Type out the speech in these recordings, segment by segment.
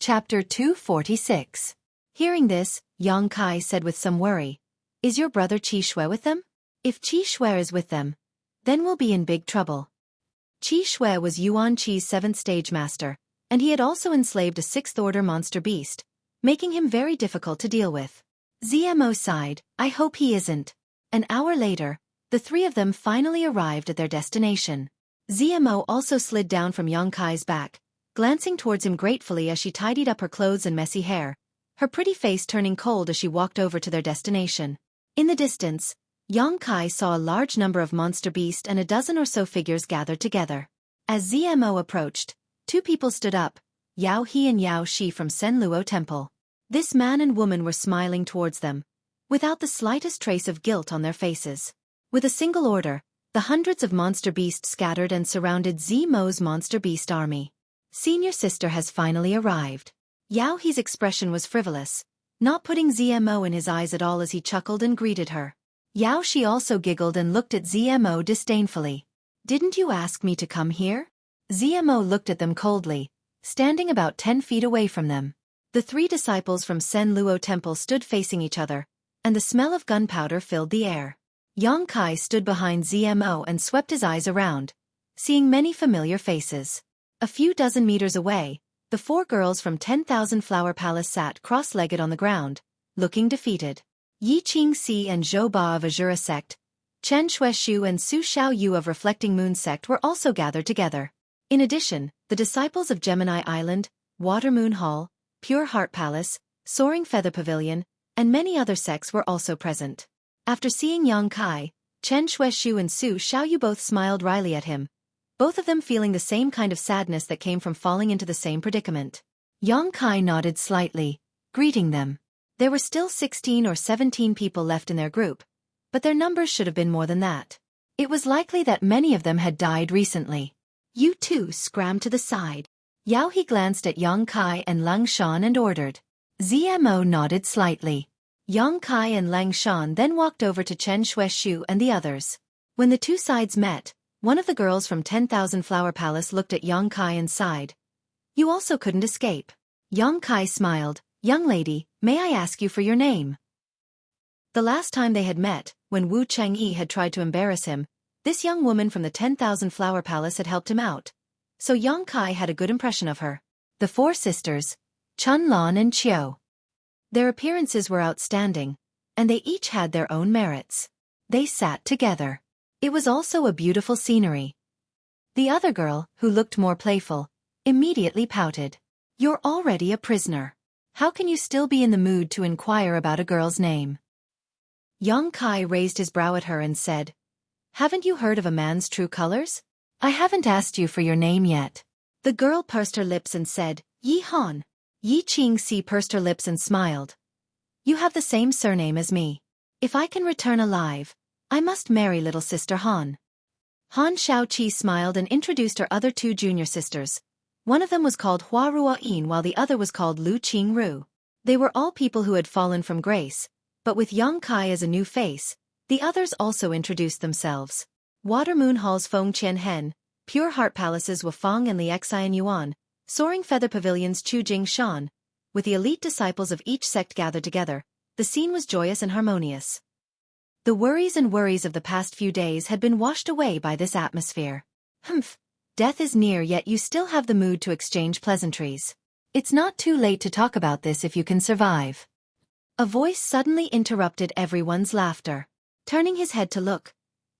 Chapter 246. Hearing this, Yang Kai said with some worry, "Is your brother Qi Shui with them? If Qi Shui is with them, then we'll be in big trouble." Qi Shui was Yuan Qi's 7th stage master, and he had also enslaved a 6th-order monster beast, making him very difficult to deal with. Zmo sighed, "I hope he isn't." An hour later, the three of them finally arrived at their destination. Zmo also slid down from Yang Kai's back, glancing towards him gratefully as she tidied up her clothes and messy hair, her pretty face turning cold as she walked over to their destination. In the distance, Yang Kai saw a large number of monster beasts and a dozen or so figures gathered together. As Zmo approached, two people stood up, Yao He and Yao Shi from Sen Luo Temple. This man and woman were smiling towards them, without the slightest trace of guilt on their faces. With a single order, the hundreds of monster beasts scattered and surrounded Zmo's monster beast army. Senior sister has finally arrived. Yao He's expression was frivolous, not putting Zmo in his eyes at all as he chuckled and greeted her. Yao Shi also giggled and looked at Zmo disdainfully. "Didn't you ask me to come here?" Zmo looked at them coldly, standing about 10 feet away from them. The three disciples from Sen Luo Temple stood facing each other, and the smell of gunpowder filled the air. Yang Kai stood behind Zmo and swept his eyes around, seeing many familiar faces. A few dozen meters away, the four girls from 10,000 Flower Palace sat cross-legged on the ground, looking defeated. Yi Qingxi and Zhou Ba of Azura sect, Chen Xueqi and Su Xiaoyu of Reflecting Moon sect were also gathered together. In addition, the disciples of Gemini Island, Water Moon Hall, Pure Heart Palace, Soaring Feather Pavilion, and many other sects were also present. After seeing Yang Kai, Chen Xueqi and Su Xiaoyu both smiled wryly at him, both of them feeling the same kind of sadness that came from falling into the same predicament. Yang Kai nodded slightly, greeting them. There were still 16 or 17 people left in their group, but their numbers should have been more than that. It was likely that many of them had died recently. "You two scram to the side." Yao He glanced at Yang Kai and Lang Shan and ordered. Zmo nodded slightly. Yang Kai and Lang Shan then walked over to Chen Xueqi and the others. When the two sides met, one of the girls from 10,000 Flower Palace looked at Yang Kai and sighed. "You also couldn't escape." Yang Kai smiled. "Young lady, may I ask you for your name?" The last time they had met, when Wu Chengyi had tried to embarrass him, this young woman from the 10,000 Flower Palace had helped him out, so Yang Kai had a good impression of her. The four sisters, Chun Lan and Qiu. Their appearances were outstanding, and they each had their own merits. They sat together. It was also a beautiful scenery. The other girl, who looked more playful, immediately pouted. "You're already a prisoner. How can you still be in the mood to inquire about a girl's name?" Yang Kai raised his brow at her and said, "Haven't you heard of a man's true colors? I haven't asked you for your name yet." The girl pursed her lips and said, "Yi Han." Yi Qingxi pursed her lips and smiled. "You have the same surname as me. If I can return alive, I must marry little sister Han." Han Xiaoqi smiled and introduced her other two junior sisters. One of them was called Hua Ruoyin while the other was called Lu Qingru. They were all people who had fallen from grace, but with Yang Kai as a new face, the others also introduced themselves. Water Moon Hall's Feng Qianhen, Pure Heart Palace's Wafang and Liexan Yuan, Soaring Feather Pavilion's Chu Jing Shan, with the elite disciples of each sect gathered together, the scene was joyous and harmonious. The worries of the past few days had been washed away by this atmosphere. "Humph, death is near yet you still have the mood to exchange pleasantries. It's not too late to talk about this if you can survive." A voice suddenly interrupted everyone's laughter. Turning his head to look,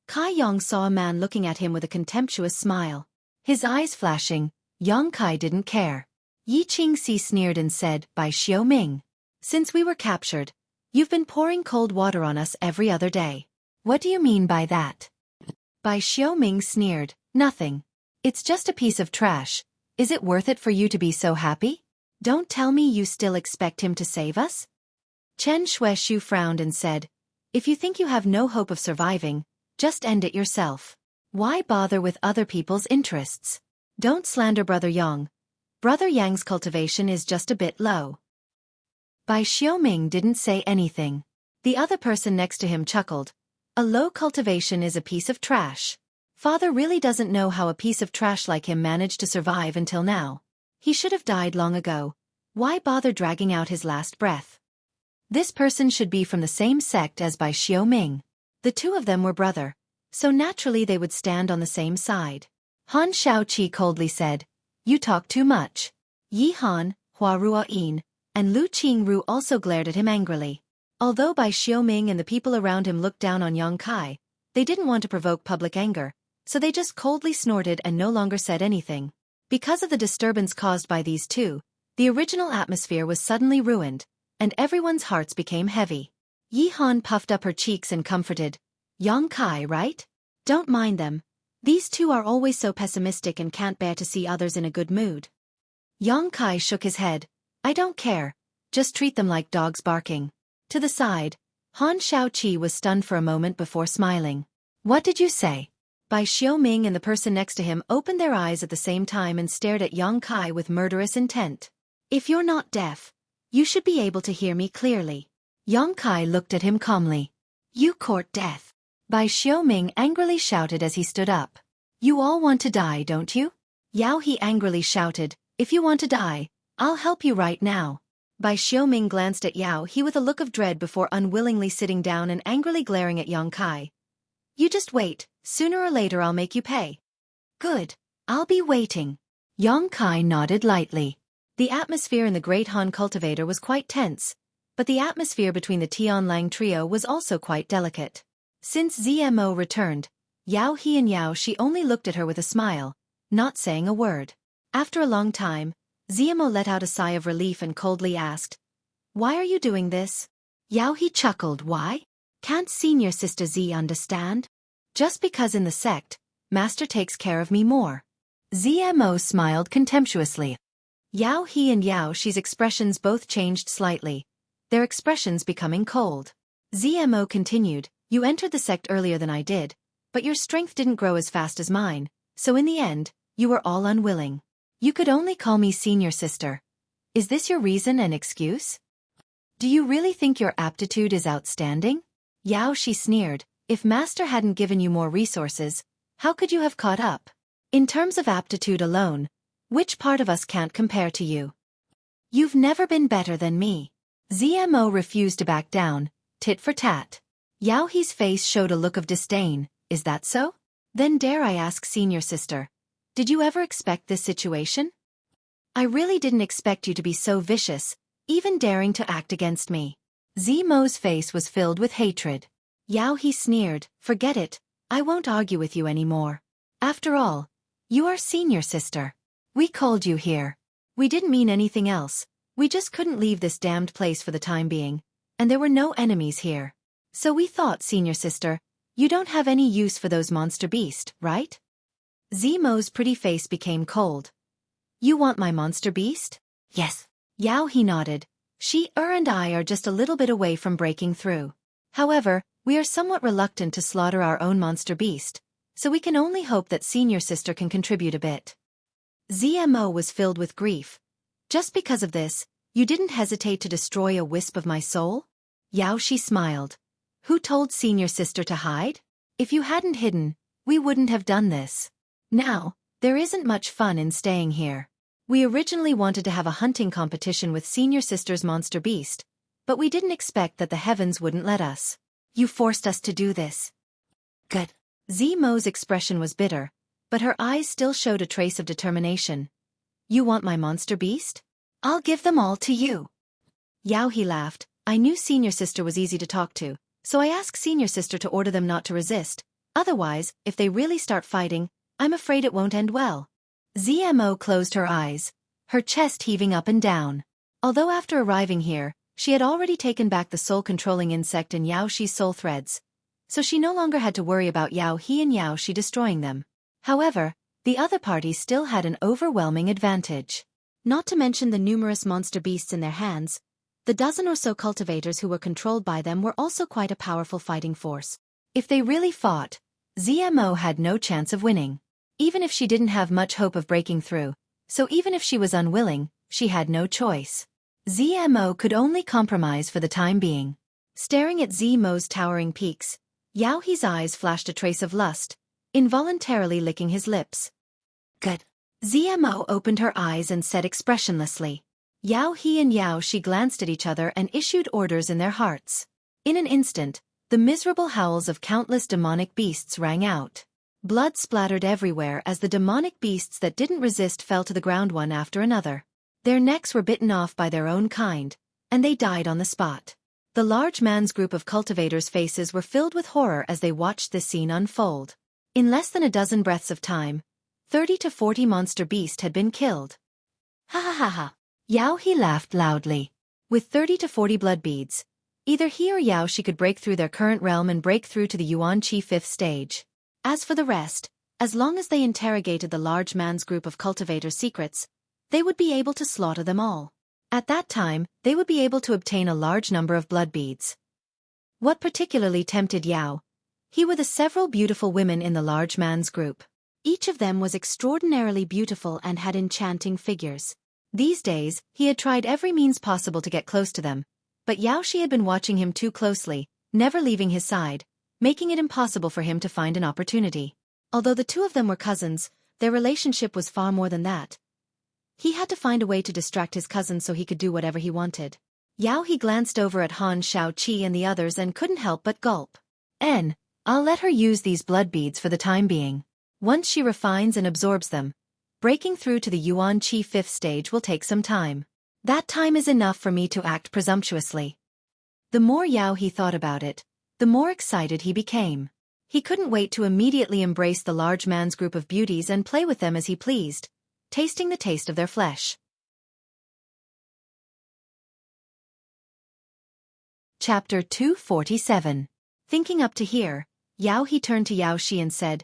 Kai Yang saw a man looking at him with a contemptuous smile. His eyes flashing, Yang Kai didn't care. Yi Qingxi sneered and said, "By Xiao Ming. Since we were captured, you've been pouring cold water on us every other day. What do you mean by that?" Bai Xiaoming sneered, "Nothing. It's just a piece of trash. Is it worth it for you to be so happy? Don't tell me you still expect him to save us?" Chen Xueqi frowned and said, "If you think you have no hope of surviving, just end it yourself. Why bother with other people's interests? Don't slander Brother Yang. Brother Yang's cultivation is just a bit low." Bai Xiaoming didn't say anything. The other person next to him chuckled. "A low cultivation is a piece of trash. Father really doesn't know how a piece of trash like him managed to survive until now. He should have died long ago. Why bother dragging out his last breath? This person should be from the same sect as Bai Xiaoming. The two of them were brother, so naturally they would stand on the same side. Han Shaoqi coldly said, "You talk too much." Yi Han, Hua Ruoyin, and Lu Qingru also glared at him angrily. Although Bai Xiaoming and the people around him looked down on Yang Kai, they didn't want to provoke public anger, so they just coldly snorted and no longer said anything. Because of the disturbance caused by these two, the original atmosphere was suddenly ruined, and everyone's hearts became heavy. Yi Han puffed up her cheeks and comforted, "Yang Kai, right? Don't mind them. These two are always so pessimistic and can't bear to see others in a good mood." Yang Kai shook his head, "I don't care, just treat them like dogs barking." To the side, Han Shaoqi was stunned for a moment before smiling. "What did you say?" Bai Xiaoming and the person next to him opened their eyes at the same time and stared at Yang Kai with murderous intent. "If you're not deaf, you should be able to hear me clearly." Yang Kai looked at him calmly. "You court death." Bai Xiaoming angrily shouted as he stood up. "You all want to die, don't you?" Yao He angrily shouted, "If you want to die, I'll help you right now." Bai Xiaoming glanced at Yao He with a look of dread before unwillingly sitting down and angrily glaring at Yang Kai. "You just wait, sooner or later I'll make you pay." "Good, I'll be waiting." Yang Kai nodded lightly. The atmosphere in the Great Han Cultivator was quite tense, but the atmosphere between the Tian Lang trio was also quite delicate. Since ZMO returned, Yao He and Yao Shi only looked at her with a smile, not saying a word. After a long time, ZMO let out a sigh of relief and coldly asked, "Why are you doing this?" Yao He chuckled, "Why? Can't senior sister Z understand? Just because in the sect, master takes care of me more." ZMO smiled contemptuously. Yao He and Yao Shi's expressions both changed slightly, their expressions becoming cold. ZMO continued, "You entered the sect earlier than I did, but your strength didn't grow as fast as mine, so in the end, you were all unwilling. You could only call me senior sister. Is this your reason and excuse? Do you really think your aptitude is outstanding?" Yao Shi sneered, "If master hadn't given you more resources, how could you have caught up? In terms of aptitude alone, which part of us can't compare to you? You've never been better than me." ZMO refused to back down, tit for tat. Yao He's face showed a look of disdain. "Is that so? Then dare I ask senior sister, did you ever expect this situation? I really didn't expect you to be so vicious, even daring to act against me." ZMO's face was filled with hatred. Yao He sneered, "Forget it, I won't argue with you anymore. After all, you are senior sister. We called you here. We didn't mean anything else, we just couldn't leave this damned place for the time being, and there were no enemies here. So we thought, senior sister, you don't have any use for those monster beasts, right?" ZMO's pretty face became cold. "You want my monster beast?" "Yes." Yao He nodded. "She and I are just a little bit away from breaking through. However, we are somewhat reluctant to slaughter our own monster beast, so we can only hope that senior sister can contribute a bit." ZMO was filled with grief. "Just because of this, you didn't hesitate to destroy a wisp of my soul?" Yao Shi smiled. "Who told senior sister to hide? If you hadn't hidden, we wouldn't have done this. Now, there isn't much fun in staying here. We originally wanted to have a hunting competition with senior sister's monster beast, but we didn't expect that the heavens wouldn't let us. You forced us to do this." "Good." ZMO's expression was bitter, but her eyes still showed a trace of determination. "You want my monster beast? I'll give them all to you." Yao He laughed. "I knew senior sister was easy to talk to, so I asked senior sister to order them not to resist. Otherwise, if they really start fighting, I'm afraid it won't end well." ZMO closed her eyes, her chest heaving up and down. Although after arriving here, she had already taken back the soul-controlling insect and Yao Shi's soul threads, so she no longer had to worry about Yao He and Yao Shi destroying them. However, the other party still had an overwhelming advantage. Not to mention the numerous monster beasts in their hands, the dozen or so cultivators who were controlled by them were also quite a powerful fighting force. If they really fought, ZMO had no chance of winning. Even if she didn't have much hope of breaking through, so even if she was unwilling, she had no choice. ZMO could only compromise for the time being. Staring at ZMO's towering peaks, Yao He's eyes flashed a trace of lust, involuntarily licking his lips. "Good." ZMO opened her eyes and said expressionlessly, Yao He and Yao Shi glanced at each other and issued orders in their hearts. In an instant, the miserable howls of countless demonic beasts rang out. Blood splattered everywhere as the demonic beasts that didn't resist fell to the ground one after another. Their necks were bitten off by their own kind, and they died on the spot. The large man's group of cultivators' faces were filled with horror as they watched this scene unfold. In less than a dozen breaths of time, 30 to 40 monster beasts had been killed. Ha ha ha ha. Yao He laughed loudly. With 30 to 40 blood beads, either he or Yao Shi could break through their current realm and break through to the Yuan Qi 5th stage. As for the rest, as long as they interrogated the large man's group of cultivators' secrets, they would be able to slaughter them all. At that time, they would be able to obtain a large number of blood beads. What particularly tempted Yao He were the several beautiful women in the large man's group. Each of them was extraordinarily beautiful and had enchanting figures. These days, he had tried every means possible to get close to them, but Yao Shi had been watching him too closely, never leaving his side, making it impossible for him to find an opportunity. Although the two of them were cousins, their relationship was far more than that. He had to find a way to distract his cousin so he could do whatever he wanted. Yao He glanced over at Han Shaoqi and the others and couldn't help but gulp. I'll let her use these blood beads for the time being. Once she refines and absorbs them, breaking through to the Yuan Qi 5th stage will take some time. That time is enough for me to act presumptuously. The more Yao He thought about it, the more excited he became. He couldn't wait to immediately embrace the large man's group of beauties and play with them as he pleased, tasting the taste of their flesh. Chapter 247. Thinking up to here, Yao He turned to Yao Shi and said,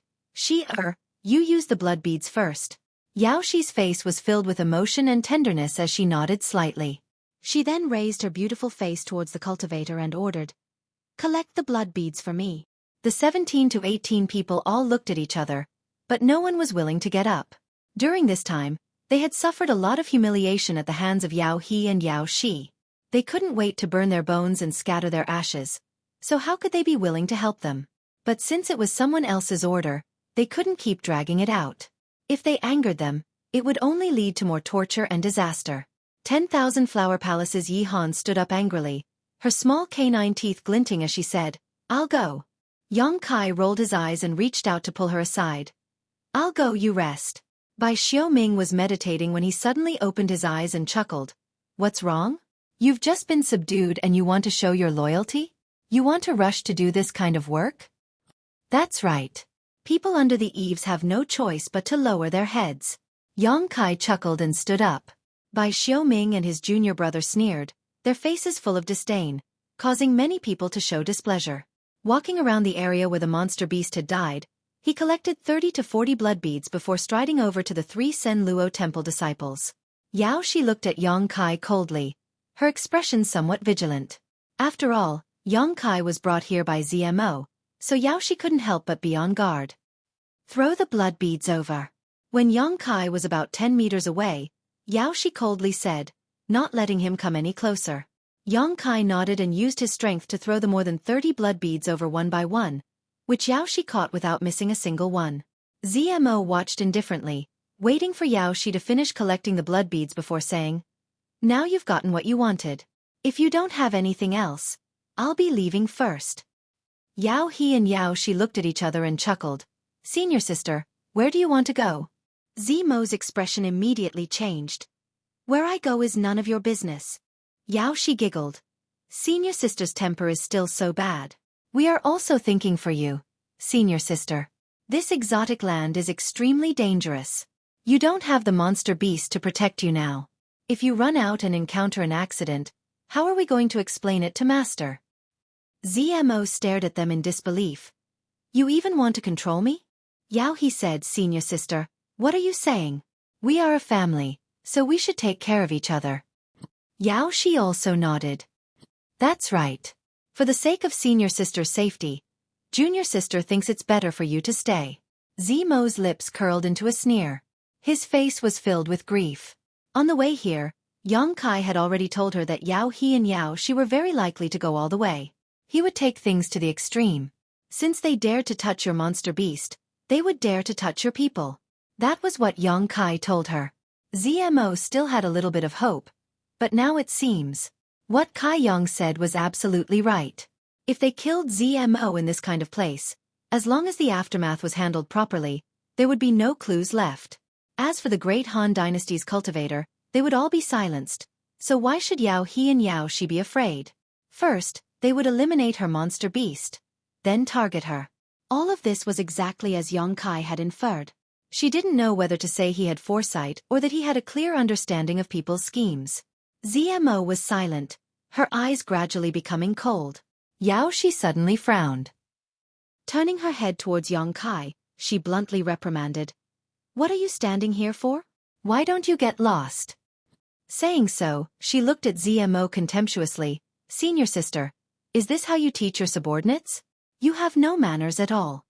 You use the blood beads first. Yao Shi's face was filled with emotion and tenderness as she nodded slightly. She then raised her beautiful face towards the cultivator and ordered, Collect the blood beads for me. The 17 to 18 people all looked at each other, but no one was willing to get up. During this time, they had suffered a lot of humiliation at the hands of Yao He and Yao Shi. They couldn't wait to burn their bones and scatter their ashes, so how could they be willing to help them? But since it was someone else's order, they couldn't keep dragging it out. If they angered them, it would only lead to more torture and disaster. 10,000 Flower Palace's Yi Han stood up angrily, her small canine teeth glinting as she said, I'll go. Yang Kai rolled his eyes and reached out to pull her aside. I'll go, you rest. Bai Xiaoming was meditating when he suddenly opened his eyes and chuckled. What's wrong? You've just been subdued and you want to show your loyalty? You want to rush to do this kind of work? That's right. People under the eaves have no choice but to lower their heads. Yang Kai chuckled and stood up. Bai Xiaoming and his junior brother sneered, their faces full of disdain, causing many people to show displeasure. Walking around the area where the monster beast had died, he collected 30 to 40 blood beads before striding over to the 3 Sen Luo temple disciples. Yao Shi looked at Yang Kai coldly, her expression somewhat vigilant. After all, Yang Kai was brought here by ZMO, so Yao Shi couldn't help but be on guard. Throw the blood beads over. When Yang Kai was about 10 meters away, Yao Shi coldly said, not letting him come any closer. Yang Kai nodded and used his strength to throw the more than 30 blood beads over one by one, which Yao Shi caught without missing a single one. ZMO watched indifferently, waiting for Yao Shi to finish collecting the blood beads before saying, Now you've gotten what you wanted. If you don't have anything else, I'll be leaving first. Yao He and Yao Shi looked at each other and chuckled. Senior sister, where do you want to go? ZMO's expression immediately changed. Where I go is none of your business. Yao Shi giggled. Senior sister's temper is still so bad. We are also thinking for you, senior sister. This exotic land is extremely dangerous. You don't have the monster beast to protect you now. If you run out and encounter an accident, how are we going to explain it to master? ZMO stared at them in disbelief. You even want to control me? Yao He said, senior sister, what are you saying? We are a family, so we should take care of each other. Yao Shi also nodded. That's right. For the sake of senior sister's safety, junior sister thinks it's better for you to stay. ZMO's lips curled into a sneer. His face was filled with grief. On the way here, Yang Kai had already told her that Yao He and Yao Shi were very likely to go all the way. He would take things to the extreme. Since they dared to touch your monster beast, they would dare to touch your people. That was what Yang Kai told her. ZMO still had a little bit of hope, But now it seems. What Kai Yong said was absolutely right. If they killed ZMO in this kind of place, as long as the aftermath was handled properly, there would be no clues left. As for the great Han dynasty's cultivator, they would all be silenced. So why should Yao He and Yao Shi be afraid? First, they would eliminate her monster beast. Then target her. All of this was exactly as Yong Kai had inferred. She didn't know whether to say he had foresight or that he had a clear understanding of people's schemes. ZMO was silent, her eyes gradually becoming cold. Yao Shi suddenly frowned. Turning her head towards Yong Kai, she bluntly reprimanded. "What are you standing here for? Why don't you get lost?" Saying so, she looked at ZMO contemptuously. "Senior sister, is this how you teach your subordinates? You have no manners at all."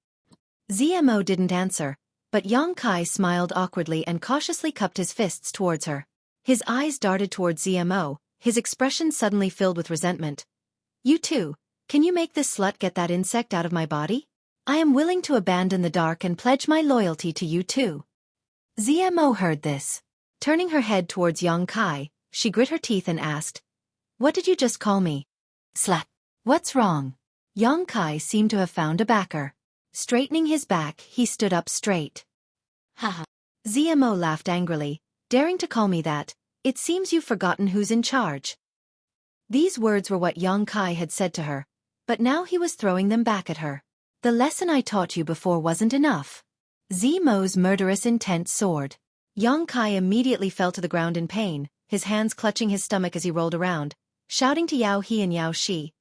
ZMO didn't answer, but Yong Kai smiled awkwardly and cautiously cupped his fists towards her. His eyes darted towards ZMO, his expression suddenly filled with resentment. "You too, can you make this slut get that insect out of my body? I am willing to abandon the dark and pledge my loyalty to you too." ZMO heard this. Turning her head towards Yong Kai, she grit her teeth and asked, "What did you just call me?" "Slut. What's wrong?" Yong Kai seemed to have found a backer. Straightening his back, he stood up straight. "Haha." ZMO laughed angrily. "Daring to call me that, it seems you've forgotten who's in charge." These words were what Yong Kai had said to her, but now he was throwing them back at her. "The lesson I taught you before wasn't enough." ZMO's murderous intent soared. Yong Kai immediately fell to the ground in pain, his hands clutching his stomach as he rolled around, shouting to Yao He and Yao Shi.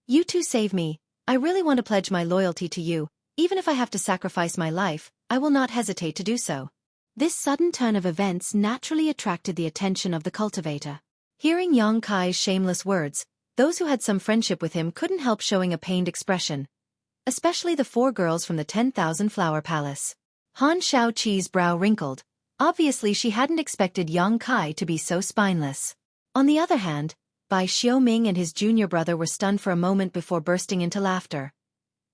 "You two save me, I really want to pledge my loyalty to you, even if I have to sacrifice my life, I will not hesitate to do so." This sudden turn of events naturally attracted the attention of the cultivator. Hearing Yong Kai's shameless words, those who had some friendship with him couldn't help showing a pained expression. Especially the 4 girls from the 10,000 Flower Palace. Han Shaoqi's brow wrinkled. Obviously she hadn't expected Yong Kai to be so spineless. On the other hand, Bai Xiaoming and his junior brother were stunned for a moment before bursting into laughter.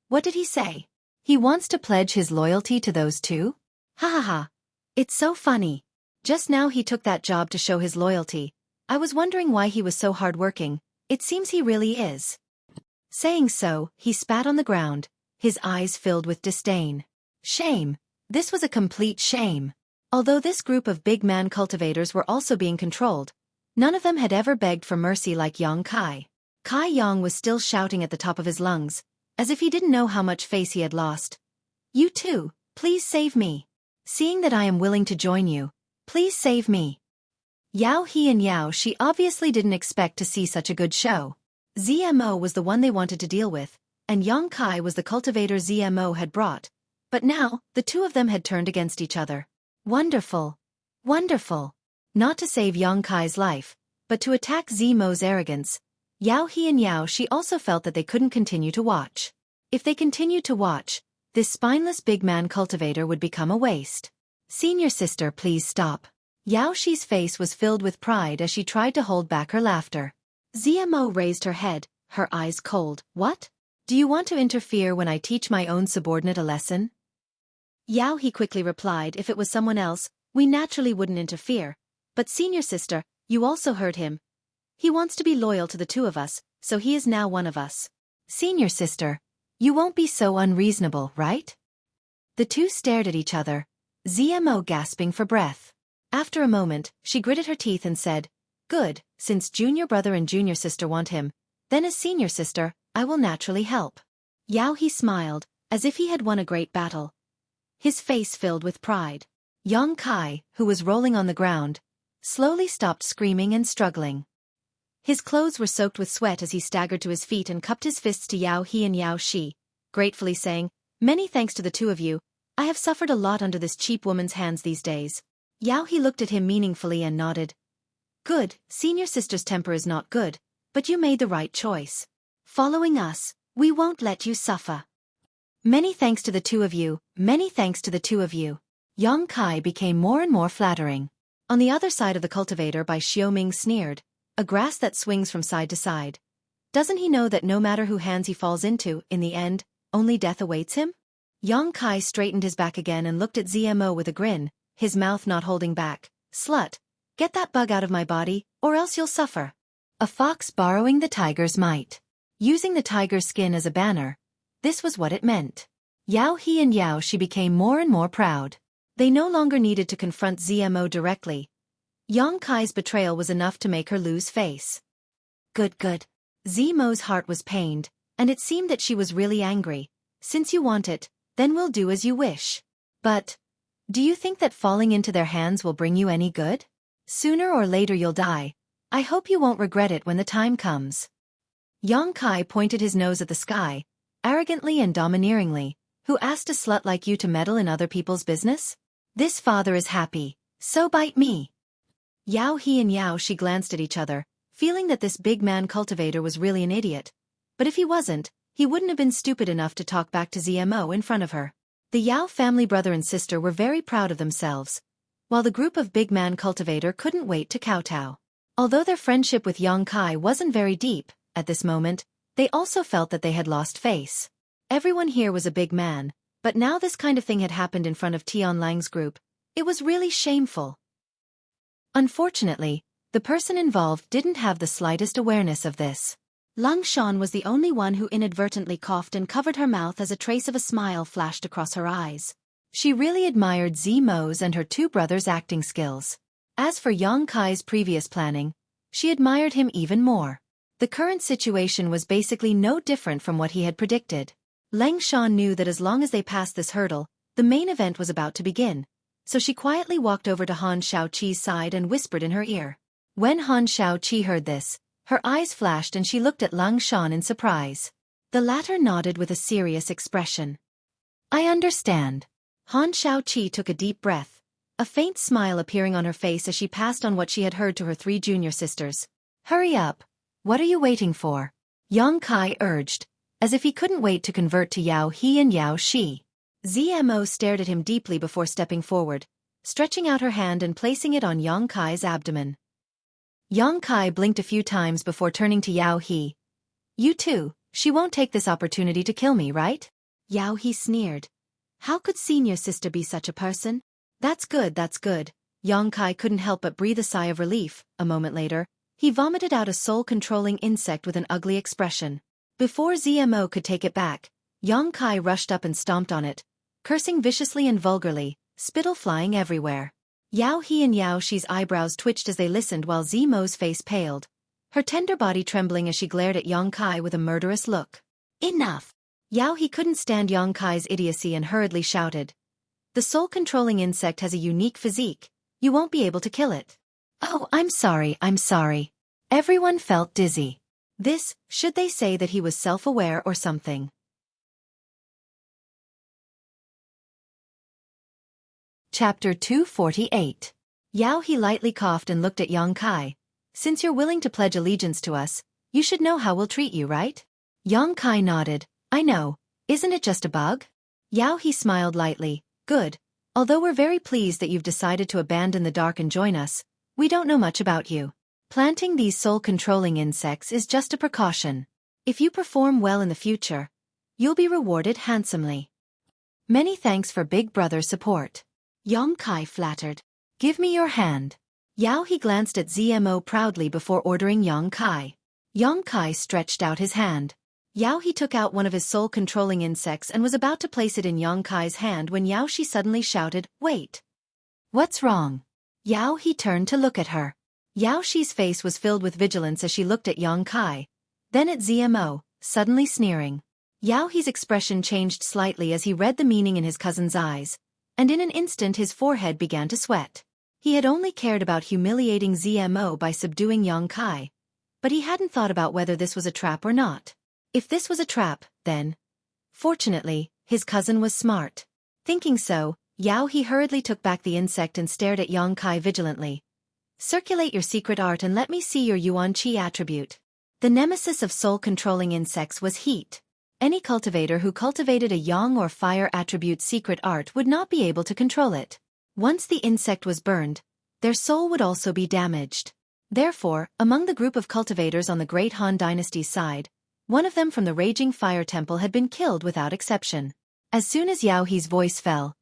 "What did he say? He wants to pledge his loyalty to those two? Ha ha ha. It's so funny. Just now he took that job to show his loyalty. I was wondering why he was so hardworking. It seems he really is." Saying so, he spat on the ground, his eyes filled with disdain. Shame. This was a complete shame. Although this group of big man cultivators were also being controlled, none of them had ever begged for mercy like Yong Kai. Kai Yong was still shouting at the top of his lungs, as if he didn't know how much face he had lost. "You too, please save me. Seeing that I am willing to join you, please save me." Yao He and Yao Shi obviously didn't expect to see such a good show. ZMO was the one they wanted to deal with, and Yong Kai was the cultivator ZMO had brought. But now, the two of them had turned against each other. Wonderful. Wonderful. Not to save Yong Kai's life, but to attack ZMO's arrogance. Yao He and Yao Shi also felt that they couldn't continue to watch. If they continued to watch, this spineless big man cultivator would become a waste. "Senior sister, please stop." Yao Shi's face was filled with pride as she tried to hold back her laughter. ZMO raised her head, her eyes cold. "What? Do you want to interfere when I teach my own subordinate a lesson?" Yao He quickly replied, "If it was someone else, we naturally wouldn't interfere. But senior sister, you also heard him. He wants to be loyal to the two of us, so he is now one of us." "Senior sister, you won't be so unreasonable, right?" The two stared at each other, ZMO gasping for breath. After a moment, she gritted her teeth and said, "Good, since junior brother and junior sister want him, then as senior sister, I will naturally help." Yao He smiled, as if he had won a great battle. His face filled with pride. Yong Kai, who was rolling on the ground, slowly stopped screaming and struggling. His clothes were soaked with sweat as he staggered to his feet and cupped his fists to Yao He and Yao Shi, gratefully saying, "Many thanks to the two of you. I have suffered a lot under this cheap woman's hands these days." Yao He looked at him meaningfully and nodded. "Good, senior sister's temper is not good, but you made the right choice. Following us, we won't let you suffer." "Many thanks to the two of you, many thanks to the two of you." Yong Kai became more and more flattering. On the other side of the cultivator Bai Xiaoming sneered, "A grass that swings from side to side. Doesn't he know that no matter who hands he falls into, in the end, only death awaits him?" Yong Kai straightened his back again and looked at ZMO with a grin, his mouth not holding back. "Slut, Get that bug out of my body, or else you'll suffer. A fox borrowing the tiger's might. Using the tiger's skin as a banner, this was what it meant. Yao He and Yao Shi became more and more proud. They no longer needed to confront ZMO directly. Yang Kai's betrayal was enough to make her lose face. Good. ZMO's heart was pained, and it seemed that she was really angry. Since you want it, then we'll do as you wish. But, do you think that falling into their hands will bring you any good? Sooner or later you'll die. I hope you won't regret it when the time comes. Yang Kai pointed his nose at the sky, arrogantly and domineeringly. Who asked a slut like you to meddle in other people's business? This father is happy, so bite me. Yao He and Yao Shi glanced at each other, feeling that this big man cultivator was really an idiot. But if he wasn't, he wouldn't have been stupid enough to talk back to ZMO in front of her. The Yao family brother and sister were very proud of themselves, while the group of big man cultivator couldn't wait to kowtow. Although their friendship with Yang Kai wasn't very deep, at this moment, they also felt that they had lost face. Everyone here was a big man, but now this kind of thing had happened in front of Tian Lang's group. It was really shameful. Unfortunately, the person involved didn't have the slightest awareness of this. Lang Shan was the only one who inadvertently coughed and covered her mouth as a trace of a smile flashed across her eyes. She really admired ZMO's and her two brothers' acting skills. As for Yang Kai's previous planning, she admired him even more. The current situation was basically no different from what he had predicted. Lang Shan knew that as long as they passed this hurdle, the main event was about to begin, so she quietly walked over to Han Shaoqi's side and whispered in her ear. When Han Shaoqi heard this, her eyes flashed and she looked at Lang Shan in surprise. The latter nodded with a serious expression. I understand. Han Shaoqi took a deep breath, a faint smile appearing on her face as she passed on what she had heard to her three junior sisters. Hurry up. What are you waiting for? Yang Kai urged, as if he couldn't wait to convert to Yao He and Yao Shi. ZMO stared at him deeply before stepping forward, stretching out her hand and placing it on Yang Kai's abdomen. Yang Kai blinked a few times before turning to Yao He. You too, she won't take this opportunity to kill me, right? Yao He sneered. How could senior sister be such a person? That's good. Yang Kai couldn't help but breathe a sigh of relief. A moment later, he vomited out a soul-controlling insect with an ugly expression. Before ZMO could take it back, Yang Kai rushed up and stomped on it, cursing viciously and vulgarly, spittle flying everywhere. Yao He and Yao Shi's eyebrows twitched as they listened while ZMO's face paled, her tender body trembling as she glared at Yang Kai with a murderous look. Enough! Yao He couldn't stand Yang Kai's idiocy and hurriedly shouted. The soul-controlling insect has a unique physique. You won't be able to kill it. Oh, I'm sorry. Everyone felt dizzy. This, should they say that he was self-aware or something? Chapter 248. Yao He lightly coughed and looked at Yang Kai. Since you're willing to pledge allegiance to us, you should know how we'll treat you, right? Yang Kai nodded. I know. Isn't it just a bug? Yao He smiled lightly. Good. Although we're very pleased that you've decided to abandon the dark and join us, we don't know much about you. Planting these soul-controlling insects is just a precaution. If you perform well in the future, you'll be rewarded handsomely. Many thanks for Big Brother's support. Yang Kai flattered. Give me your hand. Yao He glanced at ZMO proudly before ordering Yang Kai. Yang Kai stretched out his hand. Yao He took out one of his soul-controlling insects and was about to place it in Yang Kai's hand when Yao Shi suddenly shouted, Wait! What's wrong? Yao He turned to look at her. Yao Shi's face was filled with vigilance as she looked at Yang Kai, then at ZMO, suddenly sneering. Yao He's expression changed slightly as he read the meaning in his cousin's eyes, and in an instant his forehead began to sweat. He had only cared about humiliating ZMO by subduing Yang Kai, but he hadn't thought about whether this was a trap or not. If this was a trap, then... Fortunately, his cousin was smart. Thinking so, Yao He hurriedly took back the insect and stared at Yang Kai vigilantly. Circulate your secret art and let me see your Yuan Qi attribute. The nemesis of soul-controlling insects was heat. Any cultivator who cultivated a yang or fire attribute secret art would not be able to control it. Once the insect was burned, their soul would also be damaged. Therefore, among the group of cultivators on the Great Han Dynasty's side, one of them from the Raging Fire Temple had been killed without exception. As soon as Yao He's voice fell,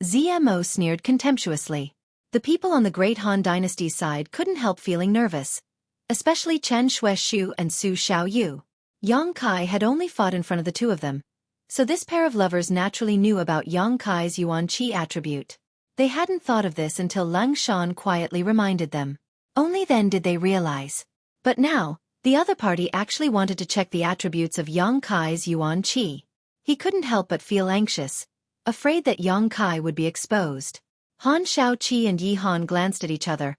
ZMO sneered contemptuously. The people on the Great Han Dynasty's side couldn't help feeling nervous, especially Chen Xueqi and Su Xiaoyu. Yang Kai had only fought in front of the two of them, so this pair of lovers naturally knew about Yang Kai's Yuan Qi attribute. They hadn't thought of this until Lang Shan quietly reminded them. Only then did they realize. But now, the other party actually wanted to check the attributes of Yang Kai's Yuan Qi. He couldn't help but feel anxious, afraid that Yang Kai would be exposed. Han Xiaoqi and Yi Han glanced at each other,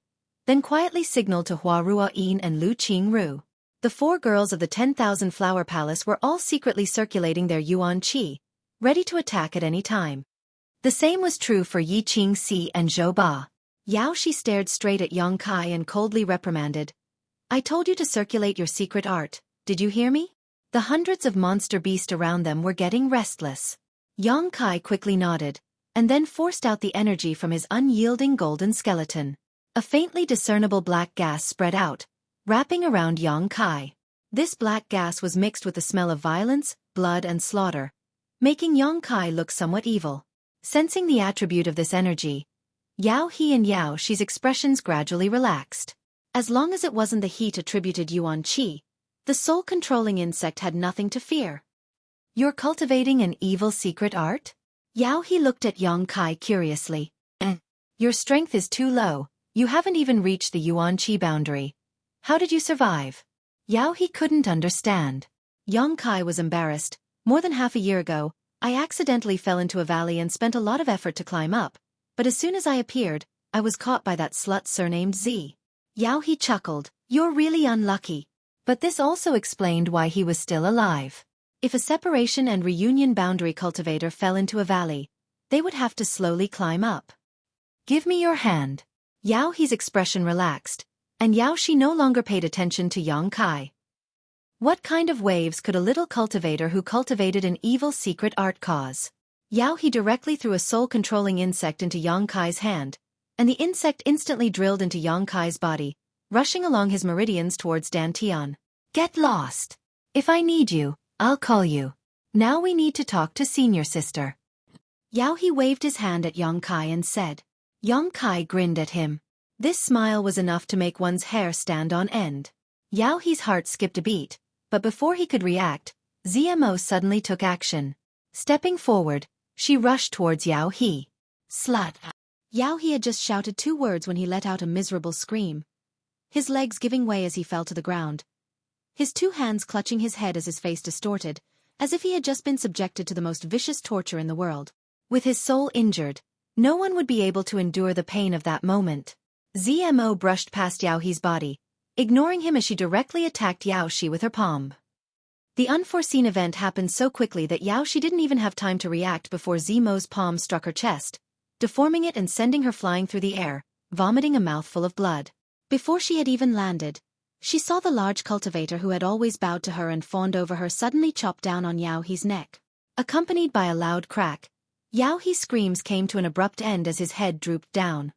then quietly signaled to Hua Ruoyin and Lu Qingru. The 4 girls of the 10,000 Flower Palace were all secretly circulating their Yuan Qi, ready to attack at any time. The same was true for Yi Qingxi and Zhou Ba. Yao Shi stared straight at Yang Kai and coldly reprimanded. I told you to circulate your secret art, did you hear me? The hundreds of monster beasts around them were getting restless. Yang Kai quickly nodded, and then forced out the energy from his unyielding golden skeleton. A faintly discernible black gas spread out, wrapping around Yang Kai. This black gas was mixed with the smell of violence, blood and slaughter, making Yang Kai look somewhat evil. Sensing the attribute of this energy, Yao He and Yao Shi's expressions gradually relaxed. As long as it wasn't the heat attributed Yuan Qi, the soul-controlling insect had nothing to fear. You're cultivating an evil secret art? Yao He looked at Yang Kai curiously. Your strength is too low, you haven't even reached the Yuan Qi boundary. How did you survive? Yao He couldn't understand. Yang Kai was embarrassed. More than half a year ago, I accidentally fell into a valley and spent a lot of effort to climb up, but as soon as I appeared, I was caught by that slut surnamed Z. Yao He chuckled. You're really unlucky. But this also explained why he was still alive. If a separation and reunion boundary cultivator fell into a valley, they would have to slowly climb up. Give me your hand. Yao He's expression relaxed, and Yao Shi no longer paid attention to Yang Kai. What kind of waves could a little cultivator who cultivated an evil secret art cause? Yao He directly threw a soul-controlling insect into Yang Kai's hand, and the insect instantly drilled into Yang Kai's body, rushing along his meridians towards Dantian. Get lost. If I need you, I'll call you. Now we need to talk to senior sister. Yao He waved his hand at Yang Kai and said. Yang Kai grinned at him. This smile was enough to make one's hair stand on end. Yao He's heart skipped a beat, but before he could react, ZMO suddenly took action. Stepping forward, she rushed towards Yao He. Slut. Yao He had just shouted 2 words when he let out a miserable scream, his legs giving way as he fell to the ground, his 2 hands clutching his head as his face distorted, as if he had just been subjected to the most vicious torture in the world. With his soul injured, no one would be able to endure the pain of that moment. ZMO brushed past Yao He's body, ignoring him as she directly attacked Yao Shi with her palm. The unforeseen event happened so quickly that Yao Shi didn't even have time to react before ZMO's palm struck her chest, deforming it and sending her flying through the air, vomiting a mouthful of blood. Before she had even landed, she saw the large cultivator who had always bowed to her and fawned over her suddenly chop down on Yao He's neck. Accompanied by a loud crack, Yao He's screams came to an abrupt end as his head drooped down.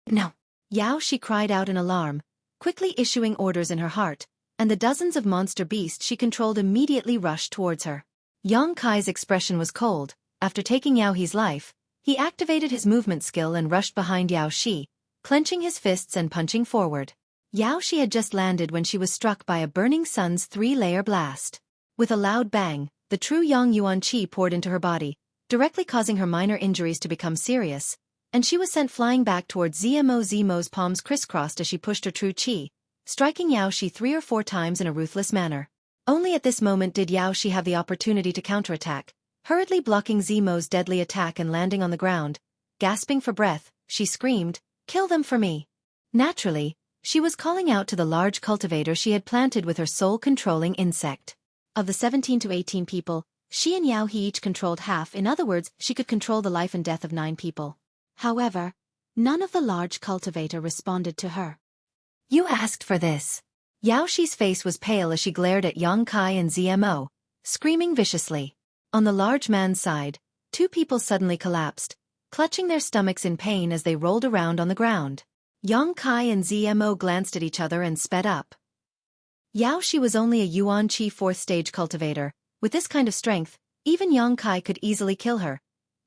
No! Yao Shi cried out in alarm, quickly issuing orders in her heart, and the dozens of monster beasts she controlled immediately rushed towards her. Yang Kai's expression was cold. After taking Yao He's life, he activated his movement skill and rushed behind Yao Shi, clenching his fists and punching forward. Yao Shi had just landed when she was struck by a burning sun's 3-layer blast. With a loud bang, the true Yang Yuan Qi poured into her body, directly causing her minor injuries to become serious, and she was sent flying back towards ZMO. ZMO's palms crisscrossed as she pushed her true Qi, striking Yao Shi 3 or 4 times in a ruthless manner. Only at this moment did Yao Shi have the opportunity to counterattack, hurriedly blocking ZMO's deadly attack and landing on the ground. Gasping for breath, she screamed, "Kill them for me!" Naturally, she was calling out to the large cultivator she had planted with her soul-controlling insect. Of the 17 to 18 people, she and Yao He each controlled half. In other words, she could control the life and death of 9 people. However, none of the large cultivator responded to her. You asked for this. Yao Shi's face was pale as she glared at Yang Kai and ZMO, screaming viciously. On the large man's side, 2 people suddenly collapsed, clutching their stomachs in pain as they rolled around on the ground. Yang Kai and ZMO glanced at each other and sped up. Yao Shi was only a Yuan Qi 4th stage cultivator. With this kind of strength, even Yang Kai could easily kill her.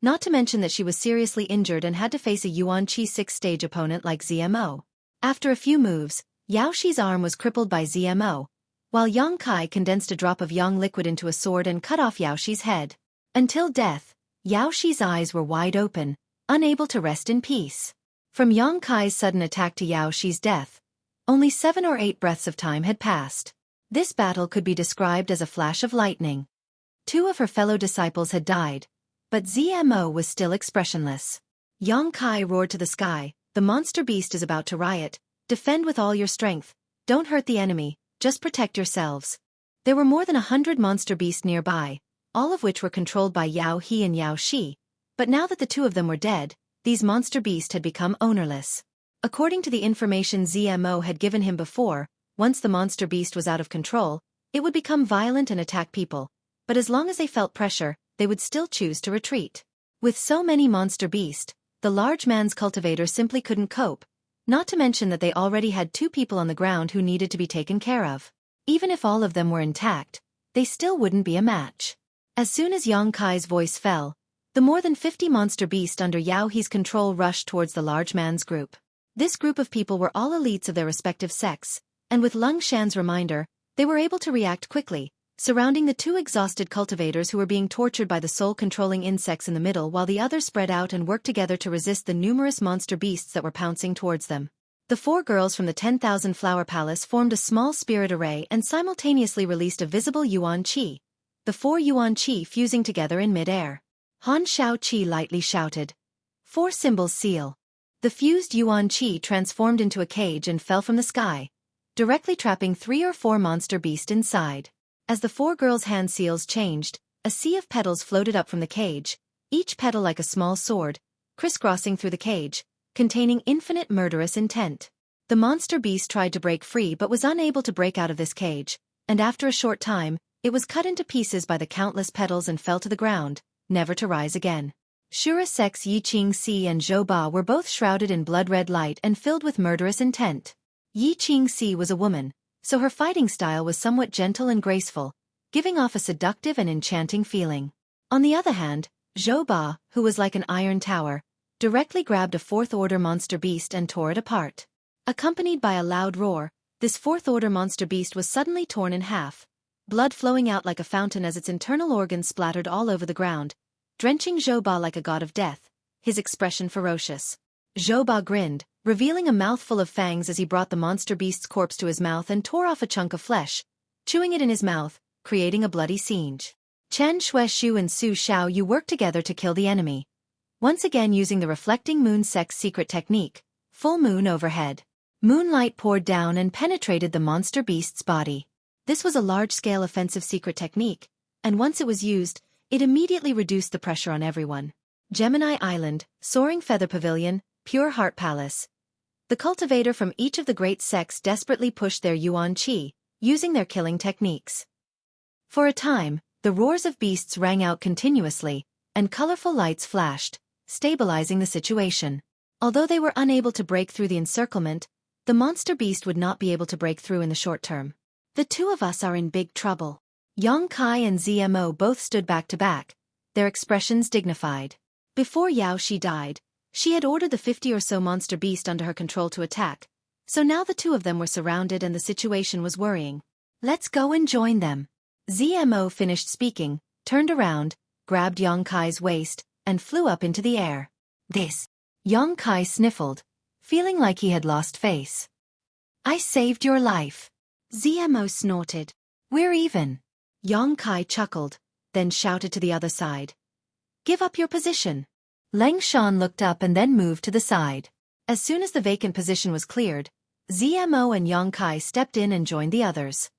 Not to mention that she was seriously injured and had to face a Yuan Qi 6th-stage opponent like ZMO. After a few moves, Yao Shi's arm was crippled by ZMO, while Yang Kai condensed a drop of Yang liquid into a sword and cut off Yao Shi's head. Until death, Yao Shi's eyes were wide open, unable to rest in peace. From Yang Kai's sudden attack to Yao Shi's death, only 7 or 8 breaths of time had passed. This battle could be described as a flash of lightning. 2 of her fellow disciples had died, but ZMO was still expressionless. Yang Kai roared to the sky, "The monster beast is about to riot. Defend with all your strength. Don't hurt the enemy, just protect yourselves." There were more than 100 monster beasts nearby, all of which were controlled by Yao He and Yao Shi, but now that the 2 of them were dead, these monster beasts had become ownerless. According to the information ZMO had given him before, once the monster beast was out of control, it would become violent and attack people, but as long as they felt pressure, they would still choose to retreat. With so many monster beasts, the large man's cultivator simply couldn't cope, not to mention that they already had 2 people on the ground who needed to be taken care of. Even if all of them were intact, they still wouldn't be a match. As soon as Yang Kai's voice fell, the more than 50 monster beasts under Yao He's control rushed towards the large man's group. This group of people were all elites of their respective sects, and with Lung Shan's reminder, they were able to react quickly, surrounding the 2 exhausted cultivators who were being tortured by the soul-controlling insects in the middle while the others spread out and worked together to resist the numerous monster beasts that were pouncing towards them. The 4 girls from the 10,000 Flower Palace formed a small spirit array and simultaneously released a visible Yuan Qi, the 4 Yuan Qi fusing together in mid-air. Han Shao Qi lightly shouted, "4 symbols seal." The fused Yuan Qi transformed into a cage and fell from the sky, directly trapping 3 or 4 monster beasts inside. As the 4 girls' hand seals changed, a sea of petals floated up from the cage, each petal like a small sword, crisscrossing through the cage, containing infinite murderous intent. The monster beast tried to break free but was unable to break out of this cage, and after a short time, it was cut into pieces by the countless petals and fell to the ground, never to rise again. Shura Sek's Yi Qing Si and Zhou Ba were both shrouded in blood-red light and filled with murderous intent. Yi Qing Si was a woman, so her fighting style was somewhat gentle and graceful, giving off a seductive and enchanting feeling. On the other hand, Zhou Ba, who was like an iron tower, directly grabbed a 4th-order monster beast and tore it apart. Accompanied by a loud roar, this 4th-order monster beast was suddenly torn in half, blood flowing out like a fountain as its internal organs splattered all over the ground, drenching Zhou Ba like a god of death, his expression ferocious. Zhou Ba grinned, revealing a mouthful of fangs as he brought the monster beast's corpse to his mouth and tore off a chunk of flesh, chewing it in his mouth, creating a bloody singe. Chen Xueqi and Su Shao Yu worked together to kill the enemy, once again using the reflecting moon sect's secret technique, full moon overhead. Moonlight poured down and penetrated the monster beast's body. This was a large-scale offensive secret technique, and once it was used, it immediately reduced the pressure on everyone. Gemini Island, Soaring Feather Pavilion, Pure Heart Palace. The cultivator from each of the great sects desperately pushed their Yuan Qi, using their killing techniques. For a time, the roars of beasts rang out continuously, and colorful lights flashed, stabilizing the situation. Although they were unable to break through the encirclement, the monster beast would not be able to break through in the short term. "The 2 of us are in big trouble." Yang Kai and ZMO both stood back to back, their expressions dignified. Before Yao Shi died, she had ordered the 50 or so monster beast under her control to attack, so now the 2 of them were surrounded and the situation was worrying. "Let's go and join them." ZMO finished speaking, turned around, grabbed Yang Kai's waist, and flew up into the air. "This." Yang Kai sniffled, feeling like he had lost face. "I saved your life." ZMO snorted. "We're even." Yang Kai chuckled, then shouted to the other side. "Give up your position." Leng Shan looked up and then moved to the side. As soon as the vacant position was cleared, ZMO and Yang Kai stepped in and joined the others.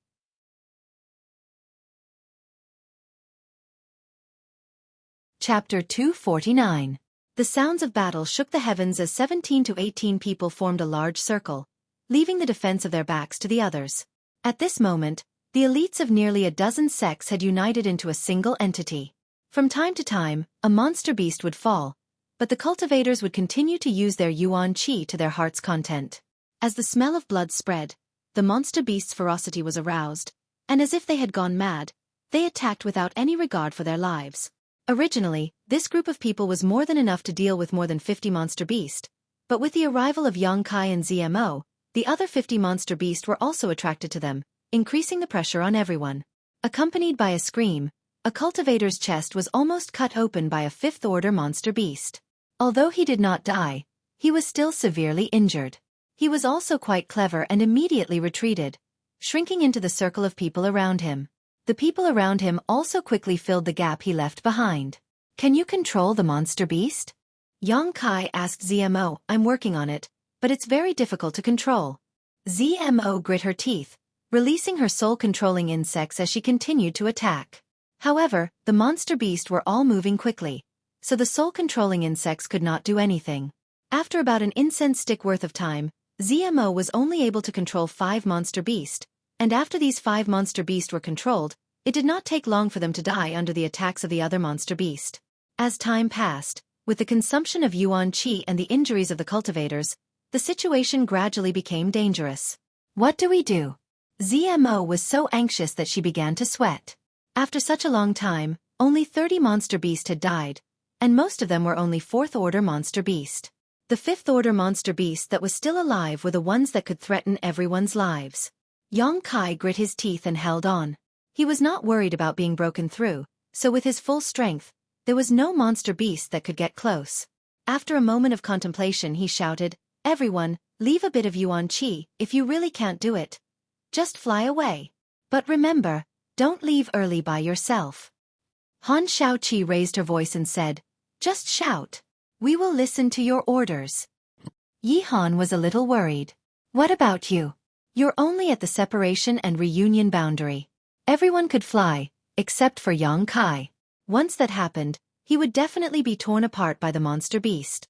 Chapter 249. The sounds of battle shook the heavens as 17 to 18 people formed a large circle, leaving the defense of their backs to the others. At this moment, the elites of nearly a dozen sects had united into a single entity. From time to time, a monster beast would fall, but the cultivators would continue to use their Yuan Qi to their heart's content. As the smell of blood spread, the monster beast's ferocity was aroused, and as if they had gone mad, they attacked without any regard for their lives. Originally, this group of people was more than enough to deal with more than 50 monster beasts, but with the arrival of Yang Kai and ZMO, the other 50 monster beasts were also attracted to them, increasing the pressure on everyone. Accompanied by a scream, a cultivator's chest was almost cut open by a fifth-order monster beast. Although he did not die, he was still severely injured. He was also quite clever and immediately retreated, shrinking into the circle of people around him. The people around him also quickly filled the gap he left behind. Can you control the monster beast? Yang Kai asked ZMO. I'm working on it, but it's very difficult to control. ZMO grit her teeth, releasing her soul-controlling insects as she continued to attack. However, the monster beast were all moving quickly, so the soul-controlling insects could not do anything. After about an incense stick worth of time, ZMO was only able to control 5 monster beasts, and after these 5 monster beasts were controlled, it did not take long for them to die under the attacks of the other monster beast. As time passed, with the consumption of Yuan Qi and the injuries of the cultivators, the situation gradually became dangerous. What do we do? ZMO was so anxious that she began to sweat. After such a long time, only 30 monster beasts had died, and most of them were only 4th-order monster beast. The 5th-order monster beast that was still alive were the ones that could threaten everyone's lives. Yang Kai grit his teeth and held on. He was not worried about being broken through, so with his full strength, there was no monster beast that could get close. After a moment of contemplation he shouted, "Everyone, leave a bit of Yuan Qi if you really can't do it. Just fly away. But remember, don't leave early by yourself." Han Shaoqi raised her voice and said, "Just shout. We will listen to your orders." Yi Han was a little worried. "What about you? You're only at the separation and reunion boundary. Everyone could fly, except for Yang Kai. Once that happened, he would definitely be torn apart by the monster beast."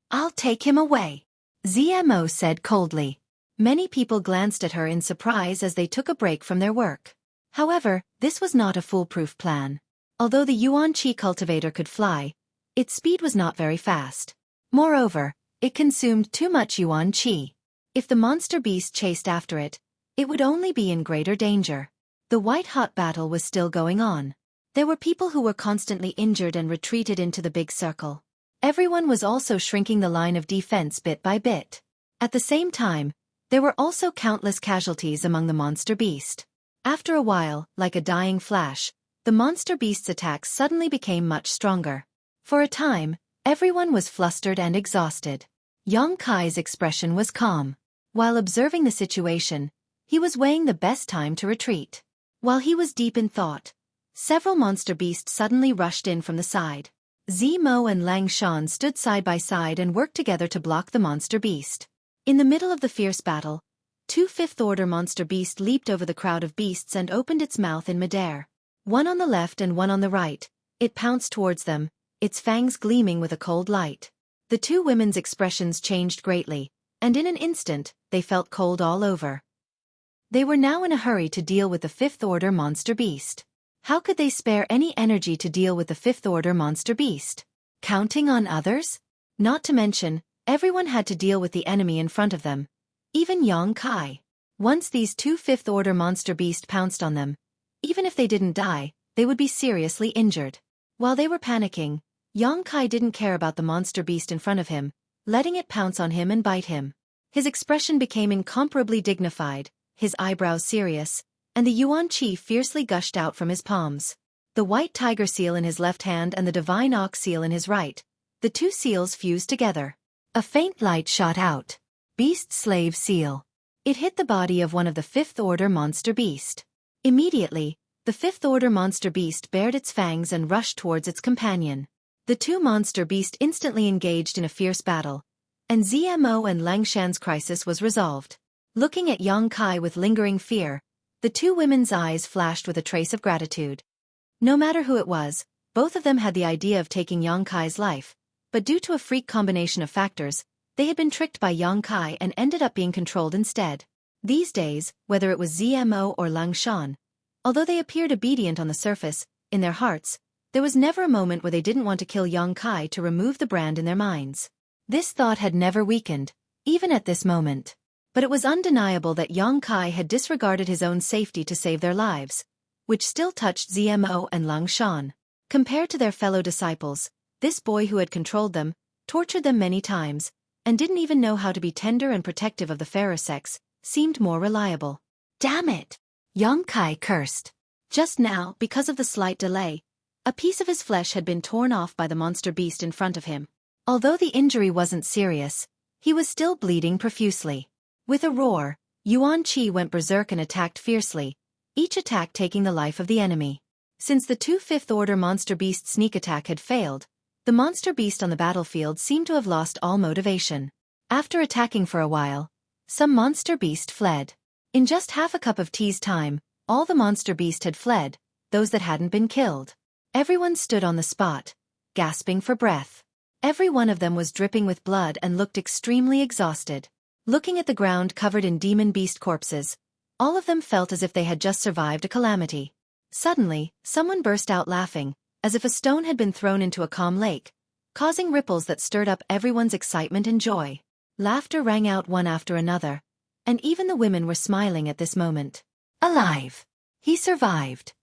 "I'll take him away," ZMO said coldly. Many people glanced at her in surprise as they took a break from their work. However, this was not a foolproof plan. Although the Yuan Qi cultivator could fly, its speed was not very fast. Moreover, it consumed too much Yuan Qi. If the monster beast chased after it, it would only be in greater danger. The white-hot battle was still going on. There were people who were constantly injured and retreated into the big circle. Everyone was also shrinking the line of defense bit by bit. At the same time, there were also countless casualties among the monster beast. After a while, like a dying flash, the monster beast's attacks suddenly became much stronger. For a time, everyone was flustered and exhausted. Yang Kai's expression was calm. While observing the situation, he was weighing the best time to retreat. While he was deep in thought, several monster beasts suddenly rushed in from the side. Zemo and Lang Shan stood side by side and worked together to block the monster beast. In the middle of the fierce battle, 2 5th-order monster beasts leaped over the crowd of beasts and opened its mouth in midair. One on the left and one on the right, it pounced towards them, its fangs gleaming with a cold light. The 2 women's expressions changed greatly, and in an instant, they felt cold all over. They were now in a hurry to deal with the 5th-order monster beast. How could they spare any energy to deal with the 5th-order monster beast? Counting on others? Not to mention, everyone had to deal with the enemy in front of them. Even Yang Kai. Once these 2 5th-order monster beasts pounced on them, even if they didn't die, they would be seriously injured. While they were panicking, Yang Kai didn't care about the monster beast in front of him, letting it pounce on him and bite him. His expression became incomparably dignified, his eyebrows serious, and the Yuan Qi fiercely gushed out from his palms. The white tiger seal in his left hand and the divine ox seal in his right, the 2 seals fused together. A faint light shot out. Beast Slave Seal. It hit the body of one of the 5th-order monster beast. Immediately, the 5th-order monster beast bared its fangs and rushed towards its companion. The 2 monster beasts instantly engaged in a fierce battle, and ZMO and Langshan's crisis was resolved. Looking at Yang Kai with lingering fear, the 2 women's eyes flashed with a trace of gratitude. No matter who it was, both of them had the idea of taking Yang Kai's life, but due to a freak combination of factors, they had been tricked by Yang Kai and ended up being controlled instead. These days, whether it was ZMO or Langshan, although they appeared obedient on the surface, in their hearts, there was never a moment where they didn't want to kill Yang Kai to remove the brand in their minds. This thought had never weakened, even at this moment. But it was undeniable that Yang Kai had disregarded his own safety to save their lives, which still touched ZMO and Langshan. Compared to their fellow disciples, this boy who had controlled them, tortured them many times, and didn't even know how to be tender and protective of the fairer sex, seemed more reliable. Damn it! Young Kai cursed. Just now, because of the slight delay, a piece of his flesh had been torn off by the monster beast in front of him. Although the injury wasn't serious, he was still bleeding profusely. With a roar, Yuan Qi went berserk and attacked fiercely, each attack taking the life of the enemy. Since the two fifth-order monster beast sneak attack had failed, the monster beast on the battlefield seemed to have lost all motivation. After attacking for a while, some monster beast fled. In just half a cup of tea's time, all the monster beast had fled, those that hadn't been killed. Everyone stood on the spot, gasping for breath. Every one of them was dripping with blood and looked extremely exhausted. Looking at the ground covered in demon beast corpses, all of them felt as if they had just survived a calamity. Suddenly, someone burst out laughing, as if a stone had been thrown into a calm lake, causing ripples that stirred up everyone's excitement and joy. Laughter rang out one after another, and even the women were smiling at this moment. Alive! He survived!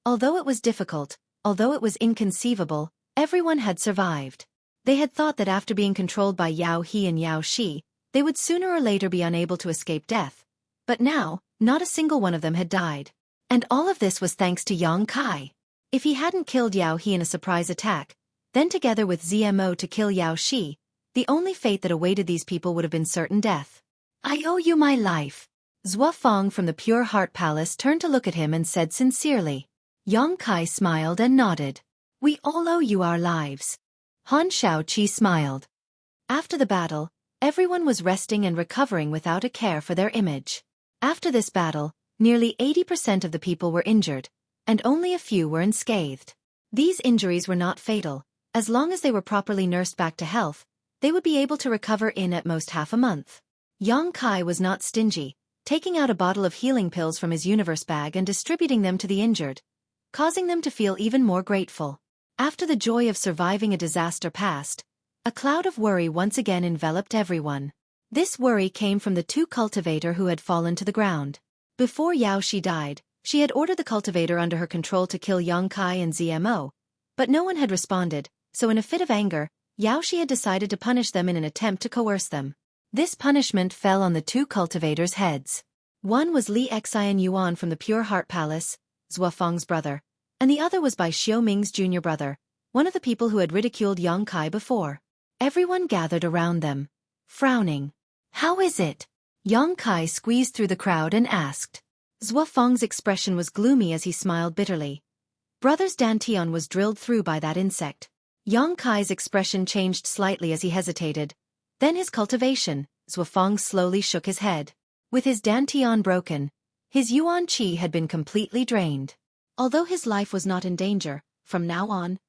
Although it was difficult, although it was inconceivable, everyone had survived. They had thought that after being controlled by Yao He and Yao Shi, they would sooner or later be unable to escape death. But now, not a single one of them had died. And all of this was thanks to Yang Kai. If he hadn't killed Yao He in a surprise attack, then together with ZMO to kill Yao Shi, the only fate that awaited these people would have been certain death. I owe you my life. Xuefeng from the Pure Heart Palace turned to look at him and said sincerely. Yang Kai smiled and nodded. We all owe you our lives. Han Shaoqi smiled. After the battle, everyone was resting and recovering without a care for their image. After this battle, nearly 80% of the people were injured, and only a few were unscathed. These injuries were not fatal. As long as they were properly nursed back to health, they would be able to recover in at most half a month. Yang Kai was not stingy, taking out a bottle of healing pills from his universe bag and distributing them to the injured, causing them to feel even more grateful. After the joy of surviving a disaster passed, a cloud of worry once again enveloped everyone. This worry came from the two cultivator who had fallen to the ground. Before Yao Shi died, she had ordered the cultivator under her control to kill Yang Kai and ZMO, but no one had responded, so in a fit of anger, Yao Shi had decided to punish them in an attempt to coerce them. This punishment fell on the two cultivators' heads. One was Li Xian Yuan from the Pure Heart Palace, Xuefeng's brother, and the other was by Xiao Ming's junior brother, one of the people who had ridiculed Yang Kai before. Everyone gathered around them, frowning. How is it? Yang Kai squeezed through the crowd and asked. Xuefeng's expression was gloomy as he smiled bitterly. Brother's dantian was drilled through by that insect. Yang Kai's expression changed slightly as he hesitated. Then his cultivation, Xuefeng slowly shook his head. With his dantian broken, his yuan qi had been completely drained. Although his life was not in danger, from now on,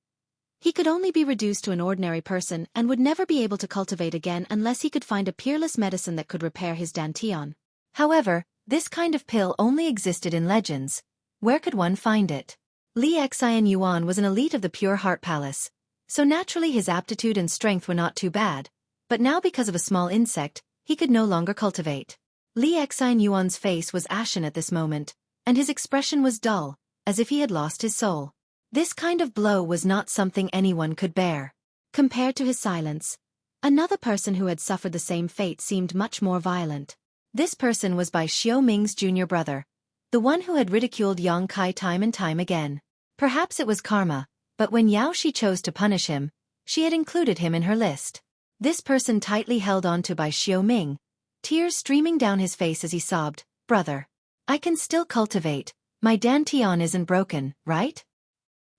he could only be reduced to an ordinary person and would never be able to cultivate again unless he could find a peerless medicine that could repair his dantian. However, this kind of pill only existed in legends. Where could one find it? Li Xian Yuan was an elite of the Pure Heart Palace, so naturally his aptitude and strength were not too bad, but now because of a small insect, he could no longer cultivate. Li Xian Yuan's face was ashen at this moment, and his expression was dull, as if he had lost his soul. This kind of blow was not something anyone could bear. Compared to his silence, another person who had suffered the same fate seemed much more violent. This person was by Xiao Ming's junior brother, the one who had ridiculed Yang Kai time and time again. Perhaps it was karma, but when Yao Shi chose to punish him, she had included him in her list. This person tightly held on to by Xiao Ming, tears streaming down his face as he sobbed, "Brother, I can still cultivate, my dantian isn't broken, right?"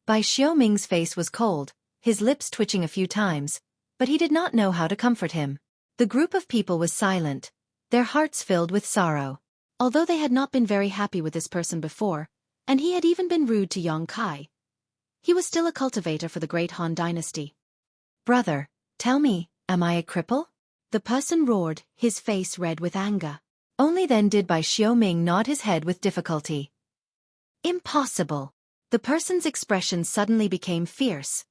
Bai Xiao Ming's face was cold, his lips twitching a few times, but he did not know how to comfort him. The group of people was silent, their hearts filled with sorrow. Although they had not been very happy with this person before, and he had even been rude to Yang Kai, he was still a cultivator for the great Han dynasty. "Brother, tell me, am I a cripple?" The person roared, his face red with anger. Only then did Bai Xiao Ming nod his head with difficulty. "Impossible." The person's expression suddenly became fierce.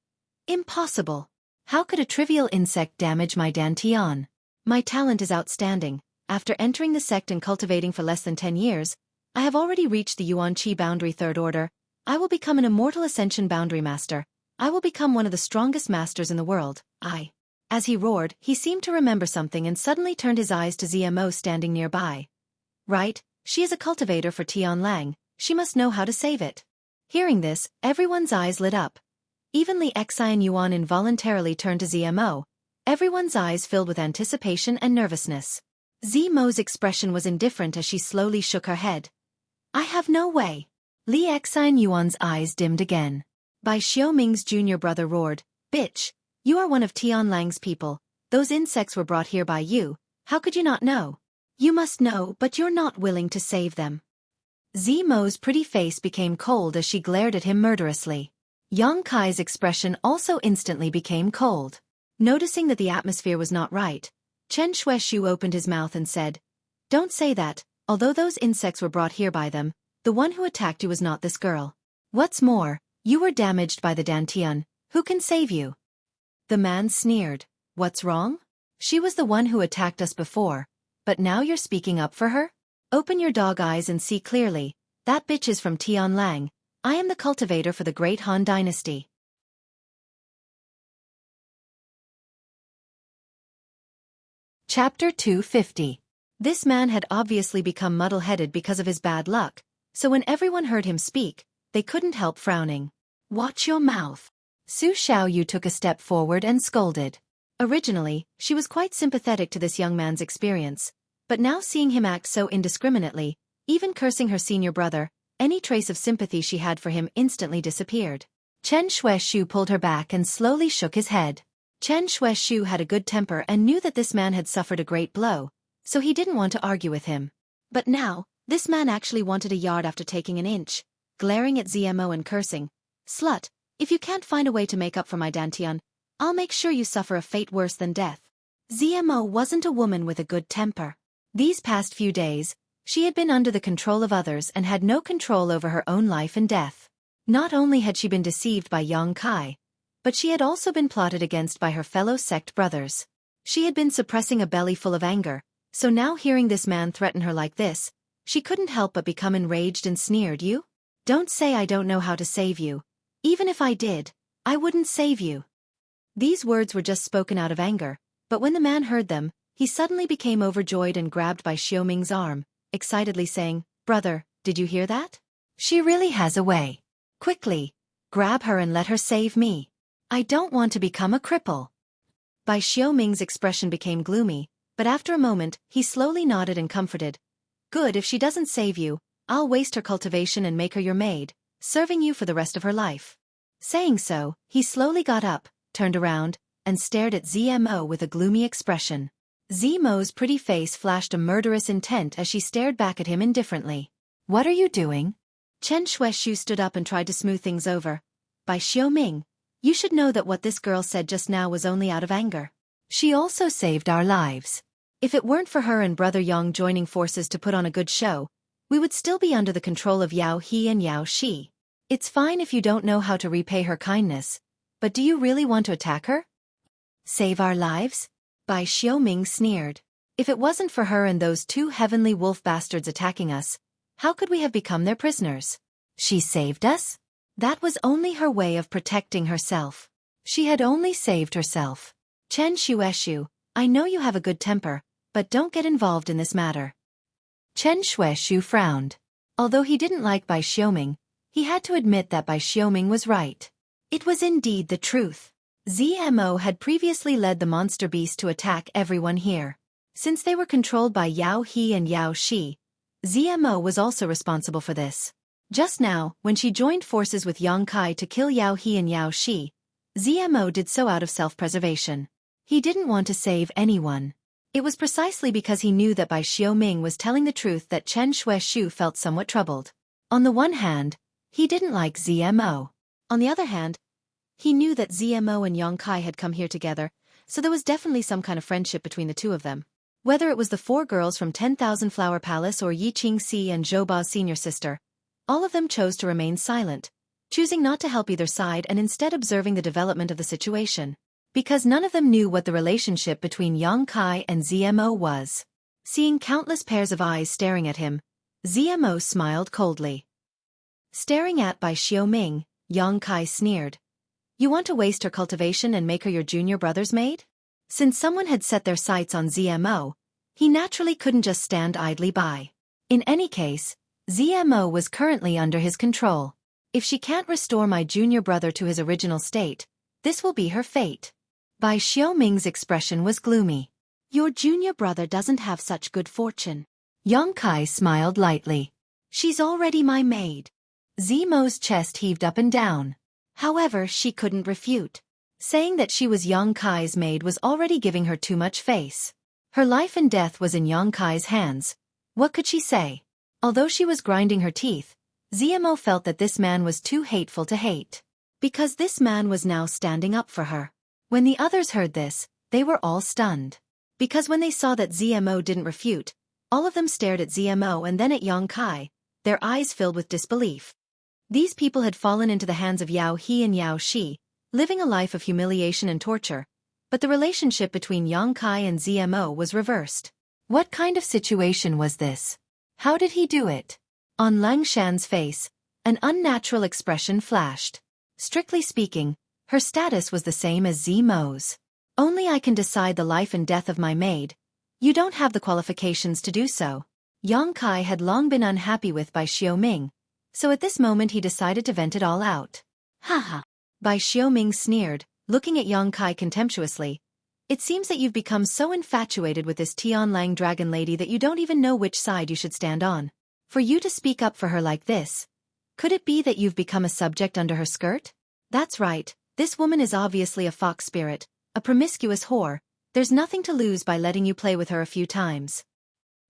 "Impossible. How could a trivial insect damage my dantian? My talent is outstanding. After entering the sect and cultivating for less than 10 years, I have already reached the Yuan Qi boundary 3rd order, I will become an immortal Ascension Boundary Master. I will become one of the strongest masters in the world. As he roared, he seemed to remember something and suddenly turned his eyes to ZMO standing nearby. Right, she is a cultivator for Tianlang, she must know how to save it. Hearing this, everyone's eyes lit up. Even Li Xi and Yuan involuntarily turned to ZMO, everyone's eyes filled with anticipation and nervousness. ZMO's expression was indifferent as she slowly shook her head. I have no way. Li Xi and Yuan's eyes dimmed again. Bai Xiaoming's junior brother roared, Bitch, you are one of Tianlang's people, those insects were brought here by you, how could you not know? You must know, but you're not willing to save them. ZMO's pretty face became cold as she glared at him murderously. Yang Kai's expression also instantly became cold. Noticing that the atmosphere was not right, Chen Xueqi opened his mouth and said, Don't say that, although those insects were brought here by them, the one who attacked you was not this girl. What's more, you were damaged by the Dantian, who can save you? The man sneered, What's wrong? She was the one who attacked us before, but now you're speaking up for her? Open your dog eyes and see clearly, that bitch is from Tianlang, I am the cultivator for the great Han dynasty. Chapter 250. This man had obviously become muddle-headed because of his bad luck, so when everyone heard him speak, they couldn't help frowning. Watch your mouth. Su Xiaoyu took a step forward and scolded. Originally, she was quite sympathetic to this young man's experience, but now seeing him act so indiscriminately, even cursing her senior brother, any trace of sympathy she had for him instantly disappeared. Chen Xueqi pulled her back and slowly shook his head. Chen Xueqi had a good temper and knew that this man had suffered a great blow, so he didn't want to argue with him. But now, this man actually wanted a yard after taking an inch, glaring at ZMO and cursing, Slut, if you can't find a way to make up for my Dantian, I'll make sure you suffer a fate worse than death. ZMO wasn't a woman with a good temper. These past few days, she had been under the control of others and had no control over her own life and death. Not only had she been deceived by Yang Kai, but she had also been plotted against by her fellow sect brothers. She had been suppressing a belly full of anger, so now hearing this man threaten her like this, she couldn't help but become enraged and sneered. You? Don't say I don't know how to save you. Even if I did, I wouldn't save you. These words were just spoken out of anger, but when the man heard them, he suddenly became overjoyed and grabbed Bai Xiaoming's arm, excitedly saying, Brother, did you hear that? She really has a way. Quickly, grab her and let her save me. I don't want to become a cripple. Bai Xiaoming's expression became gloomy, but after a moment, he slowly nodded and comforted. Good, if she doesn't save you, I'll waste her cultivation and make her your maid, serving you for the rest of her life. Saying so, he slowly got up, turned around, and stared at ZMO with a gloomy expression. ZMO's pretty face flashed a murderous intent as she stared back at him indifferently. What are you doing? Chen Xueqi stood up and tried to smooth things over. Bai Xiaoming, you should know that what this girl said just now was only out of anger. She also saved our lives. If it weren't for her and Brother Yang joining forces to put on a good show, we would still be under the control of Yao He and Yao Shi. It's fine if you don't know how to repay her kindness, but do you really want to attack her? Save our lives? Bai Xiaoming sneered. If it wasn't for her and those two heavenly wolf bastards attacking us, how could we have become their prisoners? She saved us? That was only her way of protecting herself. She had only saved herself. Chen Xueqi, I know you have a good temper, but don't get involved in this matter. Chen Xueqi frowned. Although he didn't like Bai Xiaoming, he had to admit that Bai Xiaoming was right. It was indeed the truth. ZMO had previously led the monster beast to attack everyone here. Since they were controlled by Yao He and Yao Shi, ZMO was also responsible for this. Just now, when she joined forces with Yang Kai to kill Yao He and Yao Shi, ZMO did so out of self-preservation. He didn't want to save anyone. It was precisely because he knew that Bai Xiaoming was telling the truth that Chen Xueqi felt somewhat troubled. On the one hand, he didn't like ZMO. On the other hand, he knew that ZMO and Yang Kai had come here together, so there was definitely some kind of friendship between the two of them. Whether it was the four girls from 10,000 Flower Palace or Yi Qingxi and Zhou Ba's senior sister, all of them chose to remain silent, choosing not to help either side and instead observing the development of the situation. Because none of them knew what the relationship between Yang Kai and ZMO was. Seeing countless pairs of eyes staring at him, ZMO smiled coldly. Staring at Bai Xiaoming, Yang Kai sneered. You want to waste her cultivation and make her your junior brother's maid? Since someone had set their sights on ZMO, he naturally couldn't just stand idly by. In any case, ZMO was currently under his control. If she can't restore my junior brother to his original state, this will be her fate. Bai Xiaoming's expression was gloomy. Your junior brother doesn't have such good fortune. Yang Kai smiled lightly. She's already my maid. ZMO's chest heaved up and down. However, she couldn't refute. Saying that she was Yang Kai's maid was already giving her too much face. Her life and death was in Yang Kai's hands. What could she say? Although she was grinding her teeth, ZMO felt that this man was too hateful to hate. Because this man was now standing up for her. When the others heard this, they were all stunned. Because when they saw that ZMO didn't refute, all of them stared at ZMO and then at Yang Kai, their eyes filled with disbelief. These people had fallen into the hands of Yao He and Yao Shi, living a life of humiliation and torture, but the relationship between Yang Kai and ZMO was reversed. What kind of situation was this? How did he do it? On Lang Shan's face, an unnatural expression flashed. Strictly speaking, her status was the same as ZMO's. Only I can decide the life and death of my maid. You don't have the qualifications to do so. Yang Kai had long been unhappy with Bai Xiaoming, so at this moment he decided to vent it all out. Haha. Bai Xiaoming sneered, looking at Yang Kai contemptuously. It seems that you've become so infatuated with this Tianlang dragon lady that you don't even know which side you should stand on. For you to speak up for her like this, could it be that you've become a subject under her skirt? That's right, this woman is obviously a fox spirit, a promiscuous whore. There's nothing to lose by letting you play with her a few times.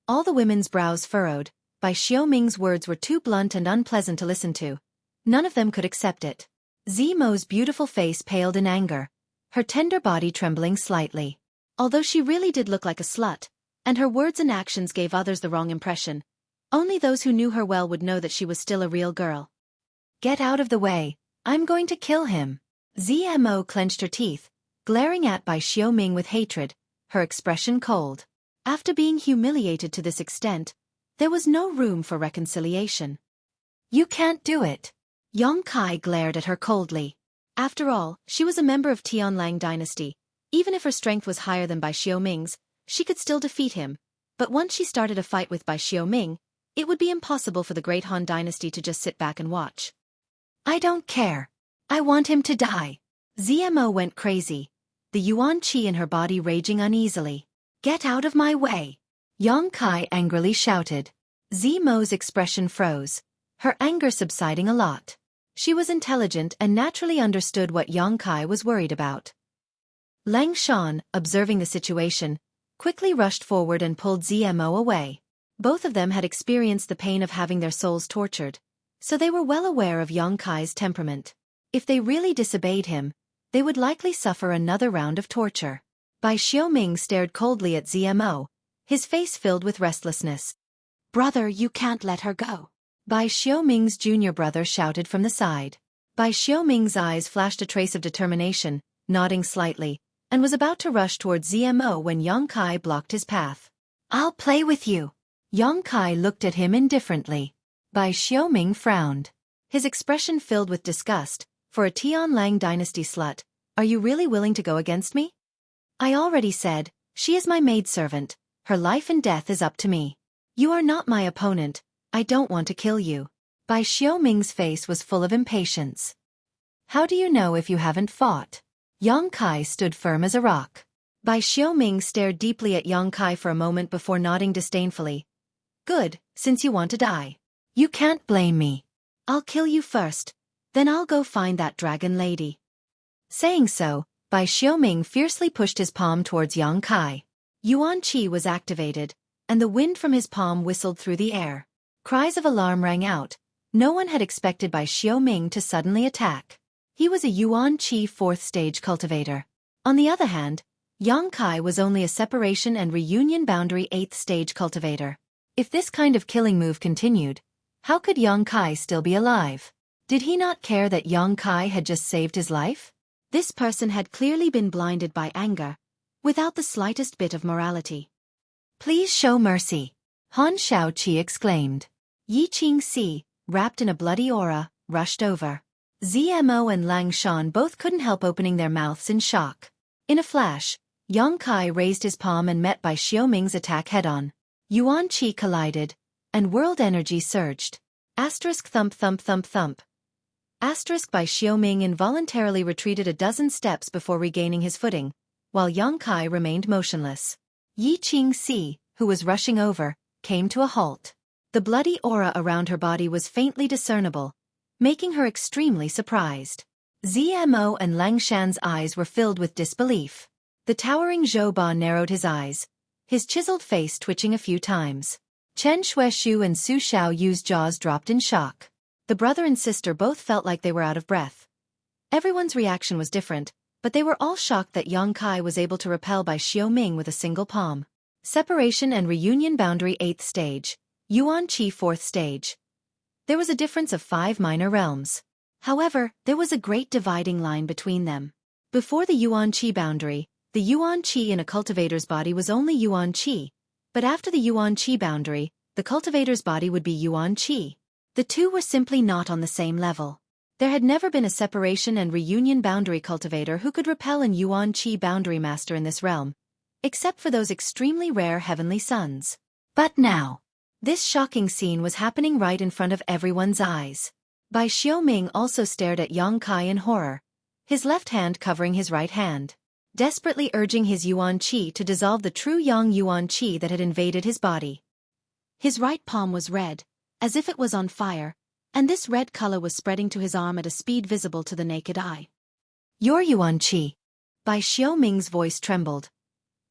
All the women's brows furrowed. Bai Xiaoming's words were too blunt and unpleasant to listen to. None of them could accept it. ZMO's beautiful face paled in anger, her tender body trembling slightly. Although she really did look like a slut, and her words and actions gave others the wrong impression, only those who knew her well would know that she was still a real girl. Get out of the way, I'm going to kill him. ZMO clenched her teeth, glaring at Bai Xiaoming with hatred, her expression cold. After being humiliated to this extent, there was no room for reconciliation. You can't do it. Yang Kai glared at her coldly. After all, she was a member of Tianlang dynasty. Even if her strength was higher than Bai Xiaoming's, she could still defeat him. But once she started a fight with Bai Xiaoming, it would be impossible for the great Han dynasty to just sit back and watch. I don't care. I want him to die. ZMO went crazy, the yuan qi in her body raging uneasily. Get out of my way. Yang Kai angrily shouted. ZMO's expression froze, her anger subsiding a lot. She was intelligent and naturally understood what Yang Kai was worried about. Lang Shan, observing the situation, quickly rushed forward and pulled ZMO away. Both of them had experienced the pain of having their souls tortured, so they were well aware of Yang Kai's temperament. If they really disobeyed him, they would likely suffer another round of torture. Bai Xiaoming stared coldly at ZMO, his face filled with restlessness. Brother, you can't let her go. Bai Xiaoming's junior brother shouted from the side. Bai Xiaoming's eyes flashed a trace of determination, nodding slightly, and was about to rush towards ZMO when Yang Kai blocked his path. I'll play with you. Yang Kai looked at him indifferently. Bai Xiaoming frowned. His expression filled with disgust. For a Tianlang dynasty slut, are you really willing to go against me? I already said, she is my maidservant, her life and death is up to me. You are not my opponent, I don't want to kill you. Bai Xiaoming's face was full of impatience. How do you know if you haven't fought? Yang Kai stood firm as a rock. Bai Xiaoming stared deeply at Yang Kai for a moment before nodding disdainfully. Good, since you want to die. You can't blame me. I'll kill you first. Then I'll go find that dragon lady. Saying so, Bai Xiaoming fiercely pushed his palm towards Yang Kai. Yuan Qi was activated, and the wind from his palm whistled through the air. Cries of alarm rang out. No one had expected Bai Xiaoming to suddenly attack. He was a Yuan Qi 4th stage cultivator. On the other hand, Yang Kai was only a separation and reunion boundary 8th stage cultivator. If this kind of killing move continued, how could Yang Kai still be alive? Did he not care that Yang Kai had just saved his life? This person had clearly been blinded by anger, without the slightest bit of morality. Please show mercy, Han Shaoqi exclaimed. Yi Qingxi, wrapped in a bloody aura, rushed over. Zmo and Lang Shan both couldn't help opening their mouths in shock. In a flash, Yang Kai raised his palm and met Bai Xiaoming's attack head-on. Yuan Qi collided, and world energy surged. Asterisk thump thump thump thump. Asterisk Bai Xiaoming involuntarily retreated a dozen steps before regaining his footing, while Yang Kai remained motionless. Yi Qingxi, who was rushing over, came to a halt. The bloody aura around her body was faintly discernible, making her extremely surprised. Zmo and Lang Shan's eyes were filled with disbelief. The towering Zhou Ba narrowed his eyes, his chiseled face twitching a few times. Chen Xueqi and Su Xiaoyu's jaws dropped in shock. The brother and sister both felt like they were out of breath. Everyone's reaction was different, but they were all shocked that Yang Kai was able to repel Bai Xiaoming with a single palm. Separation and reunion boundary 8th stage, Yuan Qi 4th stage. There was a difference of 5 minor realms. However, there was a great dividing line between them. Before the Yuan Qi boundary, the Yuan Qi in a cultivator's body was only Yuan Qi, but after the Yuan Qi boundary, the cultivator's body would be Yuan Qi. The two were simply not on the same level. There had never been a separation and reunion boundary cultivator who could repel an Yuan Qi boundary master in this realm, except for those extremely rare heavenly sons. But now, this shocking scene was happening right in front of everyone's eyes. Bai Xiaoming also stared at Yang Kai in horror, his left hand covering his right hand, desperately urging his Yuan Qi to dissolve the true Yang Yuan Qi that had invaded his body. His right palm was red, as if it was on fire, and this red color was spreading to his arm at a speed visible to the naked eye. Your Yuan Qi. Bai Xiaoming's voice trembled.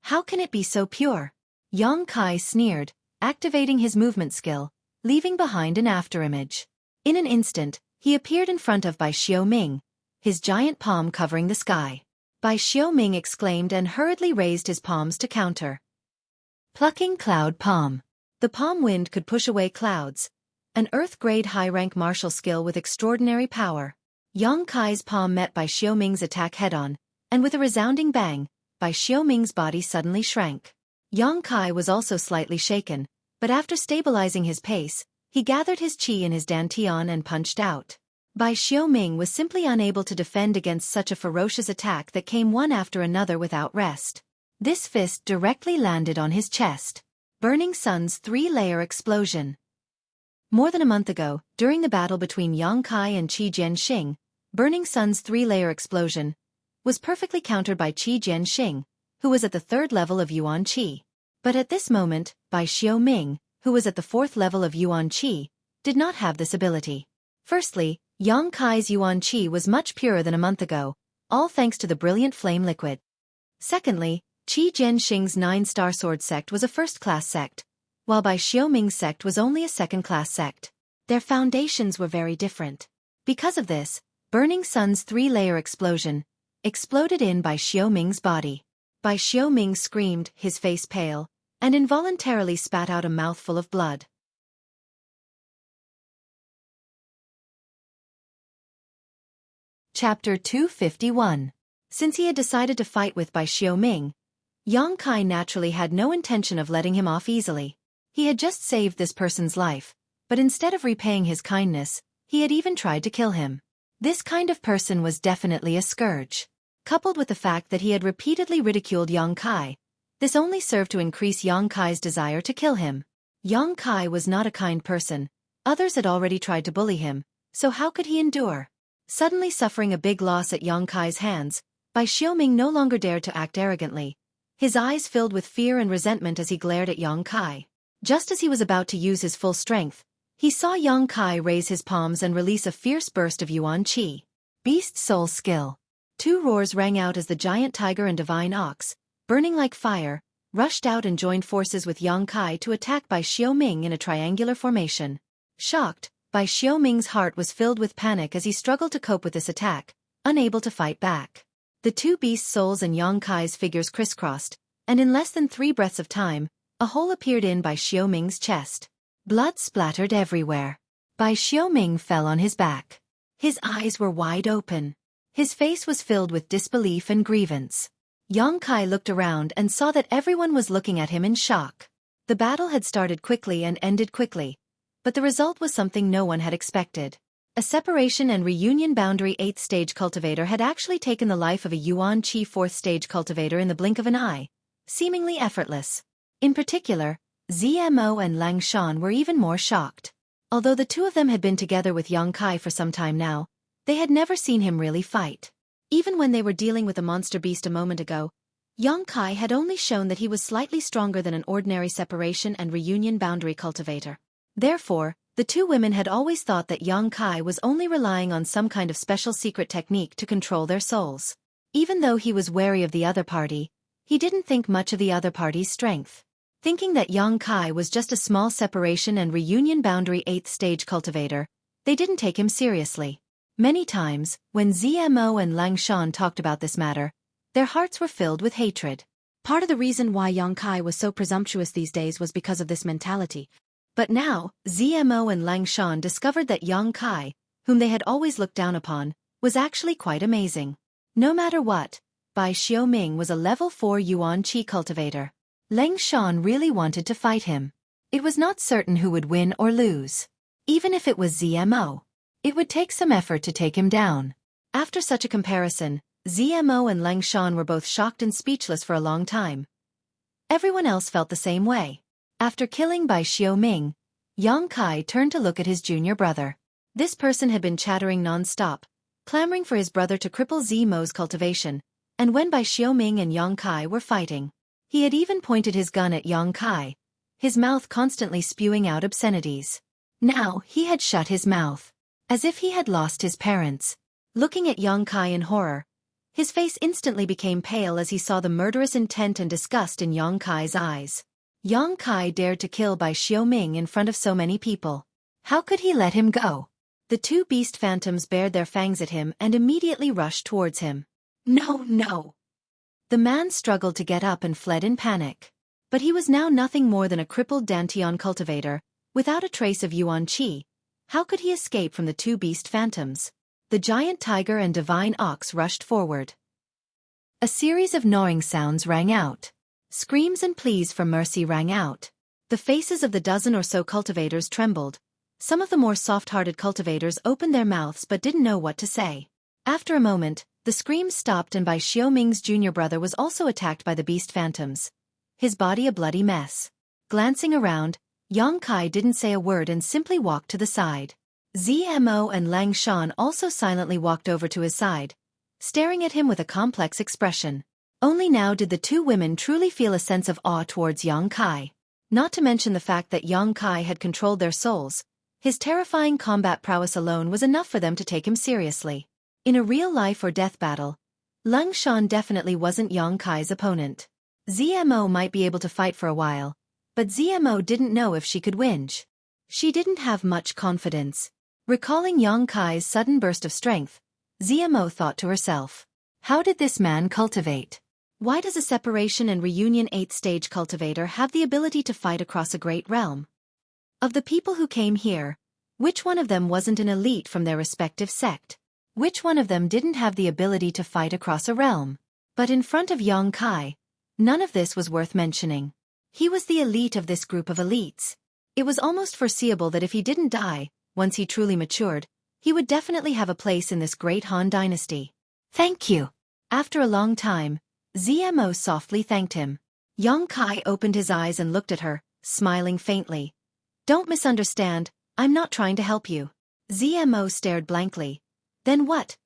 How can it be so pure? Yang Kai sneered, activating his movement skill, leaving behind an afterimage. In an instant, he appeared in front of Bai Xiaoming, his giant palm covering the sky. Bai Xiaoming exclaimed and hurriedly raised his palms to counter. Plucking Cloud Palm. The palm wind could push away clouds, an Earth-grade high-rank martial skill with extraordinary power. Yang Kai's palm met Bai Xiaoming's attack head-on, and with a resounding bang, Bai Xiaoming's body suddenly shrank. Yang Kai was also slightly shaken, but after stabilizing his pace, he gathered his qi in his dantian and punched out. Bai Xiaoming was simply unable to defend against such a ferocious attack that came one after another without rest. This fist directly landed on his chest. Burning Sun's 3-layer explosion. More than a month ago, during the battle between Yang Kai and Qi Jianxing, Burning Sun's 3-layer explosion was perfectly countered by Qi Jianxing, who was at the 3rd level of Yuan Qi. But at this moment, Bai Xiaoming, who was at the 4th level of Yuan Qi, did not have this ability. Firstly, Yang Kai's Yuan Qi was much purer than a month ago, all thanks to the brilliant flame liquid. Secondly, Qi Jianxing's 9-star sword sect was a first-class sect, while Bai Xiaoming's sect was only a second-class sect. Their foundations were very different. Because of this, Burning Sun's 3-layer explosion exploded in Bai Xiaoming's body. Bai Xiaoming screamed, his face pale, and involuntarily spat out a mouthful of blood. Chapter 251. Since he had decided to fight with Bai Xiaoming, Yang Kai naturally had no intention of letting him off easily. He had just saved this person's life, but instead of repaying his kindness, he had even tried to kill him. This kind of person was definitely a scourge. Coupled with the fact that he had repeatedly ridiculed Yang Kai, this only served to increase Yang Kai's desire to kill him. Yang Kai was not a kind person, others had already tried to bully him, so how could he endure? Suddenly suffering a big loss at Yang Kai's hands, Bai Xiaoming no longer dared to act arrogantly. His eyes filled with fear and resentment as he glared at Yang Kai. Just as he was about to use his full strength, he saw Yang Kai raise his palms and release a fierce burst of Yuan Qi. Beast Soul Skill. 2 roars rang out as the giant tiger and divine ox, burning like fire, rushed out and joined forces with Yang Kai to attack Bai Xiaoming in a triangular formation. Shocked, Bai Xiaoming's heart was filled with panic as he struggled to cope with this attack, unable to fight back. The 2 beast souls and Yang Kai's figures crisscrossed, and in less than 3 breaths of time, a hole appeared in Bai Xiaoming's chest. Blood splattered everywhere. Bai Xiaoming fell on his back. His eyes were wide open. His face was filled with disbelief and grievance. Yang Kai looked around and saw that everyone was looking at him in shock. The battle had started quickly and ended quickly, but the result was something no one had expected. A separation and reunion boundary 8th stage cultivator had actually taken the life of a Yuan Qi 4th stage cultivator in the blink of an eye, seemingly effortless. In particular, ZMO and Lang Shan were even more shocked. Although the two of them had been together with Yang Kai for some time now, they had never seen him really fight. Even when they were dealing with a monster beast a moment ago, Yang Kai had only shown that he was slightly stronger than an ordinary separation and reunion boundary cultivator. Therefore, the two women had always thought that Yang Kai was only relying on some kind of special secret technique to control their souls. Even though he was wary of the other party, he didn't think much of the other party's strength. Thinking that Yang Kai was just a small separation and reunion boundary 8th stage cultivator, they didn't take him seriously. Many times, when ZMO and Lang Shan talked about this matter, their hearts were filled with hatred. Part of the reason why Yang Kai was so presumptuous these days was because of this mentality. But now, ZMO and Lang Shan discovered that Yang Kai, whom they had always looked down upon, was actually quite amazing. No matter what, Bai Xiaoming was a level 4 Yuan Qi cultivator. Lang Shan really wanted to fight him. It was not certain who would win or lose. Even if it was ZMO, it would take some effort to take him down. After such a comparison, ZMO and Lang Shan were both shocked and speechless for a long time. Everyone else felt the same way. After killing Bai Xiaoming, Yang Kai turned to look at his junior brother. This person had been chattering non-stop, clamoring for his brother to cripple ZMO's cultivation, and when Bai Xiaoming and Yang Kai were fighting, he had even pointed his gun at Yang Kai, his mouth constantly spewing out obscenities. Now he had shut his mouth, as if he had lost his parents. Looking at Yang Kai in horror, his face instantly became pale as he saw the murderous intent and disgust in Yang Kai's eyes. Yang Kai dared to kill Bai Xiaoming in front of so many people. How could he let him go? The two beast phantoms bared their fangs at him and immediately rushed towards him. No, no! The man struggled to get up and fled in panic. But he was now nothing more than a crippled Dantian cultivator, without a trace of Yuan Qi. How could he escape from the two beast phantoms? The giant tiger and divine ox rushed forward. A series of gnawing sounds rang out. Screams and pleas for mercy rang out. The faces of the dozen or so cultivators trembled. Some of the more soft-hearted cultivators opened their mouths but didn't know what to say. After a moment, the screams stopped and Bai Xiaoming's junior brother was also attacked by the beast phantoms, his body a bloody mess. Glancing around, Yang Kai didn't say a word and simply walked to the side. ZMO and Lang Shan also silently walked over to his side, staring at him with a complex expression. Only now did the two women truly feel a sense of awe towards Yang Kai. Not to mention the fact that Yang Kai had controlled their souls. His terrifying combat prowess alone was enough for them to take him seriously. In a real life or death battle, Lang Shan definitely wasn't Yang Kai's opponent. ZMO might be able to fight for a while, but ZMO didn't know if she could win. She didn't have much confidence. Recalling Yang Kai's sudden burst of strength, ZMO thought to herself, how did this man cultivate? Why does a separation and reunion 8th stage cultivator have the ability to fight across a great realm? Of the people who came here, which one of them wasn't an elite from their respective sect? Which one of them didn't have the ability to fight across a realm? But in front of Yang Kai, none of this was worth mentioning. He was the elite of this group of elites. It was almost foreseeable that if he didn't die, once he truly matured, he would definitely have a place in this great Han dynasty. Thank you. After a long time, ZMO softly thanked him. Yang Kai opened his eyes and looked at her, smiling faintly. Don't misunderstand, I'm not trying to help you. ZMO stared blankly. Then what?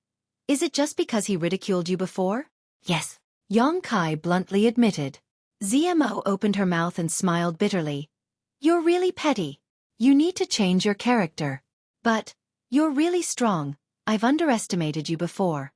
Is it just because he ridiculed you before? Yes, Yang Kai bluntly admitted. ZMO opened her mouth and smiled bitterly. You're really petty. You need to change your character. But, you're really strong. I've underestimated you before.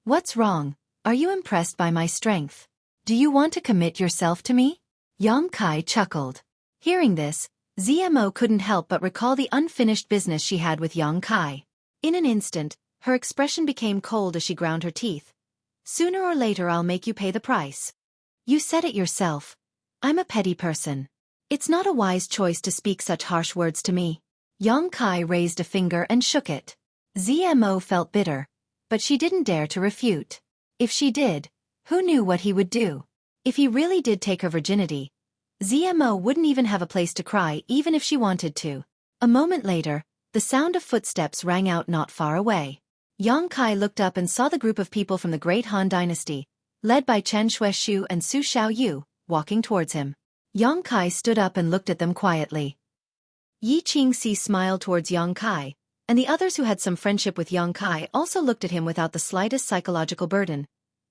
What's wrong? Are you impressed by my strength? Do you want to commit yourself to me? Yang Kai chuckled. Hearing this, ZMO couldn't help but recall the unfinished business she had with Yang Kai. In an instant, her expression became cold as she ground her teeth. Sooner or later I'll make you pay the price. You said it yourself. I'm a petty person. It's not a wise choice to speak such harsh words to me. Yang Kai raised a finger and shook it. ZMO felt bitter, but she didn't dare to refute. If she did, who knew what he would do? If he really did take her virginity, ZMO wouldn't even have a place to cry even if she wanted to. A moment later, the sound of footsteps rang out not far away. Yang Kai looked up and saw the group of people from the Great Han Dynasty, led by Chen Xueqi and Su Xiaoyu, walking towards him. Yang Kai stood up and looked at them quietly. Yi Qingxi smiled towards Yang Kai, and the others who had some friendship with Yang Kai also looked at him without the slightest psychological burden.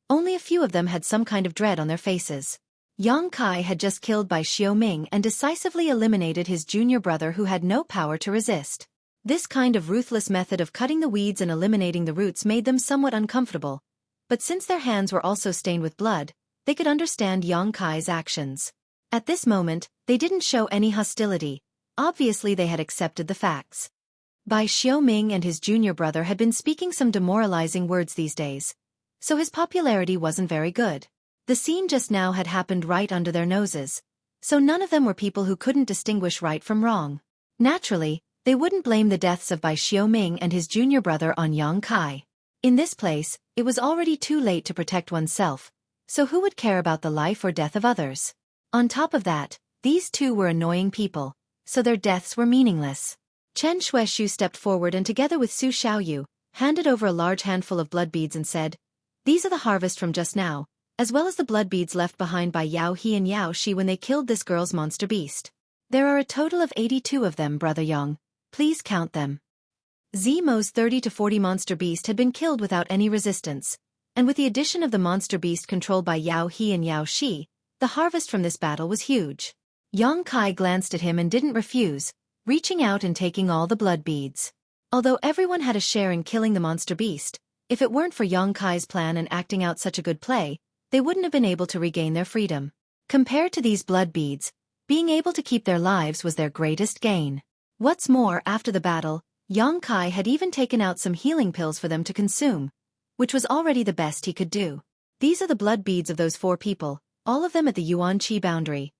Only a few of them had some kind of dread on their faces. Yang Kai had just killed Bai Xiaoming and decisively eliminated his junior brother who had no power to resist. This kind of ruthless method of cutting the weeds and eliminating the roots made them somewhat uncomfortable, but since their hands were also stained with blood, they could understand Yang Kai's actions. At this moment, they didn't show any hostility. Obviously they had accepted the facts. Bai Xiaoming and his junior brother had been speaking some demoralizing words these days, so his popularity wasn't very good. The scene just now had happened right under their noses, so none of them were people who couldn't distinguish right from wrong. Naturally, they wouldn't blame the deaths of Bai Xiaoming and his junior brother on Yang Kai. In this place, it was already too late to protect oneself, so who would care about the life or death of others? On top of that, these two were annoying people, so their deaths were meaningless. Chen Xueqi stepped forward and together with Su Xiaoyu, handed over a large handful of blood beads and said, "These are the harvest from just now, as well as the blood beads left behind by Yao He and Yao Shi when they killed this girl's monster beast. There are a total of 82 of them, Brother Yang. Please count them." Zemo's 30 to 40 monster beast had been killed without any resistance, and with the addition of the monster beast controlled by Yao He and Yao Shi, the harvest from this battle was huge. Yang Kai glanced at him and didn't refuse, reaching out and taking all the blood beads. Although everyone had a share in killing the monster beast, if it weren't for Yang Kai's plan and acting out such a good play, they wouldn't have been able to regain their freedom. Compared to these blood beads, being able to keep their lives was their greatest gain. What's more, after the battle, Yang Kai had even taken out some healing pills for them to consume, which was already the best he could do. These are the blood beads of those 4 people, all of them at the Yuan Qi boundary.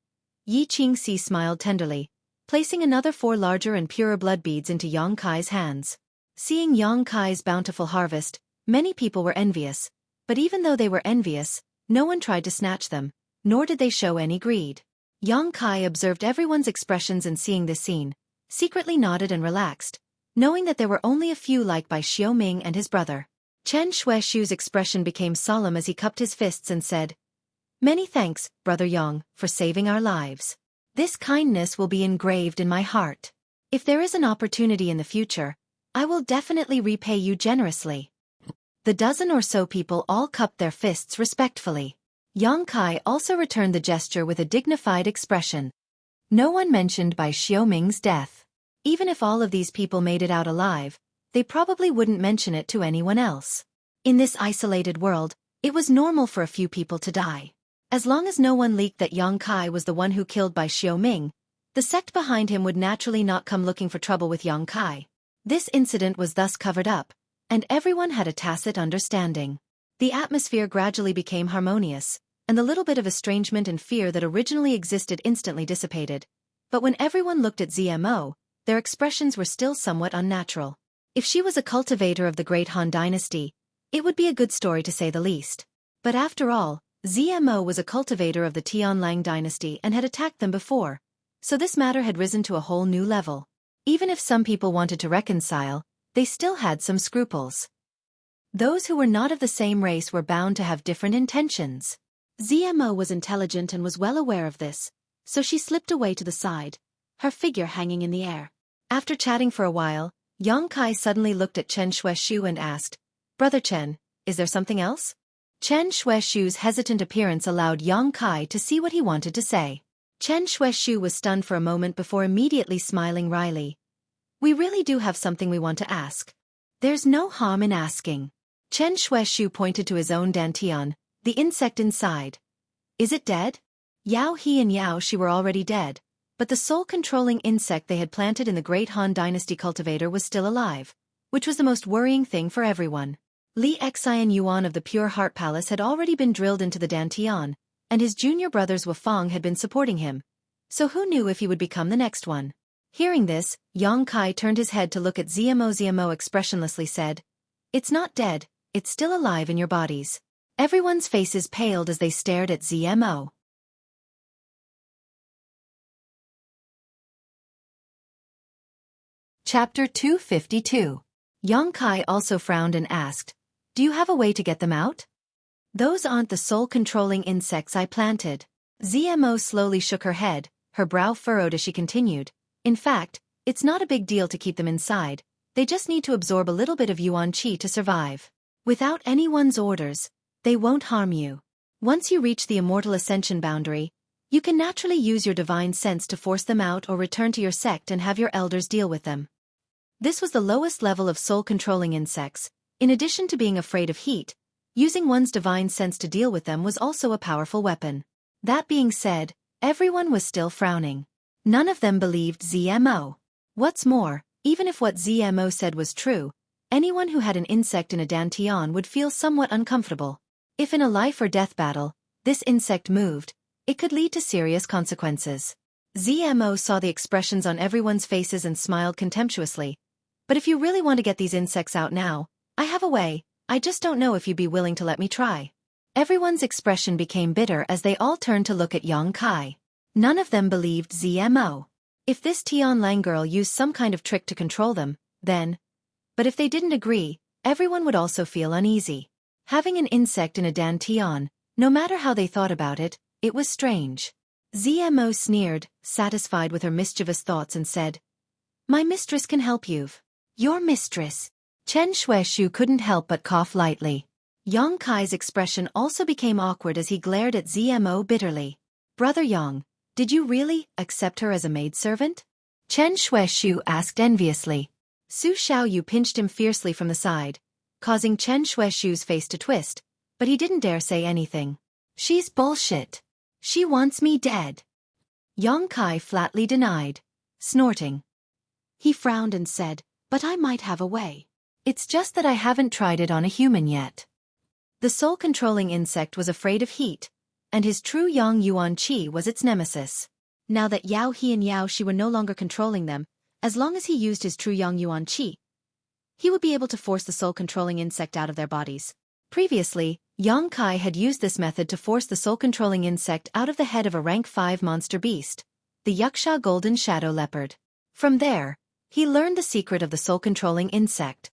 Yi Qingxi smiled tenderly, placing another 4 larger and purer blood beads into Yang Kai's hands. Seeing Yang Kai's bountiful harvest, many people were envious, but even though they were envious, no one tried to snatch them, nor did they show any greed. Yang Kai observed everyone's expressions and seeing this scene, secretly nodded and relaxed, knowing that there were only a few like Bai Xiaoming and his brother. Chen Xueqi's expression became solemn as he cupped his fists and said, "Many thanks, Brother Yang, for saving our lives. This kindness will be engraved in my heart. If there is an opportunity in the future, I will definitely repay you generously." The dozen or so people all cupped their fists respectfully. Yang Kai also returned the gesture with a dignified expression. No one mentioned Bai Xiaoming's death. Even if all of these people made it out alive, they probably wouldn't mention it to anyone else. In this isolated world, it was normal for a few people to die. As long as no one leaked that Yang Kai was the one who killed Bai Xiaoming, the sect behind him would naturally not come looking for trouble with Yang Kai. This incident was thus covered up, and everyone had a tacit understanding. The atmosphere gradually became harmonious, and the little bit of estrangement and fear that originally existed instantly dissipated. But when everyone looked at ZMO, their expressions were still somewhat unnatural. If she was a cultivator of the Great Han Dynasty, it would be a good story to say the least. But after all, ZMO was a cultivator of the Tianlang Dynasty and had attacked them before, so this matter had risen to a whole new level. Even if some people wanted to reconcile, they still had some scruples. Those who were not of the same race were bound to have different intentions. ZMO was intelligent and was well aware of this, so she slipped away to the side, her figure hanging in the air. After chatting for a while, Yang Kai suddenly looked at Chen Xueqi and asked, "Brother Chen, is there something else?" Chen Xueqi's hesitant appearance allowed Yang Kai to see what he wanted to say. Chen Xueqi was stunned for a moment before immediately smiling wryly. "We really do have something we want to ask. There's no harm in asking." Chen Xueqi pointed to his own dantian, the insect inside. "Is it dead?" Yao He and Yao Shi were already dead, but the soul-controlling insect they had planted in the Great Han Dynasty cultivator was still alive, which was the most worrying thing for everyone. Li Xian Yuan of the Pure Heart Palace had already been drilled into the dantian, and his junior brothers Wufang had been supporting him, so who knew if he would become the next one. Hearing this, Yang Kai turned his head to look at ZMO. ZMO expressionlessly said, "It's not dead, it's still alive in your bodies." Everyone's faces paled as they stared at ZMO. Chapter 252. Yang Kai also frowned and asked, "Do you have a way to get them out?" "Those aren't the soul-controlling insects I planted." ZMO slowly shook her head, her brow furrowed as she continued. "In fact, it's not a big deal to keep them inside, they just need to absorb a little bit of yuan qi to survive. Without anyone's orders, they won't harm you. Once you reach the immortal ascension boundary, you can naturally use your divine sense to force them out or return to your sect and have your elders deal with them." This was the lowest level of soul-controlling insects. In addition to being afraid of heat, using one's divine sense to deal with them was also a powerful weapon. That being said, everyone was still frowning. None of them believed ZMO. What's more, even if what ZMO said was true, anyone who had an insect in a dantian would feel somewhat uncomfortable. If in a life-or-death battle, this insect moved, it could lead to serious consequences. ZMO saw the expressions on everyone's faces and smiled contemptuously. "But if you really want to get these insects out now, I have a way, I just don't know if you'd be willing to let me try." Everyone's expression became bitter as they all turned to look at Yang Kai. None of them believed ZMO. If this Tianlang girl used some kind of trick to control them, then... But if they didn't agree, everyone would also feel uneasy. Having an insect in a dantian, no matter how they thought about it, it was strange. ZMO sneered, satisfied with her mischievous thoughts, and said, "My mistress can help you." "Your mistress?" Chen Xueqi couldn't help but cough lightly. Yang Kai's expression also became awkward as he glared at ZMO bitterly. "Brother Yang, did you really accept her as a maidservant?" Chen Xueqi asked enviously. Su Xiaoyu pinched him fiercely from the side, causing Chen Xueqi's face to twist, but he didn't dare say anything. "She's bullshit. She wants me dead." Yang Kai flatly denied, snorting. He frowned and said, "But I might have a way. It's just that I haven't tried it on a human yet." The soul-controlling insect was afraid of heat, and his true Yang Yuan Qi was its nemesis. Now that Yao He and Yao Shi were no longer controlling them, as long as he used his true Yang Yuan Qi, he would be able to force the soul-controlling insect out of their bodies. Previously, Yang Kai had used this method to force the soul-controlling insect out of the head of a rank 5 monster beast, the Yaksha Golden Shadow Leopard. From there, he learned the secret of the soul-controlling insect.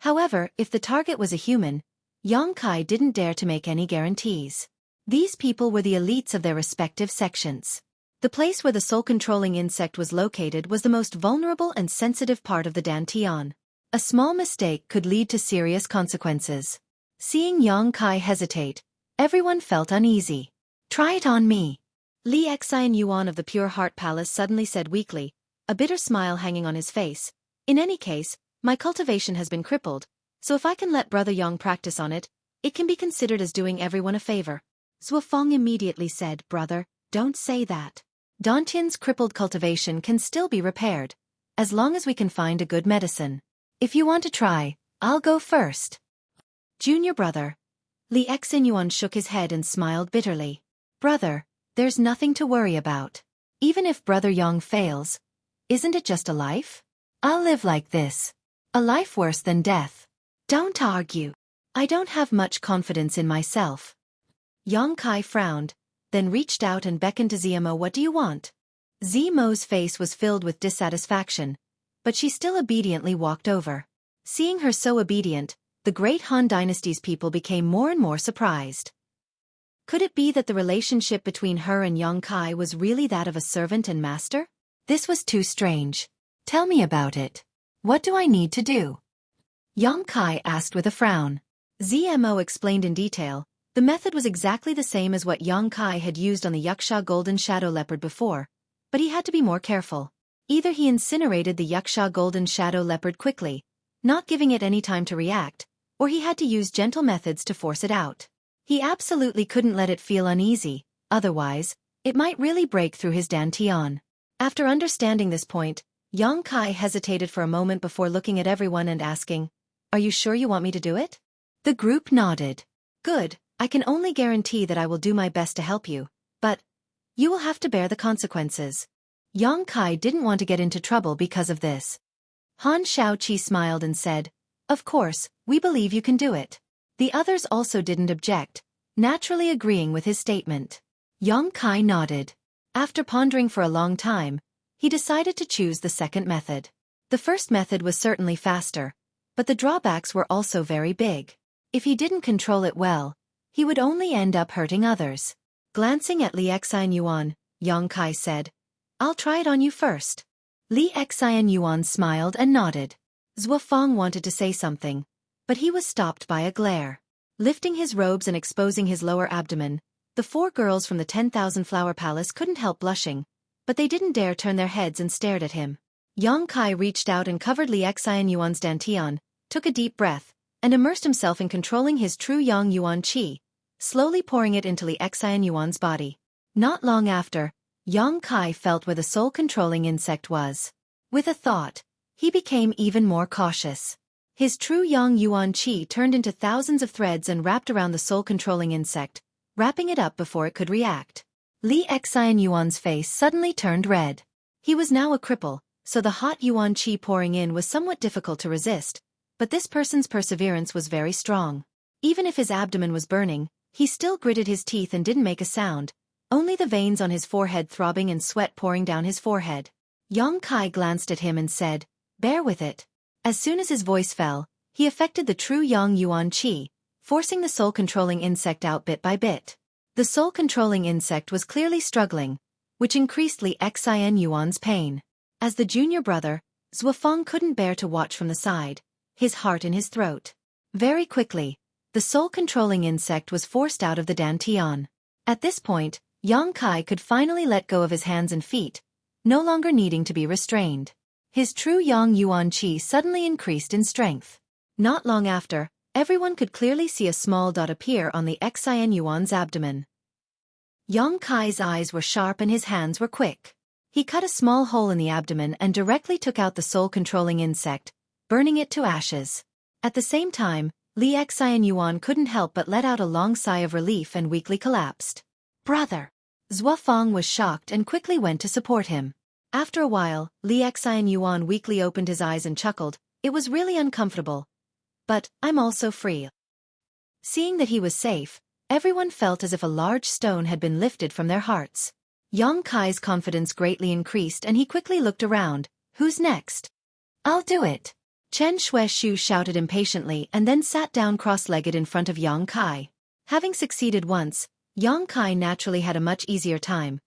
However, if the target was a human, Yang Kai didn't dare to make any guarantees. These people were the elites of their respective sections. The place where the soul-controlling insect was located was the most vulnerable and sensitive part of the dantian. A small mistake could lead to serious consequences. Seeing Yang Kai hesitate, everyone felt uneasy. "Try it on me," Li Xian Yuan of the Pure Heart Palace suddenly said weakly, a bitter smile hanging on his face. "In any case, my cultivation has been crippled, so if I can let Brother Yang practice on it, it can be considered as doing everyone a favor." Zuofeng immediately said, "Brother, don't say that. Dantian's crippled cultivation can still be repaired, as long as we can find a good medicine. If you want to try, I'll go first." "Junior brother." Li Xinyuan shook his head and smiled bitterly. "Brother, there's nothing to worry about. Even if Brother Yang fails, isn't it just a life? I'll live like this. A life worse than death. Don't argue. I don't have much confidence in myself." Yang Kai frowned, then reached out and beckoned to ZMO. "What do you want?" ZMO's face was filled with dissatisfaction, but she still obediently walked over. Seeing her so obedient, the great Han Dynasty's people became more and more surprised. Could it be that the relationship between her and Yang Kai was really that of a servant and master? This was too strange. "Tell me about it. What do I need to do?" Yang Kai asked with a frown. ZMO explained in detail. The method was exactly the same as what Yang Kai had used on the Yaksha Golden Shadow Leopard before, but he had to be more careful. Either he incinerated the Yaksha Golden Shadow Leopard quickly, not giving it any time to react, or he had to use gentle methods to force it out. He absolutely couldn't let it feel uneasy, otherwise, it might really break through his dantian. After understanding this point, Yang Kai hesitated for a moment before looking at everyone and asking, "Are you sure you want me to do it?" The group nodded. "Good, I can only guarantee that I will do my best to help you, but you will have to bear the consequences." Yang Kai didn't want to get into trouble because of this. Han Shaoqi smiled and said, "Of course, we believe you can do it." The others also didn't object, naturally agreeing with his statement. Yang Kai nodded. After pondering for a long time, he decided to choose the second method. The first method was certainly faster, but the drawbacks were also very big. If he didn't control it well, he would only end up hurting others. Glancing at Li Xian Yuan, Yang Kai said, "I'll try it on you first." Li Xian Yuan smiled and nodded. Xuefeng wanted to say something, but he was stopped by a glare. Lifting his robes and exposing his lower abdomen, the 4 girls from the 10,000 Flower Palace couldn't help blushing, but they didn't dare turn their heads and stared at him. Yang Kai reached out and covered Li Xian Yuan's dantian, took a deep breath, and immersed himself in controlling his true Yang Yuan Qi, slowly pouring it into Li Xian Yuan's body. Not long after, Yang Kai felt where the soul-controlling insect was. With a thought, he became even more cautious. His true Yang Yuan Qi turned into thousands of threads and wrapped around the soul-controlling insect, wrapping it up before it could react. Li Xian Yuan's face suddenly turned red. He was now a cripple, so the hot Yuan Qi pouring in was somewhat difficult to resist, but this person's perseverance was very strong. Even if his abdomen was burning, he still gritted his teeth and didn't make a sound, only the veins on his forehead throbbing and sweat pouring down his forehead. Yang Kai glanced at him and said, "Bear with it." As soon as his voice fell, he affected the true Yang Yuan Qi, forcing the soul-controlling insect out bit by bit. The soul-controlling insect was clearly struggling, which increased Li Xian Yuan's pain. As the junior brother, Xuefeng couldn't bear to watch from the side, his heart in his throat. Very quickly, the soul-controlling insect was forced out of the dantian. At this point, Yang Kai could finally let go of his hands and feet, no longer needing to be restrained. His true Yang Yuan Qi suddenly increased in strength. Not long after, everyone could clearly see a small dot appear on Li Xian Yuan's abdomen. Yang Kai's eyes were sharp and his hands were quick. He cut a small hole in the abdomen and directly took out the soul-controlling insect, burning it to ashes. At the same time, Li Xian Yuan couldn't help but let out a long sigh of relief and weakly collapsed. "Brother!" Xuefeng was shocked and quickly went to support him. After a while, Li Xian Yuan weakly opened his eyes and chuckled. "It was really uncomfortable. But I'm also free." Seeing that he was safe, everyone felt as if a large stone had been lifted from their hearts. Yang Kai's confidence greatly increased and he quickly looked around. "Who's next?" "I'll do it." Chen Xueqi shouted impatiently and then sat down cross-legged in front of Yang Kai. Having succeeded once, Yang Kai naturally had a much easier time.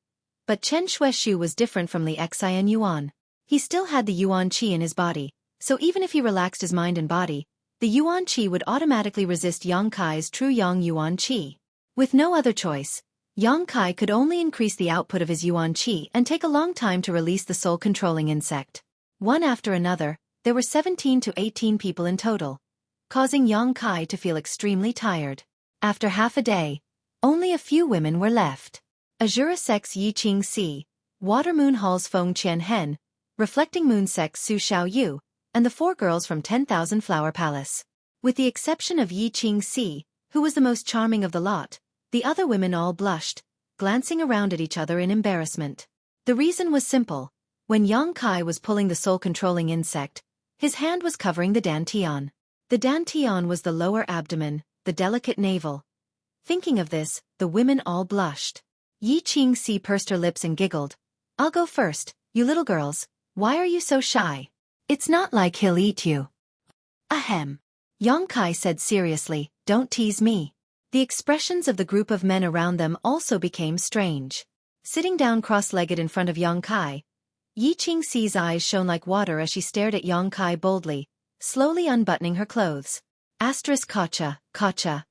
But Chen Xueqi was different from Li Xian Yuan. He still had the Yuan Qi in his body, so even if he relaxed his mind and body, the Yuan Qi would automatically resist Yang Kai's true Yang Yuan Qi. With no other choice, Yang Kai could only increase the output of his Yuan Qi and take a long time to release the soul-controlling insect. One after another, there were 17 to 18 people in total, causing Yang Kai to feel extremely tired. After half a day, only a few women were left. Azura Sex Yi Qing Si, Water Moon Hall's Feng Qian Hen, Reflecting Moon Sex Su Xiao Yu, and the 4 girls from 10,000 Flower Palace. With the exception of Yi Qing Si, who was the most charming of the lot, the other women all blushed, glancing around at each other in embarrassment. The reason was simple. When Yang Kai was pulling the soul-controlling insect, his hand was covering the dantian. The dantian was the lower abdomen, the delicate navel. Thinking of this, the women all blushed. Yi Qing Si pursed her lips and giggled. "I'll go first, you little girls. Why are you so shy? It's not like he'll eat you." "Ahem." Yang Kai said seriously, "Don't tease me." The expressions of the group of men around them also became strange. Sitting down cross-legged in front of Yang Kai, Yi Qing Si's eyes shone like water as she stared at Yang Kai boldly, slowly unbuttoning her clothes. Kacha, kacha.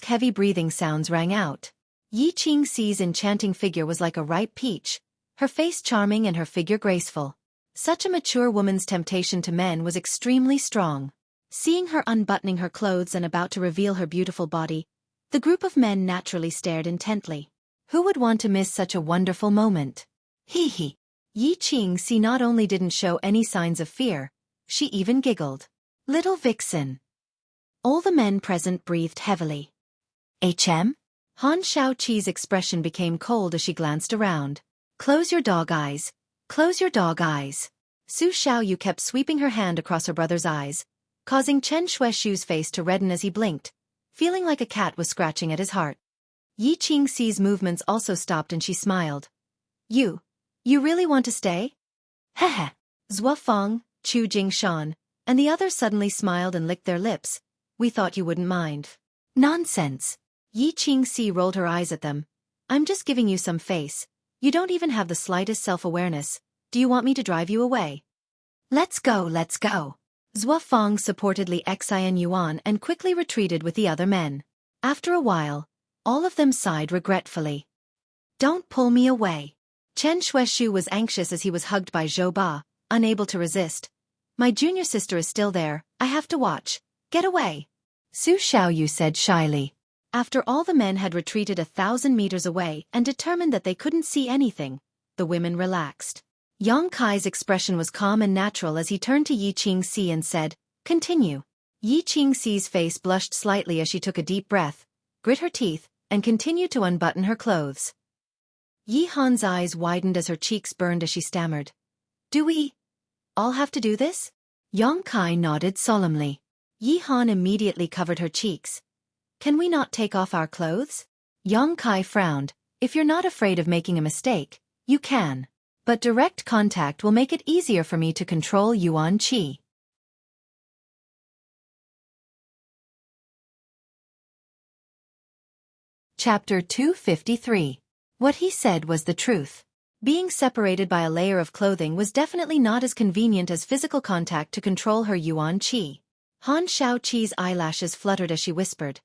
Heavy breathing sounds rang out. Yi Qing Si's enchanting figure was like a ripe peach, her face charming and her figure graceful. Such a mature woman's temptation to men was extremely strong. Seeing her unbuttoning her clothes and about to reveal her beautiful body, the group of men naturally stared intently. Who would want to miss such a wonderful moment? Hee hee. Yi Qing Si not only didn't show any signs of fear, she even giggled. "Little vixen." All the men present breathed heavily. "HM?" Han Shaoqi's expression became cold as she glanced around. "Close your dog eyes. Close your dog eyes." Su Xiaoyu kept sweeping her hand across her brother's eyes, causing Chen Xuexiu's face to redden as he blinked, feeling like a cat was scratching at his heart. Yi Qing Si's movements also stopped and she smiled. You really want to stay?" "Heh." Xuefeng, Chu Jingshan, and the others suddenly smiled and licked their lips. We thought you wouldn't mind. Nonsense. Yi Qingxi rolled her eyes at them. I'm just giving you some face. You don't even have the slightest self-awareness. Do you want me to drive you away? Let's go, let's go. Xuefeng supported Li Xian Yuan and quickly retreated with the other men. After a while, all of them sighed regretfully. Don't pull me away. Chen Xueshu was anxious as he was hugged by Zhou Ba, unable to resist. My junior sister is still there, I have to watch. Get away. Su Xiaoyu said shyly. After all the men had retreated 1,000 meters away and determined that they couldn't see anything, the women relaxed. Yang Kai's expression was calm and natural as he turned to Yi Qingxi and said, "Continue." Yi Qingxi's face blushed slightly as she took a deep breath, grit her teeth, and continued to unbutton her clothes. Yi Han's eyes widened as her cheeks burned as she stammered. Do we all have to do this? Yang Kai nodded solemnly. Yi Han immediately covered her cheeks. Can we not take off our clothes? Yang Kai frowned. If you're not afraid of making a mistake, you can. But direct contact will make it easier for me to control Yuan Qi. Chapter 253. What he said was the truth. Being separated by a layer of clothing was definitely not as convenient as physical contact to control her Yuan Qi. Han Xiaoqi's eyelashes fluttered as she whispered.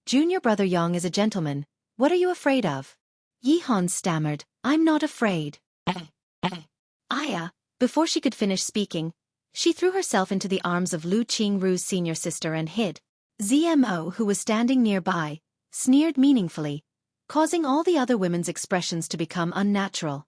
Junior brother Yang is a gentleman. What are you afraid of? Yi Han stammered. I'm not afraid. Aya. Before she could finish speaking, she threw herself into the arms of Lu Qingru's senior sister and hid. ZMO, who was standing nearby, sneered meaningfully, causing all the other women's expressions to become unnatural.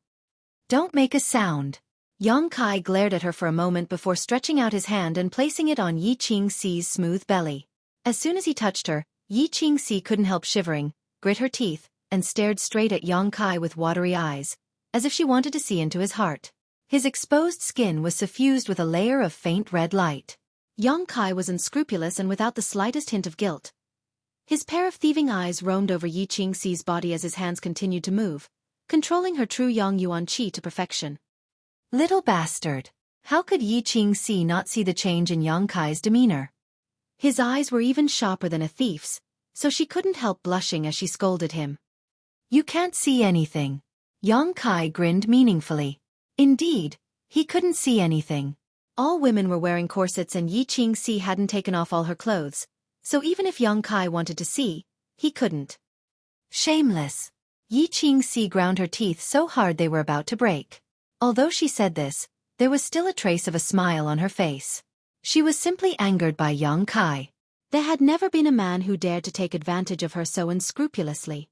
Don't make a sound. Yang Kai glared at her for a moment before stretching out his hand and placing it on Yi Qingxi's smooth belly. As soon as he touched her, Yi Qingxi couldn't help shivering, grit her teeth, and stared straight at Yang Kai with watery eyes, as if she wanted to see into his heart. His exposed skin was suffused with a layer of faint red light. Yang Kai was unscrupulous and without the slightest hint of guilt. His pair of thieving eyes roamed over Yi Qingxi's body as his hands continued to move, controlling her true Yang Yuan Qi to perfection. Little bastard. How could Yi Qingxi not see the change in Yang Kai's demeanor? His eyes were even sharper than a thief's, so she couldn't help blushing as she scolded him. You can't see anything. Yang Kai grinned meaningfully. Indeed, he couldn't see anything. All women were wearing corsets and Yi Qingxi hadn't taken off all her clothes, so even if Yang Kai wanted to see, he couldn't. Shameless. Yi Qingxi ground her teeth so hard they were about to break. Although she said this, there was still a trace of a smile on her face. She was simply angered by Yang Kai. There had never been a man who dared to take advantage of her so unscrupulously.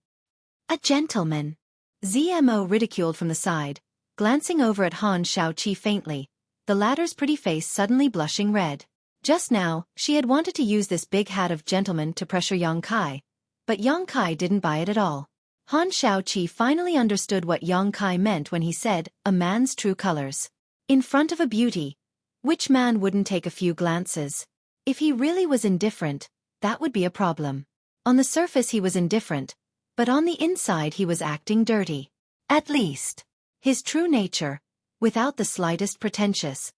A gentleman. ZMO ridiculed from the side, glancing over at Han Xiaoqi faintly, the latter's pretty face suddenly blushing red. Just now, she had wanted to use this big hat of gentleman to pressure Yang Kai, but Yang Kai didn't buy it at all. Han Xiaoqi finally understood what Yang Kai meant when he said, a man's true colors. In front of a beauty, which man wouldn't take a few glances? If he really was indifferent, that would be a problem. On the surface he was indifferent, but on the inside he was acting dirty. At least, his true nature, without the slightest pretentious.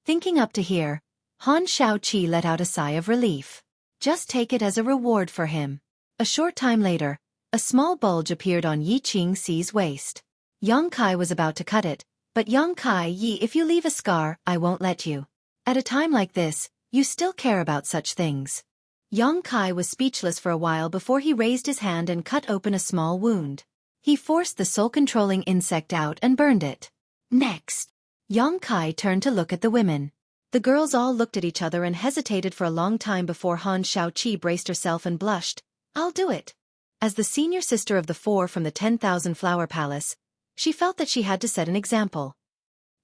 Thinking up to here, Han Xiaoqi let out a sigh of relief. Just take it as a reward for him. A short time later, a small bulge appeared on Yi Qingxi's waist. Yang Kai was about to cut it, but Yang Kai, if you leave a scar, I won't let you. At a time like this, you still care about such things. Yang Kai was speechless for a while before he raised his hand and cut open a small wound. He forced the soul-controlling insect out and burned it. Next, Yang Kai turned to look at the women. The girls all looked at each other and hesitated for a long time before Han Xiaoqi braced herself and blushed. I'll do it. As the senior sister of the four from the 10,000 Flower Palace, she felt that she had to set an example.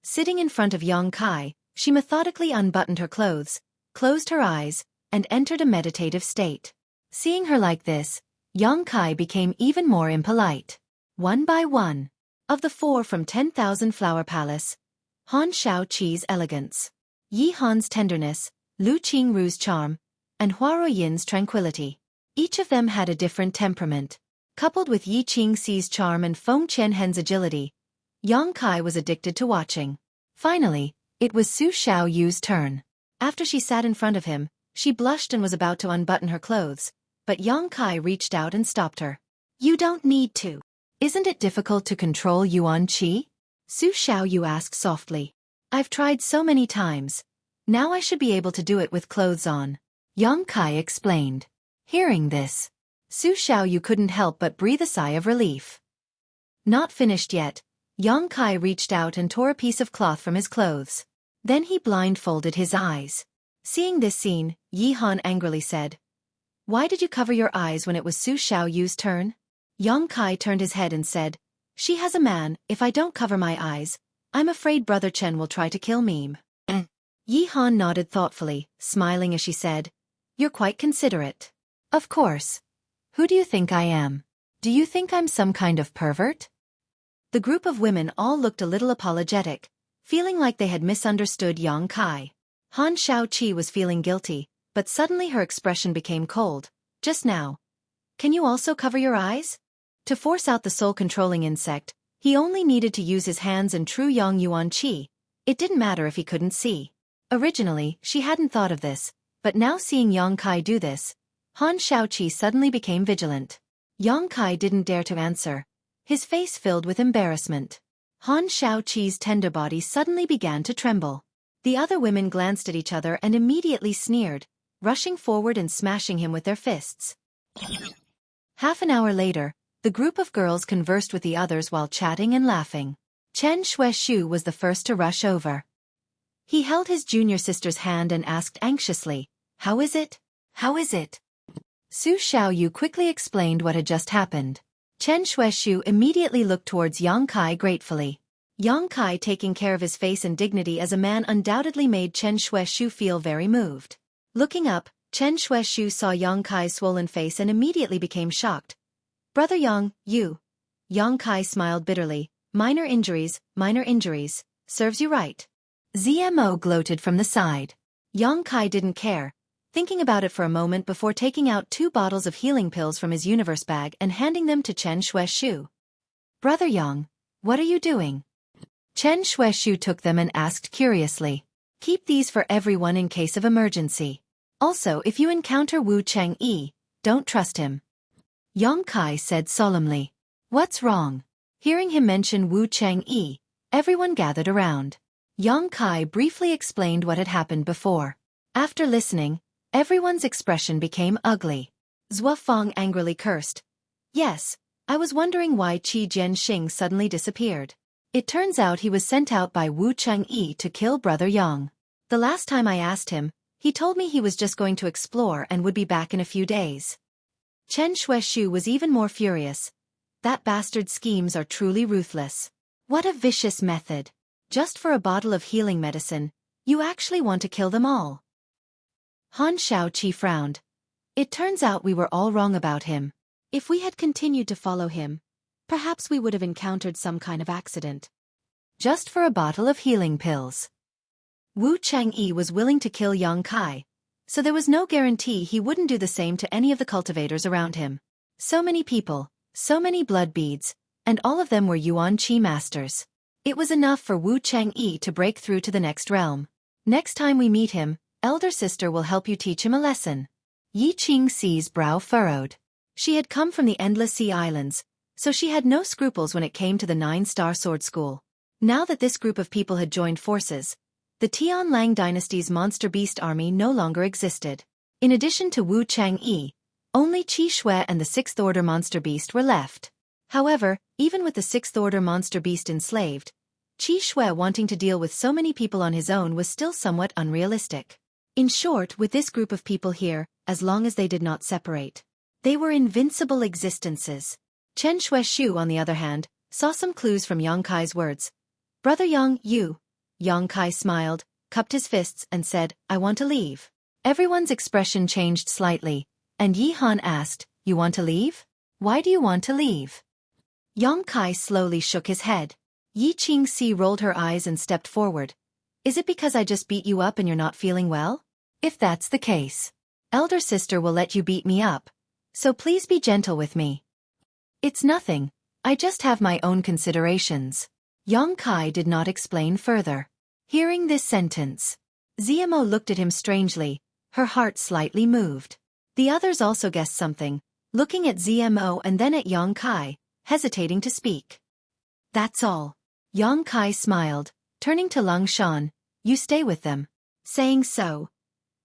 Sitting in front of Yang Kai, she methodically unbuttoned her clothes, closed her eyes, and entered a meditative state. Seeing her like this, Yang Kai became even more impolite. One by one, of the four from 10,000 Flower Palace, Han Xiaoqi's elegance, Yi Han's tenderness, Lu Qingru's charm, and Hua Ruoyin's tranquility. Each of them had a different temperament. Coupled with Yi Qingxi's charm and Feng Qianhen's agility, Yang Kai was addicted to watching. Finally, It was Su Xiaoyu's turn. After she sat in front of him, she blushed and was about to unbutton her clothes, but Yang Kai reached out and stopped her. You don't need to. Isn't it difficult to control Yuan Qi? Su Xiaoyu asked softly. I've tried so many times. Now I should be able to do it with clothes on. Yang Kai explained. Hearing this, Su Xiaoyu couldn't help but breathe a sigh of relief. Not finished yet, Yang Kai reached out and tore a piece of cloth from his clothes. Then he blindfolded his eyes. Seeing this scene, Yi Han angrily said, Why did you cover your eyes when it was Su Xiaoyu's turn? Yang Kai turned his head and said, She has a man, if I don't cover my eyes, I'm afraid Brother Chen will try to kill me. Yi Han nodded thoughtfully, smiling as she said, You're quite considerate. Of course. Who do you think I am? Do you think I'm some kind of pervert? The group of women all looked a little apologetic, feeling like they had misunderstood Yang Kai. Han Shaoqi was feeling guilty, but suddenly her expression became cold. Just now. Can you also cover your eyes? To force out the soul-controlling insect, he only needed to use his hands and true Yang Yuan Qi. It didn't matter if he couldn't see. Originally, she hadn't thought of this, but now seeing Yang Kai do this, Han Shaoqi suddenly became vigilant. Yang Kai didn't dare to answer. His face filled with embarrassment. Han Shaoqi's tender body suddenly began to tremble. The other women glanced at each other and immediately sneered, rushing forward and smashing him with their fists. Half an hour later, the group of girls conversed with the others while chatting and laughing. Chen Xueqi was the first to rush over. He held his junior sister's hand and asked anxiously, How is it? How is it? Su Xiaoyu quickly explained what had just happened. Chen Xueqi immediately looked towards Yang Kai gratefully. Yang Kai taking care of his face and dignity as a man undoubtedly made Chen Xueqi feel very moved. Looking up, Chen Xueqi saw Yang Kai's swollen face and immediately became shocked. Brother Yang, you. Yang Kai smiled bitterly. Minor injuries, serves you right. ZMO gloated from the side. Yang Kai didn't care, thinking about it for a moment before taking out 2 bottles of healing pills from his universe bag and handing them to Chen Xueqi. Brother Yang, what are you doing? Chen Xueqi took them and asked curiously. Keep these for everyone in case of emergency. Also, if you encounter Wu Changyi, don't trust him. Yang Kai said solemnly. What's wrong? Hearing him mention Wu Changyi, everyone gathered around. Yang Kai briefly explained what had happened before. After listening, everyone's expression became ugly. Zhua Feng angrily cursed. Yes, I was wondering why Qi Jianxing suddenly disappeared. It turns out he was sent out by Wu Changyi to kill Brother Yang. The last time I asked him, he told me he was just going to explore and would be back in a few days. Chen Xueqi was even more furious. That bastard's schemes are truly ruthless. What a vicious method. Just for a bottle of healing medicine, you actually want to kill them all. Han Shaoqi frowned. It turns out we were all wrong about him. If we had continued to follow him, perhaps we would have encountered some kind of accident. Just for a bottle of healing pills. Wu Changyi was willing to kill Yang Kai, so there was no guarantee he wouldn't do the same to any of the cultivators around him. So many people, so many blood beads, and all of them were Yuan Qi masters. It was enough for Wu Changyi to break through to the next realm. Next time we meet him, elder sister will help you teach him a lesson. Yi Qingxi's brow furrowed. She had come from the Endless Sea Islands, so she had no scruples when it came to the 9-star sword school. Now that this group of people had joined forces, the Tianlang dynasty's monster beast army no longer existed. In addition to Wu Changyi, only Qi Shui and the 6th Order monster beast were left. However, even with the 6th Order monster beast enslaved, Qi Shui wanting to deal with so many people on his own was still somewhat unrealistic. In short, with this group of people here, as long as they did not separate, they were invincible existences. Chen Xueqi, on the other hand, saw some clues from Yang Kai's words. Brother Yang, you. Yang Kai smiled, cupped his fists and said, I want to leave. Everyone's expression changed slightly, and Yi Han asked, You want to leave? Why do you want to leave? Yang Kai slowly shook his head. Yi Qingxi rolled her eyes and stepped forward. Is it because I just beat you up and you're not feeling well? If that's the case, elder sister will let you beat me up, so please be gentle with me. It's nothing, I just have my own considerations. Yang Kai did not explain further. Hearing this sentence, Ziemo looked at him strangely, her heart slightly moved. The others also guessed something, looking at Ziemo and then at Yang Kai, hesitating to speak. That's all. Yang Kai smiled, turning to Lung Shan, you stay with them. Saying so,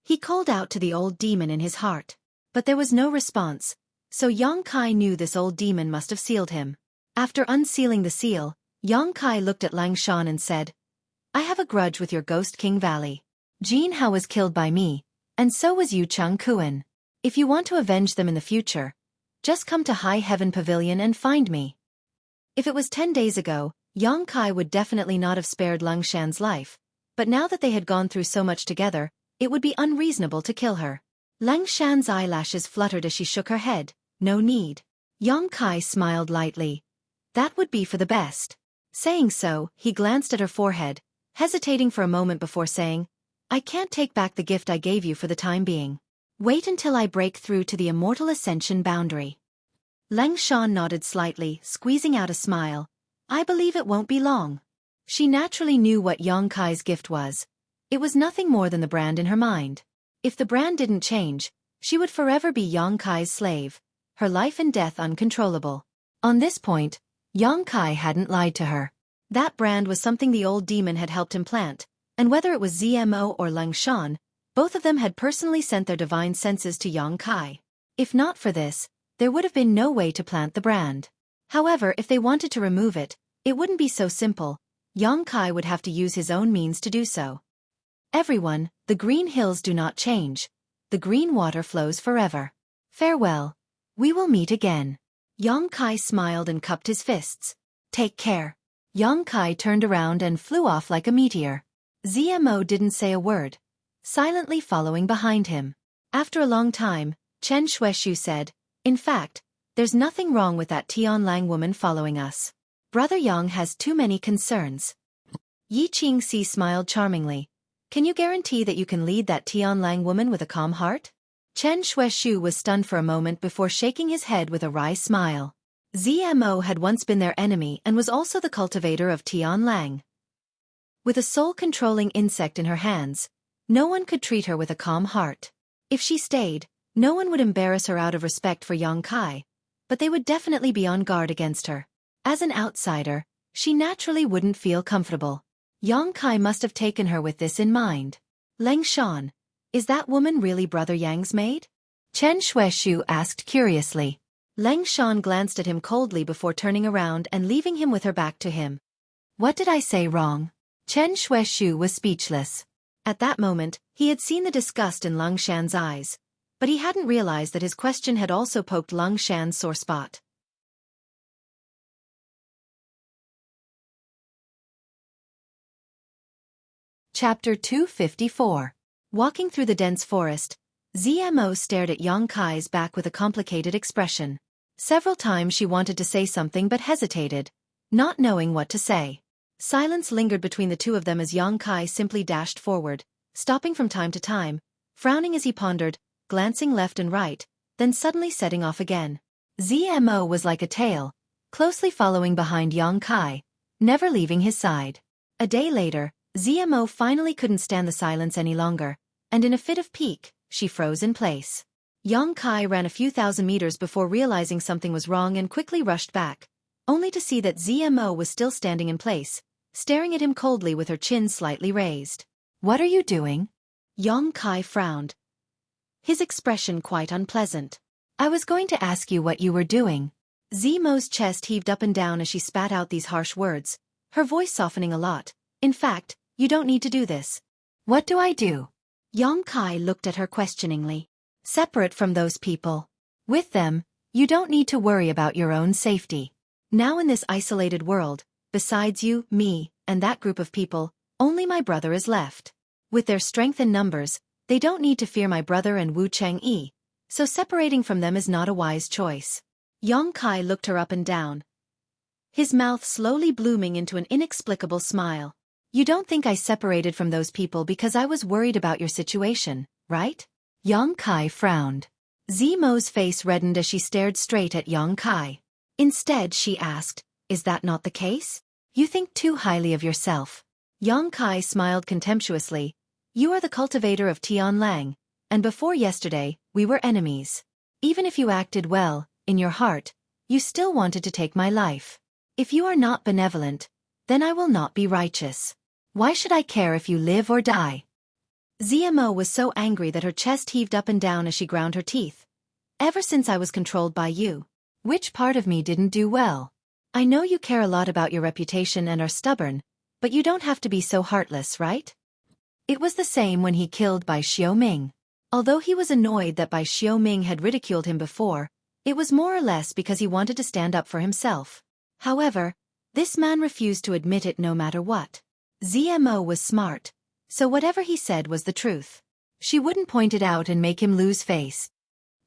he called out to the old demon in his heart. But there was no response, so Yang Kai knew this old demon must have sealed him. After unsealing the seal, Yang Kai looked at Lang Shan and said, I have a grudge with your Ghost King Valley. Jin Hao was killed by me, and so was Yu Chung Kuan. If you want to avenge them in the future, just come to High Heaven Pavilion and find me. If it was 10 days ago, Yang Kai would definitely not have spared Lung Shan's life, but now that they had gone through so much together, it would be unreasonable to kill her. Lang Shan's eyelashes fluttered as she shook her head, no need. Yang Kai smiled lightly. That would be for the best. Saying so, he glanced at her forehead, hesitating for a moment before saying, I can't take back the gift I gave you for the time being. Wait until I break through to the immortal ascension boundary. Lang Shan nodded slightly, squeezing out a smile. I believe it won't be long. She naturally knew what Yang Kai's gift was. It was nothing more than the brand in her mind. If the brand didn't change, she would forever be Yang Kai's slave, her life and death uncontrollable. On this point, Yang Kai hadn't lied to her. That brand was something the old demon had helped him plant, and whether it was ZMO or Lang Shan, both of them had personally sent their divine senses to Yang Kai. If not for this, there would have been no way to plant the brand. However, if they wanted to remove it, it wouldn't be so simple. Yang Kai would have to use his own means to do so. Everyone, the green hills do not change. The green water flows forever. Farewell. We will meet again. Yang Kai smiled and cupped his fists. Take care. Yang Kai turned around and flew off like a meteor. ZMO didn't say a word, silently following behind him. After a long time, Chen Xueqi said, in fact, there's nothing wrong with that Tianlang woman following us. Brother Yang has too many concerns. Yi Qingxi smiled charmingly. Can you guarantee that you can lead that Tianlang woman with a calm heart? Chen Xueqi was stunned for a moment before shaking his head with a wry smile. ZMO had once been their enemy and was also the cultivator of Tianlang. With a soul-controlling insect in her hands, no one could treat her with a calm heart. If she stayed, no one would embarrass her out of respect for Yang Kai, but they would definitely be on guard against her. As an outsider, she naturally wouldn't feel comfortable. Yang Kai must have taken her with this in mind. Lang Shan, is that woman really Brother Yang's maid? Chen Xueqi asked curiously. Lang Shan glanced at him coldly before turning around and leaving him with her back to him. What did I say wrong? Chen Xueqi was speechless. At that moment, he had seen the disgust in Lang Shan's eyes, but he hadn't realized that his question had also poked Lang Shan's sore spot. Chapter 254. Walking through the dense forest, ZMO stared at Yang Kai's back with a complicated expression. Several times she wanted to say something but hesitated, not knowing what to say. Silence lingered between the two of them as Yang Kai simply dashed forward, stopping from time to time, frowning as he pondered, glancing left and right, then suddenly setting off again. ZMO was like a tail, closely following behind Yang Kai, never leaving his side. A day later, ZMO finally couldn't stand the silence any longer, and in a fit of pique, she froze in place. Yang Kai ran a few thousand meters before realizing something was wrong and quickly rushed back, only to see that ZMO was still standing in place, staring at him coldly with her chin slightly raised. What are you doing? Yang Kai frowned, his expression quite unpleasant. I was going to ask you what you were doing. ZMO's chest heaved up and down as she spat out these harsh words, her voice softening a lot. In fact, you don't need to do this. What do I do? Yang Kai looked at her questioningly. Separate from those people. With them, you don't need to worry about your own safety. Now in this isolated world, besides you, me, and that group of people, only my brother is left. With their strength and numbers, they don't need to fear my brother and Wu Chang'e, so separating from them is not a wise choice. Yang Kai looked her up and down, his mouth slowly blooming into an inexplicable smile. You don't think I separated from those people because I was worried about your situation, right? Yang Kai frowned. ZMO's face reddened as she stared straight at Yang Kai. Instead, she asked, is that not the case? You think too highly of yourself. Yang Kai smiled contemptuously. You are the cultivator of Tianlang, and before yesterday, we were enemies. Even if you acted well, in your heart, you still wanted to take my life. If you are not benevolent, then I will not be righteous. Why should I care if you live or die? Zmo was so angry that her chest heaved up and down as she ground her teeth. Ever since I was controlled by you, which part of me didn't do well? I know you care a lot about your reputation and are stubborn, but you don't have to be so heartless, right? It was the same when he killed Bai Xiaoming. Although he was annoyed that Bai Xiaoming had ridiculed him before, it was more or less because he wanted to stand up for himself. However, this man refused to admit it no matter what. Zmo was smart, so whatever he said was the truth. She wouldn't point it out and make him lose face.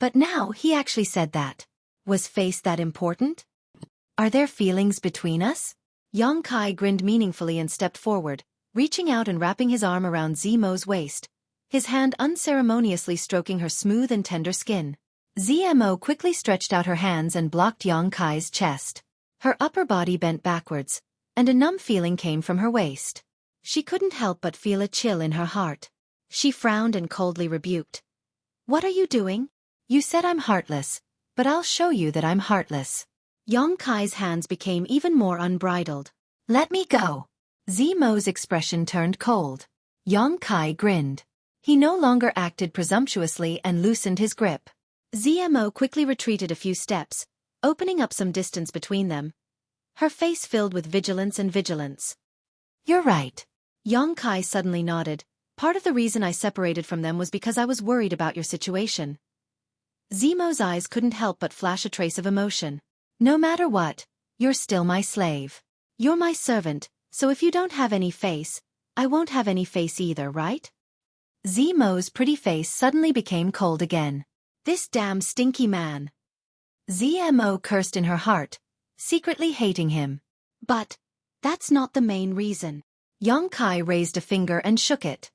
But now he actually said that. Was face that important? Are there feelings between us? Yang Kai grinned meaningfully and stepped forward, reaching out and wrapping his arm around Zmo's waist, his hand unceremoniously stroking her smooth and tender skin. Zmo quickly stretched out her hands and blocked Yang Kai's chest. Her upper body bent backwards, and a numb feeling came from her waist. She couldn't help but feel a chill in her heart. She frowned and coldly rebuked. What are you doing? You said I'm heartless, but I'll show you that I'm heartless. Yang Kai's hands became even more unbridled. Let me go. Zmo's expression turned cold. Yang Kai grinned. He no longer acted presumptuously and loosened his grip. Zmo quickly retreated a few steps, opening up some distance between them, her face filled with vigilance. You're right. Yang Kai suddenly nodded. Part of the reason I separated from them was because I was worried about your situation. Zmo's eyes couldn't help but flash a trace of emotion. No matter what, you're still my slave. You're my servant, so if you don't have any face, I won't have any face either, right? Zmo's pretty face suddenly became cold again. This damn stinky man. Zmo cursed in her heart, secretly hating him. But that's not the main reason. Yang Kai raised a finger and shook it.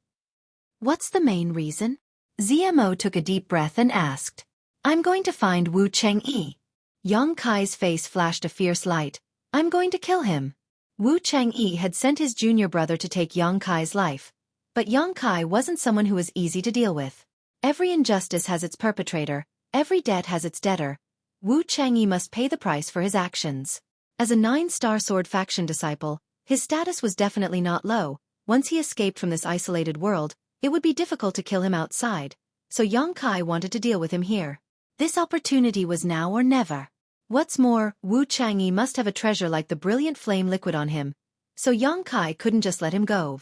What's the main reason? Zmo took a deep breath and asked. I'm going to find Wu Chengyi. Yang Kai's face flashed a fierce light. I'm going to kill him. Wu Chengyi had sent his junior brother to take Yang Kai's life. But Yang Kai wasn't someone who was easy to deal with. Every injustice has its perpetrator, every debt has its debtor. Wu Chengyi must pay the price for his actions. As a 9-star sword faction disciple, his status was definitely not low. Once he escaped from this isolated world, it would be difficult to kill him outside. So Yang Kai wanted to deal with him here. This opportunity was now or never. What's more, Wu Changyi must have a treasure like the brilliant flame liquid on him, so Yang Kai couldn't just let him go.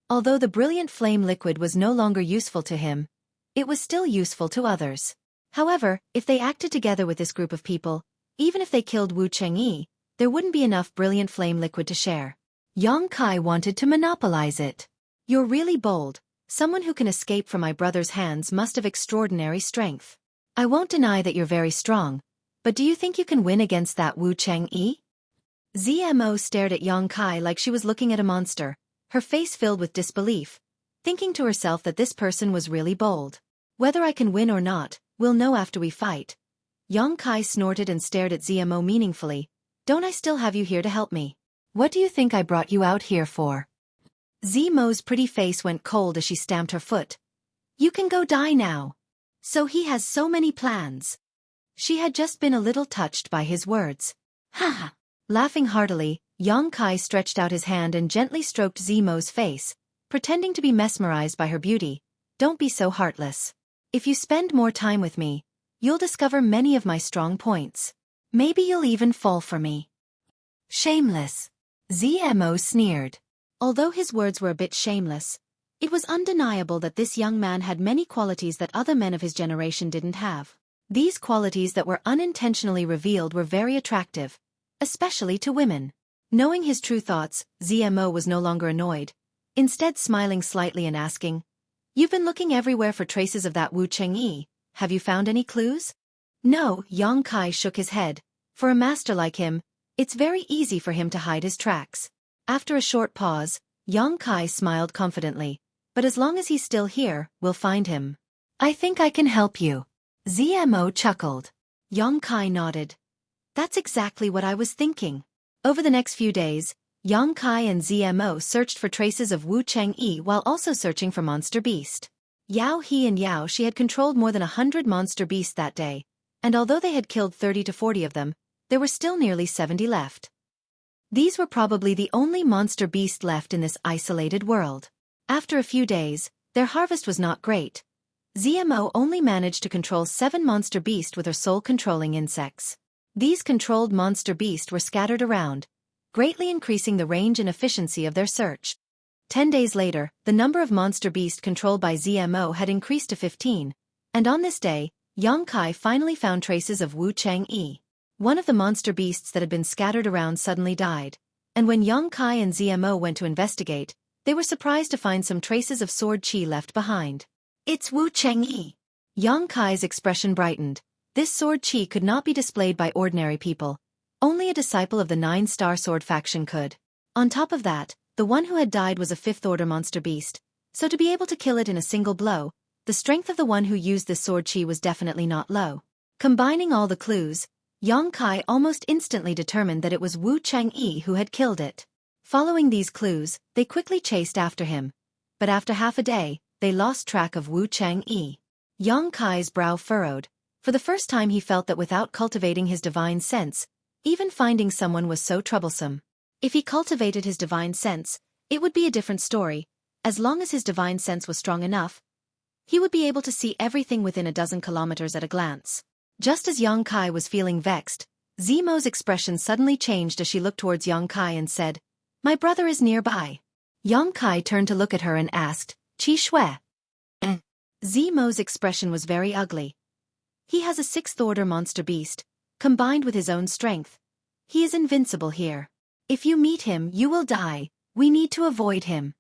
Although the brilliant flame liquid was no longer useful to him, it was still useful to others. However, if they acted together with this group of people, even if they killed Wu Changyi, there wouldn't be enough brilliant flame liquid to share. Yang Kai wanted to monopolize it. You're really bold. Someone who can escape from my brother's hands must have extraordinary strength. I won't deny that you're very strong, but do you think you can win against that Wu Changyi? Zmo stared at Yang Kai like she was looking at a monster, her face filled with disbelief, thinking to herself that this person was really bold. Whether I can win or not, we'll know after we fight. Yang Kai snorted and stared at Zmo meaningfully. Don't I still have you here to help me? What do you think I brought you out here for? Zmo's pretty face went cold as she stamped her foot. You can go die now. So he has so many plans. She had just been a little touched by his words. Ha ha. Laughing heartily, Yang Kai stretched out his hand and gently stroked Zmo's face, pretending to be mesmerized by her beauty. Don't be so heartless. If you spend more time with me, you'll discover many of my strong points. Maybe you'll even fall for me. Shameless. Zmo sneered. Although his words were a bit shameless, it was undeniable that this young man had many qualities that other men of his generation didn't have. These qualities that were unintentionally revealed were very attractive, especially to women. Knowing his true thoughts, Zmo was no longer annoyed, instead smiling slightly and asking, You've been looking everywhere for traces of that Wu Changyi. Have you found any clues? No, Yang Kai shook his head. For a master like him, it's very easy for him to hide his tracks. After a short pause, Yang Kai smiled confidently. But as long as he's still here, we'll find him. I think I can help you. Zmo chuckled. Yang Kai nodded. That's exactly what I was thinking. Over the next few days, Yang Kai and ZMO searched for traces of Wu Chang'e while also searching for Monster Beast. Yao He and Yao Shi had controlled more than 100 monster beasts that day, and although they had killed 30 to 40 of them, there were still nearly 70 left. These were probably the only monster beast left in this isolated world. After a few days, their harvest was not great. ZMO only managed to control 7 monster beasts with her soul-controlling insects. These controlled monster beasts were scattered around, greatly increasing the range and efficiency of their search. 10 days later, the number of monster beasts controlled by ZMO had increased to 15, and on this day, Yang Kai finally found traces of Wu Chang'e. One of the monster beasts that had been scattered around suddenly died, and when Yang Kai and ZMO went to investigate, they were surprised to find some traces of sword chi left behind. It's Wu Chang'e. Yang Kai's expression brightened. This sword chi could not be displayed by ordinary people. Only a disciple of the 9-star sword faction could. On top of that, the one who had died was a 5th-order monster beast, so to be able to kill it in a single blow, the strength of the one who used this sword chi was definitely not low. Combining all the clues, Yang Kai almost instantly determined that it was Wu Chang'e who had killed it. Following these clues, they quickly chased after him. But after half a day, they lost track of Wu Chang'e. Yang Kai's brow furrowed. For the first time he felt that without cultivating his divine sense, even finding someone was so troublesome. If he cultivated his divine sense, it would be a different story. As long as his divine sense was strong enough, he would be able to see everything within a dozen kilometers at a glance. Just as Yang Kai was feeling vexed, ZMO's expression suddenly changed as she looked towards Yang Kai and said, "My brother is nearby." Yang Kai turned to look at her and asked, "Qi Xue?" ZMO's expression was very ugly. He has a 6th-order monster beast, combined with his own strength. He is invincible here. If you meet him, you will die. We need to avoid him.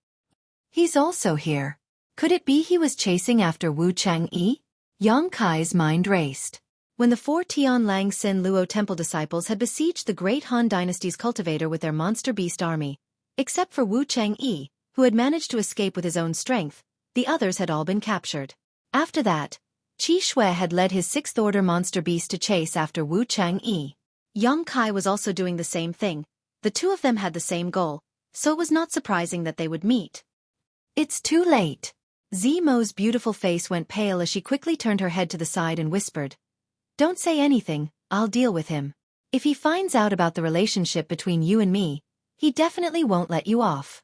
He's also here. Could it be he was chasing after Wu Chang'e? Yang Kai's mind raced. When the 4 Tianlang Sin Luo temple disciples had besieged the great Han dynasty's cultivator with their monster beast army, except for Wu Chang'e, who had managed to escape with his own strength, the others had all been captured. After that, Qi Xue had led his 6th-order monster beast to chase after Wu Chang'e. Yang Kai was also doing the same thing. The two of them had the same goal, so it was not surprising that they would meet. It's too late. ZMO's beautiful face went pale as she quickly turned her head to the side and whispered, "Don't say anything, I'll deal with him. If he finds out about the relationship between you and me, he definitely won't let you off."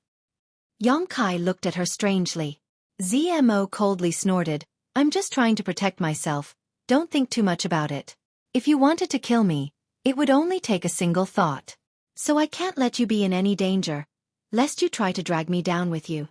Yang Kai looked at her strangely. ZMO coldly snorted, "I'm just trying to protect myself, don't think too much about it. If you wanted to kill me, it would only take a single thought. So I can't let you be in any danger, lest you try to drag me down with you."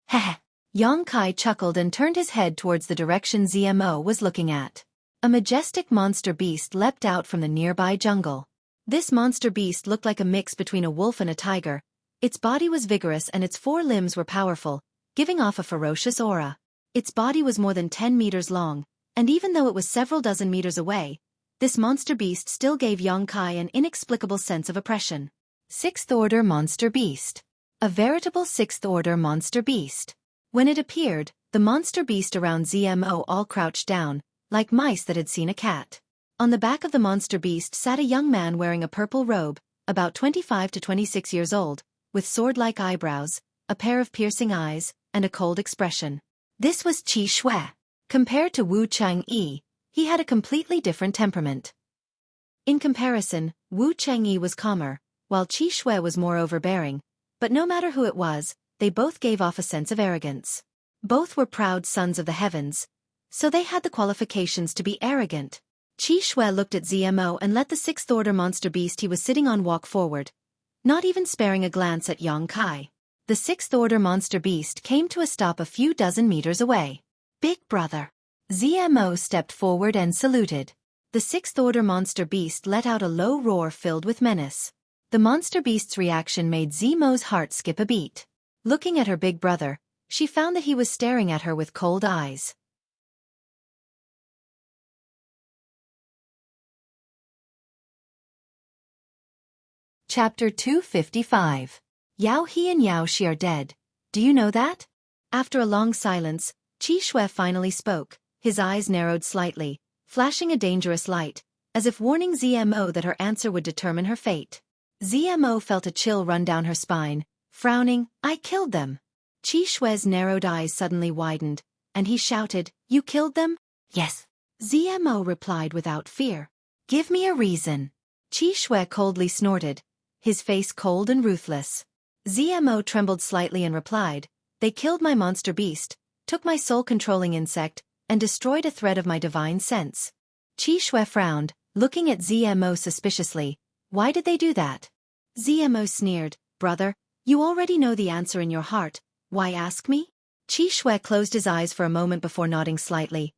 Heh. Yang Kai chuckled and turned his head towards the direction ZMO was looking at. A majestic monster beast leapt out from the nearby jungle. This monster beast looked like a mix between a wolf and a tiger. Its body was vigorous and its 4 limbs were powerful, giving off a ferocious aura. Its body was more than 10 meters long, and even though it was several dozen meters away, this monster beast still gave Yang Kai an inexplicable sense of oppression. 6th-order monster beast. A veritable 6th-order monster beast. When it appeared, the monster beast around ZMO all crouched down, like mice that had seen a cat. On the back of the monster beast sat a young man wearing a purple robe, about 25 to 26 years old, with sword-like eyebrows, a pair of piercing eyes, and a cold expression. This was Qi Xue. Compared to Wu Chang'e, he had a completely different temperament. In comparison, Wu Chang'e was calmer, while Qi Xue was more overbearing, but no matter who it was, they both gave off a sense of arrogance. Both were proud sons of the heavens, so they had the qualifications to be arrogant. Qi Xue looked at ZMO and let the 6th-order monster beast he was sitting on walk forward, not even sparing a glance at Yang Kai. The 6th-order monster beast came to a stop a few dozen meters away. "Big brother." ZMO stepped forward and saluted. The 6th-order monster beast let out a low roar filled with menace. The monster beast's reaction made ZMO's heart skip a beat. Looking at her big brother, she found that he was staring at her with cold eyes. Chapter 255. Yao He and Yao Shi are dead. Do you know that? After a long silence, Qi Xue finally spoke. His eyes narrowed slightly, flashing a dangerous light, as if warning ZMO that her answer would determine her fate. ZMO felt a chill run down her spine, frowning. I killed them. Xueqi's narrowed eyes suddenly widened, and he shouted, You killed them? Yes. ZMO replied without fear. Give me a reason. Xueqi coldly snorted, his face cold and ruthless. ZMO trembled slightly and replied, They killed my monster beast, took my soul-controlling insect, and destroyed a thread of my divine sense. Xueqi frowned, looking at ZMO suspiciously. Why did they do that? ZMO sneered, Brother, you already know the answer in your heart, why ask me? Xueqi closed his eyes for a moment before nodding slightly.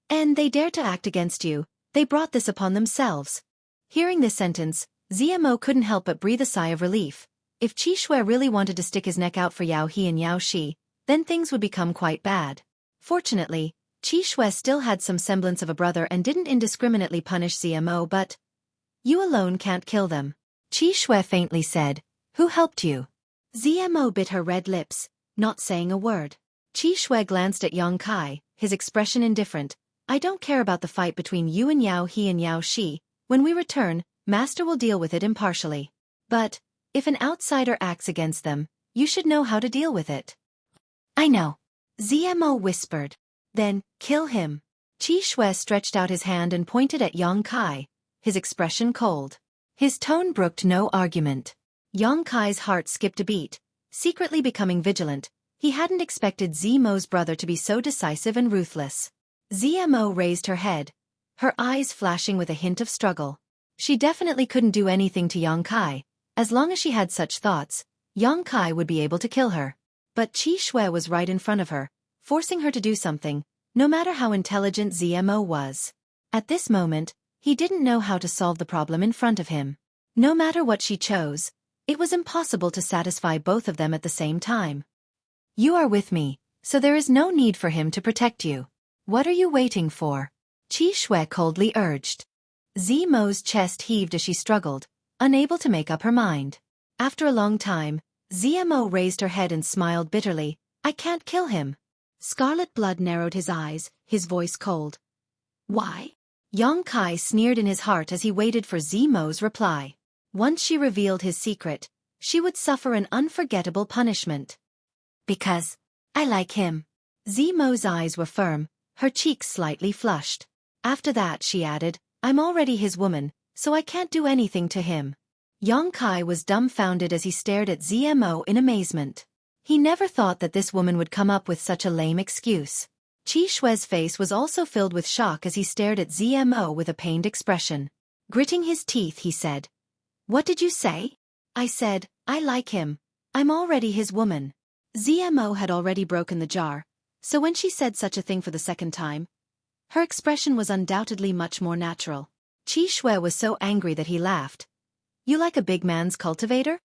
And they dared to act against you, they brought this upon themselves. Hearing this sentence, ZMO couldn't help but breathe a sigh of relief. If Xueqi really wanted to stick his neck out for Yao He and Yao Shi, then things would become quite bad. Fortunately, Xueqi still had some semblance of a brother and didn't indiscriminately punish ZMO, but you alone can't kill them. Xueqi faintly said, Who helped you? ZMO bit her red lips, not saying a word. Xueqi glanced at Yang Kai, his expression indifferent. I don't care about the fight between you and Yao He and Yao Shi. When we return, Master will deal with it impartially. But if an outsider acts against them, you should know how to deal with it. I know. ZMO whispered. Then, kill him. Xueqi stretched out his hand and pointed at Yang Kai, his expression cold. His tone brooked no argument. Yang Kai's heart skipped a beat, secretly becoming vigilant. He hadn't expected ZMO's brother to be so decisive and ruthless. ZMO raised her head, her eyes flashing with a hint of struggle. She definitely couldn't do anything to Yang Kai. As long as she had such thoughts, Yang Kai would be able to kill her. But Xueqi was right in front of her, forcing her to do something, no matter how intelligent ZMO was. At this moment, he didn't know how to solve the problem in front of him. No matter what she chose, it was impossible to satisfy both of them at the same time. You are with me, so there is no need for him to protect you. What are you waiting for? Xueqi coldly urged. ZMO's chest heaved as she struggled, unable to make up her mind. After a long time, ZMO raised her head and smiled bitterly. I can't kill him. Scarlet blood narrowed his eyes, his voice cold. Why? Yang Kai sneered in his heart as he waited for ZMO's reply. Once she revealed his secret, she would suffer an unforgettable punishment. Because I like him. ZMO's eyes were firm, her cheeks slightly flushed. After that, she added, I'm already his woman, so I can't do anything to him. Yang Kai was dumbfounded as he stared at ZMO in amazement. He never thought that this woman would come up with such a lame excuse. Xueqi's face was also filled with shock as he stared at ZMO with a pained expression. Gritting his teeth, he said, What did you say? I said, I like him. I'm already his woman. ZMO had already broken the jar, so when she said such a thing for the second time, her expression was undoubtedly much more natural. Xueqi was so angry that he laughed. You like a big man's cultivator?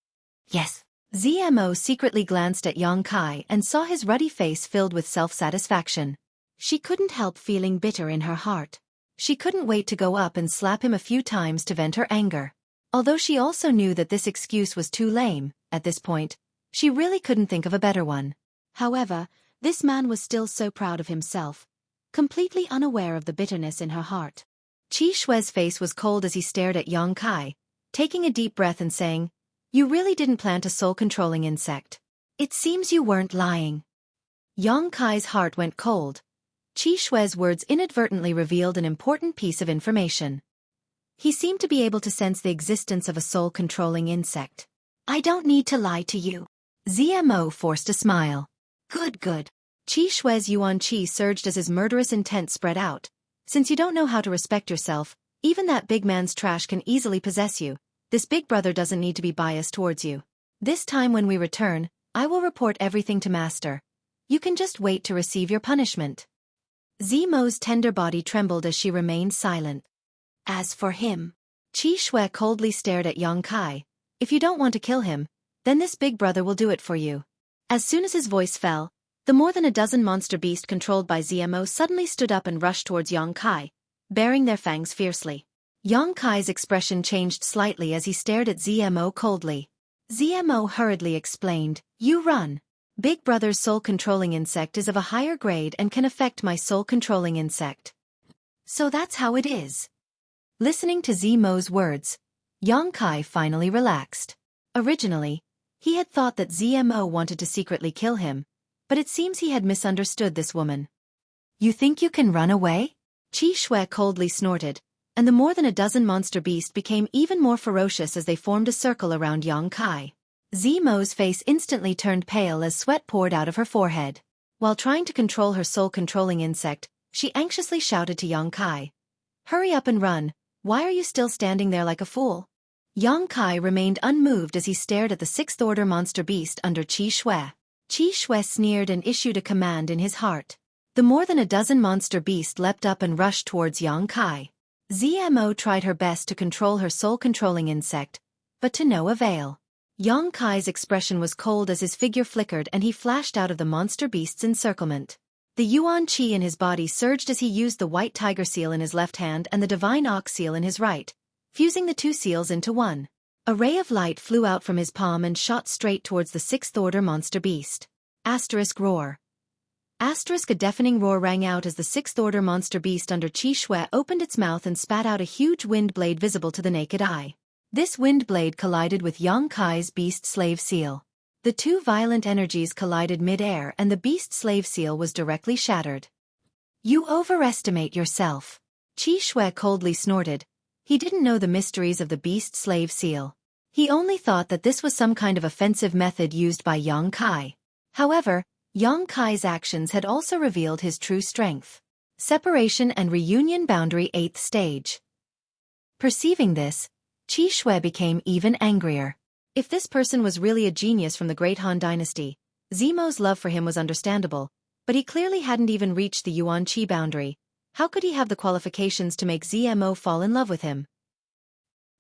Yes. ZMO secretly glanced at Yang Kai and saw his ruddy face filled with self-satisfaction. She couldn't help feeling bitter in her heart. She couldn't wait to go up and slap him a few times to vent her anger. Although she also knew that this excuse was too lame, at this point, she really couldn't think of a better one. However, this man was still so proud of himself, completely unaware of the bitterness in her heart. Xueqi's face was cold as he stared at Yang Kai, taking a deep breath and saying, You really didn't plant a soul-controlling insect. It seems you weren't lying. Yang Kai's heart went cold. Xueqi's words inadvertently revealed an important piece of information. He seemed to be able to sense the existence of a soul-controlling insect. I don't need to lie to you. ZMO forced a smile. Good. Xueqi's yuan qi surged as his murderous intent spread out. Since you don't know how to respect yourself, even that big man's trash can easily possess you. This big brother doesn't need to be biased towards you. This time when we return, I will report everything to Master. You can just wait to receive your punishment. ZMO's tender body trembled as she remained silent. As for him, Xueqi coldly stared at Yang Kai. If you don't want to kill him, then this big brother will do it for you. As soon as his voice fell, the more than a dozen monster beasts controlled by ZMO suddenly stood up and rushed towards Yang Kai, baring their fangs fiercely. Yang Kai's expression changed slightly as he stared at ZMO coldly. ZMO hurriedly explained, You run. Big Brother's soul-controlling insect is of a higher grade and can affect my soul-controlling insect. So that's how it is. Listening to ZMO's words, Yang Kai finally relaxed. Originally, he had thought that ZMO wanted to secretly kill him, but it seems he had misunderstood this woman. You think you can run away? Xueqi coldly snorted, and the more than a dozen monster beasts became even more ferocious as they formed a circle around Yang Kai. ZMO's face instantly turned pale as sweat poured out of her forehead. While trying to control her soul-controlling insect, she anxiously shouted to Yang Kai. Hurry up and run, why are you still standing there like a fool? Yang Kai remained unmoved as he stared at the sixth-order monster beast under Xueqi. Xueqi sneered and issued a command in his heart. The more than a dozen monster beasts leapt up and rushed towards Yang Kai. ZMO tried her best to control her soul-controlling insect, but to no avail. Yang Kai's expression was cold as his figure flickered and he flashed out of the monster beast's encirclement. The Yuan Qi in his body surged as he used the white tiger seal in his left hand and the divine ox seal in his right, fusing the two seals into one. A ray of light flew out from his palm and shot straight towards the sixth-order monster beast. Roar. A deafening roar rang out as the sixth-order monster beast under Xueqi opened its mouth and spat out a huge wind blade visible to the naked eye. This wind blade collided with Yang Kai's beast-slave seal. The two violent energies collided mid-air and the beast-slave seal was directly shattered. You overestimate yourself. Xueqi coldly snorted. He didn't know the mysteries of the beast-slave seal. He only thought that this was some kind of offensive method used by Yang Kai. However, Yang Kai's actions had also revealed his true strength. Separation and reunion boundary 8th stage. Perceiving this, Xueqi became even angrier. If this person was really a genius from the Great Han Dynasty, Zemo's love for him was understandable, but he clearly hadn't even reached the Yuan Qi boundary. How could he have the qualifications to make ZMO fall in love with him?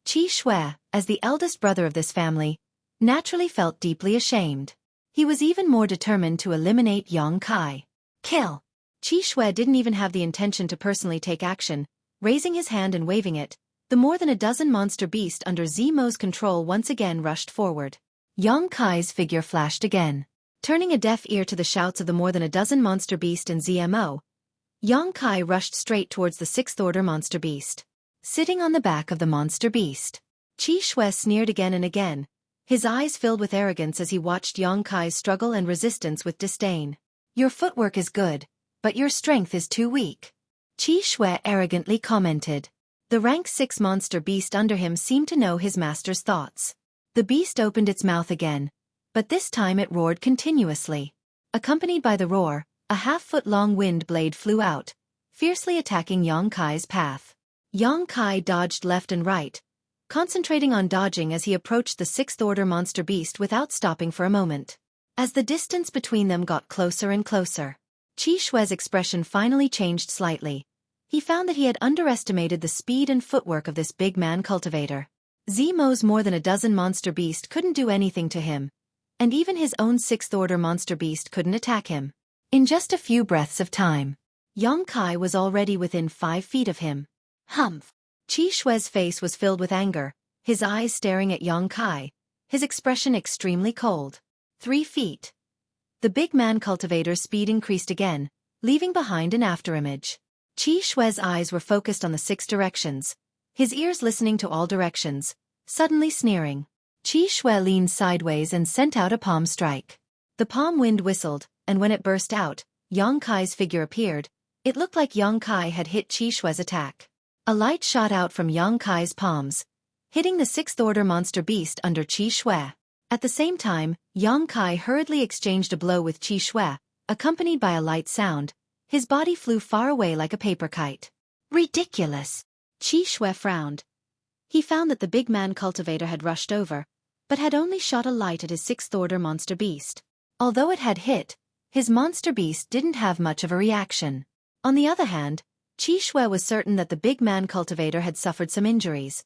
Xueqi, as the eldest brother of this family, naturally felt deeply ashamed. He was even more determined to eliminate Yang Kai. Kill! Xueqi didn't even have the intention to personally take action. Raising his hand and waving it, the more than a dozen monster beasts under Zemo's control once again rushed forward. Yang Kai's figure flashed again. Turning a deaf ear to the shouts of the more than a dozen monster beasts and ZMO, Yang Kai rushed straight towards the sixth-order monster beast. Sitting on the back of the monster beast, Xueqi sneered again and again, his eyes filled with arrogance as he watched Yang Kai's struggle and resistance with disdain. Your footwork is good, but your strength is too weak. Xueqi arrogantly commented. The rank 6 monster beast under him seemed to know his master's thoughts. The beast opened its mouth again, but this time it roared continuously. Accompanied by the roar, a half-foot-long wind blade flew out, fiercely attacking Yang Kai's path. Yang Kai dodged left and right, concentrating on dodging as he approached the sixth-order monster beast without stopping for a moment. As the distance between them got closer and closer, Xueqi's expression finally changed slightly. He found that he had underestimated the speed and footwork of this big man cultivator. Zemo's more than a dozen monster beast couldn't do anything to him, and even his own sixth-order monster beast couldn't attack him. In just a few breaths of time, Yang Kai was already within 5 feet of him. Humph! Xueqi's face was filled with anger, his eyes staring at Yang Kai, his expression extremely cold. 3 feet. The big man cultivator's speed increased again, leaving behind an afterimage. Xueqi's eyes were focused on the 6 directions, his ears listening to all directions, suddenly sneering. Xueqi leaned sideways and sent out a palm strike. The palm wind whistled, and when it burst out, Yang Kai's figure appeared. It looked like Yang Kai had hit Xueqi's attack. A light shot out from Yang Kai's palms, hitting the sixth-order monster beast under Xueqi. At the same time, Yang Kai hurriedly exchanged a blow with Xueqi, accompanied by a light sound. His body flew far away like a paper kite. Ridiculous! Xueqi frowned. He found that the big man cultivator had rushed over, but had only shot a light at his sixth-order monster beast. Although it had hit, his monster beast didn't have much of a reaction. On the other hand, Xueqi was certain that the big man cultivator had suffered some injuries.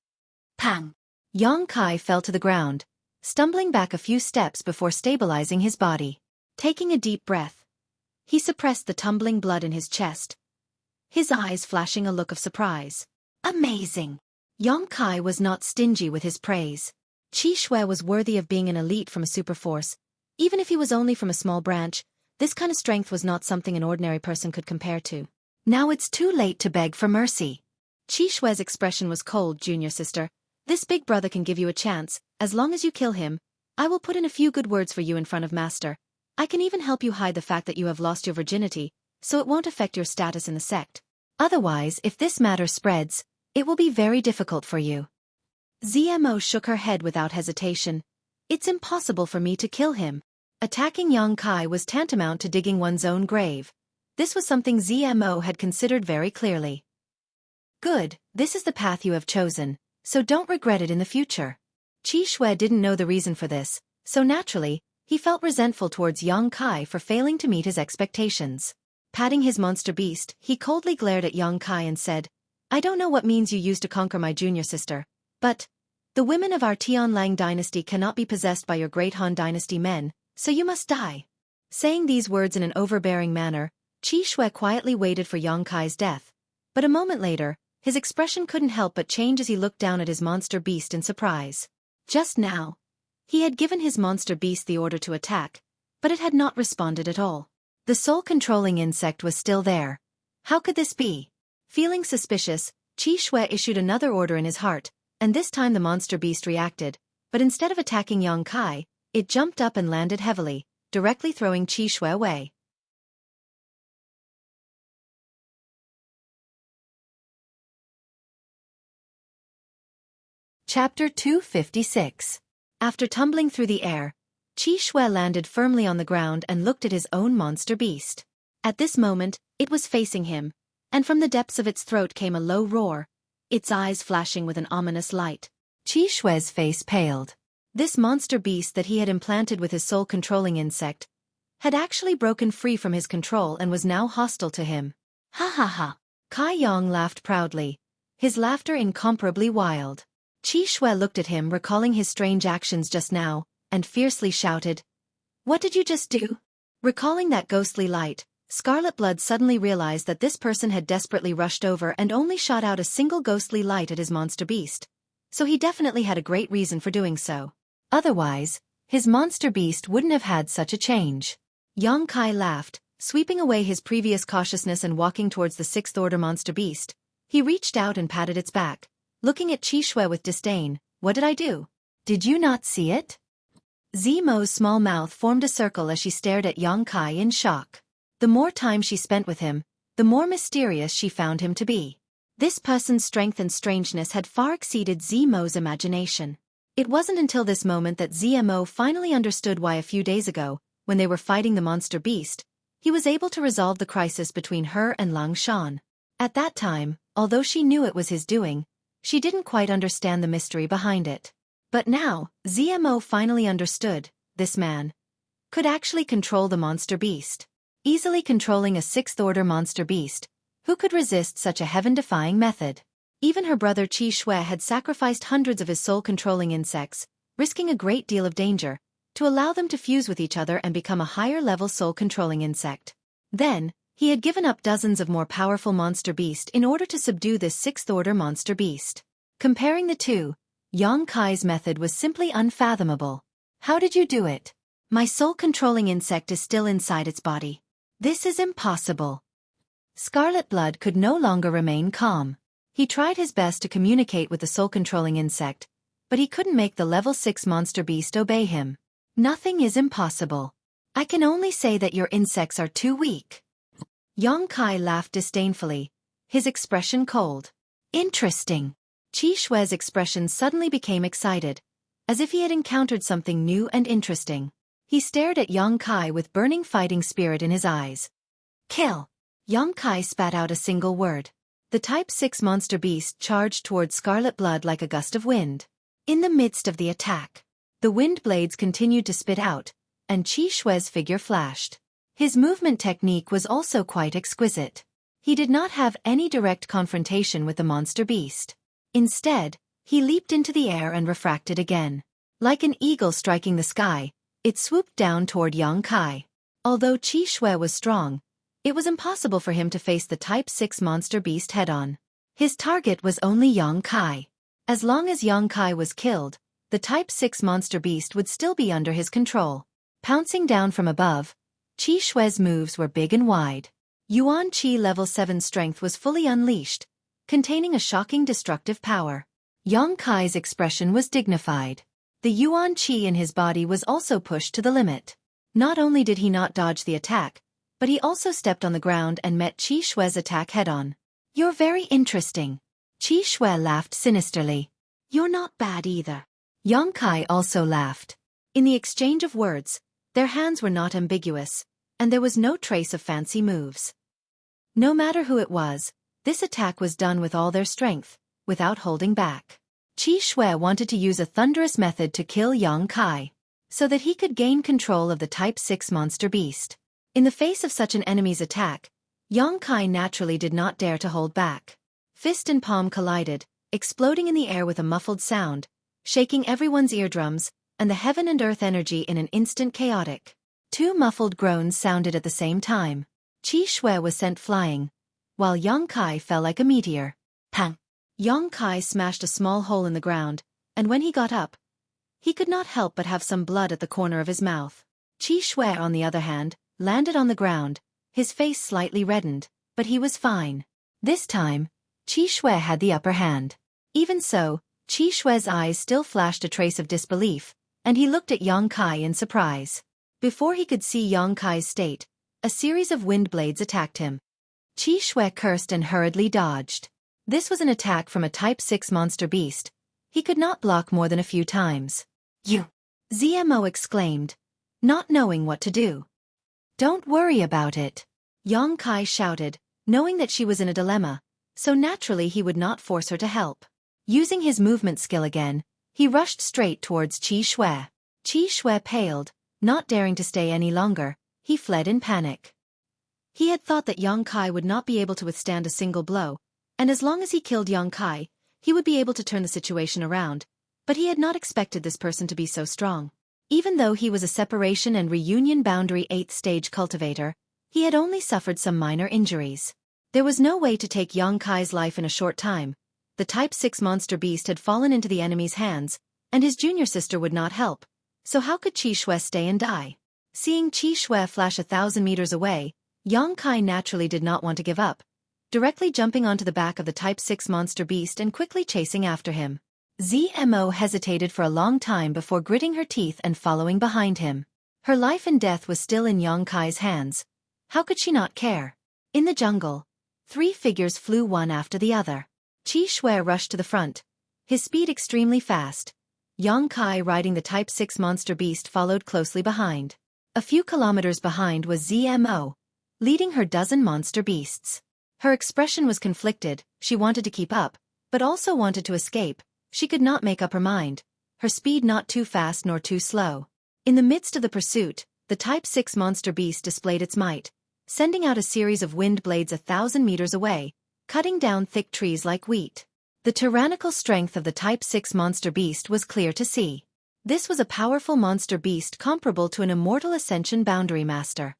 Pang! Yang Kai fell to the ground, stumbling back a few steps before stabilizing his body. Taking a deep breath, he suppressed the tumbling blood in his chest, his eyes flashing a look of surprise. Amazing! Yang Kai was not stingy with his praise. Xueqi was worthy of being an elite from a superforce. Even if he was only from a small branch, this kind of strength was not something an ordinary person could compare to. Now it's too late to beg for mercy. Xueqi's expression was cold, junior sister. This big brother can give you a chance. As long as you kill him, I will put in a few good words for you in front of Master. I can even help you hide the fact that you have lost your virginity, so it won't affect your status in the sect. Otherwise, if this matter spreads, it will be very difficult for you. ZMO shook her head without hesitation. It's impossible for me to kill him. Attacking Yang Kai was tantamount to digging one's own grave. This was something ZMO had considered very clearly. Good, this is the path you have chosen, so don't regret it in the future. Qi Shui didn't know the reason for this, so naturally, he felt resentful towards Yang Kai for failing to meet his expectations. Patting his monster beast, he coldly glared at Yang Kai and said, I don't know what means you used to conquer my junior sister, but the women of our Tianlang dynasty cannot be possessed by your great Han dynasty men, so you must die. Saying these words in an overbearing manner, Qi Shui quietly waited for Yang Kai's death, but a moment later, his expression couldn't help but change as he looked down at his monster beast in surprise. Just now, he had given his monster beast the order to attack, but it had not responded at all. The soul-controlling insect was still there. How could this be? Feeling suspicious, Qi Shui issued another order in his heart, and this time the monster beast reacted, but instead of attacking Yang Kai, it jumped up and landed heavily, directly throwing Qi Shui away. Chapter 256. After tumbling through the air, Qi Shui landed firmly on the ground and looked at his own monster beast. At this moment, it was facing him, and from the depths of its throat came a low roar, its eyes flashing with an ominous light. Qi Shui's face paled. This monster beast that he had implanted with his soul-controlling insect had actually broken free from his control and was now hostile to him. Ha ha ha! Kai Yang laughed proudly, his laughter incomparably wild. Qi Shui looked at him recalling his strange actions just now, and fiercely shouted, What did you just do? Recalling that ghostly light, Scarlet Blood suddenly realized that this person had desperately rushed over and only shot out a single ghostly light at his monster beast, so he definitely had a great reason for doing so. Otherwise, his monster beast wouldn't have had such a change. Yang Kai laughed, sweeping away his previous cautiousness and walking towards the sixth-order monster beast. He reached out and patted its back, looking at Qi Shui with disdain. What did I do? Did you not see it? Zimo's small mouth formed a circle as she stared at Yang Kai in shock. The more time she spent with him, the more mysterious she found him to be. This person's strength and strangeness had far exceeded Zimo's imagination. It wasn't until this moment that Zmo finally understood why a few days ago, when they were fighting the monster beast, he was able to resolve the crisis between her and Lang Shan. At that time, although she knew it was his doing, she didn't quite understand the mystery behind it. But now, ZMO finally understood, this man could actually control the monster beast. Easily controlling a sixth-order monster beast, who could resist such a heaven-defying method? Even her brother Qi Shui had sacrificed hundreds of his soul-controlling insects, risking a great deal of danger, to allow them to fuse with each other and become a higher-level soul-controlling insect. Then, he had given up dozens of more powerful monster beasts in order to subdue this sixth-order monster beast. Comparing the two, Yang Kai's method was simply unfathomable. How did you do it? My soul-controlling insect is still inside its body. This is impossible. Scarlet Blood could no longer remain calm. He tried his best to communicate with the soul-controlling insect, but he couldn't make the level 6 monster beast obey him. Nothing is impossible. I can only say that your insects are too weak. Yang Kai laughed disdainfully, his expression cold. Interesting. Qi Shui's expression suddenly became excited, as if he had encountered something new and interesting. He stared at Yang Kai with burning fighting spirit in his eyes. Kill! Yang Kai spat out a single word. The Type 6 monster beast charged towards Scarlet Blood like a gust of wind. In the midst of the attack, the wind blades continued to spit out, and Qi Shui's figure flashed. His movement technique was also quite exquisite. He did not have any direct confrontation with the monster beast. Instead, he leaped into the air and refracted again. Like an eagle striking the sky, it swooped down toward Yang Kai. Although Qi Shui was strong, it was impossible for him to face the Type 6 monster beast head-on. His target was only Yang Kai. As long as Yang Kai was killed, the Type 6 monster beast would still be under his control. Pouncing down from above, Qi Shui's moves were big and wide. Yuan Qi level 7 strength was fully unleashed, containing a shocking destructive power. Yang Kai's expression was dignified. The yuan qi in his body was also pushed to the limit. Not only did he not dodge the attack, but he also stepped on the ground and met Qi Shue's attack head-on. "You're very interesting." Qi Shue laughed sinisterly. "You're not bad either." Yang Kai also laughed. In the exchange of words, their hands were not ambiguous, and there was no trace of fancy moves. No matter who it was, this attack was done with all their strength, without holding back. Qi Shue wanted to use a thunderous method to kill Yang Kai, so that he could gain control of the Type 6 monster beast. In the face of such an enemy's attack, Yang Kai naturally did not dare to hold back. Fist and palm collided, exploding in the air with a muffled sound, shaking everyone's eardrums, and the heaven and earth energy in an instant chaotic. Two muffled groans sounded at the same time. Qi Shue was sent flying, while Yang Kai fell like a meteor. Pang! Yang Kai smashed a small hole in the ground, and when he got up, he could not help but have some blood at the corner of his mouth. Qi Shue, on the other hand, landed on the ground, his face slightly reddened, but he was fine. This time, Qi Shue had the upper hand. Even so, Qi Shue's eyes still flashed a trace of disbelief, and he looked at Yang Kai in surprise. Before he could see Yang Kai's state, a series of wind blades attacked him. Qi Shue cursed and hurriedly dodged. This was an attack from a Type 6 monster beast. He could not block more than a few times. "You!" Zmo exclaimed, not knowing what to do. "Don't worry about it," Yang Kai shouted, knowing that she was in a dilemma, so naturally he would not force her to help. Using his movement skill again, he rushed straight towards Qi Shue. Qi Shue paled, not daring to stay any longer. He fled in panic. He had thought that Yang Kai would not be able to withstand a single blow, and as long as he killed Yang Kai, he would be able to turn the situation around, but he had not expected this person to be so strong. Even though he was a separation and reunion boundary 8th stage cultivator, he had only suffered some minor injuries. There was no way to take Yang Kai's life in a short time. The Type 6 monster beast had fallen into the enemy's hands, and his junior sister would not help, so how could Qi Shue stay and die? Seeing Qi Shue flash 1,000 meters away, Yang Kai naturally did not want to give up, directly jumping onto the back of the Type 6 monster beast and quickly chasing after him. Zmo hesitated for a long time before gritting her teeth and following behind him. Her life and death was still in Yang Kai's hands. How could she not care? In the jungle, 3 figures flew one after the other. Qi Shue rushed to the front, his speed extremely fast. Yang Kai riding the Type 6 monster beast followed closely behind. A few kilometers behind was Zmo, leading her dozen monster beasts. Her expression was conflicted. She wanted to keep up, but also wanted to escape. She could not make up her mind, her speed not too fast nor too slow. In the midst of the pursuit, the Type 6 monster beast displayed its might, sending out a series of wind blades 1,000 meters away, cutting down thick trees like wheat. The tyrannical strength of the Type 6 monster beast was clear to see. This was a powerful monster beast comparable to an immortal Ascension boundary master.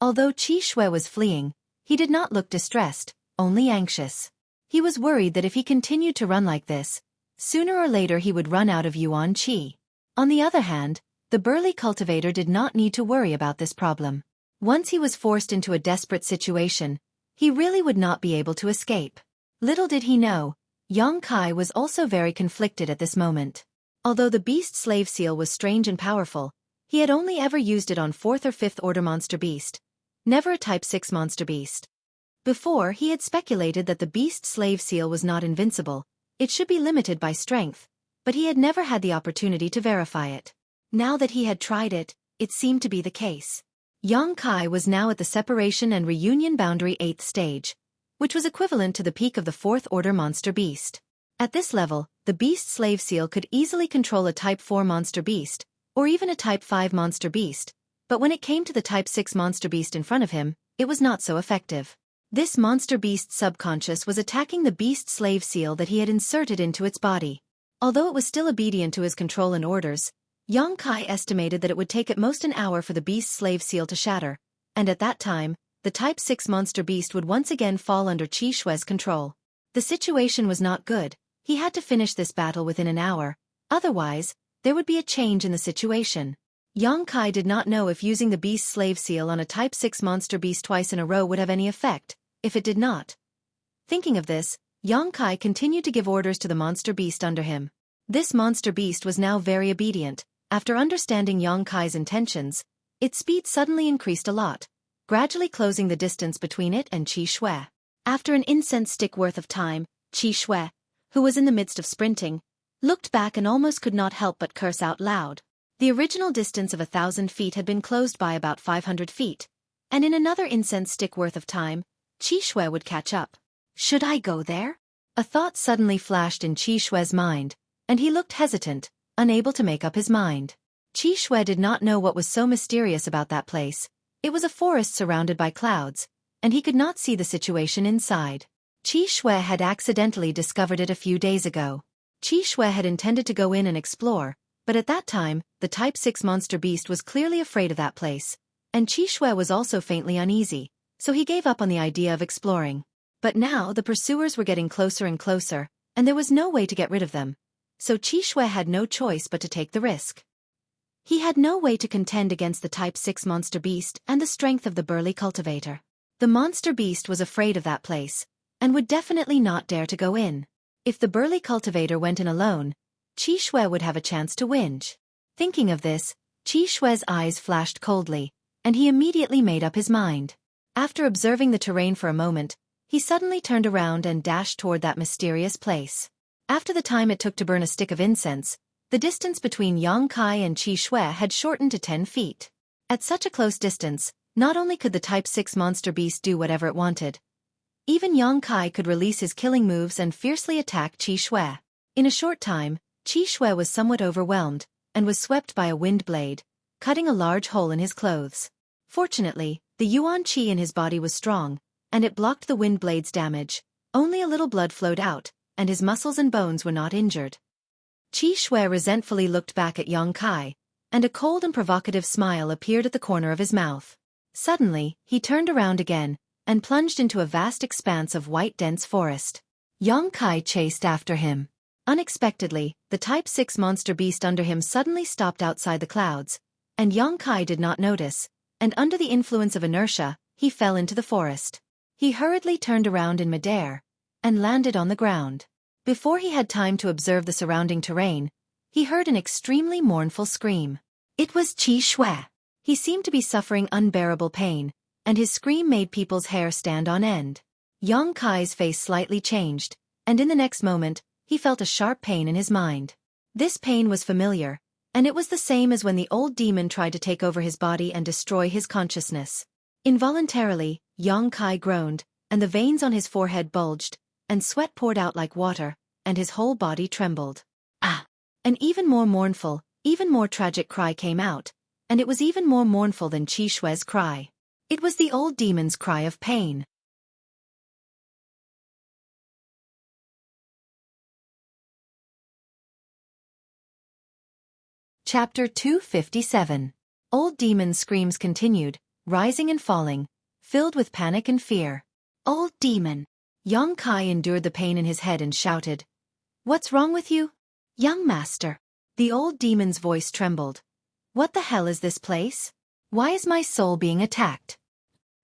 Although Qi Shue was fleeing, he did not look distressed, only anxious. He was worried that if he continued to run like this, sooner or later he would run out of yuan qi. On the other hand, the burly cultivator did not need to worry about this problem. Once he was forced into a desperate situation, he really would not be able to escape. Little did he know, Yang Kai was also very conflicted at this moment. Although the beast slave seal was strange and powerful, he had only ever used it on 4th or 5th order monster beast, never a Type 6 monster beast. Before, he had speculated that the beast slave seal was not invincible, it should be limited by strength, but he had never had the opportunity to verify it. Now that he had tried it, it seemed to be the case. Yang Kai was now at the separation and reunion boundary 8th stage, which was equivalent to the peak of the 4th order monster beast. At this level, the beast slave seal could easily control a Type 4 monster beast, or even a Type 5 monster beast, but when it came to the Type 6 monster beast in front of him, it was not so effective. This monster beast's subconscious was attacking the beast slave seal that he had inserted into its body. Although it was still obedient to his control and orders, Yang Kai estimated that it would take at most an hour for the beast slave seal to shatter, and at that time, the Type 6 monster beast would once again fall under Qi Shue's control. The situation was not good. He had to finish this battle within an hour, otherwise, there would be a change in the situation. Yang Kai did not know if using the beast slave seal on a Type 6 monster beast twice in a row would have any effect. If it did not. Thinking of this, Yang Kai continued to give orders to the monster beast under him. This monster beast was now very obedient. After understanding Yang Kai's intentions, its speed suddenly increased a lot, gradually closing the distance between it and Qi Shui. After an incense stick worth of time, Qi Shui, who was in the midst of sprinting, looked back and almost could not help but curse out loud. The original distance of 1,000 feet had been closed by about 500 feet, and in another incense stick worth of time, Qi Shui would catch up. Should I go there? A thought suddenly flashed in Qi Shui's mind, and he looked hesitant, unable to make up his mind. Qi Shui did not know what was so mysterious about that place. It was a forest surrounded by clouds, and he could not see the situation inside. Qi Shui had accidentally discovered it a few days ago. Qi Shui had intended to go in and explore, but at that time, the Type 6 monster beast was clearly afraid of that place, and Qi Shui was also faintly uneasy, so he gave up on the idea of exploring. But now the pursuers were getting closer and closer, and there was no way to get rid of them, so Qi Shui had no choice but to take the risk. He had no way to contend against the Type 6 monster beast and the strength of the burly cultivator. The monster beast was afraid of that place, and would definitely not dare to go in. If the burly cultivator went in alone, Qi Shui would have a chance to whinge. Thinking of this, Qi Shui's eyes flashed coldly, and he immediately made up his mind. After observing the terrain for a moment, he suddenly turned around and dashed toward that mysterious place. After the time it took to burn a stick of incense, the distance between Yang Kai and Qi Shui had shortened to 10 feet. At such a close distance, not only could the Type 6 monster beast do whatever it wanted, even Yang Kai could release his killing moves and fiercely attack Qi Shui. In a short time, Qi Shui was somewhat overwhelmed, and was swept by a wind blade, cutting a large hole in his clothes. Fortunately, the Yuan Qi in his body was strong, and it blocked the wind blade's damage. Only a little blood flowed out, and his muscles and bones were not injured. Qi Shui resentfully looked back at Yang Kai, and a cold and provocative smile appeared at the corner of his mouth. Suddenly, he turned around again, and plunged into a vast expanse of white dense forest. Yang Kai chased after him. Unexpectedly, the Type 6 monster beast under him suddenly stopped outside the clouds, and Yang Kai did not notice, and under the influence of inertia, he fell into the forest. He hurriedly turned around in midair, and landed on the ground. Before he had time to observe the surrounding terrain, he heard an extremely mournful scream. It was Qi Shui. He seemed to be suffering unbearable pain, and his scream made people's hair stand on end. Yang Kai's face slightly changed, and in the next moment, he felt a sharp pain in his mind. This pain was familiar, and it was the same as when the old demon tried to take over his body and destroy his consciousness. Involuntarily, Yang Kai groaned, and the veins on his forehead bulged, and sweat poured out like water, and his whole body trembled. Ah! An even more mournful, even more tragic cry came out, and it was even more mournful than Qi Shui's cry. It was the old demon's cry of pain. Chapter 257. Old Demon's screams continued, rising and falling, filled with panic and fear. Old Demon! Yang Kai endured the pain in his head and shouted, "What's wrong with you? Young master." The old demon's voice trembled. "What the hell is this place? Why is my soul being attacked?"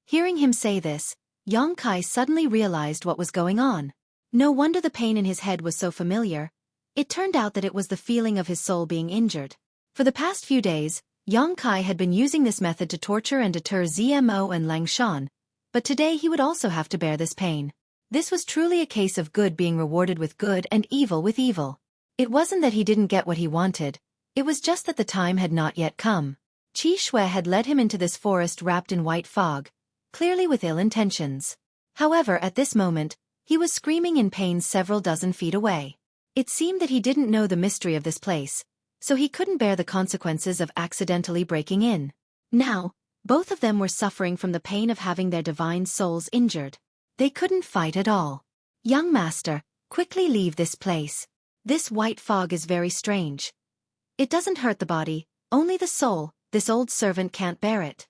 Hearing him say this, Yang Kai suddenly realized what was going on. No wonder the pain in his head was so familiar. It turned out that it was the feeling of his soul being injured. For the past few days, Yang Kai had been using this method to torture and deter Zmo and Lang Shan, but today he would also have to bear this pain. This was truly a case of good being rewarded with good and evil with evil. It wasn't that he didn't get what he wanted, it was just that the time had not yet come. Qi Shui had led him into this forest wrapped in white fog, clearly with ill intentions. However, at this moment, he was screaming in pain several dozen feet away. It seemed that he didn't know the mystery of this place, so he couldn't bear the consequences of accidentally breaking in. Now, both of them were suffering from the pain of having their divine souls injured. They couldn't fight at all. "Young master, quickly leave this place. This white fog is very strange. It doesn't hurt the body, only the soul. This old servant can't bear it."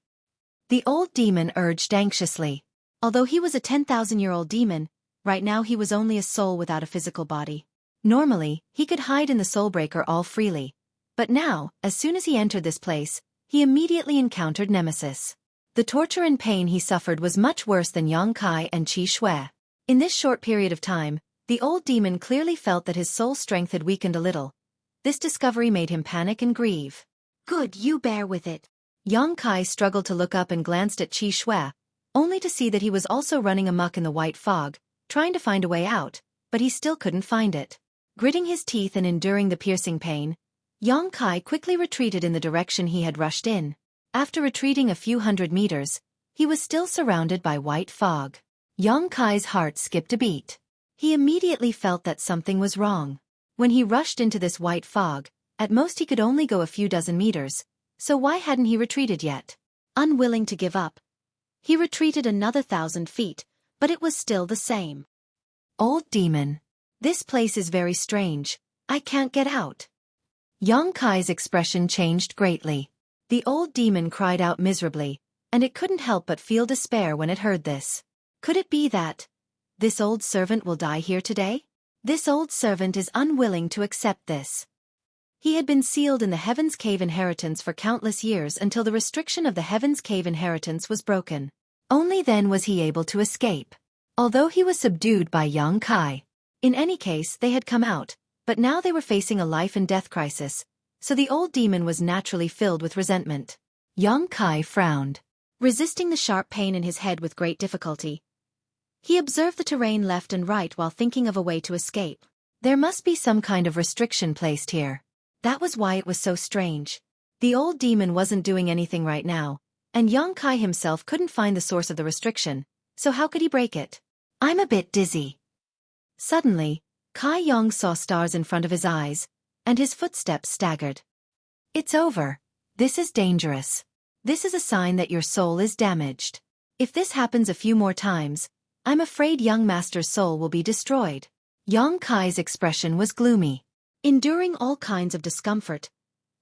The old demon urged anxiously. Although he was a 10,000-year-old demon, right now he was only a soul without a physical body. Normally, he could hide in the Soulbreaker all freely. But now, as soon as he entered this place, he immediately encountered Nemesis. The torture and pain he suffered was much worse than Yang Kai and Qi Shui. In this short period of time, The old demon clearly felt that his soul strength had weakened a little. This discovery made him panic and grieve. Good, you bear with it. Yang Kai struggled to look up and glanced at Xueqi, only to see that he was also running amok in the white fog, trying to find a way out, but he still couldn't find it. Gritting his teeth and enduring the piercing pain, Yang Kai quickly retreated in the direction he had rushed in. After retreating a few hundred meters, he was still surrounded by white fog. Yang Kai's heart skipped a beat. He immediately felt that something was wrong. When he rushed into this white fog, at most he could only go a few dozen meters, so why hadn't he retreated yet? Unwilling to give up, he retreated another 1,000 feet, but it was still the same. Old demon. This place is very strange. I can't get out. Yang Kai's expression changed greatly. The old demon cried out miserably, and it couldn't help but feel despair when it heard this. Could it be that this old servant will die here today? This old servant is unwilling to accept this. He had been sealed in the Heaven's Cave inheritance for countless years until the restriction of the Heaven's Cave inheritance was broken. Only then was he able to escape. Although he was subdued by Yang Kai. In any case, they had come out, but now they were facing a life-and-death crisis, so the old demon was naturally filled with resentment. Yang Kai frowned. Resisting the sharp pain in his head with great difficulty, he observed the terrain left and right while thinking of a way to escape. There must be some kind of restriction placed here. That was why it was so strange. The old demon wasn't doing anything right now, and Yang Kai himself couldn't find the source of the restriction, so how could he break it? I'm a bit dizzy. Suddenly, Kai Yang saw stars in front of his eyes, and his footsteps staggered. It's over. This is dangerous. This is a sign that your soul is damaged. If this happens a few more times, I'm afraid young master's soul will be destroyed. Yang Kai's expression was gloomy. Enduring all kinds of discomfort,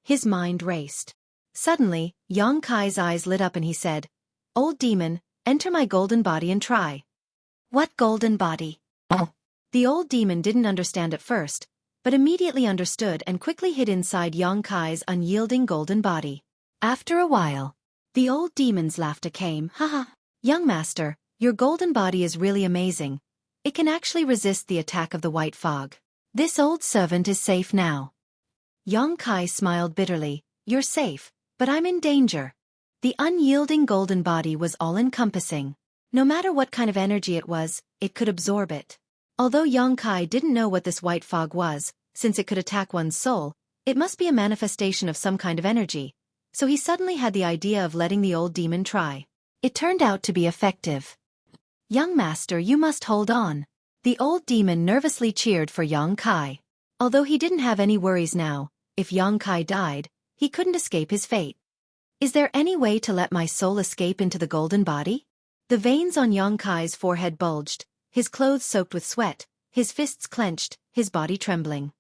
his mind raced. Suddenly, Yang Kai's eyes lit up and he said, Old demon, enter my golden body and try. What golden body? Oh. The old demon didn't understand at first, but immediately understood and quickly hid inside Yang Kai's unyielding golden body. After a while, the old demon's laughter came. Haha. Young master, your golden body is really amazing. It can actually resist the attack of the white fog. This old servant is safe now. Yang Kai smiled bitterly. You're safe, but I'm in danger. The unyielding golden body was all-encompassing. No matter what kind of energy it was, it could absorb it. Although Yang Kai didn't know what this white fog was, since it could attack one's soul, it must be a manifestation of some kind of energy. So he suddenly had the idea of letting the old demon try. It turned out to be effective. Young master, you must hold on. The old demon nervously cheered for Yang Kai. Although he didn't have any worries now, if Yang Kai died, he couldn't escape his fate. Is there any way to let my soul escape into the golden body? The veins on Yang Kai's forehead bulged, his clothes soaked with sweat, his fists clenched, his body trembling.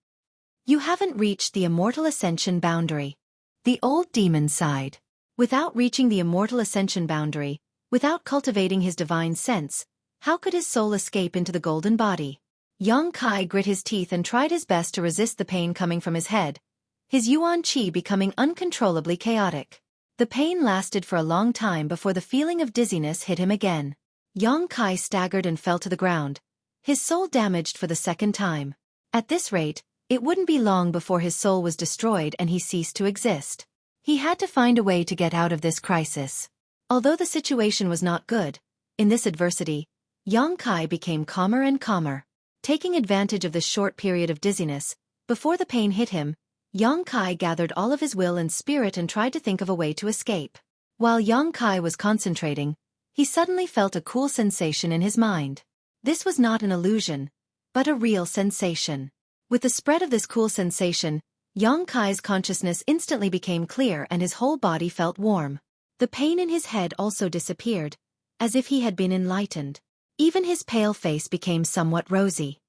You haven't reached the immortal ascension boundary. The old demon sighed. Without reaching the immortal ascension boundary, without cultivating his divine sense, how could his soul escape into the golden body? Yang Kai grit his teeth and tried his best to resist the pain coming from his head, his yuan qi becoming uncontrollably chaotic. The pain lasted for a long time before the feeling of dizziness hit him again. Yang Kai staggered and fell to the ground, his soul damaged for the second time. At this rate, it wouldn't be long before his soul was destroyed and he ceased to exist. He had to find a way to get out of this crisis. Although the situation was not good, in this adversity, Yang Kai became calmer and calmer. Taking advantage of this short period of dizziness, before the pain hit him, Yang Kai gathered all of his will and spirit and tried to think of a way to escape. While Yang Kai was concentrating, he suddenly felt a cool sensation in his mind. This was not an illusion, but a real sensation. With the spread of this cool sensation, Yang Kai's consciousness instantly became clear and his whole body felt warm. The pain in his head also disappeared, as if he had been enlightened. Even his pale face became somewhat rosy.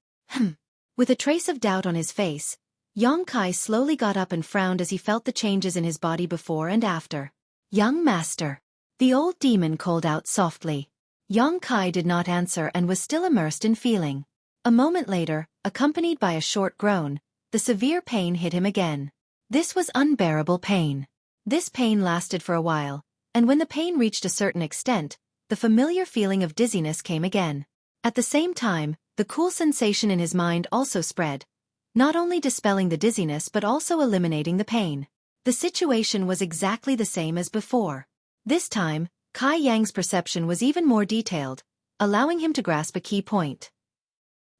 With a trace of doubt on his face, Yang Kai slowly got up and frowned as he felt the changes in his body before and after. Young master. The old demon called out softly. Yang Kai did not answer and was still immersed in feeling. A moment later, accompanied by a short groan, the severe pain hit him again. This was unbearable pain. This pain lasted for a while, and when the pain reached a certain extent, the familiar feeling of dizziness came again. At the same time, The cool sensation in his mind also spread, not only dispelling the dizziness but also eliminating the pain. The situation was exactly the same as before. This time, Kai Yang's perception was even more detailed, allowing him to grasp a key point.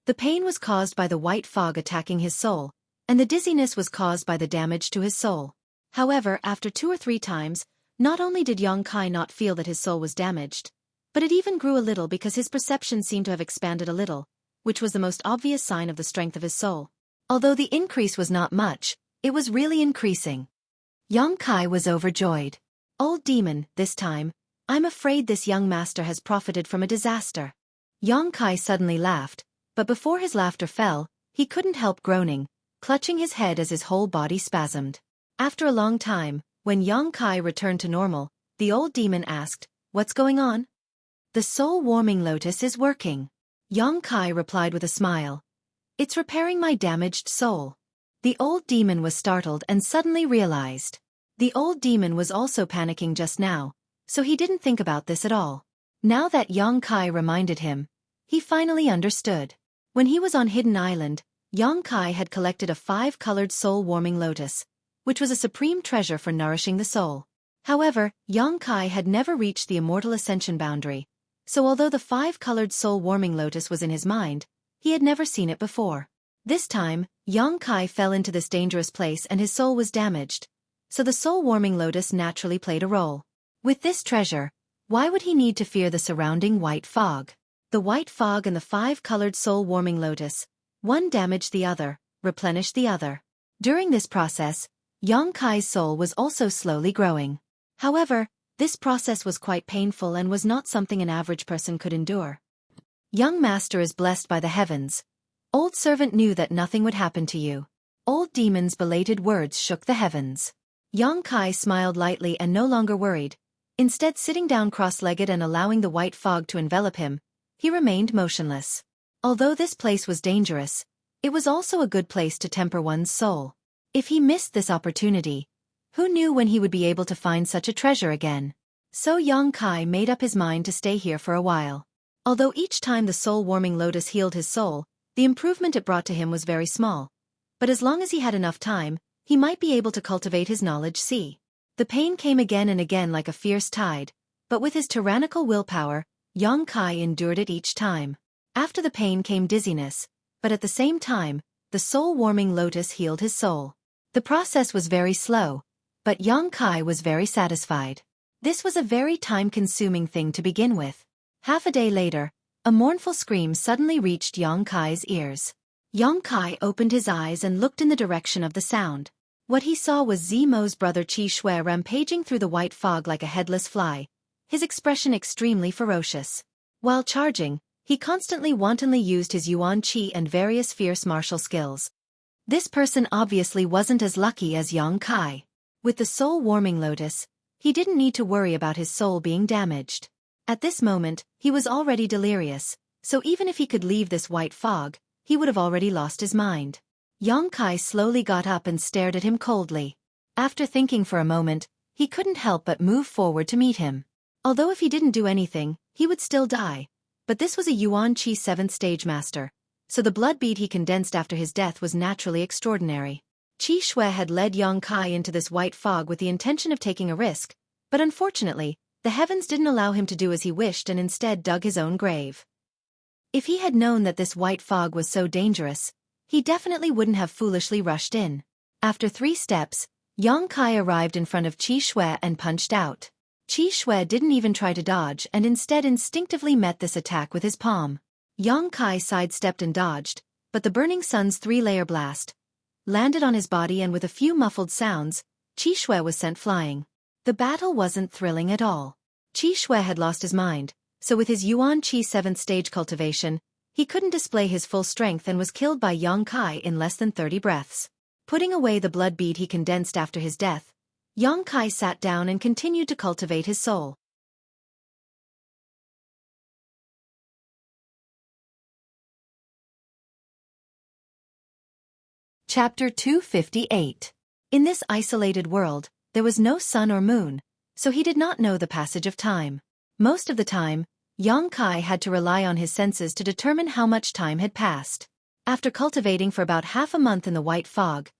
The pain was caused by the white fog attacking his soul, and the dizziness was caused by the damage to his soul. However, after 2 or 3 times, not only did young Kai not feel that his soul was damaged, but it even grew a little because his perception seemed to have expanded a little, which was the most obvious sign of the strength of his soul. Although the increase was not much, it was really increasing. Young Kai was overjoyed. Old demon, this time, I'm afraid this young master has profited from a disaster. Young Kai suddenly laughed, but before his laughter fell, he couldn't help groaning, clutching his head as his whole body spasmed. After a long time, when young Kai returned to normal, the old demon asked, "What's going on?" "The soul-warming lotus is working." Young Kai replied with a smile. "It's repairing my damaged soul." The old demon was startled and suddenly realized. The old demon was also panicking just now, so he didn't think about this at all. Now that young Kai reminded him, he finally understood. When he was on Hidden Island, young Kai had collected a 5-colored soul-warming lotus, which was a supreme treasure for nourishing the soul. However, young Kai had never reached the immortal ascension boundary, so although the 5-colored soul-warming lotus was in his mind, he had never seen it before. This time, young Kai fell into this dangerous place and his soul was damaged, so the soul-warming lotus naturally played a role. With this treasure, why would he need to fear the surrounding white fog? The white fog and the 5-colored soul-warming lotus, one damaged the other, replenished the other. During this process, young Kai's soul was also slowly growing. However, this process was quite painful and was not something an average person could endure. Young master is blessed by the heavens. Old servant knew that nothing would happen to you. Old demon's belated words shook the heavens. Young Kai smiled lightly and no longer worried. Instead, sitting down cross-legged and allowing the white fog to envelop him, he remained motionless. Although this place was dangerous, it was also a good place to temper one's soul. If he missed this opportunity, who knew when he would be able to find such a treasure again? So young Kai made up his mind to stay here for a while. Although each time the soul-warming lotus healed his soul, the improvement it brought to him was very small. But as long as he had enough time, he might be able to cultivate his knowledge. The pain came again and again like a fierce tide, but with his tyrannical willpower, young Kai endured it each time. After the pain came dizziness, but at the same time, the soul-warming lotus healed his soul. The process was very slow, but young Kai was very satisfied. This was a very time-consuming thing to begin with. Half a day later, a mournful scream suddenly reached young Kai's ears. Young Kai opened his eyes and looked in the direction of the sound. What he saw was Zimo's brother Xueqi rampaging through the white fog like a headless fly, his expression extremely ferocious. While charging, he constantly wantonly used his yuan qi and various fierce martial skills. This person obviously wasn't as lucky as young Kai. With the soul-warming lotus, he didn't need to worry about his soul being damaged. At this moment, he was already delirious, so even if he could leave this white fog, he would have already lost his mind. Young Kai slowly got up and stared at him coldly. After thinking for a moment, he couldn't help but move forward to meet him. Although if he didn't do anything, he would still die. But this was a Yuan Qi 7th stage master, so the blood bead he condensed after his death was naturally extraordinary. Xueqi had led young Kai into this white fog with the intention of taking a risk, but unfortunately, the heavens didn't allow him to do as he wished and instead dug his own grave. If he had known that this white fog was so dangerous, he definitely wouldn't have foolishly rushed in. After 3 steps, young Kai arrived in front of Xueqi and punched out. Xueqi didn't even try to dodge and instead instinctively met this attack with his palm. Young Kai sidestepped and dodged, but the burning sun's 3-layer blast landed on his body and with a few muffled sounds, Xueqi was sent flying. The battle wasn't thrilling at all. Xueqi had lost his mind, so with his Yuan Qi 7th stage cultivation, he couldn't display his full strength and was killed by young Kai in less than 30 breaths. Putting away the blood bead he condensed after his death, young Kai sat down and continued to cultivate his soul. Chapter 258. In this isolated world, there was no sun or moon, so he did not know the passage of time. Most of the time, Yang Kai had to rely on his senses to determine how much time had passed. After cultivating for about half a month in the white fog,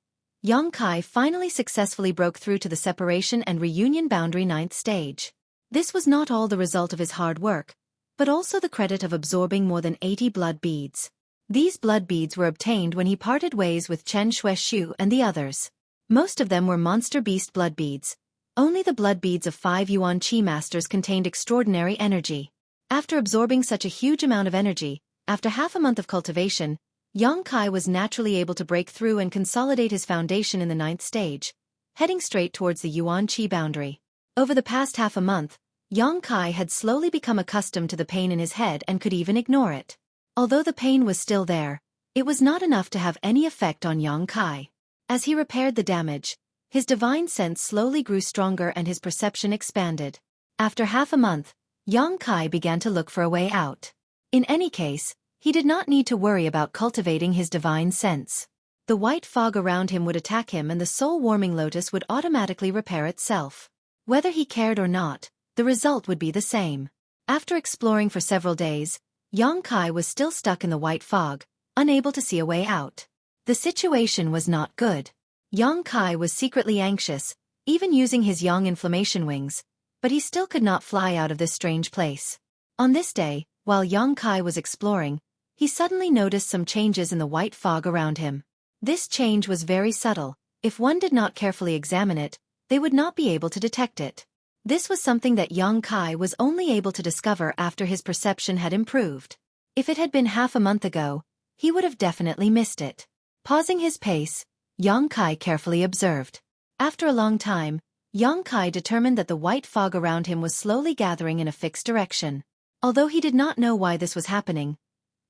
Yang Kai finally successfully broke through to the separation and reunion boundary 9th stage. This was not all the result of his hard work, but also the credit of absorbing more than 80 blood beads. These blood beads were obtained when he parted ways with Chen Xueqi and the others. Most of them were monster beast blood beads. Only the blood beads of 5 Yuan Qi masters contained extraordinary energy. After absorbing such a huge amount of energy, after half a month of cultivation, Yang Kai was naturally able to break through and consolidate his foundation in the 9th stage, heading straight towards the Yuan Qi boundary. Over the past half a month, Yang Kai had slowly become accustomed to the pain in his head and could even ignore it. Although the pain was still there, it was not enough to have any effect on Yang Kai. As he repaired the damage, his divine sense slowly grew stronger and his perception expanded. After half a month, Yang Kai began to look for a way out. In any case, he did not need to worry about cultivating his divine sense. The white fog around him would attack him and the soul-warming lotus would automatically repair itself. Whether he cared or not, the result would be the same. After exploring for several days, Yang Kai was still stuck in the white fog, unable to see a way out. The situation was not good. Yang Kai was secretly anxious, even using his yang inflammation wings, but he still could not fly out of this strange place. On this day, while Yang Kai was exploring, he suddenly noticed some changes in the white fog around him. This change was very subtle. If one did not carefully examine it, they would not be able to detect it. This was something that Yang Kai was only able to discover after his perception had improved. If it had been half a month ago, he would have definitely missed it. Pausing his pace, Yang Kai carefully observed. After a long time, Yang Kai determined that the white fog around him was slowly gathering in a fixed direction. Although he did not know why this was happening,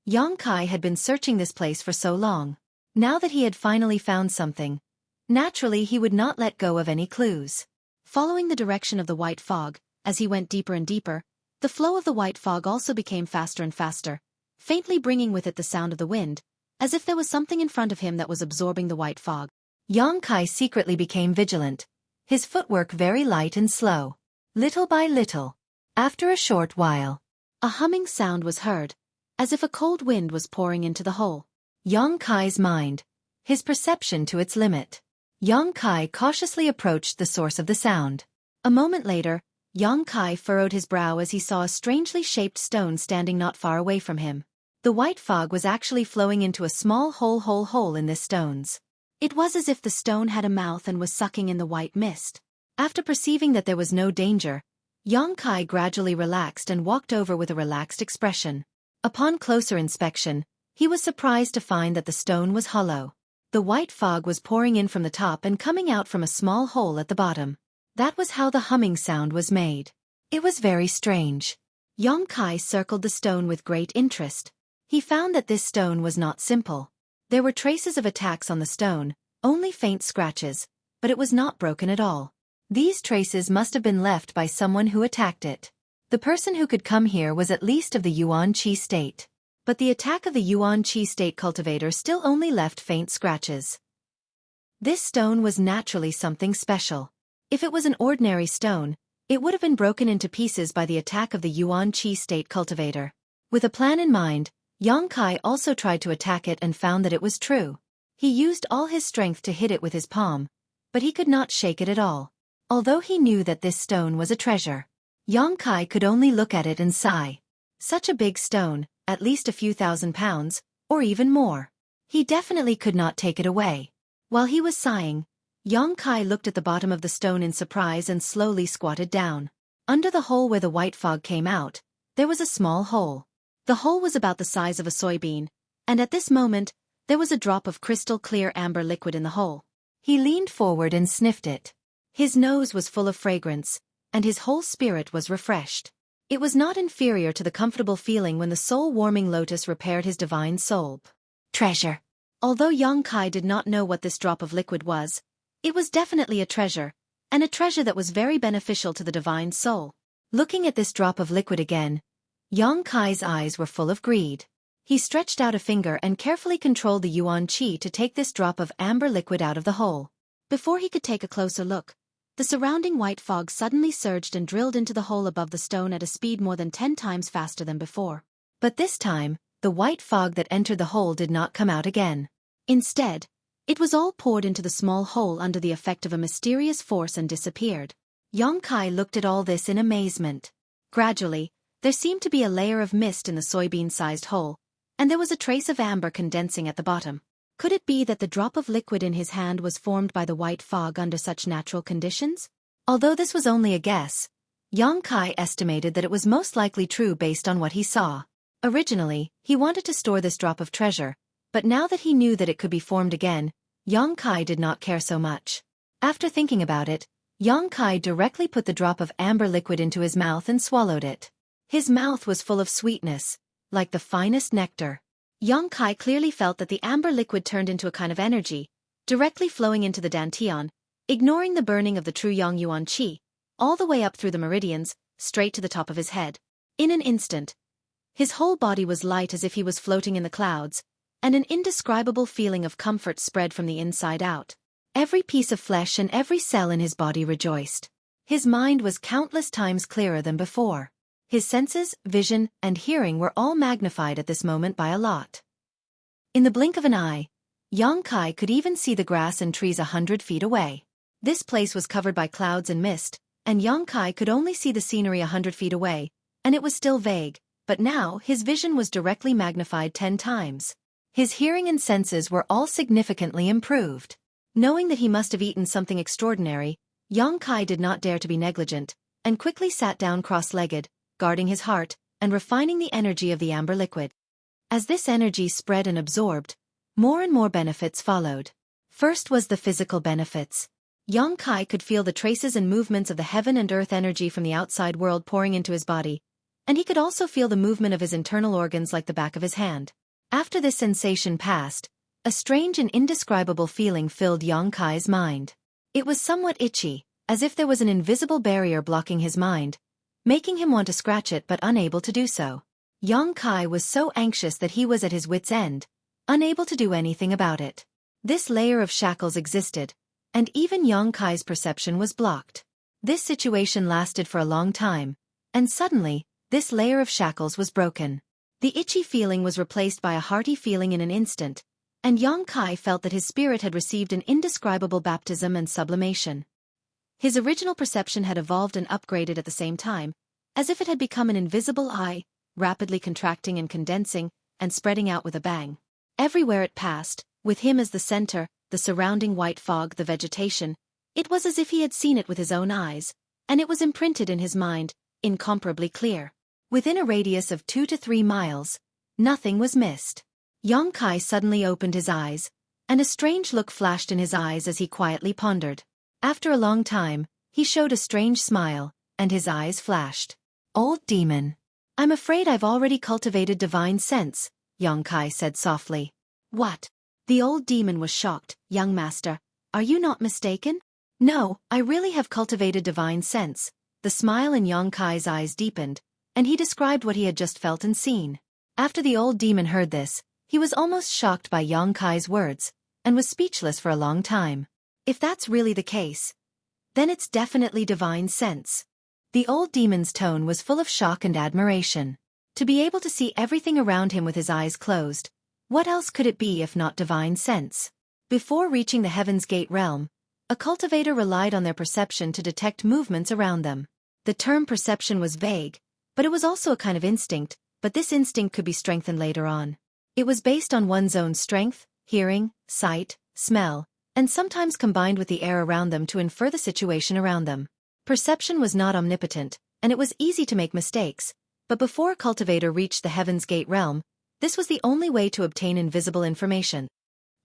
Yang Kai had been searching this place for so long. Now that he had finally found something, naturally he would not let go of any clues. Following the direction of the white fog, as he went deeper and deeper, the flow of the white fog also became faster and faster, faintly bringing with it the sound of the wind, as if there was something in front of him that was absorbing the white fog. Yang Kai secretly became vigilant, his footwork very light and slow. Little by little, after a short while, a humming sound was heard, as if a cold wind was pouring into the hole. Yang Kai's mind, his perception to its limit. Yang Kai cautiously approached the source of the sound. A moment later, Yang Kai furrowed his brow as he saw a strangely shaped stone standing not far away from him. The white fog was actually flowing into a small hole in this stones. It was as if the stone had a mouth and was sucking in the white mist. After perceiving that there was no danger, Yang Kai gradually relaxed and walked over with a relaxed expression. Upon closer inspection, he was surprised to find that the stone was hollow. The white fog was pouring in from the top and coming out from a small hole at the bottom. That was how the humming sound was made. It was very strange. Yang Kai circled the stone with great interest. He found that this stone was not simple. There were traces of attacks on the stone, only faint scratches, but it was not broken at all. These traces must have been left by someone who attacked it. The person who could come here was at least of the Yuan Qi state. But the attack of the Yuan Qi state cultivator still only left faint scratches. This stone was naturally something special. If it was an ordinary stone, it would have been broken into pieces by the attack of the Yuan Qi state cultivator. With a plan in mind, Yang Kai also tried to attack it and found that it was true. He used all his strength to hit it with his palm, but he could not shake it at all. Although he knew that this stone was a treasure, Yang Kai could only look at it and sigh. Such a big stone, at least a few £1,000, or even more. He definitely could not take it away. While he was sighing, Yang Kai looked at the bottom of the stone in surprise and slowly squatted down. Under the hole where the white fog came out, there was a small hole. The hole was about the size of a soybean, and at this moment, there was a drop of crystal-clear amber liquid in the hole. He leaned forward and sniffed it. His nose was full of fragrance, and his whole spirit was refreshed. It was not inferior to the comfortable feeling when the soul-warming lotus repaired his divine soul. Treasure. Although Yang Kai did not know what this drop of liquid was, it was definitely a treasure, and a treasure that was very beneficial to the divine soul. Looking at this drop of liquid again, Yang Kai's eyes were full of greed. He stretched out a finger and carefully controlled the Yuan Qi to take this drop of amber liquid out of the hole. Before he could take a closer look, the surrounding white fog suddenly surged and drilled into the hole above the stone at a speed more than 10 times faster than before. But this time, the white fog that entered the hole did not come out again. Instead, it was all poured into the small hole under the effect of a mysterious force and disappeared. Xueqi looked at all this in amazement. Gradually, there seemed to be a layer of mist in the soybean-sized hole, and there was a trace of amber condensing at the bottom. Could it be that the drop of liquid in his hand was formed by the white fog under such natural conditions? Although this was only a guess, Xueqi estimated that it was most likely true based on what he saw. Originally, he wanted to store this drop of treasure, but now that he knew that it could be formed again, Xueqi did not care so much. After thinking about it, Xueqi directly put the drop of amber liquid into his mouth and swallowed it. His mouth was full of sweetness, like the finest nectar. Xueqi clearly felt that the amber liquid turned into a kind of energy, directly flowing into the dantian, ignoring the burning of the true yang yuan qi, all the way up through the meridians, straight to the top of his head. In an instant, his whole body was light as if he was floating in the clouds, and an indescribable feeling of comfort spread from the inside out. Every piece of flesh and every cell in his body rejoiced. His mind was countless times clearer than before. His senses, vision, and hearing were all magnified at this moment by a lot. In the blink of an eye, Xueqi could even see the grass and trees 100 feet away. This place was covered by clouds and mist, and Xueqi could only see the scenery 100 feet away, and it was still vague, but now his vision was directly magnified 10 times. His hearing and senses were all significantly improved. Knowing that he must have eaten something extraordinary, Xueqi did not dare to be negligent, and quickly sat down cross-legged, guarding his heart, and refining the energy of the amber liquid. As this energy spread and absorbed, more and more benefits followed. First was the physical benefits. Xueqi could feel the traces and movements of the heaven and earth energy from the outside world pouring into his body, and he could also feel the movement of his internal organs like the back of his hand. After this sensation passed, a strange and indescribable feeling filled Xueqi's mind. It was somewhat itchy, as if there was an invisible barrier blocking his mind, making him want to scratch it but unable to do so. Xueqi was so anxious that he was at his wit's end, unable to do anything about it. This layer of shackles existed, and even Xueqi's perception was blocked. This situation lasted for a long time, and suddenly, this layer of shackles was broken. The itchy feeling was replaced by a hearty feeling in an instant, and Xueqi felt that his spirit had received an indescribable baptism and sublimation. His original perception had evolved and upgraded at the same time, as if it had become an invisible eye, rapidly contracting and condensing, and spreading out with a bang. Everywhere it passed, with him as the center, the surrounding white fog, the vegetation, it was as if he had seen it with his own eyes, and it was imprinted in his mind, incomparably clear. Within a radius of 2 to 3 miles, nothing was missed. Xueqi suddenly opened his eyes, and a strange look flashed in his eyes as he quietly pondered. After a long time, he showed a strange smile, and his eyes flashed. "Old demon. I'm afraid I've already cultivated divine sense," Xueqi said softly. "What?" The old demon was shocked. "Young master, are you not mistaken?" "No, I really have cultivated divine sense." The smile in Xueqi's eyes deepened, and he described what he had just felt and seen. After the old demon heard this, he was almost shocked by Xueqi's words, and was speechless for a long time. If that's really the case, then it's definitely divine sense. The old demon's tone was full of shock and admiration. To be able to see everything around him with his eyes closed, what else could it be if not divine sense? Before reaching the Heaven's Gate realm, a cultivator relied on their perception to detect movements around them. The term perception was vague, but it was also a kind of instinct, but this instinct could be strengthened later on. It was based on one's own strength, hearing, sight, smell, and sometimes combined with the air around them to infer the situation around them. Perception was not omnipotent, and it was easy to make mistakes, but before a cultivator reached the Heaven's Gate realm, this was the only way to obtain invisible information.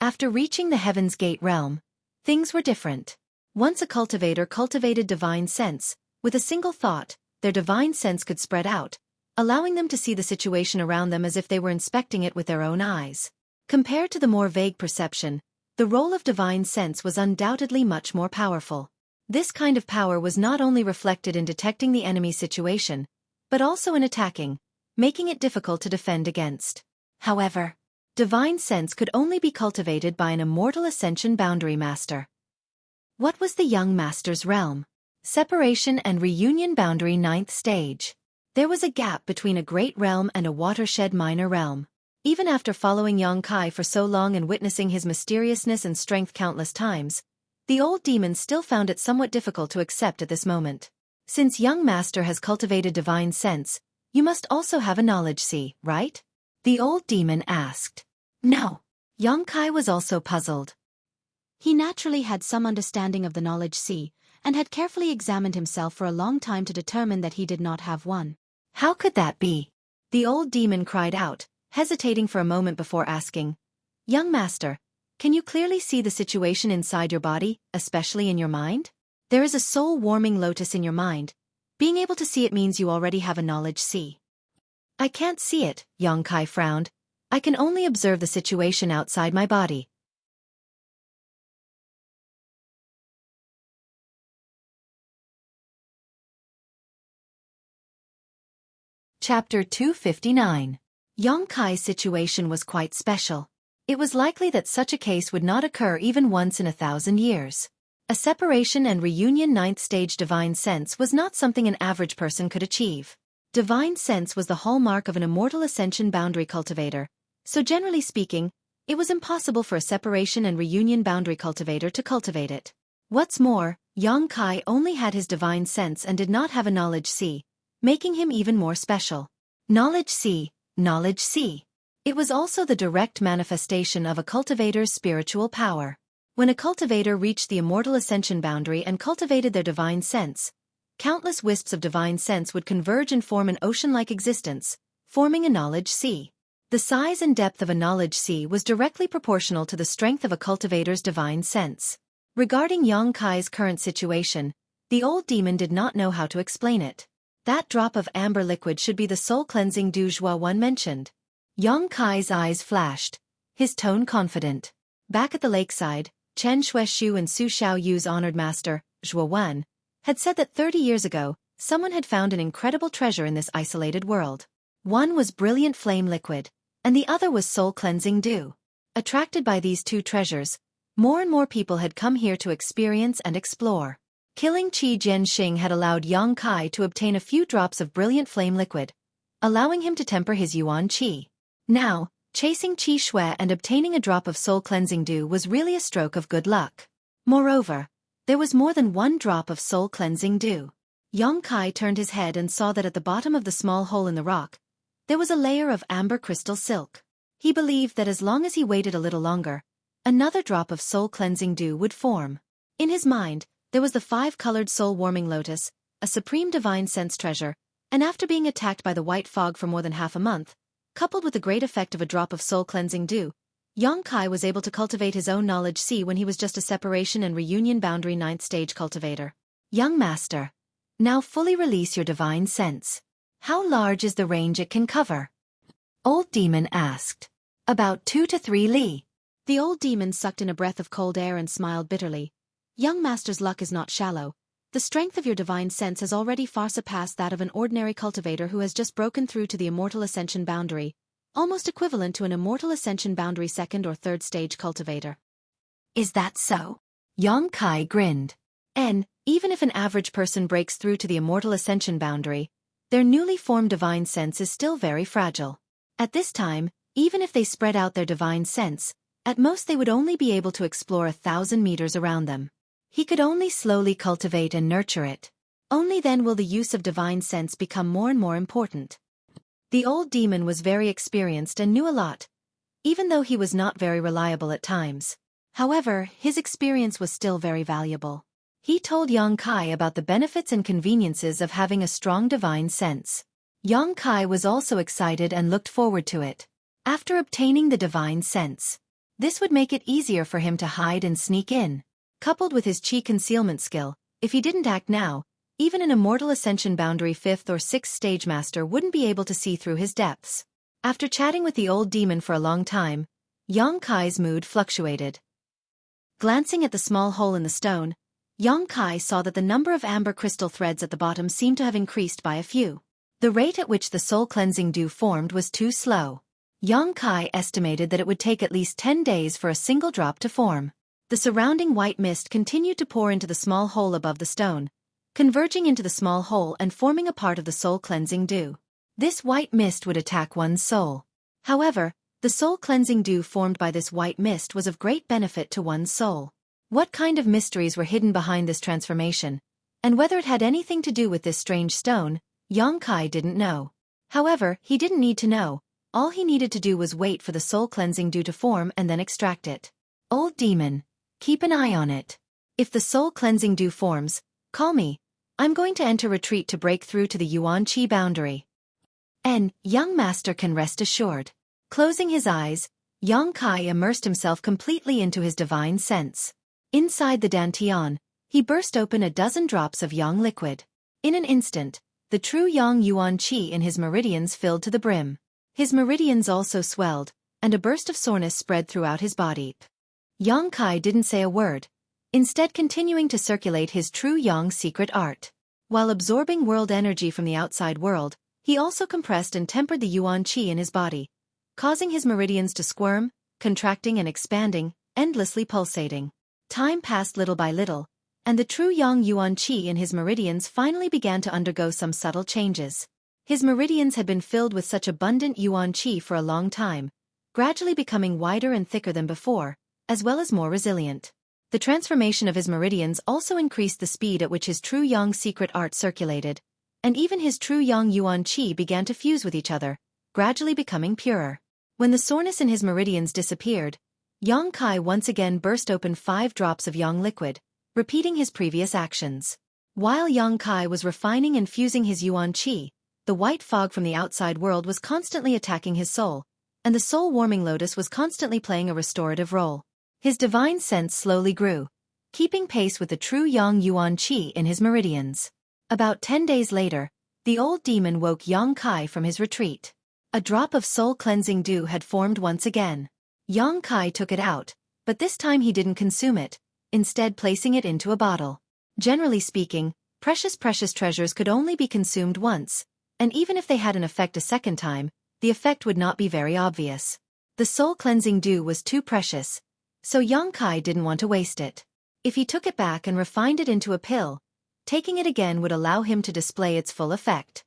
After reaching the Heaven's Gate realm, things were different. Once a cultivator cultivated divine sense, with a single thought, their divine sense could spread out, allowing them to see the situation around them as if they were inspecting it with their own eyes. Compared to the more vague perception, the role of divine sense was undoubtedly much more powerful. This kind of power was not only reflected in detecting the enemy's situation, but also in attacking, making it difficult to defend against. However, divine sense could only be cultivated by an immortal ascension boundary master. What was the young master's realm? Separation and reunion boundary, ninth stage. There was a gap between a great realm and a watershed minor realm. Even after following young Kai for so long and witnessing his mysteriousness and strength countless times, the old demon still found it somewhat difficult to accept at this moment. Since young master has cultivated divine sense, you must also have a knowledge sea, right? The old demon asked. No. Young Kai was also puzzled. He naturally had some understanding of the knowledge sea, and had carefully examined himself for a long time to determine that he did not have one. How could that be? The old demon cried out, hesitating for a moment before asking. Young master, can you clearly see the situation inside your body, especially in your mind? There is a soul-warming lotus in your mind. Being able to see it means you already have a knowledge sea. I can't see it, young Kai frowned. I can only observe the situation outside my body. Chapter 259. Young Kai's situation was quite special. It was likely that such a case would not occur even once in 1,000 years. A separation and reunion ninth stage divine sense was not something an average person could achieve. Divine sense was the hallmark of an immortal ascension boundary cultivator, so generally speaking, it was impossible for a separation and reunion boundary cultivator to cultivate it. What's more, young Kai only had his divine sense and did not have a knowledge sea, making him even more special. Knowledge sea, knowledge sea. It was also the direct manifestation of a cultivator's spiritual power. When a cultivator reached the immortal ascension boundary and cultivated their divine sense, countless wisps of divine sense would converge and form an ocean-like existence, forming a knowledge sea. The size and depth of a knowledge sea was directly proportional to the strength of a cultivator's divine sense. Regarding young Kai's current situation, the old demon did not know how to explain it. That drop of amber liquid should be the soul-cleansing du Xueqi mentioned. Young Kai's eyes flashed, his tone confident. Back at the lakeside, Chen Xueqi and Su Xiaoyu's honored master, Xueqi, had said that 30 years ago, someone had found an incredible treasure in this isolated world. One was brilliant flame liquid, and the other was soul-cleansing dew. Attracted by these two treasures, more and more people had come here to experience and explore. Killing Qi Jianxing had allowed young Kai to obtain a few drops of brilliant flame liquid, allowing him to temper his yuan qi. Now, chasing Qi Shui and obtaining a drop of soul-cleansing dew was really a stroke of good luck. Moreover, there was more than one drop of soul-cleansing dew. Young Kai turned his head and saw that at the bottom of the small hole in the rock, there was a layer of amber crystal silk. He believed that as long as he waited a little longer, another drop of soul-cleansing dew would form. In his mind, there was the 5-colored soul-warming lotus, a supreme divine sense treasure, and after being attacked by the white fog for more than half a month, coupled with the great effect of a drop of soul-cleansing dew, young Kai was able to cultivate his own knowledge sea when he was just a separation and reunion boundary 9th stage cultivator. Young master, now fully release your divine sense. How large is the range it can cover? Old demon asked. About 2 to 3 li. The old demon sucked in a breath of cold air and smiled bitterly. Young master's luck is not shallow. The strength of your divine sense has already far surpassed that of an ordinary cultivator who has just broken through to the immortal ascension boundary, almost equivalent to an immortal ascension boundary 2nd or 3rd stage cultivator. Is that so? Young Kai grinned. And, even if an average person breaks through to the immortal ascension boundary, their newly formed divine sense is still very fragile. At this time, even if they spread out their divine sense, at most they would only be able to explore 1,000 meters around them. He could only slowly cultivate and nurture it. Only then will the use of divine sense become more and more important. The old demon was very experienced and knew a lot, even though he was not very reliable at times. However, his experience was still very valuable. He told young Kai about the benefits and conveniences of having a strong divine sense. Young Kai was also excited and looked forward to it. After obtaining the divine sense, this would make it easier for him to hide and sneak in. Coupled with his chi concealment skill, if he didn't act now, even an immortal ascension boundary 5th or 6th stage master wouldn't be able to see through his depths. After chatting with the old demon for a long time, young Kai's mood fluctuated. Glancing at the small hole in the stone, young Kai saw that the number of amber crystal threads at the bottom seemed to have increased by a few. The rate at which the soul-cleansing dew formed was too slow. Young Kai estimated that it would take at least 10 days for a single drop to form. The surrounding white mist continued to pour into the small hole above the stone, converging into the small hole and forming a part of the soul-cleansing dew. This white mist would attack one's soul. However, the soul-cleansing dew formed by this white mist was of great benefit to one's soul. What kind of mysteries were hidden behind this transformation, and whether it had anything to do with this strange stone, Xueqi didn't know. However, he didn't need to know. All he needed to do was wait for the soul-cleansing dew to form and then extract it. Old demon, keep an eye on it. If the soul-cleansing dew forms, call me. I'm going to enter retreat to break through to the Yuan Qi boundary. And, young master can rest assured. Closing his eyes, Xueqi immersed himself completely into his divine sense. Inside the dantian, he burst open a dozen drops of yang liquid. In an instant, the true yang Yuan Qi in his meridians filled to the brim. His meridians also swelled, and a burst of soreness spread throughout his body. Xueqi didn't say a word, instead continuing to circulate his true yang secret art. While absorbing world energy from the outside world, he also compressed and tempered the Yuan Qi in his body, causing his meridians to squirm, contracting and expanding, endlessly pulsating. Time passed little by little, and the true yang Yuan Qi in his meridians finally began to undergo some subtle changes. His meridians had been filled with such abundant Yuan Qi for a long time, gradually becoming wider and thicker than before, as well as more resilient. The transformation of his meridians also increased the speed at which his true yang secret art circulated, and even his true yang Yuan Qi began to fuse with each other, gradually becoming purer. When the soreness in his meridians disappeared, Xueqi once again burst open 5 drops of yang liquid, repeating his previous actions. While Xueqi was refining and fusing his Yuan Qi, the white fog from the outside world was constantly attacking his soul, and the soul-warming lotus was constantly playing a restorative role. His divine sense slowly grew, keeping pace with the true yang Yuan Qi in his meridians. About 10 days later, the old demon woke Xueqi from his retreat. A drop of soul-cleansing dew had formed once again. Xueqi took it out, but this time he didn't consume it, instead placing it into a bottle. Generally speaking, precious treasures could only be consumed once, and even if they had an effect a second time, the effect would not be very obvious. The soul-cleansing dew was too precious, so Xueqi didn't want to waste it. If he took it back and refined it into a pill, taking it again would allow him to display its full effect.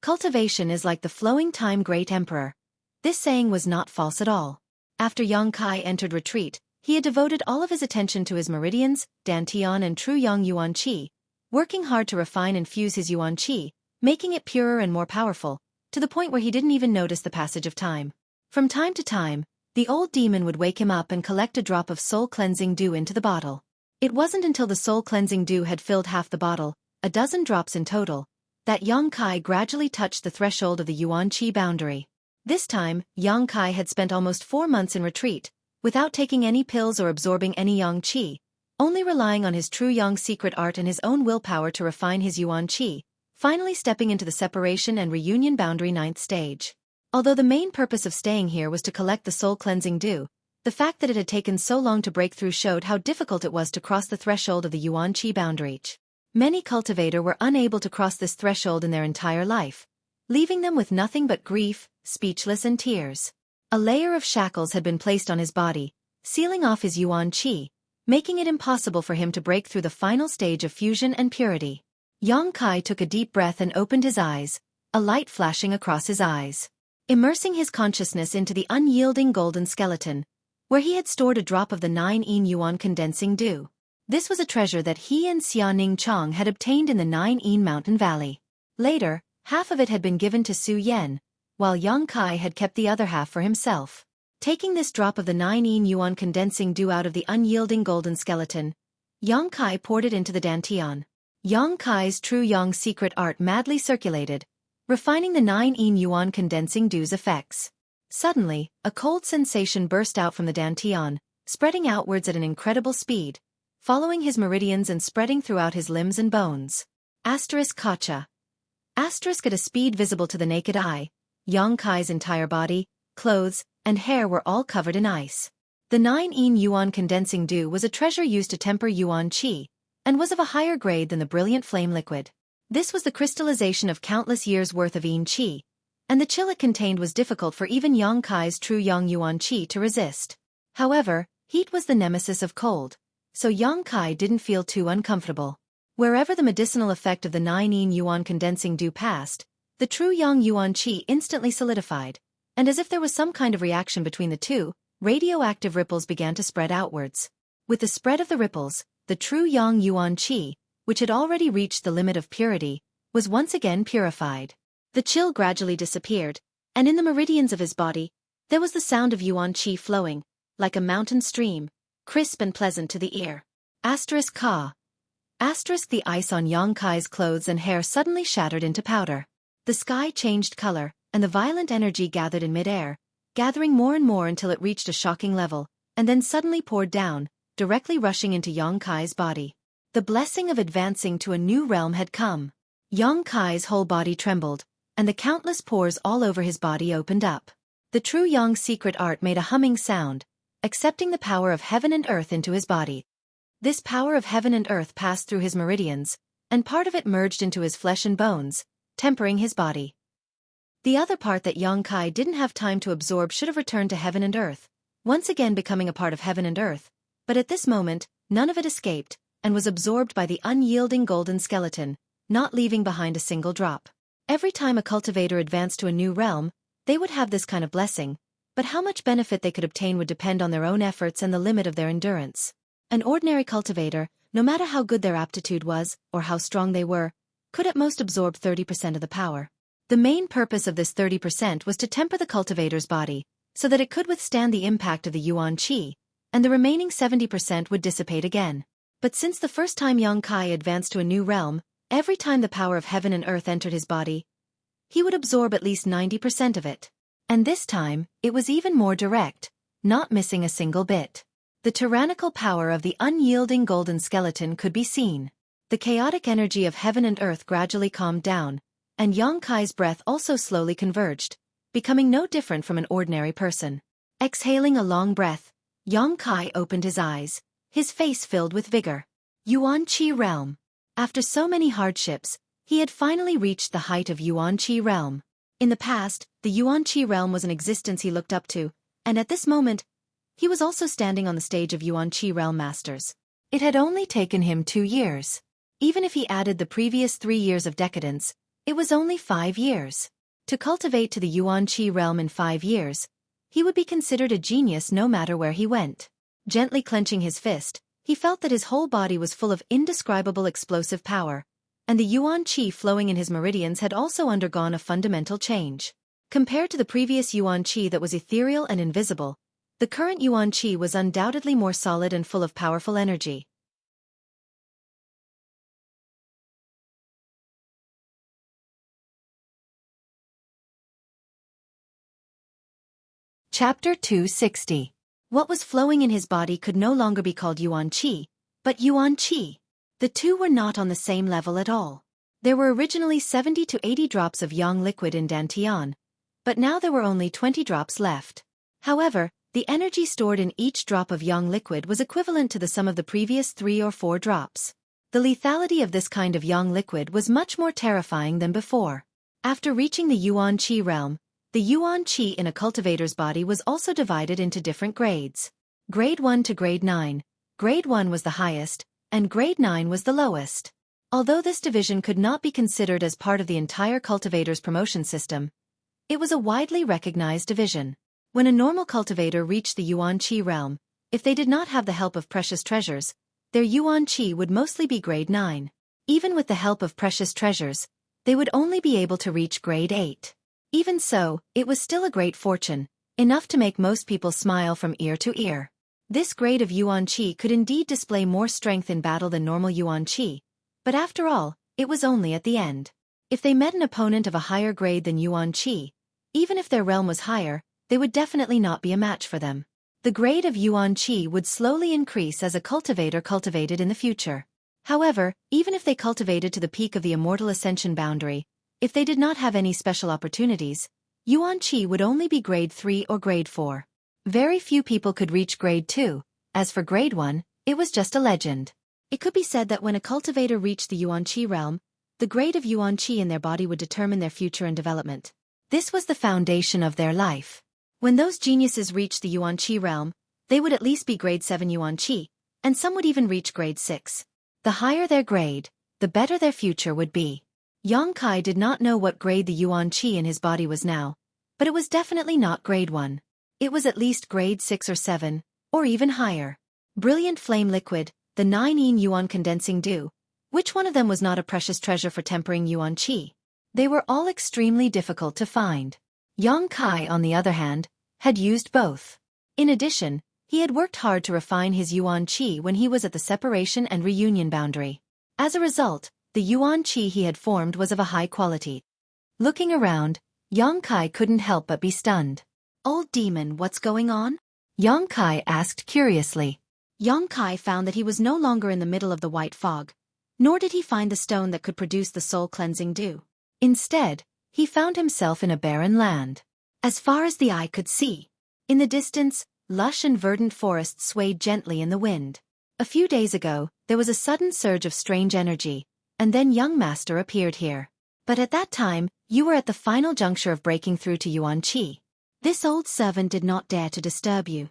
Cultivation is like the flowing time great emperor. This saying was not false at all. After Xueqi entered retreat, he had devoted all of his attention to his meridians, dantian and true yang Yuan Qi, working hard to refine and fuse his Yuan Qi, making it purer and more powerful, to the point where he didn't even notice the passage of time. From time to time, the old demon would wake him up and collect a drop of soul-cleansing dew into the bottle. It wasn't until the soul-cleansing dew had filled half the bottle, a dozen drops in total, that Xueqi gradually touched the threshold of the Yuan Qi boundary. This time, Xueqi had spent almost 4 months in retreat, without taking any pills or absorbing any yang qi, only relying on his true yang secret art and his own willpower to refine his Yuan Qi, finally stepping into the separation and reunion boundary 9th stage. Although the main purpose of staying here was to collect the soul-cleansing dew, the fact that it had taken so long to break through showed how difficult it was to cross the threshold of the Yuan Qi boundary. Many cultivators were unable to cross this threshold in their entire life, leaving them with nothing but grief, speechless and tears. A layer of shackles had been placed on his body, sealing off his Yuan Qi, making it impossible for him to break through the final stage of fusion and purity. Xueqi took a deep breath and opened his eyes, a light flashing across his eyes. Immersing his consciousness into the unyielding golden skeleton, where he had stored a drop of the 9-yin Yuan condensing dew. This was a treasure that he and Xia Ning Chong had obtained in the 9-yin mountain valley. Later, half of it had been given to Su Yen, while Xueqi had kept the other half for himself. Taking this drop of the 9-yin Yuan condensing dew out of the unyielding golden skeleton, Xueqi poured it into the dantian. Xueqi's true yang secret art madly circulated, refining the 9-yin Yuan condensing dew's effects. Suddenly, a cold sensation burst out from the dantian, spreading outwards at an incredible speed, following his meridians and spreading throughout his limbs and bones. Kacha. At a speed visible to the naked eye, Xueqi's entire body, clothes, and hair were all covered in ice. The 9-yin Yuan condensing dew was a treasure used to temper Yuan Qi, and was of a higher grade than the brilliant flame liquid. This was the crystallization of countless years' worth of yin qi, and the chill it contained was difficult for even Xueqi's true yang Yuan Qi to resist. However, Heat was the nemesis of cold, so Yang Kai didn't feel too uncomfortable. Wherever the medicinal effect of the 9 yuan condensing dew passed, the true Yang Yuan Qi instantly solidified, and as if there was some kind of reaction between the two, radioactive ripples began to spread outwards. With the spread of the ripples, the true Yang Yuan Qi, which had already reached the limit of purity, was once again purified. The chill gradually disappeared, and in the meridians of his body, there was the sound of Yuan Qi flowing, like a mountain stream, crisp and pleasant to the ear. Ka. The ice on Yang Kai's clothes and hair suddenly shattered into powder. The sky changed color, and the violent energy gathered in midair, gathering more and more until it reached a shocking level, and then suddenly poured down, directly rushing into Yang Kai's body. The blessing of advancing to a new realm had come. Yang Kai's whole body trembled, and the countless pores all over his body opened up. The true Yang's secret art made a humming sound, accepting the power of heaven and earth into his body. This power of heaven and earth passed through his meridians, and part of it merged into his flesh and bones, tempering his body. The other part that Yang Kai didn't have time to absorb should have returned to heaven and earth, once again becoming a part of heaven and earth, but at this moment, none of it escaped, and was absorbed by the unyielding golden skeleton, not leaving behind a single drop. Every time a cultivator advanced to a new realm, they would have this kind of blessing, but how much benefit they could obtain would depend on their own efforts and the limit of their endurance. An ordinary cultivator, no matter how good their aptitude was, or how strong they were, could at most absorb 30% of the power. The main purpose of this 30% was to temper the cultivator's body, so that it could withstand the impact of the Yuan Qi, and the remaining 70% would dissipate again. But since the first time Yang Kai advanced to a new realm, every time the power of heaven and earth entered his body, he would absorb at least 90% of it. And this time, it was even more direct, not missing a single bit. The tyrannical power of the unyielding golden skeleton could be seen. The chaotic energy of heaven and earth gradually calmed down, and Yang Kai's breath also slowly converged, becoming no different from an ordinary person. Exhaling a long breath, Yang Kai opened his eyes, his face filled with vigor. Yuan Qi Realm. After so many hardships, he had finally reached the height of Yuan Qi Realm. In the past, the Yuan Qi Realm was an existence he looked up to, and at this moment, he was also standing on the stage of Yuan Qi Realm Masters. It had only taken him 2 years. Even if he added the previous 3 years of decadence, it was only 5 years. To cultivate to the Yuan Qi Realm in 5 years, he would be considered a genius no matter where he went. Gently clenching his fist, he felt that his whole body was full of indescribable explosive power, and the Yuan Qi flowing in his meridians had also undergone a fundamental change. Compared to the previous Yuan Qi that was ethereal and invisible, the current Yuan Qi was undoubtedly more solid and full of powerful energy. Chapter 260. What was flowing in his body could no longer be called Yuan Qi, but Yuan Qi. The two were not on the same level at all. There were originally 70 to 80 drops of Yang liquid in Dantian, but now there were only 20 drops left. However, the energy stored in each drop of Yang liquid was equivalent to the sum of the previous 3 or 4 drops. The lethality of this kind of Yang liquid was much more terrifying than before. After reaching the Yuan Qi realm, the Yuan Qi in a cultivator's body was also divided into different grades. Grade 1 to Grade 9. Grade 1 was the highest, and Grade 9 was the lowest. Although this division could not be considered as part of the entire cultivator's promotion system, it was a widely recognized division. When a normal cultivator reached the Yuan Qi realm, if they did not have the help of precious treasures, their Yuan Qi would mostly be Grade 9. Even with the help of precious treasures, they would only be able to reach Grade 8. Even so, it was still a great fortune, enough to make most people smile from ear to ear. This grade of Yuan Qi could indeed display more strength in battle than normal Yuan Qi, but after all, it was only at the end. If they met an opponent of a higher grade than Yuan Qi, even if their realm was higher, they would definitely not be a match for them. The grade of Yuan Qi would slowly increase as a cultivator cultivated in the future. However, even if they cultivated to the peak of the immortal ascension boundary, if they did not have any special opportunities, Yuan Qi would only be Grade 3 or Grade 4. Very few people could reach Grade 2. As for Grade 1, it was just a legend. It could be said that when a cultivator reached the Yuan Qi realm, the grade of Yuan Qi in their body would determine their future and development. This was the foundation of their life. When those geniuses reached the Yuan Qi realm, They would at least be grade 7 Yuan Qi, and some would even reach grade 6. The higher their grade, the better their future would be. Yang Kai did not know what grade the Yuan Qi in his body was now, but it was definitely not grade 1. It was at least grade 6 or 7, or even higher. Brilliant flame liquid, the 9 yuan condensing dew. Which one of them was not a precious treasure for tempering Yuan Qi? They were all extremely difficult to find. Yang Kai, on the other hand, had used both. In addition, he had worked hard to refine his Yuan Qi when he was at the separation and reunion boundary. As a result, the Yuan Qi he had formed was of a high quality. Looking around, Yang Kai couldn't help but be stunned. Old demon, what's going on? Yang Kai asked curiously. Yang Kai found that he was no longer in the middle of the white fog, nor did he find the stone that could produce the soul-cleansing dew. Instead, he found himself in a barren land. As far as the eye could see, in the distance, lush and verdant forests swayed gently in the wind. A few days ago, there was a sudden surge of strange energy, and then young master appeared here. But at that time, you were at the final juncture of breaking through to Yuan Qi. This old servant did not dare to disturb you.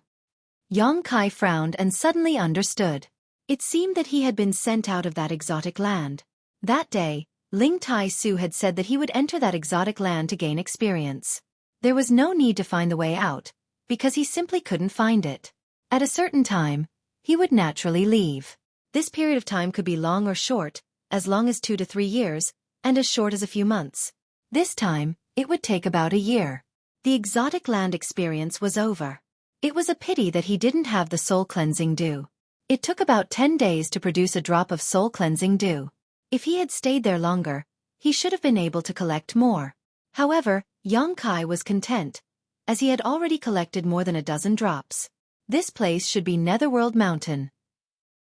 Yang Kai frowned and suddenly understood. It seemed that he had been sent out of that exotic land. That day, Ling Tai Su had said that he would enter that exotic land to gain experience. There was no need to find the way out, because he simply couldn't find it. At a certain time, he would naturally leave. This period of time could be long or short, as long as 2 to 3 years, and as short as a few months. This time, it would take about a year. The exotic land experience was over. It was a pity that he didn't have the soul-cleansing dew. It took about 10 days to produce a drop of soul-cleansing dew. If he had stayed there longer, he should have been able to collect more. However, Yang Kai was content, as he had already collected more than a dozen drops. This place should be Netherworld Mountain.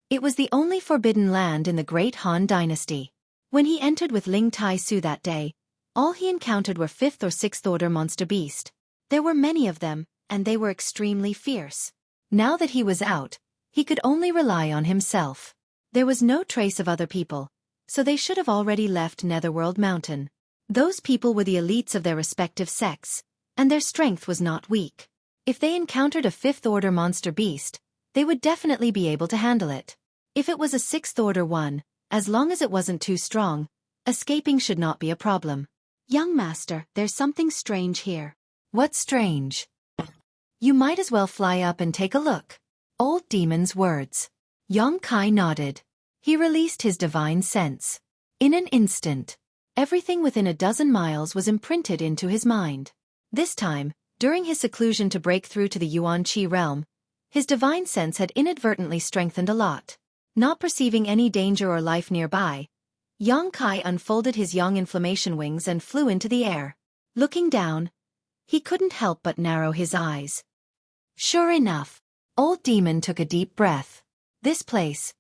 It was the only forbidden land in the Great Han Dynasty. When he entered with Ling Tai Su that day, all he encountered were 5th or 6th order monster beast. There were many of them, and they were extremely fierce. Now that he was out, he could only rely on himself. There was no trace of other people, so they should have already left Netherworld Mountain. Those people were the elites of their respective sects, and their strength was not weak. If they encountered a 5th order monster beast, they would definitely be able to handle it. If it was a 6th order one, as long as it wasn't too strong, escaping should not be a problem. Young master, there's something strange here. What's strange? You might as well fly up and take a look. Old demon's words. Yang Kai nodded. He released his divine sense. In an instant, everything within a dozen miles was imprinted into his mind. This time, during his seclusion to break through to the Yuan Qi realm, his divine sense had inadvertently strengthened a lot. Not perceiving any danger or life nearby, Yang Kai unfolded his yang inflammation wings and flew into the air. Looking down, he couldn't help but narrow his eyes. Sure enough, old demon took a deep breath. This place.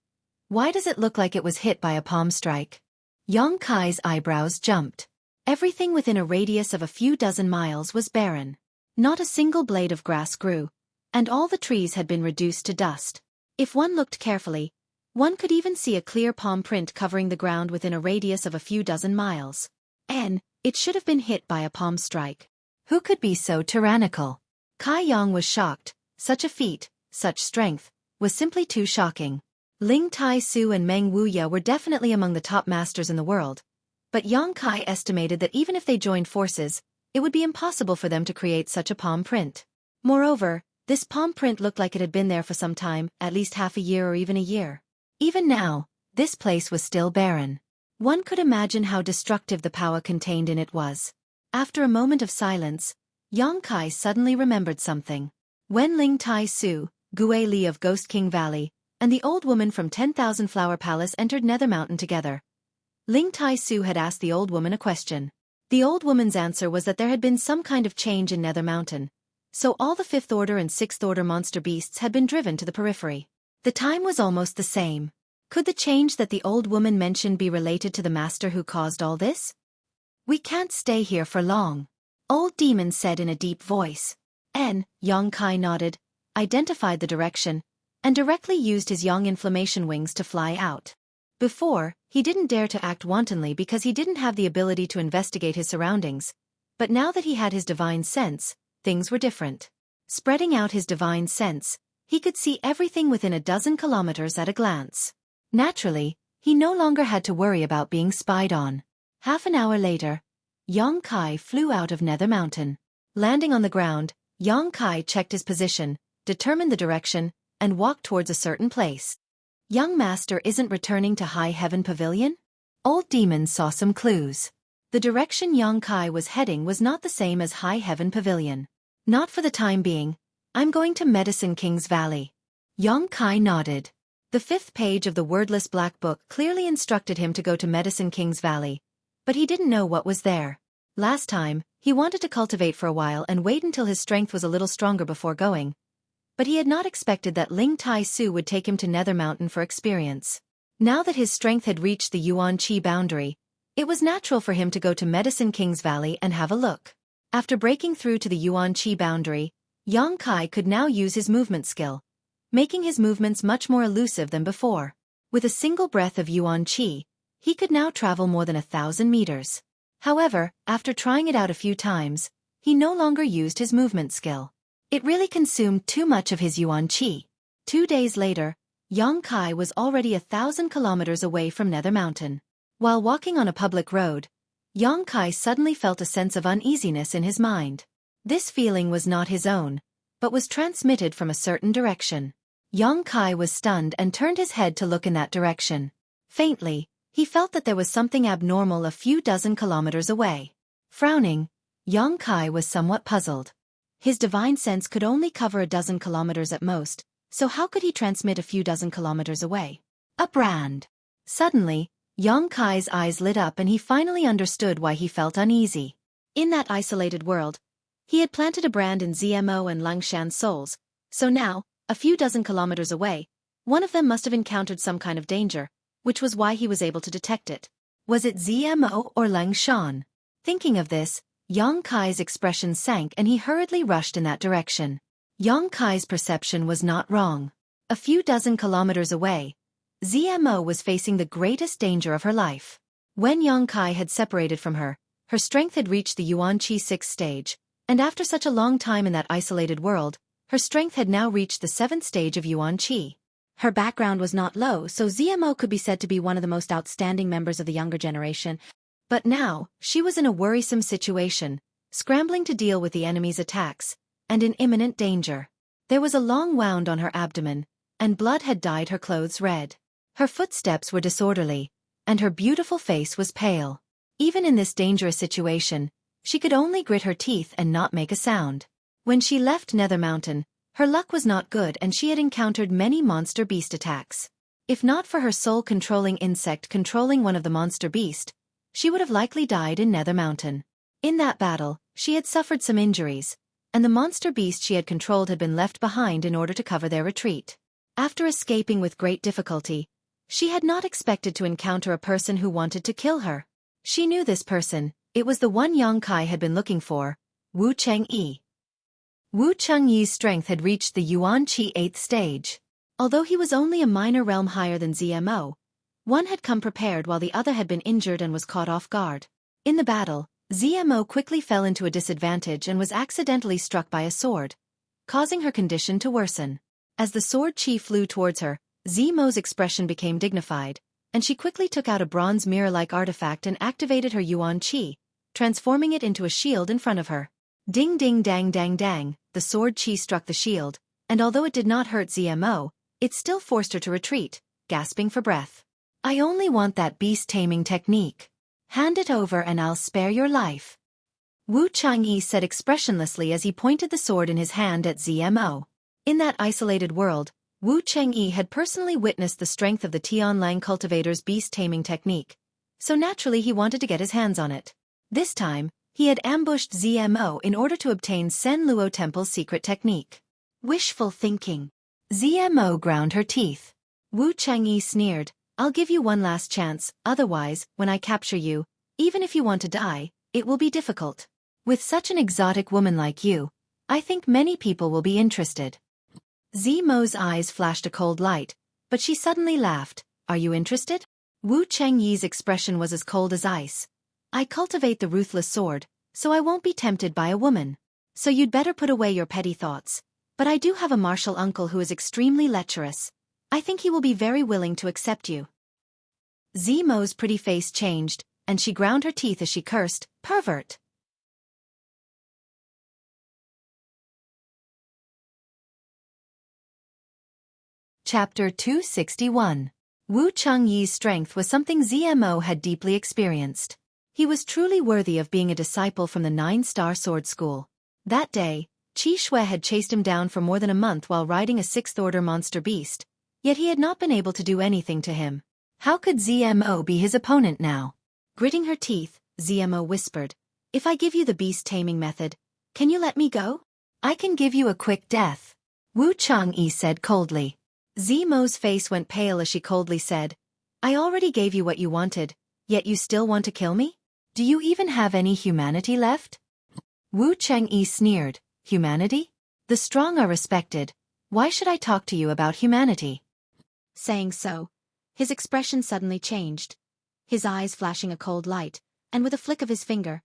Why does it look like it was hit by a palm strike? Yang Kai's eyebrows jumped. Everything within a radius of a few dozen miles was barren. Not a single blade of grass grew, and all the trees had been reduced to dust. If one looked carefully, one could even see a clear palm print covering the ground within a radius of a few dozen miles. It should have been hit by a palm strike. Who could be so tyrannical? Kai Yang was shocked. Such a feat, such strength, was simply too shocking. Ling Tai Su and Meng Wuya were definitely among the top masters in the world, but Yang Kai estimated that even if they joined forces, it would be impossible for them to create such a palm print. Moreover, this palm print looked like it had been there for some time, at least half a year or even a year. Even now, this place was still barren. One could imagine how destructive the power contained in it was. After a moment of silence, Yang Kai suddenly remembered something. When Ling Tai Su, Gue Li of Ghost King Valley, and the old woman from 10,000 Flower Palace entered Nether Mountain together, Ling Tai Su had asked the old woman a question. The old woman's answer was that there had been some kind of change in Nether Mountain, so all the 5th order and 6th order monster beasts had been driven to the periphery. The time was almost the same. Could the change that the old woman mentioned be related to the master who caused all this? We can't stay here for long, old demon said in a deep voice. Yang Kai nodded, identified the direction, and directly used his yang inflammation wings to fly out. Before, he didn't dare to act wantonly because he didn't have the ability to investigate his surroundings, but now that he had his divine sense, things were different. Spreading out his divine sense, He could see everything within a dozen kilometers at a glance. Naturally, he no longer had to worry about being spied on. Half an hour later, Yang Kai flew out of Nether Mountain. Landing on the ground, Yang Kai checked his position, determined the direction, and walked towards a certain place. Young master isn't returning to High Heaven Pavilion? Old Demon saw some clues. The direction Yang Kai was heading was not the same as High Heaven Pavilion. Not for the time being. I'm going to Medicine King's Valley. Yang Kai nodded. The 5th page of the wordless black book clearly instructed him to go to Medicine King's Valley. But he didn't know what was there. Last time, he wanted to cultivate for a while and wait until his strength was a little stronger before going. But he had not expected that Ling Tai Su would take him to Nether Mountain for experience. Now that his strength had reached the Yuan Qi boundary, it was natural for him to go to Medicine King's Valley and have a look. After breaking through to the Yuan Qi boundary, Yang Kai could now use his movement skill, making his movements much more elusive than before. With a single breath of Yuan Qi, he could now travel more than 1,000 meters. However, after trying it out a few times, he no longer used his movement skill. It really consumed too much of his Yuan Qi. 2 days later, Yang Kai was already 1,000 kilometers away from Nether Mountain. While walking on a public road, Yang Kai suddenly felt a sense of uneasiness in his mind. This feeling was not his own, but was transmitted from a certain direction. Yang Kai was stunned and turned his head to look in that direction. Faintly, he felt that there was something abnormal a few dozen kilometers away. Frowning, Yang Kai was somewhat puzzled. His divine sense could only cover a dozen kilometers at most, so how could he transmit a few dozen kilometers away? A brand. Suddenly, Yang Kai's eyes lit up and he finally understood why he felt uneasy. In that isolated world, he had planted a brand in ZMO and Langshan's souls, so now, a few dozen kilometers away, one of them must have encountered some kind of danger, which was why he was able to detect it. Was it ZMO or Langshan? Thinking of this, Yang Kai's expression sank and he hurriedly rushed in that direction. Yang Kai's perception was not wrong. A few dozen kilometers away, ZMO was facing the greatest danger of her life. When Yang Kai had separated from her, her strength had reached the Yuan Qi 6th stage, and after such a long time in that isolated world, her strength had now reached the 7th stage of Yuan Qi. Her background was not low, so ZMO could be said to be one of the most outstanding members of the younger generation. But now, she was in a worrisome situation, scrambling to deal with the enemy's attacks, and in imminent danger. There was a long wound on her abdomen, and blood had dyed her clothes red. Her footsteps were disorderly, and her beautiful face was pale. Even in this dangerous situation, she could only grit her teeth and not make a sound. When she left Nether Mountain, her luck was not good and she had encountered many monster beast attacks. If not for her soul-controlling insect controlling one of the monster beast, she would have likely died in Nether Mountain. In that battle, she had suffered some injuries, and the monster beast she had controlled had been left behind in order to cover their retreat. After escaping with great difficulty, she had not expected to encounter a person who wanted to kill her. She knew this person, it was the one Yang Kai had been looking for, Wu Chengyi. Wu Chengyi's strength had reached the Yuan Qi 8th stage. Although he was only a minor realm higher than ZMO, one had come prepared while the other had been injured and was caught off guard. In the battle, ZMO quickly fell into a disadvantage and was accidentally struck by a sword, causing her condition to worsen. As the sword chi flew towards her, ZMO's expression became dignified, and she quickly took out a bronze mirror-like artifact and activated her Yuan Qi, transforming it into a shield in front of her. Ding ding dang dang dang, the sword chi struck the shield, and although it did not hurt ZMO, it still forced her to retreat, gasping for breath. I only want that beast-taming technique. Hand it over and I'll spare your life. Wu Changyi said expressionlessly as he pointed the sword in his hand at ZMO. In that isolated world, Wu Chengyi had personally witnessed the strength of the Tianlang cultivator's beast-taming technique, so naturally he wanted to get his hands on it. This time, he had ambushed ZMO in order to obtain Sen Luo Temple's secret technique. Wishful thinking. ZMO ground her teeth. Wu Chengyi sneered, I'll give you one last chance, otherwise, when I capture you, even if you want to die, it will be difficult. With such an exotic woman like you, I think many people will be interested. ZMO's eyes flashed a cold light, but she suddenly laughed. Are you interested? Wu Chengyi's expression was as cold as ice. I cultivate the ruthless sword, so I won't be tempted by a woman. So you'd better put away your petty thoughts. But I do have a martial uncle who is extremely lecherous. I think he will be very willing to accept you. Zemo's pretty face changed, and she ground her teeth as she cursed, "Pervert." Chapter 261. Wu Chengyi's strength was something Zmo had deeply experienced. He was truly worthy of being a disciple from the 9-star sword school. That day, Qi Shui had chased him down for more than a month while riding a 6th-order monster beast, yet he had not been able to do anything to him. How could Zmo be his opponent now? Gritting her teeth, Zmo whispered, "If I give you the beast taming method, can you let me go?" "I can give you a quick death," Wu Chengyi said coldly. Zemo's face went pale as she coldly said, "I already gave you what you wanted, yet you still want to kill me? Do you even have any humanity left?" Wu Chengyi sneered, "Humanity? The strong are respected. Why should I talk to you about humanity?" Saying so, his expression suddenly changed, his eyes flashing a cold light, and with a flick of his finger,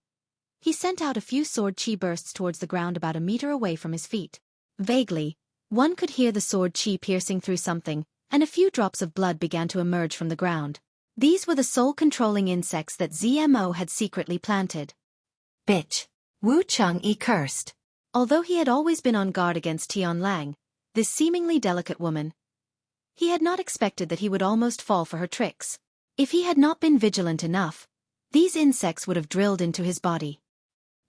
he sent out a few sword chi bursts towards the ground about a meter away from his feet. Vaguely, one could hear the sword chi piercing through something, and a few drops of blood began to emerge from the ground. These were the soul-controlling insects that Zmo had secretly planted. "Bitch!" Wu Chengyi cursed. Although he had always been on guard against Tian Lang, this seemingly delicate woman, he had not expected that he would almost fall for her tricks. If he had not been vigilant enough, these insects would have drilled into his body.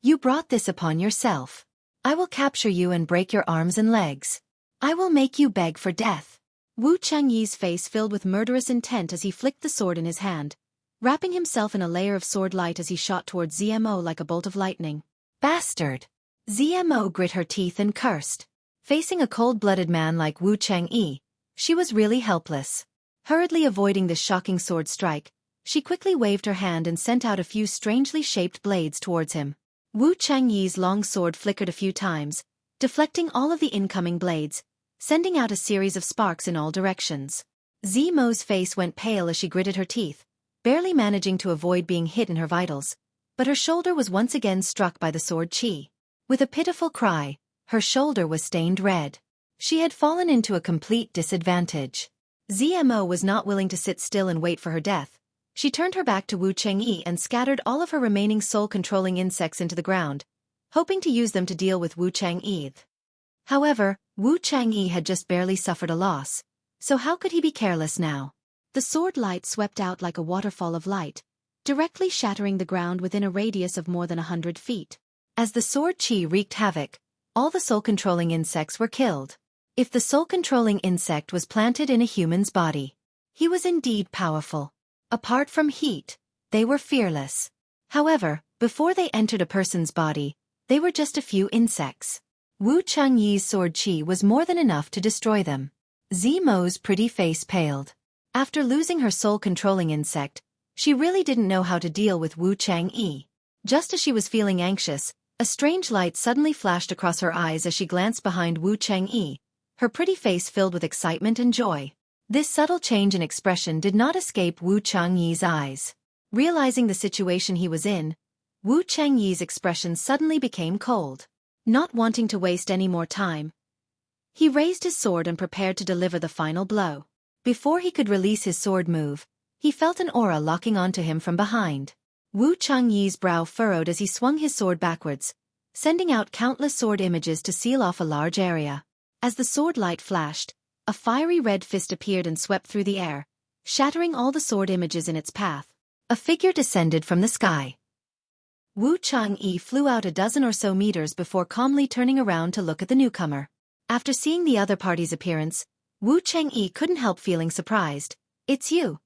"You brought this upon yourself. I will capture you and break your arms and legs. I will make you beg for death." Wu Chengyi's face filled with murderous intent as he flicked the sword in his hand, wrapping himself in a layer of sword light as he shot towards Zmo like a bolt of lightning. "Bastard!" Zmo grit her teeth and cursed. Facing a cold-blooded man like Wu Chengyi, she was really helpless. Hurriedly avoiding this shocking sword strike, she quickly waved her hand and sent out a few strangely shaped blades towards him. Wu Chengyi's long sword flickered a few times, deflecting all of the incoming blades, sending out a series of sparks in all directions. Zmo's face went pale as she gritted her teeth, barely managing to avoid being hit in her vitals, but her shoulder was once again struck by the sword chi. With a pitiful cry, her shoulder was stained red. She had fallen into a complete disadvantage. Zmo was not willing to sit still and wait for her death. She turned her back to Wu Chengyi and scattered all of her remaining soul-controlling insects into the ground, hoping to use them to deal with Wu Chengyi. However, Wu Chengyi had just barely suffered a loss, so how could he be careless now? The sword light swept out like a waterfall of light, directly shattering the ground within a radius of more than 100 feet. As the sword chi wreaked havoc, all the soul-controlling insects were killed. If the soul-controlling insect was planted in a human's body, he was indeed powerful. Apart from heat, they were fearless. However, before they entered a person's body, they were just a few insects. Wu Chengyi's sword chi was more than enough to destroy them. Zmo's pretty face paled. After losing her soul-controlling insect, she really didn't know how to deal with Wu Chengyi. Just as she was feeling anxious, a strange light suddenly flashed across her eyes as she glanced behind Wu Chengyi, her pretty face filled with excitement and joy. This subtle change in expression did not escape Wu Chengyi's eyes. Realizing the situation he was in, Wu Chengyi's expression suddenly became cold. Not wanting to waste any more time, he raised his sword and prepared to deliver the final blow. Before he could release his sword move, he felt an aura locking onto him from behind. Wu Chengyi's brow furrowed as he swung his sword backwards, sending out countless sword images to seal off a large area. As the sword light flashed, a fiery red fist appeared and swept through the air, shattering all the sword images in its path. A figure descended from the sky. Wu Chengyi flew out a dozen or so meters before calmly turning around to look at the newcomer. After seeing the other party's appearance, Wu Chengyi couldn't help feeling surprised. "It's you."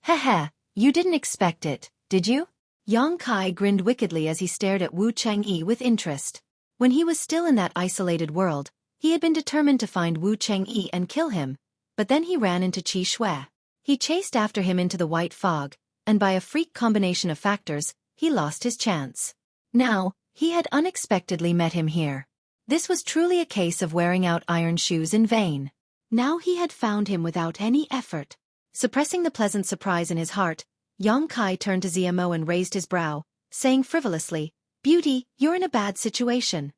"Heh, you didn't expect it, did you?" Yang Kai grinned wickedly as he stared at Wu Chengyi with interest. When he was still in that isolated world, he had been determined to find Wu Chengyi and kill him, but then he ran into Qi Shui. He chased after him into the white fog, and by a freak combination of factors, he lost his chance. Now, he had unexpectedly met him here. This was truly a case of wearing out iron shoes in vain. Now he had found him without any effort. Suppressing the pleasant surprise in his heart, Yang Kai turned to Zmo and raised his brow, saying frivolously, "Beauty, you're in a bad situation.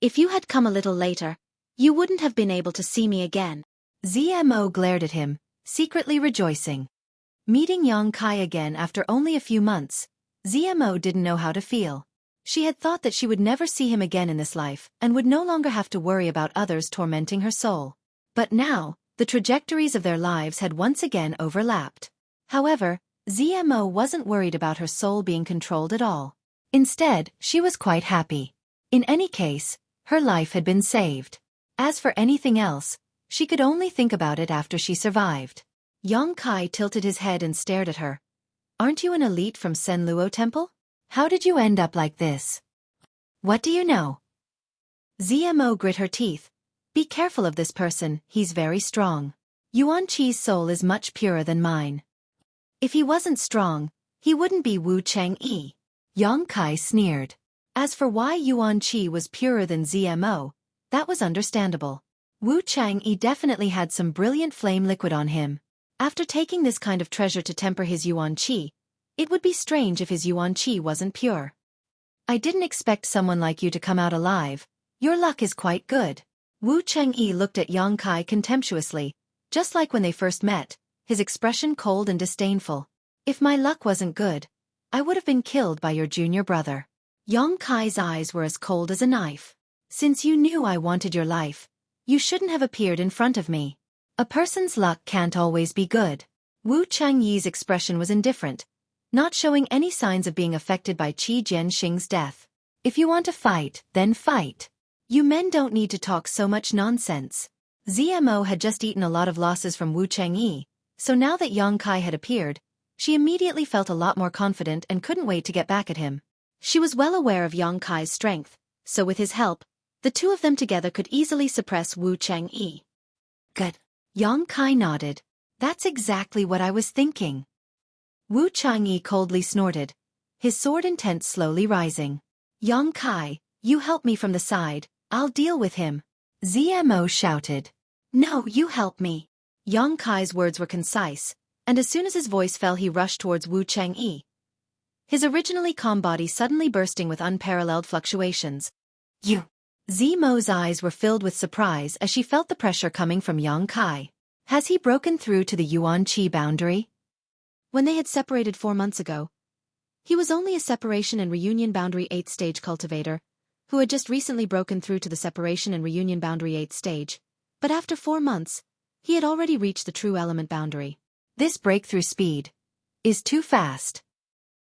If you had come a little later, You wouldn't have been able to see me again. ZMO glared at him, secretly rejoicing. Meeting Yang Kai again after only a few months, ZMO didn't know how to feel. She had thought that she would never see him again in this life and would no longer have to worry about others tormenting her soul. But now, the trajectories of their lives had once again overlapped. However, ZMO wasn't worried about her soul being controlled at all. Instead, she was quite happy. In any case, her life had been saved. As for anything else, she could only think about it after she survived. Yang Kai tilted his head and stared at her. Aren't you an elite from Senluo Temple? How did you end up like this? What do you know? ZMO grit her teeth. Be careful of this person, he's very strong. Yuan Qi's soul is much purer than mine. If he wasn't strong, he wouldn't be Wu Changyi. Yang Kai sneered. As for why Yuan Qi was purer than ZMO, that was understandable. Wu Changyi definitely had some brilliant flame liquid on him. After taking this kind of treasure to temper his Yuan Qi, it would be strange if his Yuan Qi wasn't pure. I didn't expect someone like you to come out alive. Your luck is quite good. Wu Changyi looked at Yang Kai contemptuously, just like when they first met, his expression cold and disdainful. If my luck wasn't good, I would have been killed by your junior brother. Yang Kai's eyes were as cold as a knife. Since you knew I wanted your life, you shouldn't have appeared in front of me. A person's luck can't always be good. Wu Changyi's expression was indifferent, not showing any signs of being affected by Qi Jianxing's death. If you want to fight, then fight. You men don't need to talk so much nonsense. ZMO had just eaten a lot of losses from Wu Changyi, so now that Yang Kai had appeared, she immediately felt a lot more confident and couldn't wait to get back at him. She was well aware of Yang Kai's strength, so with his help, the two of them together could easily suppress Wu Changyi. Good. Yang Kai nodded. That's exactly what I was thinking. Wu Changyi coldly snorted, his sword intent slowly rising. Yang Kai, you help me from the side, I'll deal with him. ZMO shouted. No, you help me. Yang Kai's words were concise, and as soon as his voice fell he rushed towards Wu Changyi, his originally calm body suddenly bursting with unparalleled fluctuations. You! ZMO's eyes were filled with surprise as she felt the pressure coming from Yang Kai. Has he broken through to the Yuan Qi boundary? When they had separated 4 months ago, he was only a separation and reunion boundary 8th stage cultivator, who had just recently broken through to the separation and reunion boundary 8th stage, but after 4 months, he had already reached the true element boundary. This breakthrough speed is too fast.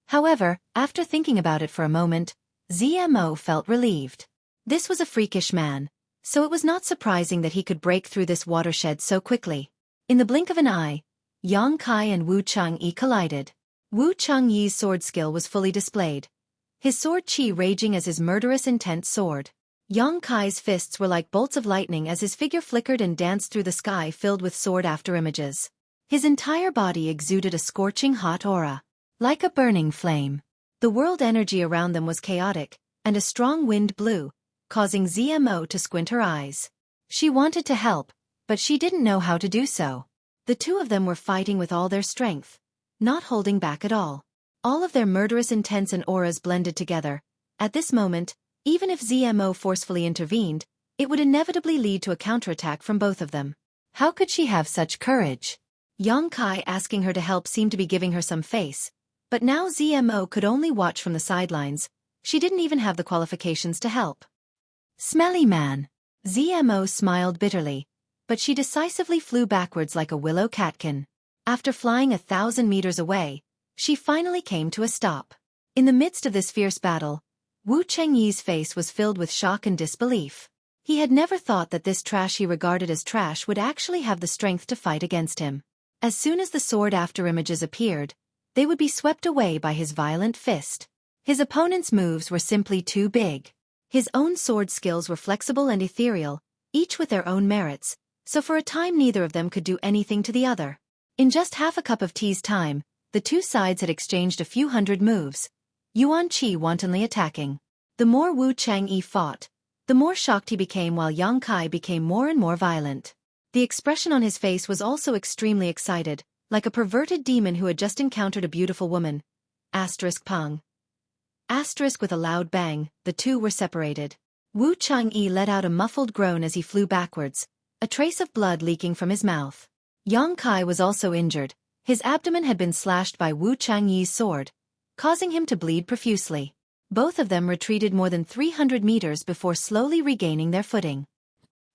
However, after thinking about it for a moment, ZMO felt relieved. This was a freakish man, so it was not surprising that he could break through this watershed so quickly. In the blink of an eye, Yang Kai and Wu Changyi collided. Wu Changyi's sword skill was fully displayed, his sword qi raging as his murderous intent soared. Yang Kai's fists were like bolts of lightning as his figure flickered and danced through the sky filled with sword after images. His entire body exuded a scorching hot aura, like a burning flame. The world energy around them was chaotic, and a strong wind blew, causing ZMO to squint her eyes. She wanted to help, but she didn't know how to do so. The two of them were fighting with all their strength, not holding back at all. All of their murderous intents and auras blended together. At this moment, even if ZMO forcefully intervened, it would inevitably lead to a counterattack from both of them. How could she have such courage? Yang Kai asking her to help seemed to be giving her some face, but now ZMO could only watch from the sidelines. She didn't even have the qualifications to help. Smelly man. ZMO smiled bitterly, but she decisively flew backwards like a willow catkin. After flying 1,000 meters away, she finally came to a stop. In the midst of this fierce battle, Wu Changyi's face was filled with shock and disbelief. He had never thought that this trash he regarded as trash would actually have the strength to fight against him. As soon as the sword after images appeared, they would be swept away by his violent fist. His opponent's moves were simply too big. His own sword skills were flexible and ethereal, each with their own merits, so for a time neither of them could do anything to the other. In just half a cup of tea's time, the two sides had exchanged a few hundred moves, Yuan Qi wantonly attacking. The more Wu Changyi fought, the more shocked he became while Yang Kai became more and more violent. The expression on his face was also extremely excited, like a perverted demon who had just encountered a beautiful woman. Pang. With a loud bang, the two were separated. Wu Chang'e let out a muffled groan as he flew backwards, a trace of blood leaking from his mouth. Yang Kai was also injured. His abdomen had been slashed by Wu Chang'e's sword, causing him to bleed profusely. Both of them retreated more than 300 meters before slowly regaining their footing.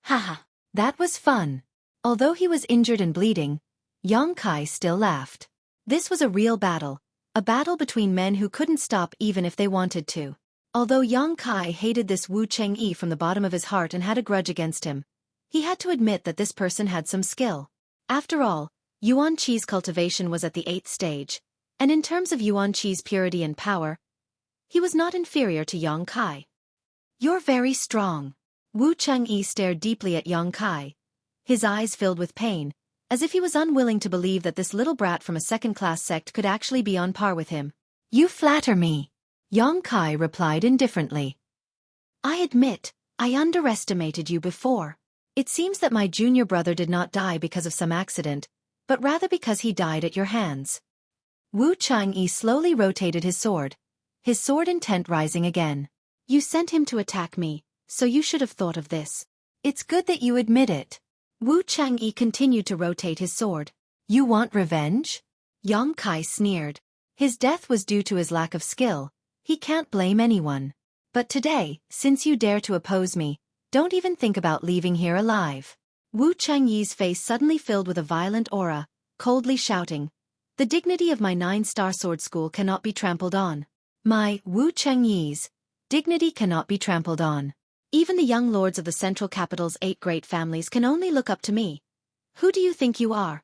Haha, that was fun. Although he was injured and bleeding, Yang Kai still laughed. This was a real battle, a battle between men who couldn't stop even if they wanted to. Although Yang Kai hated this Wu Chang'e from the bottom of his heart and had a grudge against him, he had to admit that this person had some skill. After all, Yuan Qi's cultivation was at the 8th stage, and in terms of Yuan Qi's purity and power, he was not inferior to Yang Kai. You're very strong. Wu Chang'e stared deeply at Yang Kai, his eyes filled with pain, as if he was unwilling to believe that this little brat from a second-class sect could actually be on par with him. You flatter me, Yang Kai replied indifferently. I admit, I underestimated you before. It seems that my junior brother did not die because of some accident, but rather because he died at your hands. Wu Chang'e slowly rotated his sword intent rising again. You sent him to attack me, so you should have thought of this. It's good that you admit it. Wu Chang'e continued to rotate his sword. You want revenge? Yang Kai sneered. His death was due to his lack of skill. He can't blame anyone. But today, since you dare to oppose me, don't even think about leaving here alive. Wu Chang'e's face suddenly filled with a violent aura, coldly shouting, the dignity of my 9-star sword school cannot be trampled on. My, Wu Chang'e's, dignity cannot be trampled on. Even the young lords of the central capital's 8 great families can only look up to me. Who do you think you are?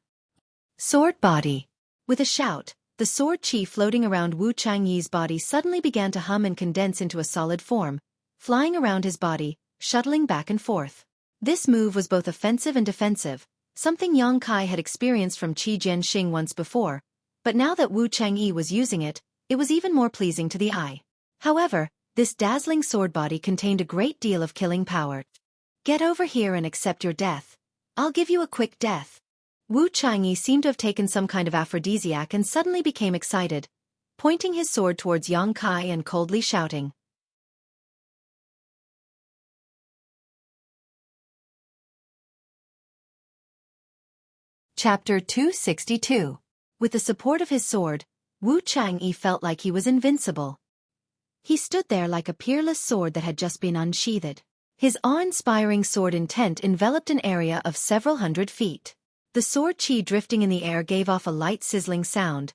Sword body. With a shout, the sword chi floating around Wu Chang'e's body suddenly began to hum and condense into a solid form, flying around his body, shuttling back and forth. This move was both offensive and defensive, something Yang Kai had experienced from Qi Jianxing once before, but now that Wu Chang'e was using it, it was even more pleasing to the eye. However, this dazzling sword body contained a great deal of killing power. Get over here and accept your death. I'll give you a quick death. Wu Chang'e seemed to have taken some kind of aphrodisiac and suddenly became excited, pointing his sword towards Yang Kai and coldly shouting. Chapter 262. With the support of his sword, Wu Chang'e felt like he was invincible. He stood there like a peerless sword that had just been unsheathed. His awe-inspiring sword intent enveloped an area of several hundred feet. The sword chi drifting in the air gave off a light sizzling sound,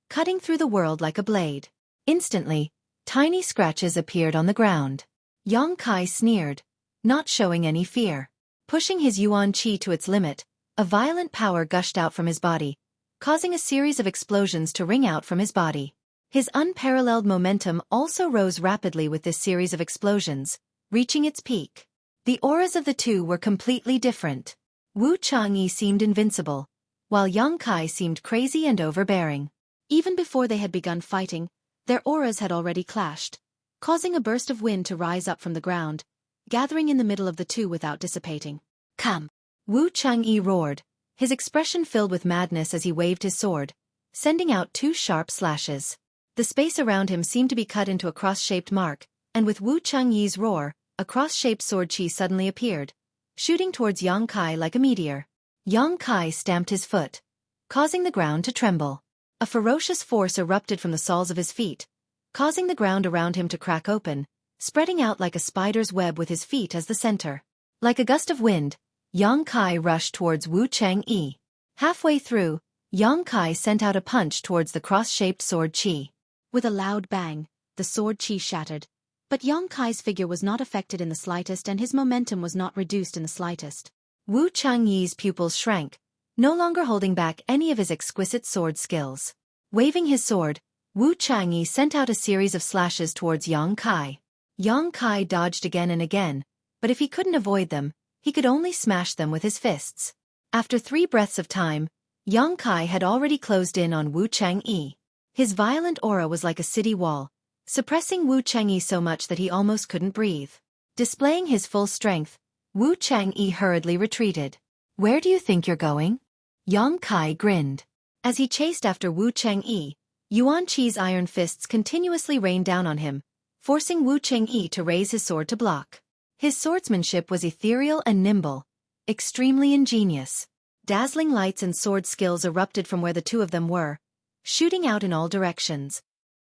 cutting through the world like a blade. Instantly, tiny scratches appeared on the ground. Yang Kai sneered, not showing any fear. Pushing his Yuan Qi to its limit, a violent power gushed out from his body, causing a series of explosions to ring out from his body. His unparalleled momentum also rose rapidly with this series of explosions, reaching its peak. The auras of the two were completely different. Wu Chang'e seemed invincible, while Yang Kai seemed crazy and overbearing. Even before they had begun fighting, their auras had already clashed, causing a burst of wind to rise up from the ground, gathering in the middle of the two without dissipating. Come! Wu Chang'e roared, his expression filled with madness as he waved his sword, sending out 2 sharp slashes. The space around him seemed to be cut into a cross-shaped mark, and with Wu Chang'e's roar, a cross-shaped sword chi suddenly appeared, shooting towards Yang Kai like a meteor. Yang Kai stamped his foot, causing the ground to tremble. A ferocious force erupted from the soles of his feet, causing the ground around him to crack open, spreading out like a spider's web with his feet as the center. Like a gust of wind, Yang Kai rushed towards Wu Chang'e. Halfway through, Yang Kai sent out a punch towards the cross-shaped sword chi. With a loud bang, the sword chi shattered. But Yang Kai's figure was not affected in the slightest and his momentum was not reduced in the slightest. Wu Chang'e's pupils shrank, no longer holding back any of his exquisite sword skills. Waving his sword, Wu Chang'e sent out a series of slashes towards Yang Kai. Yang Kai dodged again and again, but if he couldn't avoid them, he could only smash them with his fists. After 3 breaths of time, Yang Kai had already closed in on Wu Chang'e. His violent aura was like a city wall, suppressing Wu Chang'e so much that he almost couldn't breathe. Displaying his full strength, Wu Chang'e hurriedly retreated. Where do you think you're going? Yang Kai grinned. As he chased after Wu Chang'e, Yuan Qi's iron fists continuously rained down on him, forcing Wu Chang'e to raise his sword to block. His swordsmanship was ethereal and nimble, extremely ingenious. Dazzling lights and sword skills erupted from where the two of them were, shooting out in all directions.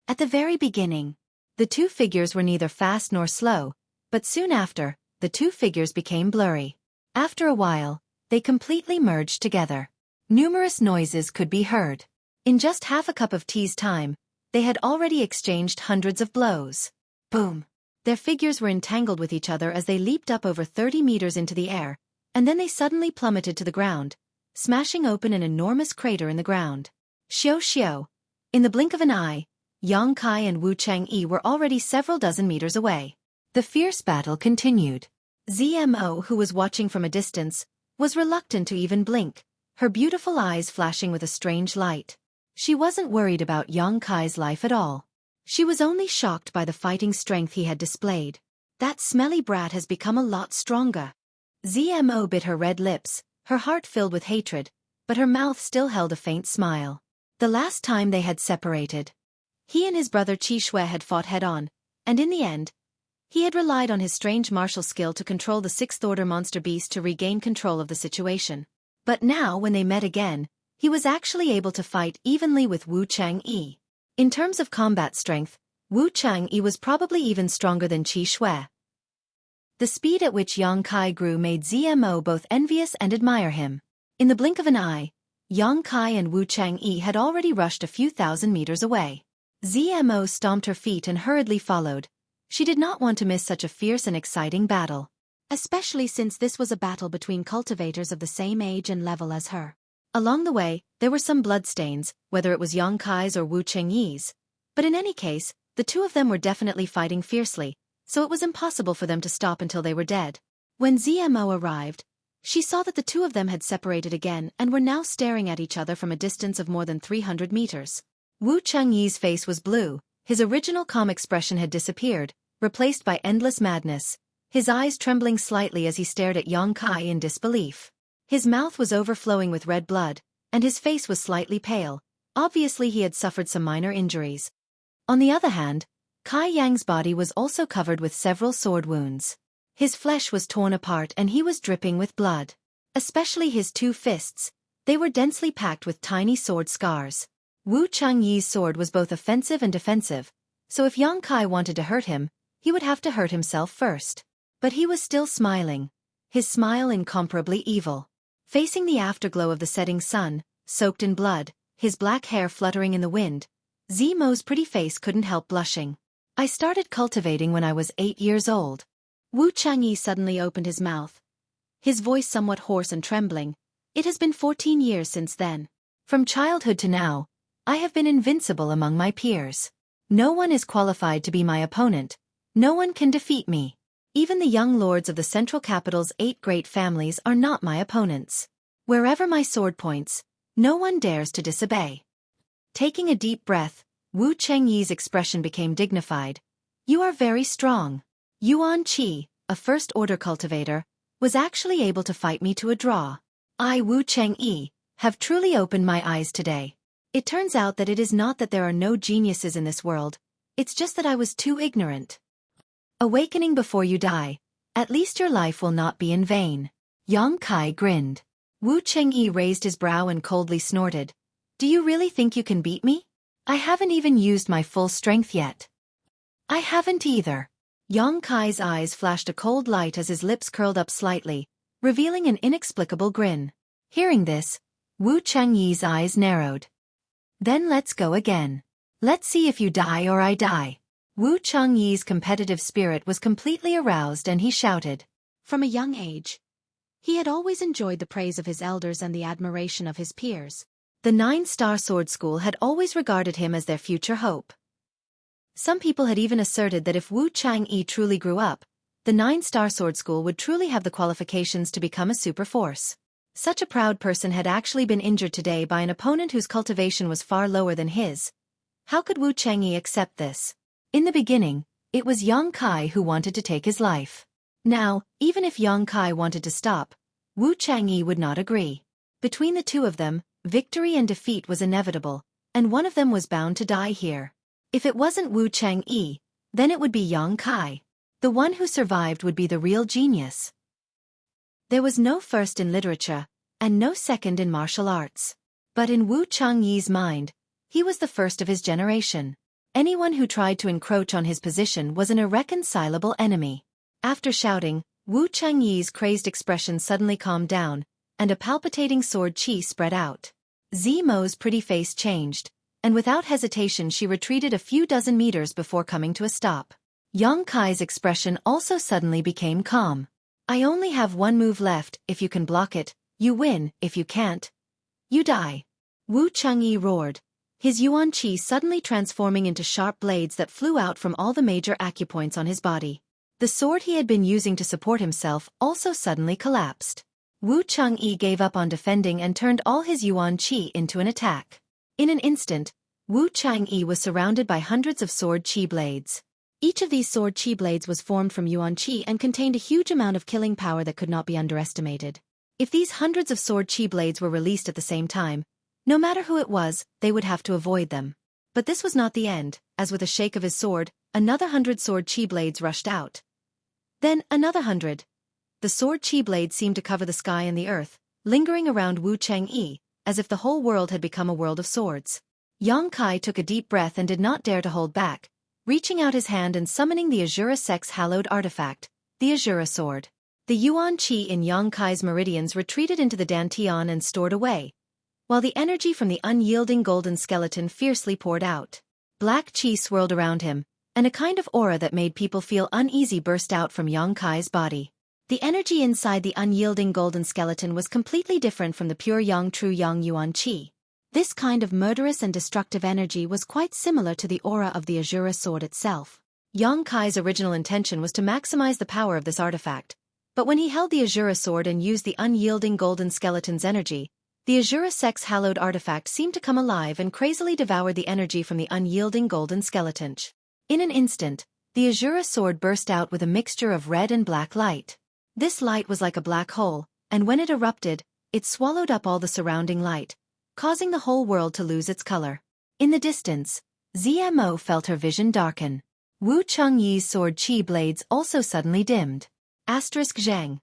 At the very beginning, the two figures were neither fast nor slow, but soon after, the two figures became blurry. After a while, they completely merged together. Numerous noises could be heard. In just half a cup of tea's time, they had already exchanged hundreds of blows. Boom! Their figures were entangled with each other as they leaped up over 30 meters into the air, and then they suddenly plummeted to the ground, smashing open an enormous crater in the ground. Xiao. In the blink of an eye, Yang Kai and Wu Changyi were already several dozen meters away. The fierce battle continued. Zmo, who was watching from a distance, was reluctant to even blink, her beautiful eyes flashing with a strange light. She wasn't worried about Yang Kai's life at all. She was only shocked by the fighting strength he had displayed. That smelly brat has become a lot stronger. Zmo bit her red lips, her heart filled with hatred, but her mouth still held a faint smile. The last time they had separated, he and his brother Xueqi had fought head-on, and in the end, he had relied on his strange martial skill to control the sixth-order monster beast to regain control of the situation. But now, when they met again, he was actually able to fight evenly with Wu Changyi. In terms of combat strength, Wu Changyi was probably even stronger than Xueqi. The speed at which Yang Kai grew made Zmo both envious and admire him. In the blink of an eye, Yang Kai and Wu Changyi had already rushed a few thousand meters away. Zmo stomped her feet and hurriedly followed. She did not want to miss such a fierce and exciting battle, especially since this was a battle between cultivators of the same age and level as her. Along the way, there were some bloodstains, whether it was Yang Kai's or Wu Changyi's. But in any case, the two of them were definitely fighting fiercely, so it was impossible for them to stop until they were dead. When Zmo arrived, she saw that the two of them had separated again and were now staring at each other from a distance of more than 300 meters. Wu Changyi's face was blue, his original calm expression had disappeared, replaced by endless madness, his eyes trembling slightly as he stared at Yang Kai in disbelief. His mouth was overflowing with red blood, and his face was slightly pale. Obviously he had suffered some minor injuries. On the other hand, Kai Yang's body was also covered with several sword wounds. His flesh was torn apart and he was dripping with blood. Especially his two fists, they were densely packed with tiny sword scars. Wu Changyi's sword was both offensive and defensive, so if Yang Kai wanted to hurt him, he would have to hurt himself first. But he was still smiling, his smile incomparably evil. Facing the afterglow of the setting sun, soaked in blood, his black hair fluttering in the wind, Zmo's pretty face couldn't help blushing. I started cultivating when I was 8 years old. Wu Changyi suddenly opened his mouth, his voice somewhat hoarse and trembling. It has been 14 years since then. From childhood to now, I have been invincible among my peers. No one is qualified to be my opponent. No one can defeat me. Even the young lords of the central capital's 8 great families are not my opponents. Wherever my sword points, no one dares to disobey. Taking a deep breath, Wu Changyi's expression became dignified. You are very strong. Yuan Qi, a first-order cultivator, was actually able to fight me to a draw. I, Wu Changyi, have truly opened my eyes today. It turns out that it is not that there are no geniuses in this world, it's just that I was too ignorant. Awakening before you die, at least your life will not be in vain. Yang Kai grinned. Wu Changyi raised his brow and coldly snorted. Do you really think you can beat me? I haven't even used my full strength yet. I haven't either. Yang Kai's eyes flashed a cold light as his lips curled up slightly, revealing an inexplicable grin. Hearing this, Wu Changyi's eyes narrowed. Then let's go again. Let's see if you die or I die. Wu Changyi's competitive spirit was completely aroused and he shouted. From a young age, he had always enjoyed the praise of his elders and the admiration of his peers. The 9-star sword school had always regarded him as their future hope. Some people had even asserted that if Wu Changyi truly grew up, the 9-star sword school would truly have the qualifications to become a super force. Such a proud person had actually been injured today by an opponent whose cultivation was far lower than his. How could Wu Changyi accept this? In the beginning, it was Yang Kai who wanted to take his life. Now, even if Yang Kai wanted to stop, Wu Changyi would not agree. Between the two of them, victory and defeat was inevitable, and one of them was bound to die here. If it wasn't Wu Changyi, then it would be Yang Kai. The one who survived would be the real genius. There was no first in literature, and no second in martial arts. But in Wu Changyi's mind, he was the first of his generation. Anyone who tried to encroach on his position was an irreconcilable enemy. After shouting, Wu Changyi's crazed expression suddenly calmed down, and a palpitating sword chi spread out. Zimo's pretty face changed, and without hesitation she retreated a few dozen meters before coming to a stop. Yang Kai's expression also suddenly became calm. I only have one move left. If you can block it, you win. If you can't, you die. Wu Changyi roared, his yuan qi suddenly transforming into sharp blades that flew out from all the major acupoints on his body. The sword he had been using to support himself also suddenly collapsed. Wu Changyi gave up on defending and turned all his yuan qi into an attack. In an instant, Wu Changyi was surrounded by hundreds of sword qi blades. Each of these sword chi blades was formed from yuan qi and contained a huge amount of killing power that could not be underestimated. If these hundreds of sword chi blades were released at the same time, no matter who it was, they would have to avoid them. But this was not the end, as with a shake of his sword, another 100 sword chi blades rushed out. Then, another 100. The sword chi blades seemed to cover the sky and the earth, lingering around Wu Changyi, as if the whole world had become a world of swords. Yang Kai took a deep breath and did not dare to hold back, reaching out his hand and summoning the Azura Sex hallowed artifact, the Azura Sword. The yuan qi in Yang Kai's meridians retreated into the dantian and stored away, while the energy from the unyielding golden skeleton fiercely poured out. Black qi swirled around him, and a kind of aura that made people feel uneasy burst out from Yang Kai's body. The energy inside the unyielding golden skeleton was completely different from the pure Yang True Yang yuan qi. This kind of murderous and destructive energy was quite similar to the aura of the Azura Sword itself. Yang Kai's original intention was to maximize the power of this artifact, but when he held the Azura Sword and used the unyielding golden skeleton's energy, the Azura Sex hallowed artifact seemed to come alive and crazily devour the energy from the unyielding golden skeleton. In an instant, the Azura Sword burst out with a mixture of red and black light. This light was like a black hole, and when it erupted, it swallowed up all the surrounding light, causing the whole world to lose its color. In the distance, Zmo felt her vision darken. Wu Changyi's sword chi blades also suddenly dimmed. Zhang.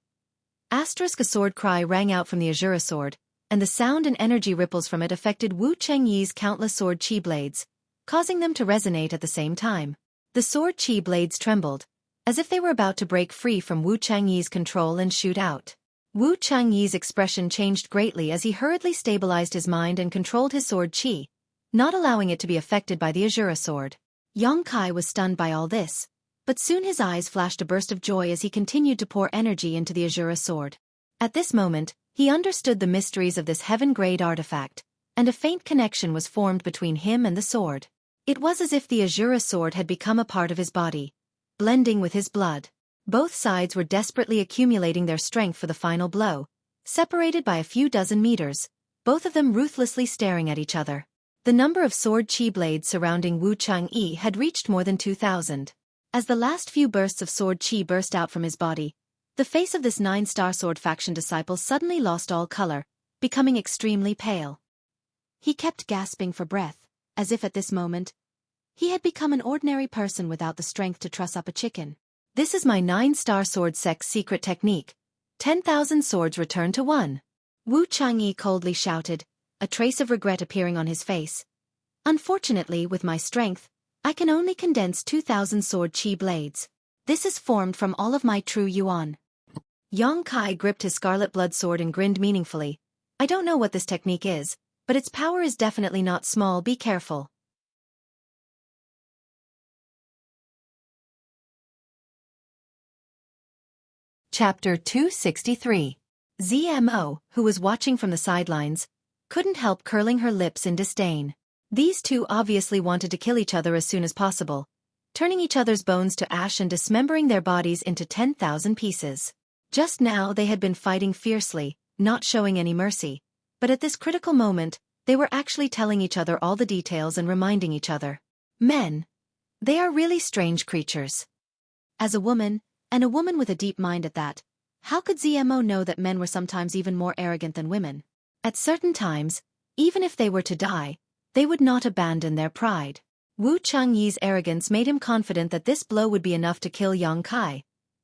A sword cry rang out from the Azura Sword, and the sound and energy ripples from it affected Wu Changyi's countless sword chi blades, causing them to resonate at the same time. The sword chi blades trembled, as if they were about to break free from Wu Changyi's control and shoot out. Wu Changyi's expression changed greatly as he hurriedly stabilized his mind and controlled his sword chi, not allowing it to be affected by the Azura Sword. Yang Kai was stunned by all this, but soon his eyes flashed a burst of joy as he continued to pour energy into the Azura Sword. At this moment, he understood the mysteries of this heaven-grade artifact, and a faint connection was formed between him and the sword. It was as if the Azura Sword had become a part of his body, blending with his blood. Both sides were desperately accumulating their strength for the final blow, separated by a few dozen meters, both of them ruthlessly staring at each other. The number of sword chi blades surrounding Wu Changyi had reached more than 2,000. As the last few bursts of sword chi burst out from his body, the face of this 9-star sword faction disciple suddenly lost all color, becoming extremely pale. He kept gasping for breath, as if at this moment, he had become an ordinary person without the strength to truss up a chicken. This is my 9-star sword sex secret technique. 10,000 swords return to 1. Wu Changyi coldly shouted, a trace of regret appearing on his face. Unfortunately, with my strength, I can only condense 2,000 sword chi blades. This is formed from all of my true yuan. Yang Kai gripped his scarlet blood sword and grinned meaningfully. I don't know what this technique is, but its power is definitely not small. Be careful. Chapter 263. Zmo, who was watching from the sidelines, couldn't help curling her lips in disdain. These two obviously wanted to kill each other as soon as possible, turning each other's bones to ash and dismembering their bodies into 10,000 pieces. Just now they had been fighting fiercely, not showing any mercy, but at this critical moment, they were actually telling each other all the details and reminding each other. Men. They are really strange creatures. As a woman, and a woman with a deep mind at that, how could Zmo know that men were sometimes even more arrogant than women? At certain times, even if they were to die, they would not abandon their pride. Wu Changyi's arrogance made him confident that this blow would be enough to kill Yang Kai,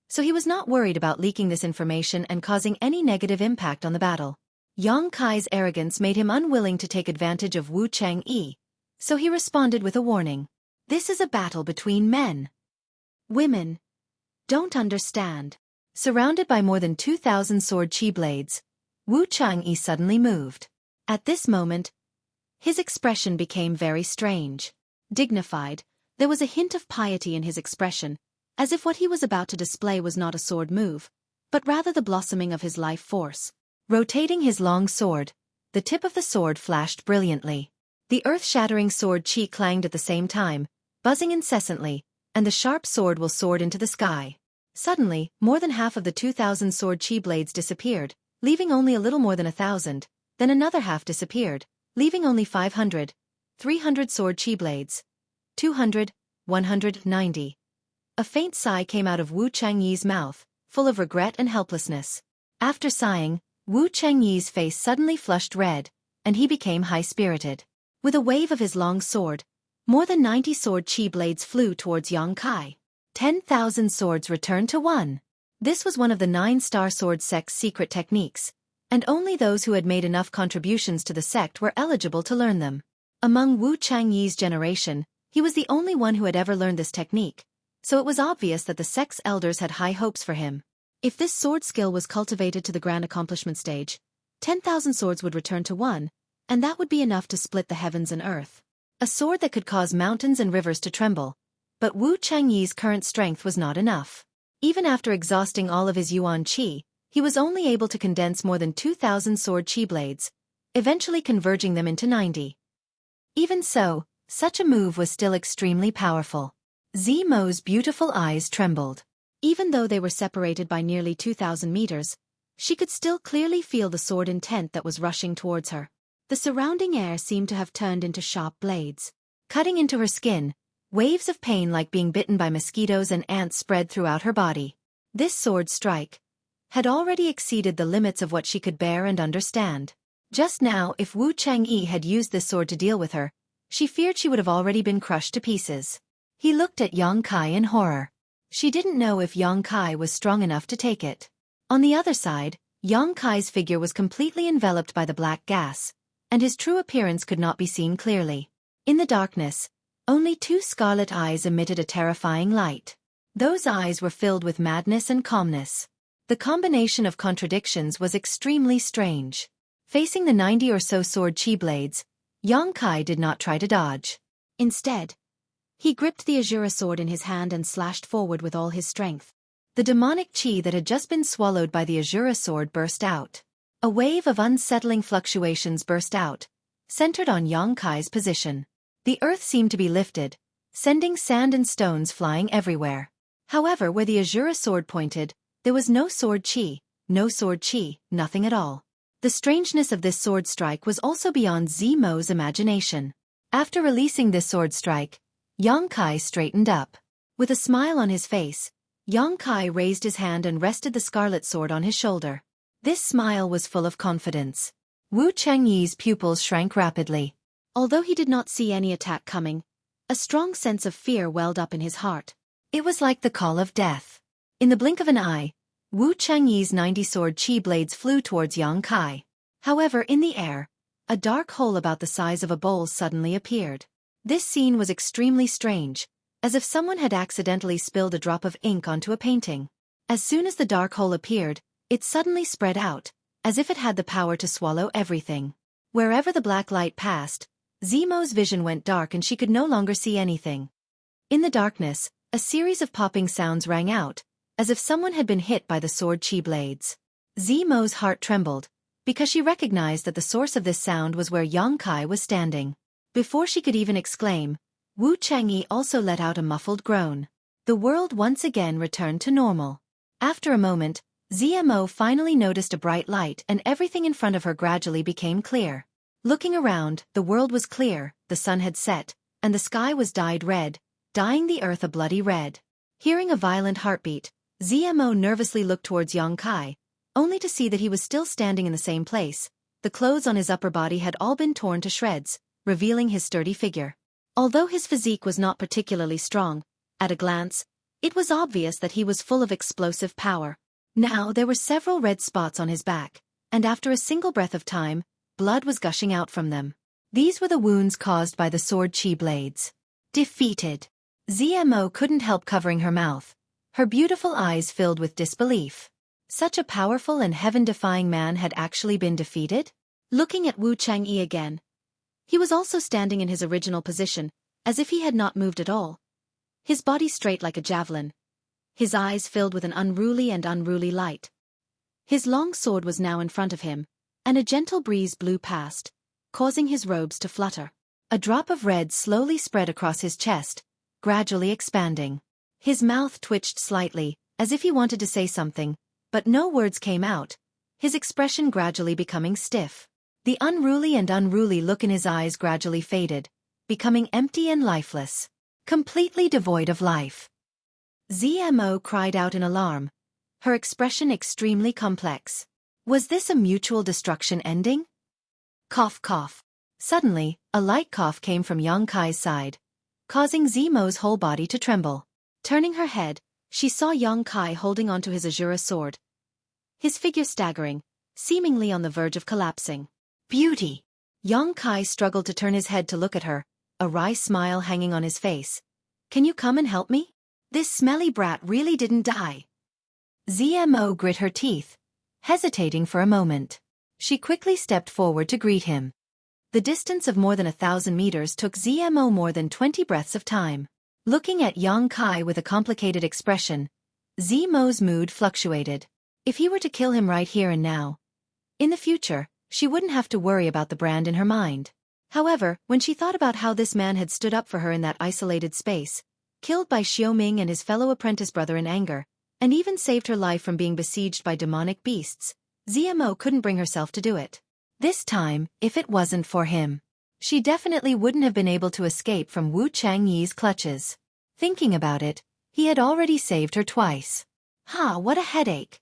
so he was not worried about leaking this information and causing any negative impact on the battle. Yang Kai's arrogance made him unwilling to take advantage of Wu Changyi, so he responded with a warning. This is a battle between men. Women don't understand. Surrounded by more than 2,000 sword chi blades, Wu Changyi suddenly moved. At this moment, his expression became very strange. Dignified, there was a hint of piety in his expression, as if what he was about to display was not a sword move, but rather the blossoming of his life force. Rotating his long sword, the tip of the sword flashed brilliantly. The earth-shattering sword chi clanged at the same time, buzzing incessantly, and the sharp sword will soared into the sky. Suddenly, more than half of the 2,000 sword chi blades disappeared, leaving only a little more than 1,000, then another half disappeared, leaving only 500, 300 sword chi blades. 200, 190. A faint sigh came out of Wu Changyi's mouth, full of regret and helplessness. After sighing, Wu Changyi's face suddenly flushed red, and he became high-spirited. With a wave of his long sword, more than 90 sword chi blades flew towards Yang Kai. 10,000 swords returned to one. This was one of the 9-star sword sect's secret techniques, and only those who had made enough contributions to the sect were eligible to learn them. Among Wu Changyi's generation, he was the only one who had ever learned this technique, so it was obvious that the sect's elders had high hopes for him. If this sword skill was cultivated to the grand accomplishment stage, 10,000 swords would return to one, and that would be enough to split the heavens and earth. A sword that could cause mountains and rivers to tremble. But Wu Changyi's current strength was not enough. Even after exhausting all of his yuan qi, he was only able to condense more than 2,000 sword chi blades, eventually converging them into 90. Even so, such a move was still extremely powerful. Zimo's beautiful eyes trembled. Even though they were separated by nearly 2,000 meters, she could still clearly feel the sword intent that was rushing towards her. The surrounding air seemed to have turned into sharp blades. Cutting into her skin, waves of pain like being bitten by mosquitoes and ants spread throughout her body. This sword strike had already exceeded the limits of what she could bear and understand. Just now, if Wu Changyi had used this sword to deal with her, she feared she would have already been crushed to pieces. He looked at Yang Kai in horror. She didn't know if Yang Kai was strong enough to take it. On the other side, Yang Kai's figure was completely enveloped by the black gas, and his true appearance could not be seen clearly. In the darkness, only 2 scarlet eyes emitted a terrifying light. Those eyes were filled with madness and calmness. The combination of contradictions was extremely strange. Facing the 90 or so sword chi blades, Yang Kai did not try to dodge. Instead, he gripped the Azura sword in his hand and slashed forward with all his strength. The demonic chi that had just been swallowed by the Azura sword burst out. A wave of unsettling fluctuations burst out, centered on Yang Kai's position. The earth seemed to be lifted, sending sand and stones flying everywhere. However, where the Azura sword pointed, there was no sword chi, nothing at all. The strangeness of this sword strike was also beyond Zimo's imagination. After releasing this sword strike, Yang Kai straightened up. With a smile on his face, Yang Kai raised his hand and rested the scarlet sword on his shoulder. This smile was full of confidence. Wu Changyi's pupils shrank rapidly. Although he did not see any attack coming, a strong sense of fear welled up in his heart. It was like the call of death. In the blink of an eye, Wu Changyi's 90 sword chi blades flew towards Yang Kai. However, in the air, a dark hole about the size of a bowl suddenly appeared. This scene was extremely strange, as if someone had accidentally spilled a drop of ink onto a painting. As soon as the dark hole appeared, it suddenly spread out, as if it had the power to swallow everything. Wherever the black light passed, Zimo's vision went dark and she could no longer see anything. In the darkness, a series of popping sounds rang out, as if someone had been hit by the sword chi blades. Zimo's heart trembled, because she recognized that the source of this sound was where Yang Kai was standing. Before she could even exclaim, Wu Changyi also let out a muffled groan. The world once again returned to normal. After a moment, Zmo finally noticed a bright light and everything in front of her gradually became clear. Looking around, the world was clear, the sun had set, and the sky was dyed red, dyeing the earth a bloody red. Hearing a violent heartbeat, Zmo nervously looked towards Yang Kai, only to see that he was still standing in the same place. The clothes on his upper body had all been torn to shreds, revealing his sturdy figure. Although his physique was not particularly strong, at a glance, it was obvious that he was full of explosive power. Now there were several red spots on his back, and after a single breath of time, blood was gushing out from them. These were the wounds caused by the sword chi blades. Defeated. Zmo couldn't help covering her mouth. Her beautiful eyes filled with disbelief. Such a powerful and heaven-defying man had actually been defeated? Looking at Wu Chang'e again. He was also standing in his original position, as if he had not moved at all. His body straight like a javelin. His eyes filled with an unruly light. His long sword was now in front of him, and a gentle breeze blew past, causing his robes to flutter. A drop of red slowly spread across his chest, gradually expanding. His mouth twitched slightly, as if he wanted to say something, but no words came out, his expression gradually becoming stiff. The unruly look in his eyes gradually faded, becoming empty and lifeless, completely devoid of life. Zmo cried out in alarm, her expression extremely complex. Was this a mutual destruction ending? Cough cough. Suddenly, a light cough came from Yang Kai's side, causing Zmo's whole body to tremble. Turning her head, she saw Yang Kai holding onto his Azura sword. His figure staggering, seemingly on the verge of collapsing. Beauty! Yang Kai struggled to turn his head to look at her, a wry smile hanging on his face. Can you come and help me? This smelly brat really didn't die. Zmo grit her teeth, hesitating for a moment. She quickly stepped forward to greet him. The distance of more than 1,000 meters took Zmo more than 20 breaths of time. Looking at Yang Kai with a complicated expression, Zmo's mood fluctuated. If he were to kill him right here and now, in the future, she wouldn't have to worry about the brand in her mind. However, when she thought about how this man had stood up for her in that isolated space, killed by Xiaoming and his fellow apprentice brother in anger, and even saved her life from being besieged by demonic beasts, Zmo couldn't bring herself to do it. This time, if it wasn't for him, she definitely wouldn't have been able to escape from Wu Chang'e's clutches. Thinking about it, he had already saved her twice. What a headache.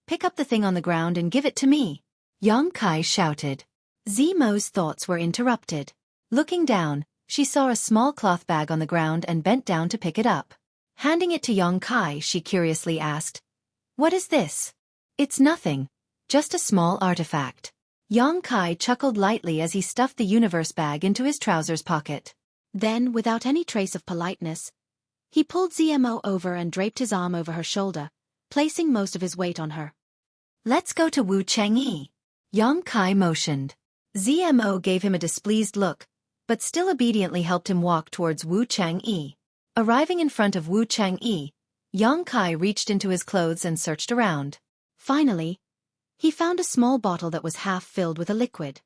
Pick up the thing on the ground and give it to me. Yang Kai shouted. Zmo's thoughts were interrupted. Looking down, she saw a small cloth bag on the ground and bent down to pick it up. Handing it to Yang Kai, she curiously asked, "What is this?" "It's nothing. Just a small artifact." Yang Kai chuckled lightly as he stuffed the universe bag into his trousers pocket. Then, without any trace of politeness, he pulled Zmo over and draped his arm over her shoulder, placing most of his weight on her. "Let's go to Wu Chang'e." Yang Kai motioned. Zmo gave him a displeased look, but still obediently helped him walk towards Wu Chang'e. Arriving in front of Wu Chang'e, Yang Kai reached into his clothes and searched around. Finally, he found a small bottle that was half filled with a liquid.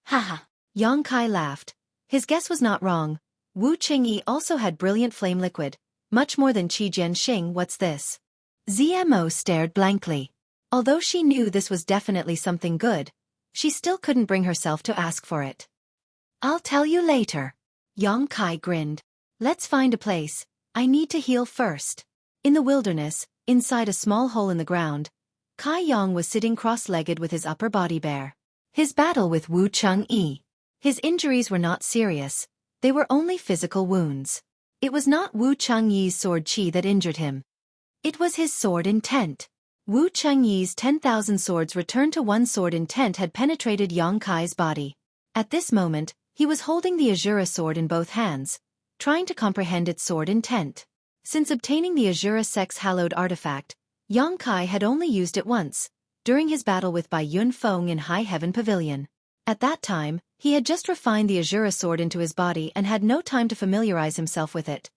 Haha! Yang Kai laughed. His guess was not wrong. Wu Chang'e also had brilliant flame liquid, much more than Qi Jianxing. What's this? Zmo stared blankly. Although she knew this was definitely something good, she still couldn't bring herself to ask for it. "I'll tell you later." Yang Kai grinned. "Let's find a place. I need to heal first." In the wilderness, inside a small hole in the ground, Kai Yang was sitting cross-legged with his upper body bare. His battle with Wu Chang'e. His injuries were not serious, they were only physical wounds. It was not Wu Chang'e's sword chi that injured him. It was his sword intent. Wu Chang'e's 10,000 swords returned to one sword intent had penetrated Yang Kai's body. At this moment, he was holding the Azura sword in both hands, trying to comprehend its sword intent. Since obtaining the Azura sex-hallowed artifact, Yang Kai had only used it once, during his battle with Bai Yunfeng in High Heaven Pavilion. At that time, he had just refined the Azura sword into his body and had no time to familiarize himself with it.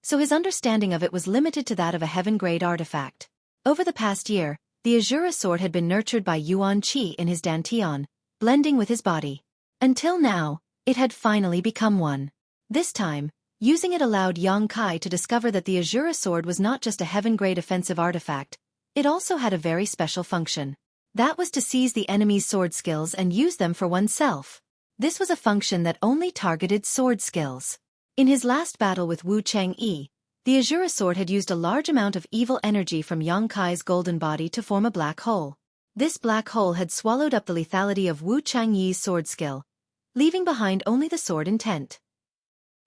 So his understanding of it was limited to that of a heaven-grade artifact. Over the past year, the Azura sword had been nurtured by Yuan Qi in his dantian, blending with his body. Until now, it had finally become one. This time, using it allowed Yang Kai to discover that the Azura sword was not just a heaven-grade offensive artifact, it also had a very special function. That was to seize the enemy's sword skills and use them for oneself. This was a function that only targeted sword skills. In his last battle with Wu Chang'e, the Azura sword had used a large amount of evil energy from Yang Kai's golden body to form a black hole. This black hole had swallowed up the lethality of Wu Chang'e's sword skill, leaving behind only the sword intent.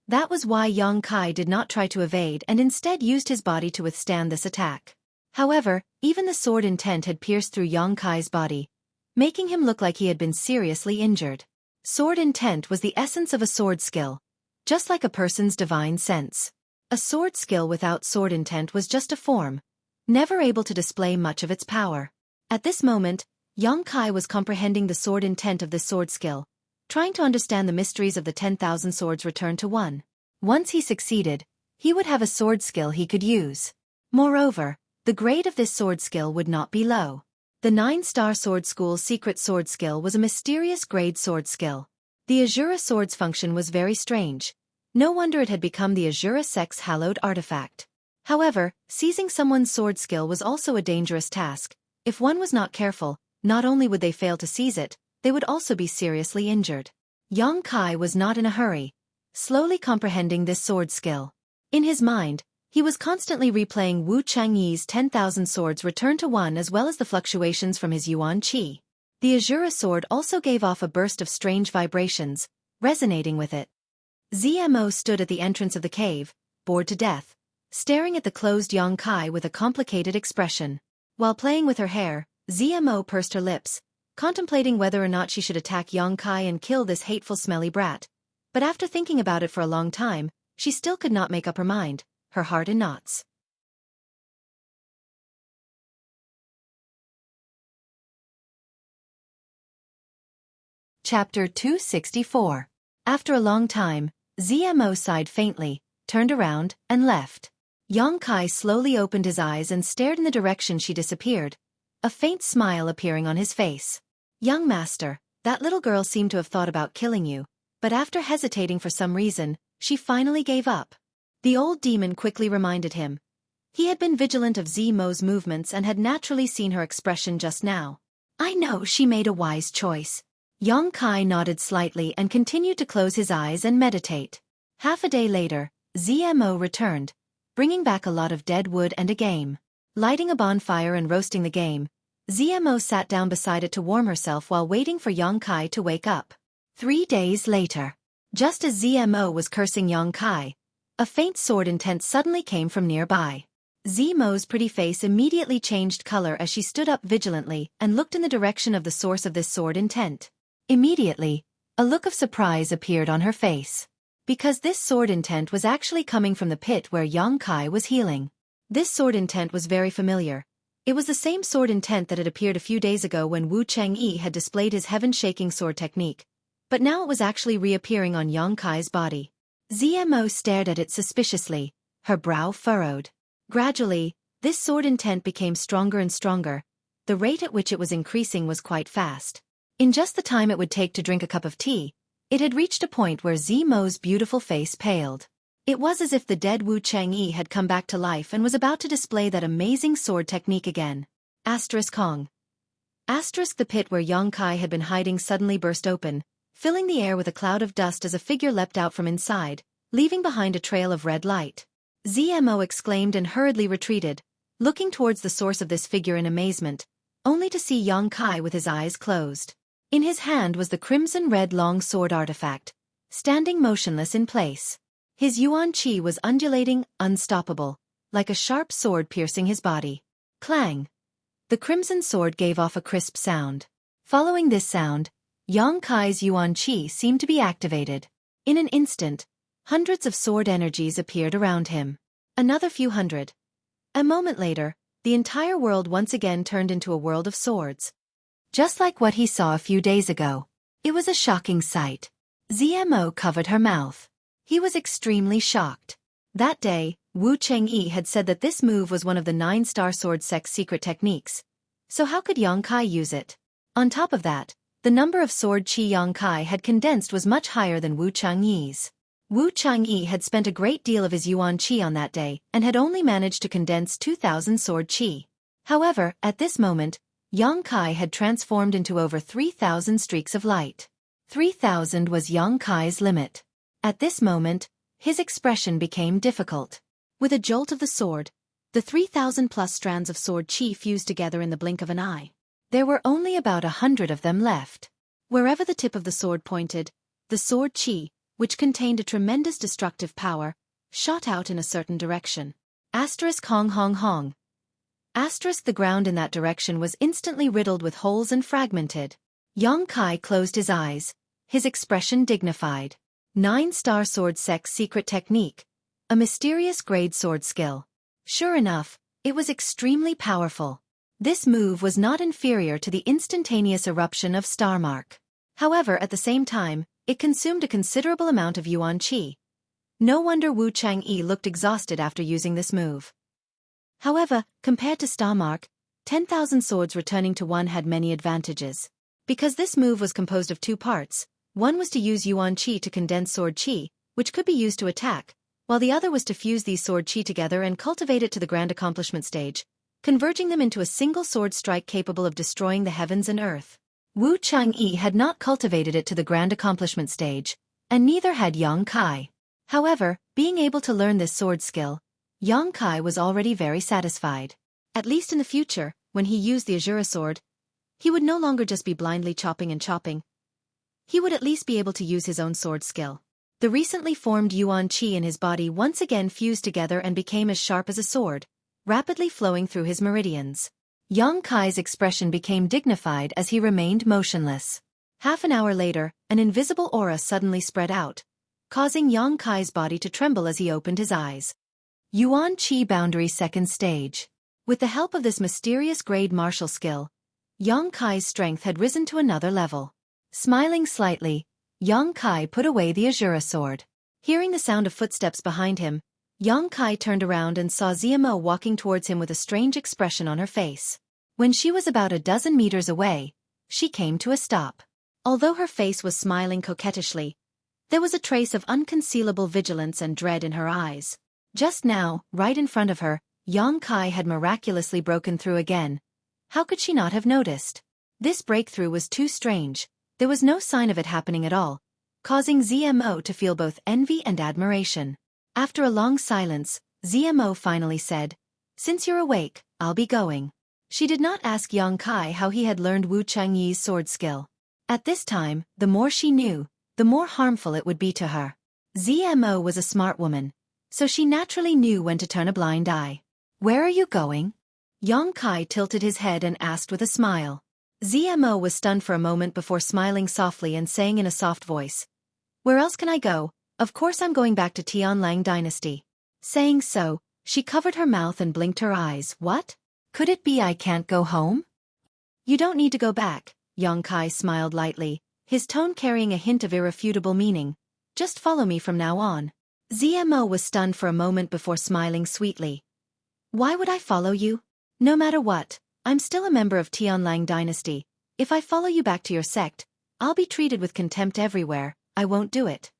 That was why Yang Kai did not try to evade and instead used his body to withstand this attack. However, even the sword intent had pierced through Yang Kai's body, making him look like he had been seriously injured. Sword intent was the essence of a sword skill, just like a person's divine sense. A sword skill without sword intent was just a form, never able to display much of its power. At this moment, Yang Kai was comprehending the sword intent of this sword skill, trying to understand the mysteries of the 10,000 swords returned to one. Once he succeeded, he would have a sword skill he could use. Moreover, the grade of this sword skill would not be low. The 9-star sword school's secret sword skill was a mysterious grade sword skill. The Azura sword's function was very strange. No wonder it had become the Azura sect's hallowed artifact. However, seizing someone's sword skill was also a dangerous task. If one was not careful, not only would they fail to seize it, they would also be seriously injured. Yang Kai was not in a hurry, slowly comprehending this sword skill. In his mind, he was constantly replaying Wu Changyi's 10,000 swords returned to one as well as the fluctuations from his Yuan Qi. The Azura sword also gave off a burst of strange vibrations, resonating with it. ZMO stood at the entrance of the cave, bored to death, staring at the closed Yang Kai with a complicated expression. While playing with her hair, ZMO pursed her lips, contemplating whether or not she should attack Yang Kai and kill this hateful smelly brat. But after thinking about it for a long time, she still could not make up her mind, her heart in knots. Chapter 264. After a long time, ZMO sighed faintly, turned around, and left. Yang Kai slowly opened his eyes and stared in the direction she disappeared, a faint smile appearing on his face. Young master, that little girl seemed to have thought about killing you, but after hesitating for some reason, she finally gave up. The old demon quickly reminded him. He had been vigilant of ZMO's movements and had naturally seen her expression just now. I know she made a wise choice. Yang Kai nodded slightly and continued to close his eyes and meditate. Half a day later, ZMO returned, bringing back a lot of dead wood and a game. Lighting a bonfire and roasting the game, ZMO sat down beside it to warm herself while waiting for Yang Kai to wake up. 3 days later, just as ZMO was cursing Yang Kai, a faint sword intent suddenly came from nearby. ZMO's pretty face immediately changed color as she stood up vigilantly and looked in the direction of the source of this sword intent. Immediately, a look of surprise appeared on her face. Because this sword intent was actually coming from the pit where Yang Kai was healing. This sword intent was very familiar. It was the same sword intent that had appeared a few days ago when Wu Changyi had displayed his heaven-shaking sword technique, but now it was actually reappearing on Yang Kai's body. ZMO stared at it suspiciously, her brow furrowed. Gradually, this sword intent became stronger and stronger. The rate at which it was increasing was quite fast. In just the time it would take to drink a cup of tea, it had reached a point where ZMO's beautiful face paled. It was as if the dead Wu Changyi had come back to life and was about to display that amazing sword technique again. Kong. The pit where Yang Kai had been hiding suddenly burst open, filling the air with a cloud of dust as a figure leapt out from inside, leaving behind a trail of red light. ZMO exclaimed and hurriedly retreated, looking towards the source of this figure in amazement, only to see Yang Kai with his eyes closed. In his hand was the crimson-red long sword artifact, standing motionless in place. His Yuan Qi was undulating, unstoppable, like a sharp sword piercing his body. Clang! The crimson sword gave off a crisp sound. Following this sound, Yang Kai's Yuan Qi seemed to be activated. In an instant, hundreds of sword energies appeared around him. Another few hundred. A moment later, the entire world once again turned into a world of swords. Just like what he saw a few days ago. It was a shocking sight. ZMO covered her mouth. He was extremely shocked. That day, Wu Changyi had said that this move was one of the 9-star sword sect's secret techniques. So how could Yang Kai use it? On top of that, the number of sword chi Yang Kai had condensed was much higher than Wu Changyi's. Wu Changyi had spent a great deal of his Yuan Qi on that day and had only managed to condense 2,000 sword Qi. However, at this moment, Yang Kai had transformed into over 3,000 streaks of light. 3,000 was Yang Kai's limit. At this moment, his expression became difficult. With a jolt of the sword, the 3,000-plus strands of sword Qi fused together in the blink of an eye. There were only about 100 of them left. Wherever the tip of the sword pointed, the sword Qi, which contained a tremendous destructive power, shot out in a certain direction. Asterisk hong hong hong. Asterisk the ground in that direction was instantly riddled with holes and fragmented. Yang Kai closed his eyes, his expression dignified. 9-star sword sec's secret technique. A mysterious grade sword skill. Sure enough, it was extremely powerful. This move was not inferior to the instantaneous eruption of Star Mark. However, at the same time, it consumed a considerable amount of Yuan Qi. No wonder Wu Chang'e looked exhausted after using this move. However, compared to Star Mark, 10,000 swords returning to one had many advantages. Because this move was composed of two parts, one was to use Yuan Qi to condense sword Qi, which could be used to attack, while the other was to fuse these sword Qi together and cultivate it to the grand accomplishment stage, converging them into a single sword strike capable of destroying the heavens and earth. Wu Chang'e had not cultivated it to the grand accomplishment stage, and neither had Yang Kai. However, being able to learn this sword skill, Yang Kai was already very satisfied. At least in the future, when he used the Azura sword, he would no longer just be blindly chopping and chopping. He would at least be able to use his own sword skill. The recently formed Yuan Qi in his body once again fused together and became as sharp as a sword, rapidly flowing through his meridians. Yang Kai's expression became dignified as he remained motionless. Half an hour later, an invisible aura suddenly spread out, causing Yang Kai's body to tremble as he opened his eyes. Yuan Qi Boundary Second Stage. With the help of this mysterious grade martial skill, Yang Kai's strength had risen to another level. Smiling slightly, Yang Kai put away the Azura sword. Hearing the sound of footsteps behind him, Yang Kai turned around and saw Ziamo walking towards him with a strange expression on her face. When she was about a dozen meters away, she came to a stop. Although her face was smiling coquettishly, there was a trace of unconcealable vigilance and dread in her eyes. Just now, right in front of her, Yang Kai had miraculously broken through again. How could she not have noticed? This breakthrough was too strange. There was no sign of it happening at all, causing ZMO to feel both envy and admiration. After a long silence, ZMO finally said, "Since you're awake, I'll be going." She did not ask Yang Kai how he had learned Wu Chang'e's sword skill. At this time, the more she knew, the more harmful it would be to her. ZMO was a smart woman, so she naturally knew when to turn a blind eye. "Where are you going?" Yang Kai tilted his head and asked with a smile. ZMO was stunned for a moment before smiling softly and saying in a soft voice, "Where else can I go? Of course I'm going back to Tianlang Dynasty." Saying so, she covered her mouth and blinked her eyes. "What? Could it be I can't go home?" "You don't need to go back," Yang Kai smiled lightly, his tone carrying a hint of irrefutable meaning. "Just follow me from now on." ZMO was stunned for a moment before smiling sweetly. "Why would I follow you? No matter what, I'm still a member of Tianlang Dynasty. If I follow you back to your sect, I'll be treated with contempt everywhere. I won't do it.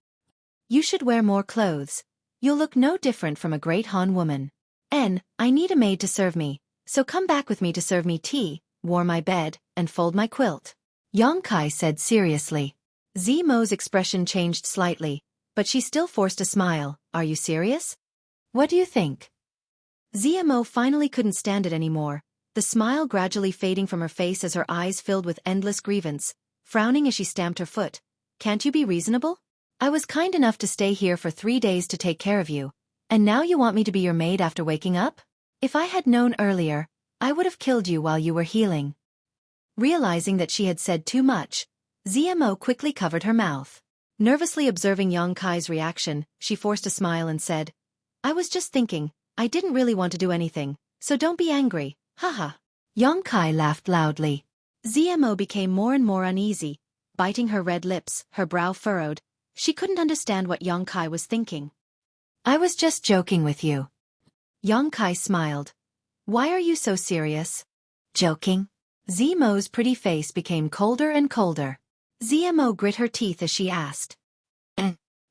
You should wear more clothes. You'll look no different from a great Han woman. I need a maid to serve me, so come back with me to serve me tea, warm my bed, and fold my quilt," Yang Kai said seriously. Zimo's expression changed slightly, but she still forced a smile. "Are you serious? What do you think?" Zimo finally couldn't stand it anymore, the smile gradually fading from her face as her eyes filled with endless grievance, frowning as she stamped her foot. "Can't you be reasonable? I was kind enough to stay here for 3 days to take care of you, and now you want me to be your maid after waking up? If I had known earlier, I would have killed you while you were healing." Realizing that she had said too much, Zimo quickly covered her mouth. Nervously observing Yang Kai's reaction, she forced a smile and said, "I was just thinking, I didn't really want to do anything, so don't be angry, haha." Yang Kai laughed loudly. Zimo became more and more uneasy, biting her red lips, her brow furrowed. She couldn't understand what Yang Kai was thinking. "I was just joking with you." Yang Kai smiled. "Why are you so serious?" "Joking?" Zimo's pretty face became colder and colder. Zimo grit her teeth as she asked.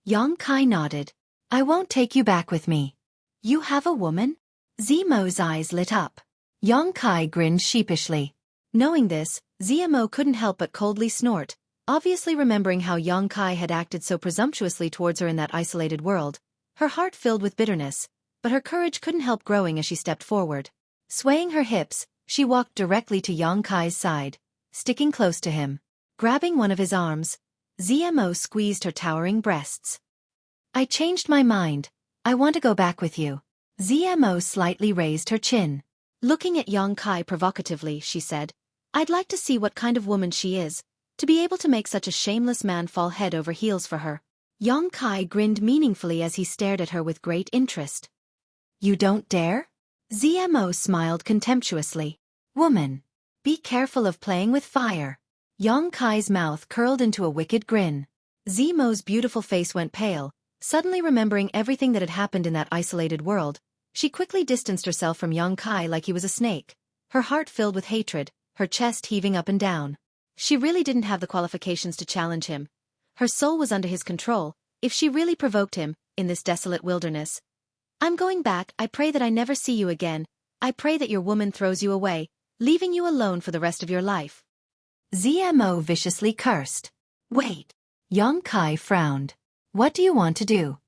Yang Kai nodded. "I won't take you back with me." "You have a woman?" Zimo's eyes lit up. Yang Kai grinned sheepishly. Knowing this, Zimo couldn't help but coldly snort, obviously remembering how Yang Kai had acted so presumptuously towards her in that isolated world. Her heart filled with bitterness, but her courage couldn't help growing as she stepped forward. Swaying her hips, she walked directly to Yang Kai's side, sticking close to him. Grabbing one of his arms, ZMO squeezed her towering breasts. I changed my mind. I want to go back with you. ZMO slightly raised her chin. Looking at Yang Kai provocatively, she said, I'd like to see what kind of woman she is, to be able to make such a shameless man fall head over heels for her. Yang Kai grinned meaningfully as he stared at her with great interest. You don't dare? ZMO smiled contemptuously. Woman. Be careful of playing with fire. Yang Kai's mouth curled into a wicked grin. ZMO's beautiful face went pale, suddenly remembering everything that had happened in that isolated world. She quickly distanced herself from Yang Kai like he was a snake, her heart filled with hatred, her chest heaving up and down. She really didn't have the qualifications to challenge him. Her soul was under his control, if she really provoked him, in this desolate wilderness. I'm going back. I pray that I never see you again. I pray that your woman throws you away, leaving you alone for the rest of your life. ZMO viciously cursed. Wait. Yang Kai frowned. What do you want to do?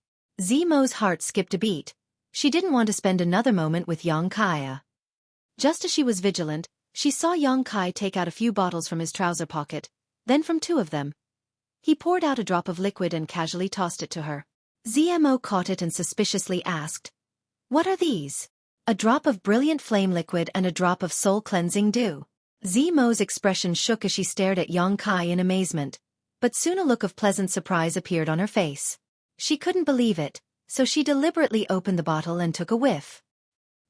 ZMO's heart skipped a beat. She didn't want to spend another moment with Yang Kai. Just as she was vigilant, she saw Yang Kai take out a few bottles from his trouser pocket, then from two of them. He poured out a drop of liquid and casually tossed it to her. ZMO caught it and suspiciously asked, What are these? A drop of brilliant flame liquid and a drop of soul-cleansing dew. ZMO's expression shook as she stared at Yang Kai in amazement, but soon a look of pleasant surprise appeared on her face. She couldn't believe it, so she deliberately opened the bottle and took a whiff.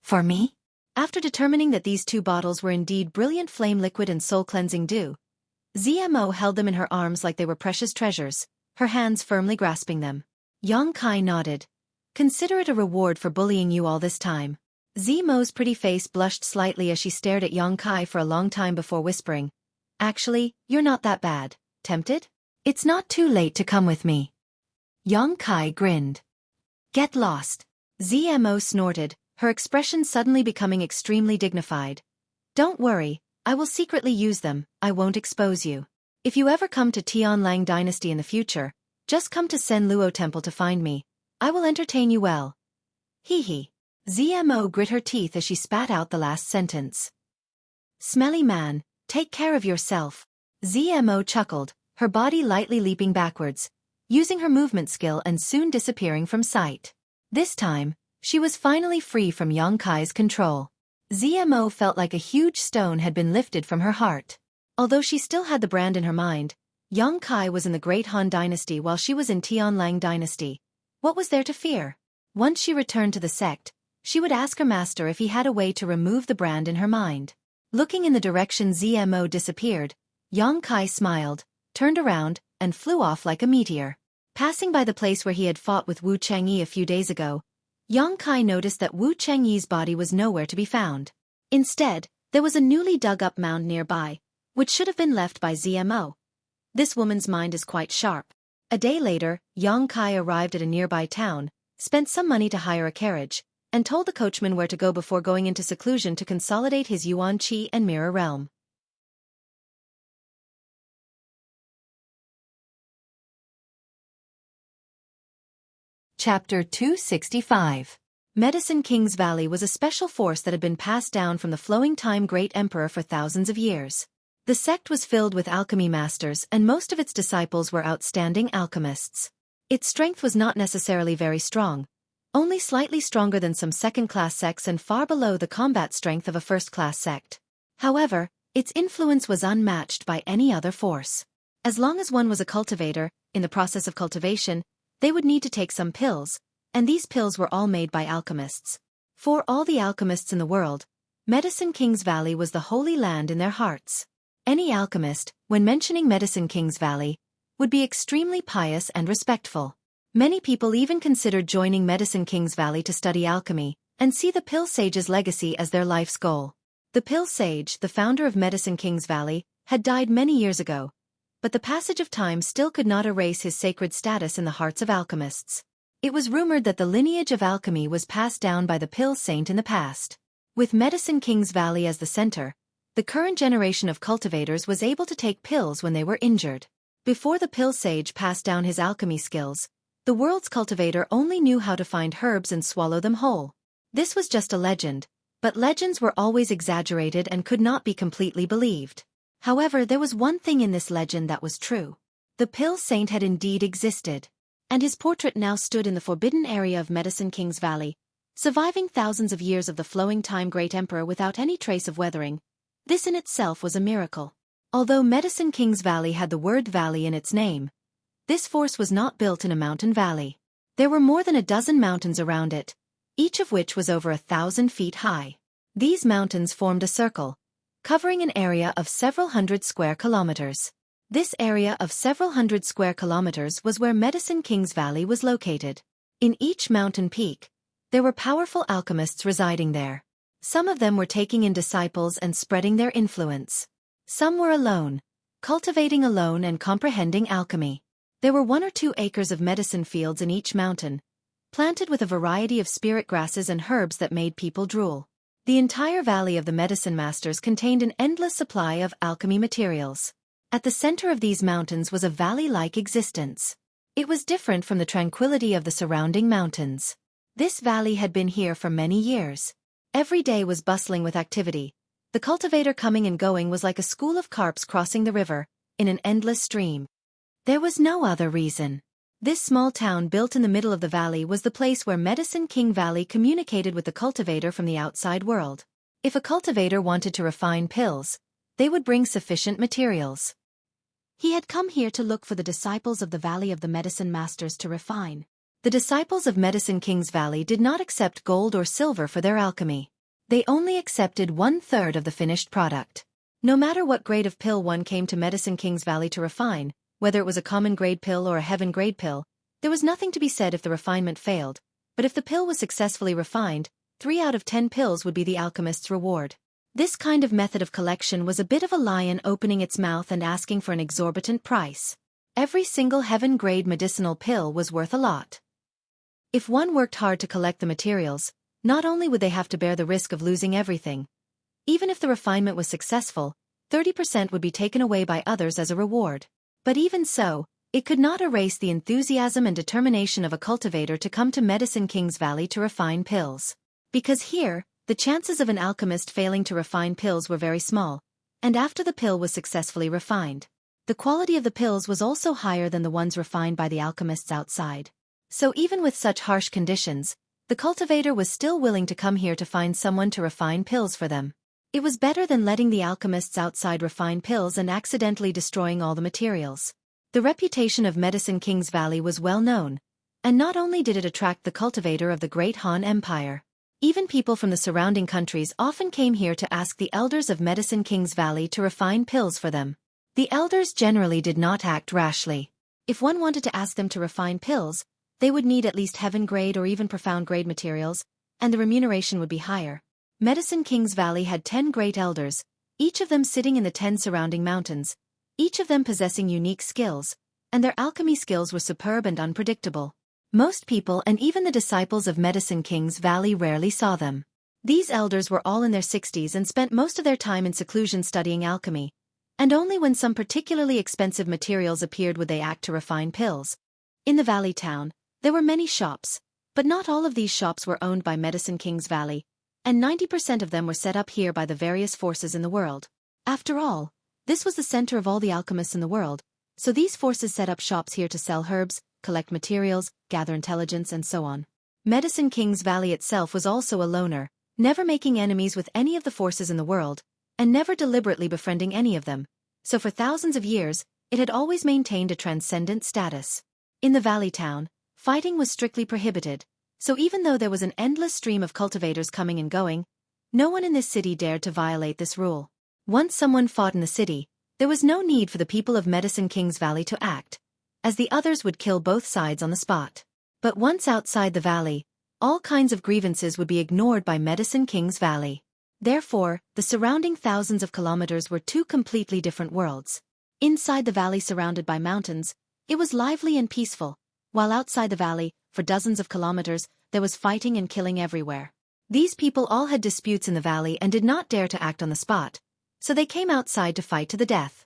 For me? After determining that these two bottles were indeed brilliant flame liquid and soul-cleansing dew, ZMO held them in her arms like they were precious treasures, her hands firmly grasping them. Yang Kai nodded. Consider it a reward for bullying you all this time. ZMO's pretty face blushed slightly as she stared at Yang Kai for a long time before whispering, Actually, you're not that bad. Tempted? It's not too late to come with me. Yang Kai grinned. Get lost. ZMO snorted, her expression suddenly becoming extremely dignified. Don't worry, I will secretly use them. I won't expose you. If you ever come to Tianlang Dynasty in the future, just come to Sen Luo Temple to find me. I will entertain you well. Hee hee. ZMO grit her teeth as she spat out the last sentence. Smelly man, take care of yourself. ZMO chuckled, her body lightly leaping backwards, using her movement skill and soon disappearing from sight. This time, she was finally free from Yang Kai's control. ZMO felt like a huge stone had been lifted from her heart. Although she still had the brand in her mind, Yang Kai was in the Great Han Dynasty while she was in Tianlang Dynasty. What was there to fear? Once she returned to the sect, she would ask her master if he had a way to remove the brand in her mind. Looking in the direction ZMO disappeared, Yang Kai smiled, turned around, and flew off like a meteor. Passing by the place where he had fought with Wu Changyi a few days ago, Yang Kai noticed that Wu Changyi's body was nowhere to be found. Instead, there was a newly dug-up mound nearby, which should have been left by ZMO. This woman's mind is quite sharp. A day later, Yang Kai arrived at a nearby town, spent some money to hire a carriage, and told the coachman where to go before going into seclusion to consolidate his Yuan Qi and Mirror Realm. Chapter 265. Medicine King's Valley was a special force that had been passed down from the flowing time great emperor for thousands of years. The sect was filled with alchemy masters and most of its disciples were outstanding alchemists. Its strength was not necessarily very strong, only slightly stronger than some second-class sects and far below the combat strength of a first-class sect. However, its influence was unmatched by any other force. As long as one was a cultivator, in the process of cultivation, they would need to take some pills, and these pills were all made by alchemists. For all the alchemists in the world, Medicine King's Valley was the holy land in their hearts. Any alchemist, when mentioning Medicine King's Valley, would be extremely pious and respectful. Many people even considered joining Medicine King's Valley to study alchemy, and see the Pill Sage's legacy as their life's goal. The Pill Sage, the founder of Medicine King's Valley, had died many years ago, but the passage of time still could not erase his sacred status in the hearts of alchemists. It was rumored that the lineage of alchemy was passed down by the Pill Saint in the past. With Medicine King's Valley as the center, the current generation of cultivators was able to take pills when they were injured. Before the Pill Sage passed down his alchemy skills, the world's cultivator only knew how to find herbs and swallow them whole. This was just a legend, but legends were always exaggerated and could not be completely believed. However, there was one thing in this legend that was true. The Pill Saint had indeed existed. And his portrait now stood in the forbidden area of Medicine King's Valley, surviving thousands of years of the flowing time great emperor without any trace of weathering. This in itself was a miracle. Although Medicine King's Valley had the word valley in its name, this force was not built in a mountain valley. There were more than a dozen mountains around it, each of which was over 1,000 feet high. These mountains formed a circle, covering an area of several hundred square kilometers. This area of several hundred square kilometers was where Medicine King's Valley was located. In each mountain peak, there were powerful alchemists residing there. Some of them were taking in disciples and spreading their influence. Some were alone, cultivating alone and comprehending alchemy. There were 1 or 2 acres of medicine fields in each mountain, planted with a variety of spirit grasses and herbs that made people drool. The entire valley of the medicine masters contained an endless supply of alchemy materials. At the center of these mountains was a valley-like existence. It was different from the tranquility of the surrounding mountains. This valley had been here for many years. Every day was bustling with activity. The cultivator coming and going was like a school of carps crossing the river, in an endless stream. There was no other reason. This small town built in the middle of the valley was the place where Medicine King Valley communicated with the cultivator from the outside world. If a cultivator wanted to refine pills, they would bring sufficient materials. He had come here to look for the disciples of the Valley of the Medicine Masters to refine. The disciples of Medicine King's Valley did not accept gold or silver for their alchemy. They only accepted 1/3 of the finished product. No matter what grade of pill one came to Medicine King's Valley to refine, whether it was a common grade pill or a heaven grade pill, there was nothing to be said if the refinement failed, but if the pill was successfully refined, 3 out of 10 pills would be the alchemist's reward. This kind of method of collection was a bit of a lion opening its mouth and asking for an exorbitant price. Every single heaven grade medicinal pill was worth a lot. If one worked hard to collect the materials, not only would they have to bear the risk of losing everything, even if the refinement was successful, 30% would be taken away by others as a reward. But even so, it could not erase the enthusiasm and determination of a cultivator to come to Medicine King's Valley to refine pills. Because here, the chances of an alchemist failing to refine pills were very small, and after the pill was successfully refined, the quality of the pills was also higher than the ones refined by the alchemists outside. So even with such harsh conditions, the cultivator was still willing to come here to find someone to refine pills for them. It was better than letting the alchemists outside refine pills and accidentally destroying all the materials. The reputation of Medicine King's Valley was well known, and not only did it attract the cultivator of the Great Han Empire, even people from the surrounding countries often came here to ask the elders of Medicine King's Valley to refine pills for them. The elders generally did not act rashly. If one wanted to ask them to refine pills, they would need at least heaven grade or even profound grade materials, and the remuneration would be higher. Medicine King's Valley had 10 great elders, each of them sitting in the 10 surrounding mountains, each of them possessing unique skills, and their alchemy skills were superb and unpredictable. Most people and even the disciples of Medicine King's Valley rarely saw them. These elders were all in their 60s and spent most of their time in seclusion studying alchemy, and only when some particularly expensive materials appeared would they act to refine pills. In the valley town, there were many shops, but not all of these shops were owned by Medicine King's Valley, and 90% of them were set up here by the various forces in the world. After all, this was the center of all the alchemists in the world, so these forces set up shops here to sell herbs, collect materials, gather intelligence, and so on. Medicine King's Valley itself was also a loner, never making enemies with any of the forces in the world, and never deliberately befriending any of them, so for thousands of years, it had always maintained a transcendent status. In the valley town, fighting was strictly prohibited, so even though there was an endless stream of cultivators coming and going, no one in this city dared to violate this rule. Once someone fought in the city, there was no need for the people of Medicine King's Valley to act, as the others would kill both sides on the spot. But once outside the valley, all kinds of grievances would be ignored by Medicine King's Valley. Therefore, the surrounding thousands of kilometers were 2 completely different worlds. Inside the valley surrounded by mountains, it was lively and peaceful, while outside the valley, for dozens of kilometers, there was fighting and killing everywhere. These people all had disputes in the valley and did not dare to act on the spot, so they came outside to fight to the death.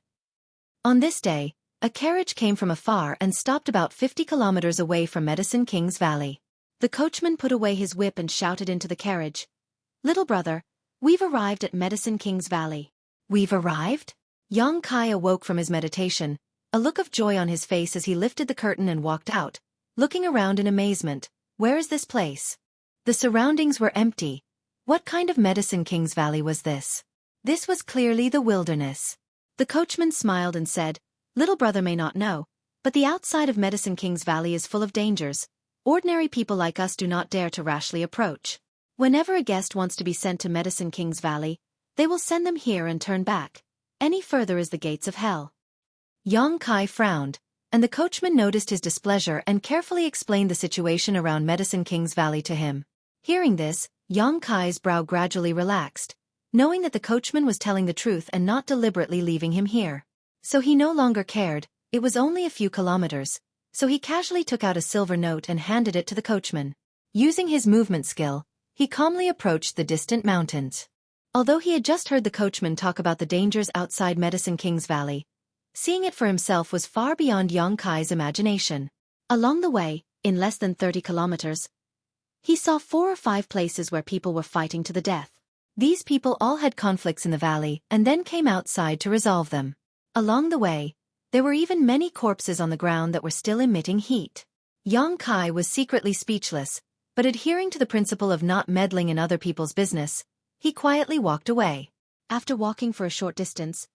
On this day, a carriage came from afar and stopped about 50 kilometers away from Medicine King's Valley. The coachman put away his whip and shouted into the carriage, "Little brother, we've arrived at Medicine King's Valley." "We've arrived?" Xueqi awoke from his meditation, a look of joy on his face as he lifted the curtain and walked out, looking around in amazement. Where is this place? The surroundings were empty. What kind of Medicine King's Valley was this? This was clearly the wilderness. The coachman smiled and said, "Little brother may not know, but the outside of Medicine King's Valley is full of dangers. Ordinary people like us do not dare to rashly approach. Whenever a guest wants to be sent to Medicine King's Valley, they will send them here and turn back. Any further is the gates of hell." Yang Kai frowned, and the coachman noticed his displeasure and carefully explained the situation around Medicine King's Valley to him. Hearing this, Yang Kai's brow gradually relaxed, knowing that the coachman was telling the truth and not deliberately leaving him here. So he no longer cared. It was only a few kilometers, so he casually took out a silver note and handed it to the coachman. Using his movement skill, he calmly approached the distant mountains. Although he had just heard the coachman talk about the dangers outside Medicine King's Valley, seeing it for himself was far beyond Yang Kai's imagination. Along the way, in less than 30 kilometers, he saw 4 or 5 places where people were fighting to the death. These people all had conflicts in the valley and then came outside to resolve them. Along the way, there were even many corpses on the ground that were still emitting heat. Yang Kai was secretly speechless, but adhering to the principle of not meddling in other people's business, he quietly walked away. After walking for a short distance,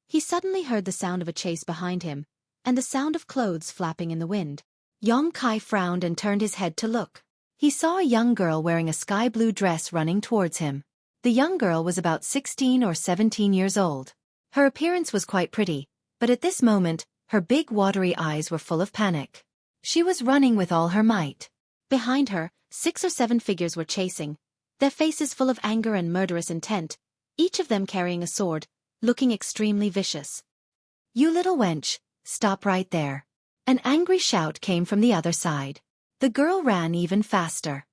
he suddenly heard the sound of a chase behind him, and the sound of clothes flapping in the wind. Yang Kai frowned and turned his head to look. He saw a young girl wearing a sky blue dress running towards him. The young girl was about 16 or 17 years old. Her appearance was quite pretty, but at this moment, her big watery eyes were full of panic. She was running with all her might. Behind her, 6 or 7 figures were chasing, their faces full of anger and murderous intent, each of them carrying a sword, looking extremely vicious. "You little wench, stop right there." An angry shout came from the other side. The girl ran even faster.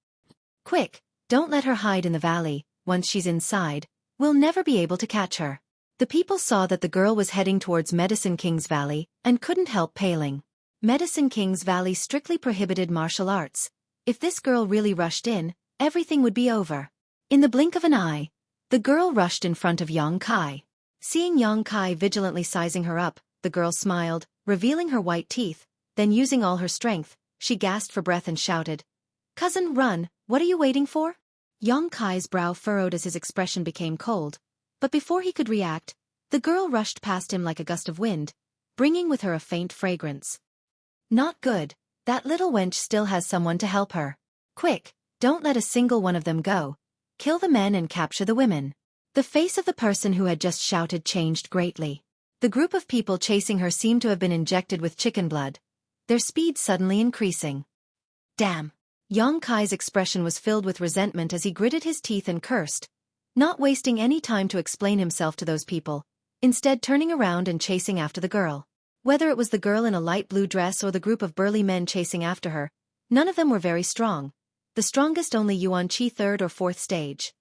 "Quick, don't let her hide in the valley. Once she's inside, we'll never be able to catch her." The people saw that the girl was heading towards Medicine King's Valley and couldn't help paling. Medicine King's Valley strictly prohibited martial arts. If this girl really rushed in, everything would be over. In the blink of an eye, the girl rushed in front of Yang Kai. Seeing Yang Kai vigilantly sizing her up, the girl smiled, revealing her white teeth, then using all her strength, she gasped for breath and shouted, "Cousin, run, what are you waiting for?" Yang Kai's brow furrowed as his expression became cold, but before he could react, the girl rushed past him like a gust of wind, bringing with her a faint fragrance. "Not good, that little wench still has someone to help her. Quick, don't let a single one of them go. Kill the men and capture the women." The face of the person who had just shouted changed greatly. The group of people chasing her seemed to have been injected with chicken blood, their speed suddenly increasing. "Damn!" Yang Kai's expression was filled with resentment as he gritted his teeth and cursed, not wasting any time to explain himself to those people, instead turning around and chasing after the girl. Whether it was the girl in a light blue dress or the group of burly men chasing after her, none of them were very strong. The strongest only Yuan Qi 3rd or 4th stage.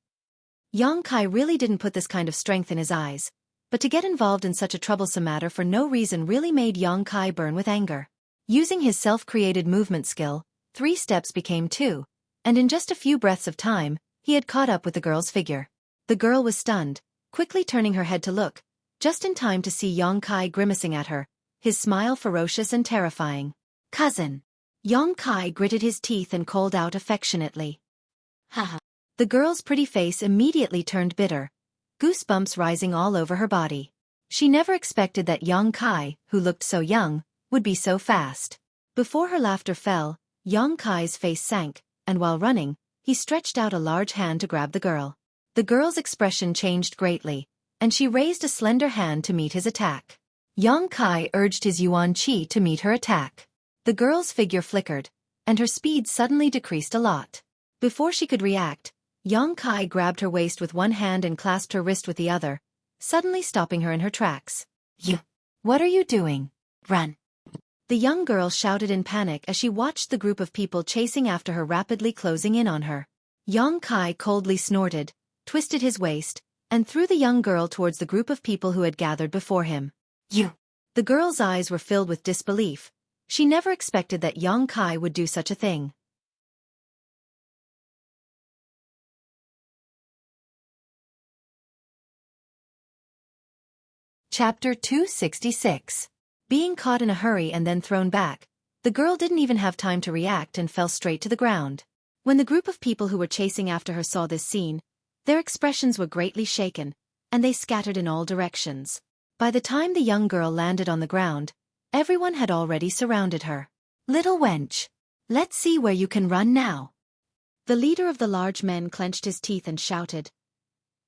Yang Kai really didn't put this kind of strength in his eyes, but to get involved in such a troublesome matter for no reason really made Yang Kai burn with anger. Using his self-created movement skill, 3 steps became 2, and in just a few breaths of time, he had caught up with the girl's figure. The girl was stunned, quickly turning her head to look, just in time to see Yang Kai grimacing at her, his smile ferocious and terrifying. "Cousin." Yang Kai gritted his teeth and called out affectionately. "Haha." The girl's pretty face immediately turned bitter, goosebumps rising all over her body. She never expected that Yang Kai, who looked so young, would be so fast. Before her laughter fell, Yang Kai's face sank, and while running, he stretched out a large hand to grab the girl. The girl's expression changed greatly, and she raised a slender hand to meet his attack. Yang Kai urged his Yuan Qi to meet her attack. The girl's figure flickered, and her speed suddenly decreased a lot. Before she could react, Yang Kai grabbed her waist with one hand and clasped her wrist with the other, suddenly stopping her in her tracks. What are you doing? Run!" The young girl shouted in panic as she watched the group of people chasing after her rapidly closing in on her. Yang Kai coldly snorted, twisted his waist, and threw the young girl towards the group of people who had gathered before him. The girl's eyes were filled with disbelief. She never expected that Yang Kai would do such a thing. Chapter 266. Being caught in a hurry and then thrown back, the girl didn't even have time to react and fell straight to the ground. When the group of people who were chasing after her saw this scene, their expressions were greatly shaken, and they scattered in all directions. By the time the young girl landed on the ground, everyone had already surrounded her. "Little wench, let's see where you can run now." The leader of the large men clenched his teeth and shouted,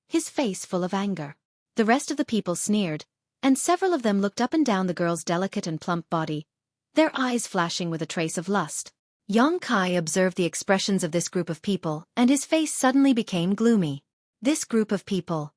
his face full of anger. The rest of the people sneered, and several of them looked up and down the girl's delicate and plump body, their eyes flashing with a trace of lust. Young Kai observed the expressions of this group of people, and his face suddenly became gloomy. This group of people.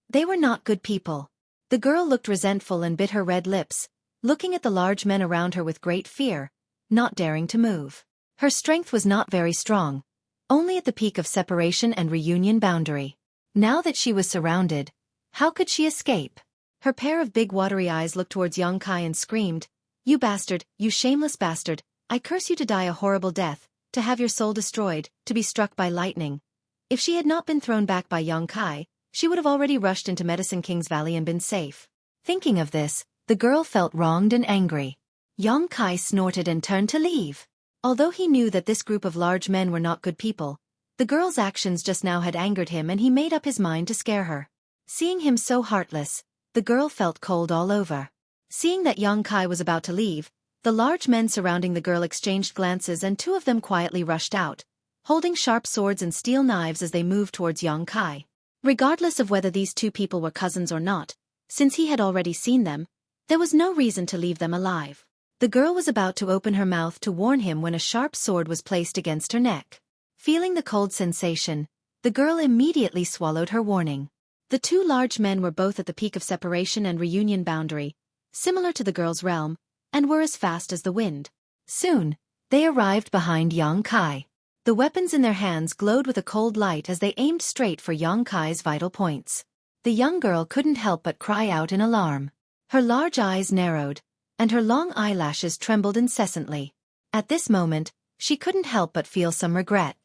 They were not good people. The girl looked resentful and bit her red lips, looking at the large men around her with great fear, not daring to move. Her strength was not very strong, only at the peak of separation and reunion boundary. Now that she was surrounded, how could she escape? Her pair of big watery eyes looked towards young Kai and screamed, "You bastard, you shameless bastard, I curse you to die a horrible death, to have your soul destroyed, to be struck by lightning." If she had not been thrown back by young Kai, she would have already rushed into Medicine King's Valley and been safe. Thinking of this, the girl felt wronged and angry. Young Kai snorted and turned to leave. Although he knew that this group of large men were not good people, the girl's actions just now had angered him and he made up his mind to scare her. Seeing him so heartless, the girl felt cold all over. Seeing that young Kai was about to leave, the large men surrounding the girl exchanged glances and two of them quietly rushed out, holding sharp swords and steel knives as they moved towards young Kai. Regardless of whether these two people were cousins or not, since he had already seen them, there was no reason to leave them alive. The girl was about to open her mouth to warn him when a sharp sword was placed against her neck. Feeling the cold sensation, the girl immediately swallowed her warning. The two large men were both at the peak of separation and reunion boundary, similar to the girl's realm, and were as fast as the wind. Soon, they arrived behind young Kai. The weapons in their hands glowed with a cold light as they aimed straight for young Kai's vital points. The young girl couldn't help but cry out in alarm. Her large eyes narrowed, and her long eyelashes trembled incessantly. At this moment, she couldn't help but feel some regret.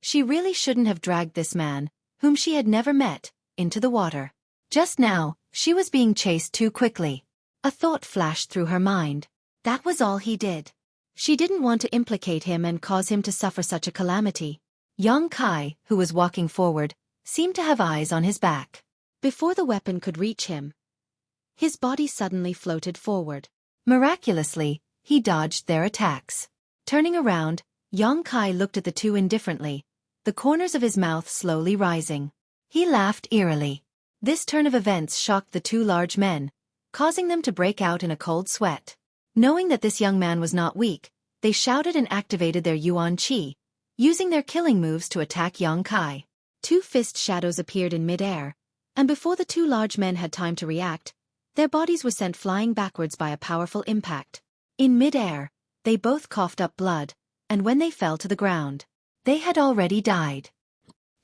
She really shouldn't have dragged this man, whom she had never met, into the water. Just now, she was being chased too quickly. A thought flashed through her mind. That was all he did. She didn't want to implicate him and cause him to suffer such a calamity. Young Kai, who was walking forward, seemed to have eyes on his back. Before the weapon could reach him, his body suddenly floated forward. Miraculously, he dodged their attacks. Turning around, young Kai looked at the two indifferently, the corners of his mouth slowly rising. He laughed eerily. This turn of events shocked the two large men, causing them to break out in a cold sweat. Knowing that this young man was not weak, they shouted and activated their Yuan Qi, using their killing moves to attack young Kai. Two fist shadows appeared in mid-air, and before the two large men had time to react, their bodies were sent flying backwards by a powerful impact. In mid-air, they both coughed up blood, and when they fell to the ground, they had already died.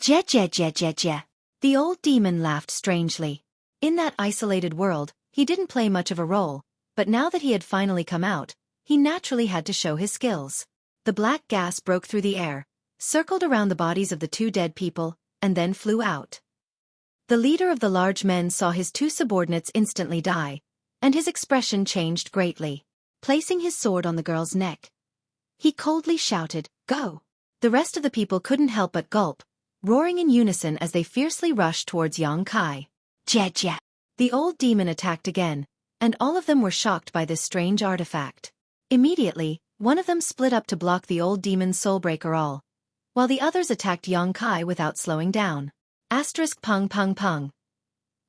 "Je je je je je." The old demon laughed strangely. In that isolated world, he didn't play much of a role, but now that he had finally come out, he naturally had to show his skills. The black gas broke through the air, circled around the bodies of the two dead people, and then flew out. The leader of the large men saw his two subordinates instantly die, and his expression changed greatly. Placing his sword on the girl's neck, he coldly shouted, "Go!" The rest of the people couldn't help but gulp, roaring in unison as they fiercely rushed towards young Kai. "Jia jia!" The old demon attacked again, and all of them were shocked by this strange artifact. Immediately, one of them split up to block the old demon's soulbreaker all, while the others attacked young Kai without slowing down. Asterisk pung pung pung.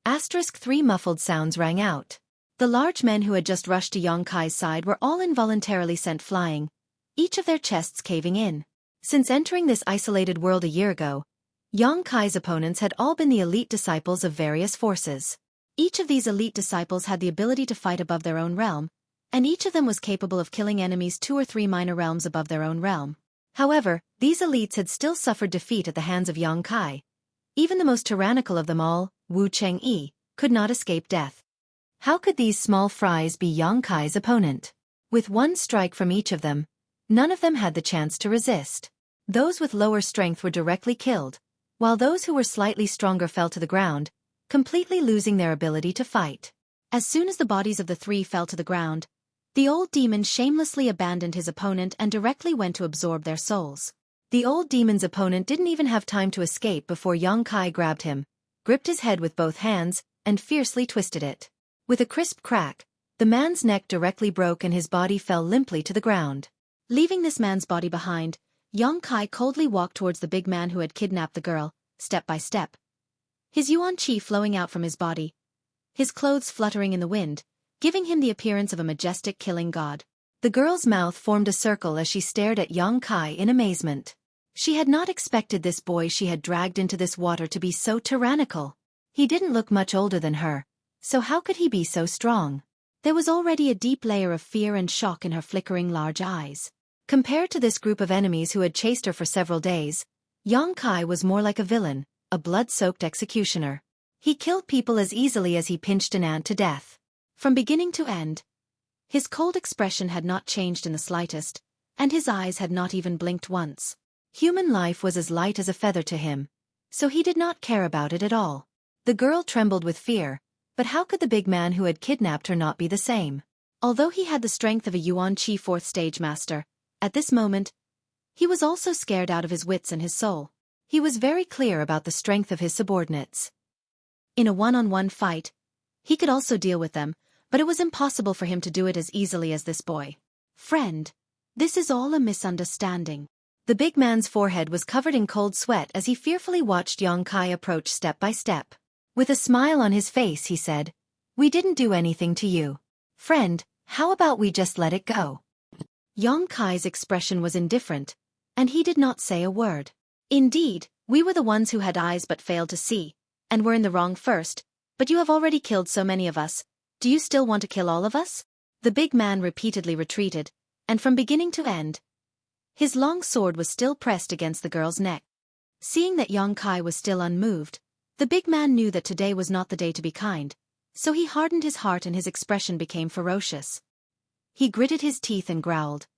Asterisk 3 muffled sounds rang out. The large men who had just rushed to young Kai's side were all involuntarily sent flying, each of their chests caving in. Since entering this isolated world a year ago, young Kai's opponents had all been the elite disciples of various forces. Each of these elite disciples had the ability to fight above their own realm, and each of them was capable of killing enemies 2 or 3 minor realms above their own realm. However, these elites had still suffered defeat at the hands of young Kai. Even the most tyrannical of them all, Wu Chengyi, could not escape death. How could these small fries be young Kai's opponent? With one strike from each of them, none of them had the chance to resist. Those with lower strength were directly killed, while those who were slightly stronger fell to the ground, completely losing their ability to fight. As soon as the bodies of the three fell to the ground, the old demon shamelessly abandoned his opponent and directly went to absorb their souls. The old demon's opponent didn't even have time to escape before Xueqi grabbed him, gripped his head with both hands, and fiercely twisted it. With a crisp crack, the man's neck directly broke and his body fell limply to the ground. Leaving this man's body behind, Xueqi coldly walked towards the big man who had kidnapped the girl, step by step. His yuan qi flowing out from his body, his clothes fluttering in the wind, giving him the appearance of a majestic killing god. The girl's mouth formed a circle as she stared at Xueqi in amazement. She had not expected this boy she had dragged into this water to be so tyrannical. He didn't look much older than her, so how could he be so strong? There was already a deep layer of fear and shock in her flickering large eyes. Compared to this group of enemies who had chased her for several days, Xueqi was more like a villain, a blood-soaked executioner. He killed people as easily as he pinched an ant to death. From beginning to end, his cold expression had not changed in the slightest, and his eyes had not even blinked once. Human life was as light as a feather to him, so he did not care about it at all. The girl trembled with fear, but how could the big man who had kidnapped her not be the same? Although he had the strength of a yuan qi fourth stage master, at this moment, he was also scared out of his wits and his soul. He was very clear about the strength of his subordinates. In a one-on-one fight, he could also deal with them, but it was impossible for him to do it as easily as this boy. Friend, this is all a misunderstanding. The big man's forehead was covered in cold sweat as he fearfully watched Xueqi approach step by step. With a smile on his face he said, "We didn't do anything to you. Friend, how about we just let it go?" Xueqi's expression was indifferent, and he did not say a word. "Indeed, we were the ones who had eyes but failed to see, and were in the wrong first, but you have already killed so many of us. Do you still want to kill all of us?" The big man repeatedly retreated, and from beginning to end, his long sword was still pressed against the girl's neck. Seeing that Xueqi was still unmoved, the big man knew that today was not the day to be kind, so he hardened his heart and his expression became ferocious. He gritted his teeth and growled,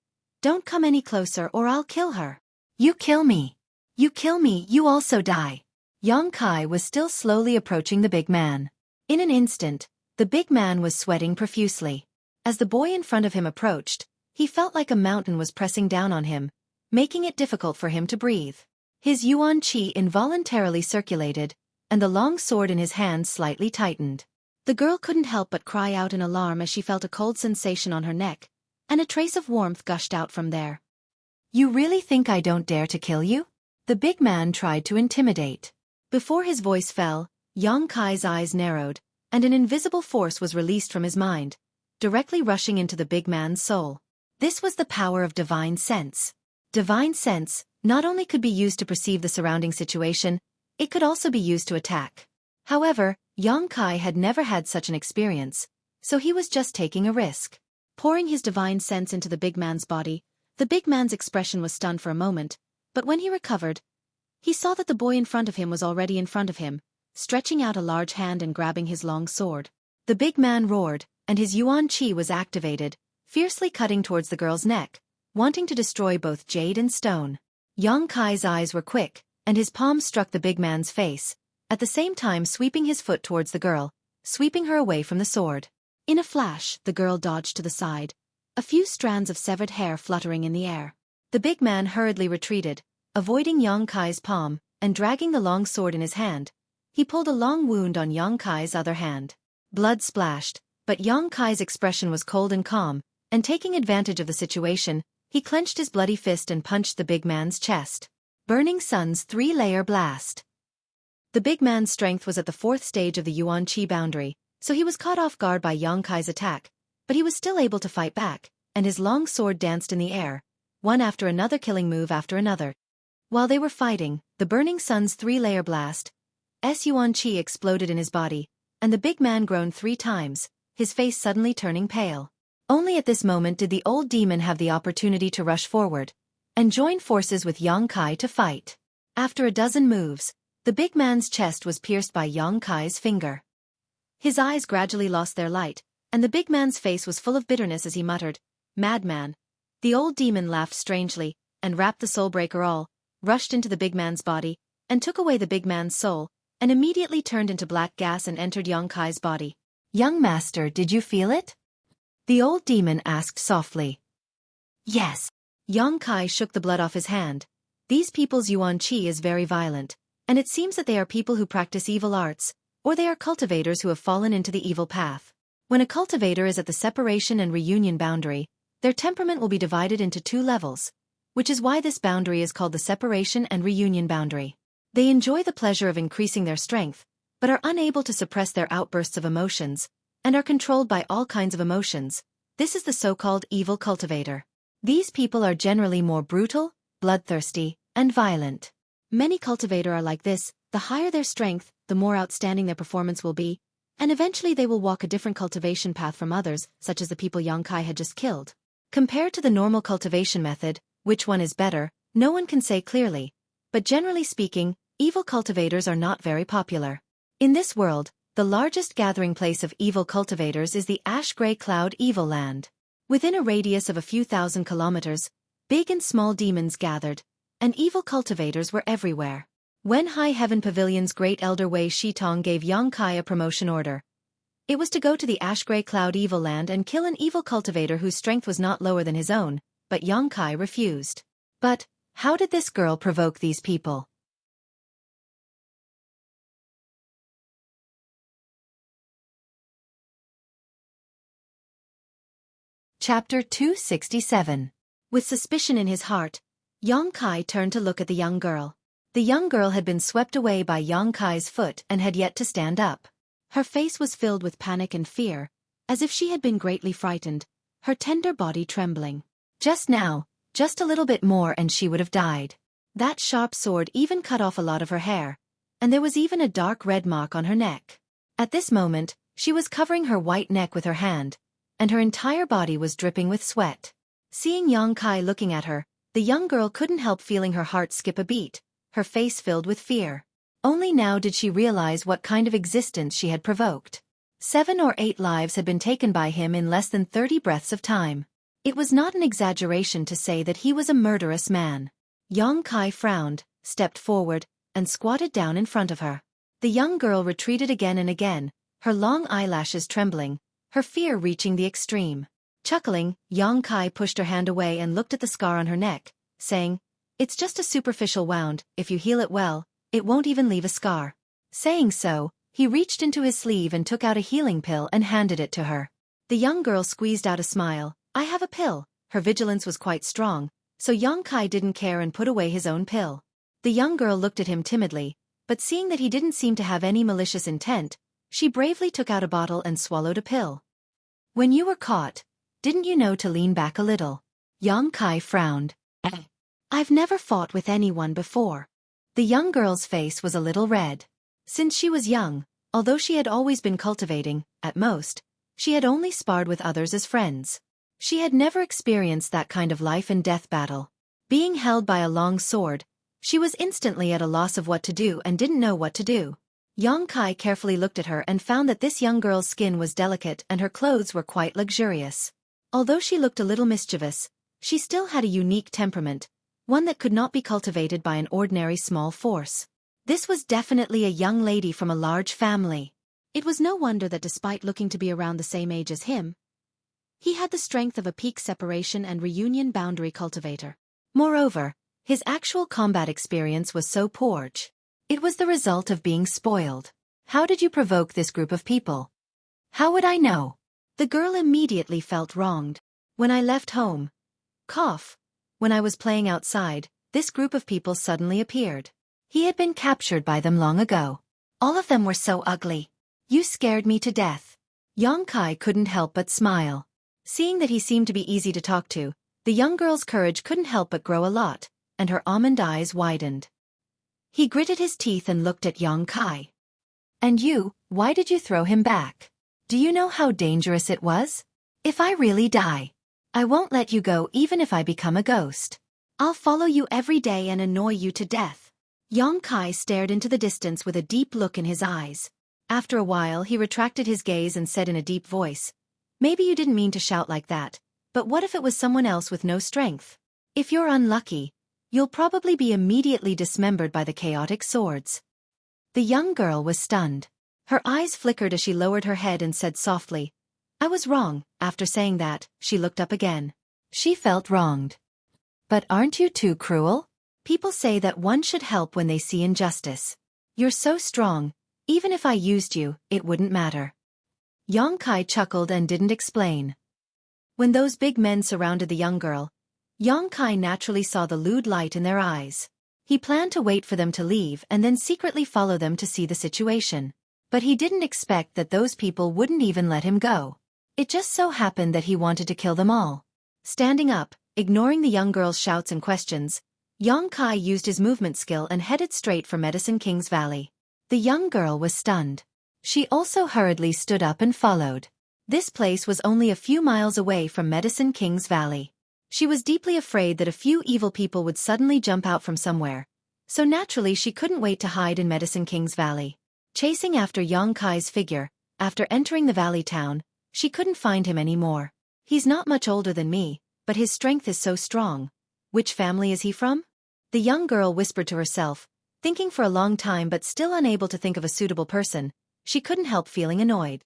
"Don't come any closer or I'll kill her." "You kill me. You kill me, you also die." Xueqi was still slowly approaching the big man. In an instant, the big man was sweating profusely. As the boy in front of him approached, he felt like a mountain was pressing down on him, making it difficult for him to breathe. His yuan qi involuntarily circulated, and the long sword in his hand slightly tightened. The girl couldn't help but cry out in alarm as she felt a cold sensation on her neck, and a trace of warmth gushed out from there. "You really think I don't dare to kill you?" The big man tried to intimidate. Before his voice fell, Xueqi's eyes narrowed, and an invisible force was released from his mind, directly rushing into the big man's soul. This was the power of divine sense. Divine sense not only could be used to perceive the surrounding situation, it could also be used to attack. However, Xueqi had never had such an experience, so he was just taking a risk. Pouring his divine sense into the big man's body, the big man's expression was stunned for a moment, but when he recovered, he saw that the boy in front of him was already in front of him, stretching out a large hand and grabbing his long sword. The big man roared, and his yuan qi was activated, fiercely cutting towards the girl's neck, wanting to destroy both jade and stone. Xueqi's eyes were quick, and his palm struck the big man's face, at the same time sweeping his foot towards the girl, sweeping her away from the sword. In a flash, the girl dodged to the side, a few strands of severed hair fluttering in the air. The big man hurriedly retreated, avoiding Xueqi's palm, and dragging the long sword in his hand. He pulled a long wound on Xueqi's other hand. Blood splashed, but Xueqi's expression was cold and calm, and taking advantage of the situation, he clenched his bloody fist and punched the big man's chest. Burning Sun's 3-layer blast. The big man's strength was at the 4th stage of the yuan qi boundary, so he was caught off guard by Xueqi's attack, but he was still able to fight back, and his long sword danced in the air, one after another, killing move after another. While they were fighting, the Burning Sun's 3-layer blast, yuan qi exploded in his body, and the big man groaned 3 times, his face suddenly turning pale. Only at this moment did the old demon have the opportunity to rush forward and join forces with Xueqi to fight. After a dozen moves, the big man's chest was pierced by Xueqi's finger. His eyes gradually lost their light, and the big man's face was full of bitterness as he muttered, "Madman." The old demon laughed strangely, and wrapped the soulbreaker all, rushed into the big man's body, and took away the big man's soul, and immediately turned into black gas and entered Xueqi's body. Young master, did you feel it? The old demon asked softly. Yes. Yang Kai shook the blood off his hand. These people's yuan qi is very violent, and it seems that they are people who practice evil arts, or they are cultivators who have fallen into the evil path. When a cultivator is at the separation and reunion boundary, their temperament will be divided into 2 levels, which is why this boundary is called the separation and reunion boundary. They enjoy the pleasure of increasing their strength, but are unable to suppress their outbursts of emotions, and are controlled by all kinds of emotions. This is the so-called evil cultivator. These people are generally more brutal, bloodthirsty, and violent. Many cultivators are like this. The higher their strength, the more outstanding their performance will be, and eventually they will walk a different cultivation path from others, such as the people Yang Kai had just killed. Compared to the normal cultivation method, which one is better, no one can say clearly, but generally speaking, evil cultivators are not very popular. In this world, the largest gathering place of evil cultivators is the ash-gray cloud evil land. Within a radius of a few thousand kilometers, big and small demons gathered, and evil cultivators were everywhere. When High Heaven Pavilion's great elder Wei Shitong gave Yang Kai a promotion order, it was to go to the ash-gray cloud evil land and kill an evil cultivator whose strength was not lower than his own, but Yang Kai refused. But, how did this girl provoke these people? Chapter 267. With suspicion in his heart, Yang Kai turned to look at the young girl. The young girl had been swept away by Yang Kai's foot and had yet to stand up. Her face was filled with panic and fear, as if she had been greatly frightened, her tender body trembling. Just now, just a little bit more and she would have died. That sharp sword even cut off a lot of her hair, and there was even a dark red mark on her neck. At this moment, she was covering her white neck with her hand, and her entire body was dripping with sweat. Seeing Yang Kai looking at her, the young girl couldn't help feeling her heart skip a beat, her face filled with fear. Only now did she realize what kind of existence she had provoked. 7 or 8 lives had been taken by him in less than 30 breaths of time. It was not an exaggeration to say that he was a murderous man. Yang Kai frowned, stepped forward, and squatted down in front of her. The young girl retreated again and again, her long eyelashes trembling, her fear reaching the extreme. Chuckling, Yang Kai pushed her hand away and looked at the scar on her neck, saying, "It's just a superficial wound, if you heal it well, it won't even leave a scar." Saying so, he reached into his sleeve and took out a healing pill and handed it to her. The young girl squeezed out a smile. "I have a pill." Her vigilance was quite strong, so Yang Kai didn't care and put away his own pill. The young girl looked at him timidly, but seeing that he didn't seem to have any malicious intent, she bravely took out a bottle and swallowed a pill. "When you were caught, didn't you know to lean back a little?" Yang Kai frowned. "I've never fought with anyone before." The young girl's face was a little red. Since she was young, although she had always been cultivating, at most, she had only sparred with others as friends. She had never experienced that kind of life-and-death battle. Being held by a long sword, she was instantly at a loss of what to do and didn't know what to do. Yang Kai carefully looked at her and found that this young girl's skin was delicate and her clothes were quite luxurious. Although she looked a little mischievous, she still had a unique temperament, one that could not be cultivated by an ordinary small force. This was definitely a young lady from a large family. It was no wonder that despite looking to be around the same age as him, he had the strength of a peak separation and reunion boundary cultivator. Moreover, his actual combat experience was so poor. It was the result of being spoiled. "How did you provoke this group of people?" "How would I know?" The girl immediately felt wronged. "When I left home, when I was playing outside, this group of people suddenly appeared. He had been captured by them long ago. All of them were so ugly. You scared me to death." Yang Kai couldn't help but smile. Seeing that he seemed to be easy to talk to, the young girl's courage couldn't help but grow a lot, and her almond eyes widened. He gritted his teeth and looked at Yang Kai. "And you, why did you throw him back? Do you know how dangerous it was? If I really die, I won't let you go even if I become a ghost. I'll follow you every day and annoy you to death." Yang Kai stared into the distance with a deep look in his eyes. After a while he retracted his gaze and said in a deep voice, "Maybe you didn't mean to shout like that, but what if it was someone else with no strength? If you're unlucky, you'll probably be immediately dismembered by the chaotic swords." The young girl was stunned. Her eyes flickered as she lowered her head and said softly, "I was wrong." After saying that, she looked up again. She felt wronged. "But aren't you too cruel? People say that one should help when they see injustice. You're so strong, even if I used you, it wouldn't matter." Yongkai chuckled and didn't explain. When those big men surrounded the young girl, Yongkai naturally saw the lewd light in their eyes. He planned to wait for them to leave and then secretly follow them to see the situation. But he didn't expect that those people wouldn't even let him go. It just so happened that he wanted to kill them all. Standing up, ignoring the young girl's shouts and questions, Yongkai used his movement skill and headed straight for Medicine King's Valley. The young girl was stunned. She also hurriedly stood up and followed. This place was only a few miles away from Medicine King's Valley. She was deeply afraid that a few evil people would suddenly jump out from somewhere, so naturally she couldn't wait to hide in Medicine King's Valley. Chasing after Yongkai's figure, after entering the valley town, she couldn't find him anymore. "He's not much older than me, but his strength is so strong. Which family is he from?" The young girl whispered to herself, thinking for a long time but still unable to think of a suitable person. She couldn't help feeling annoyed.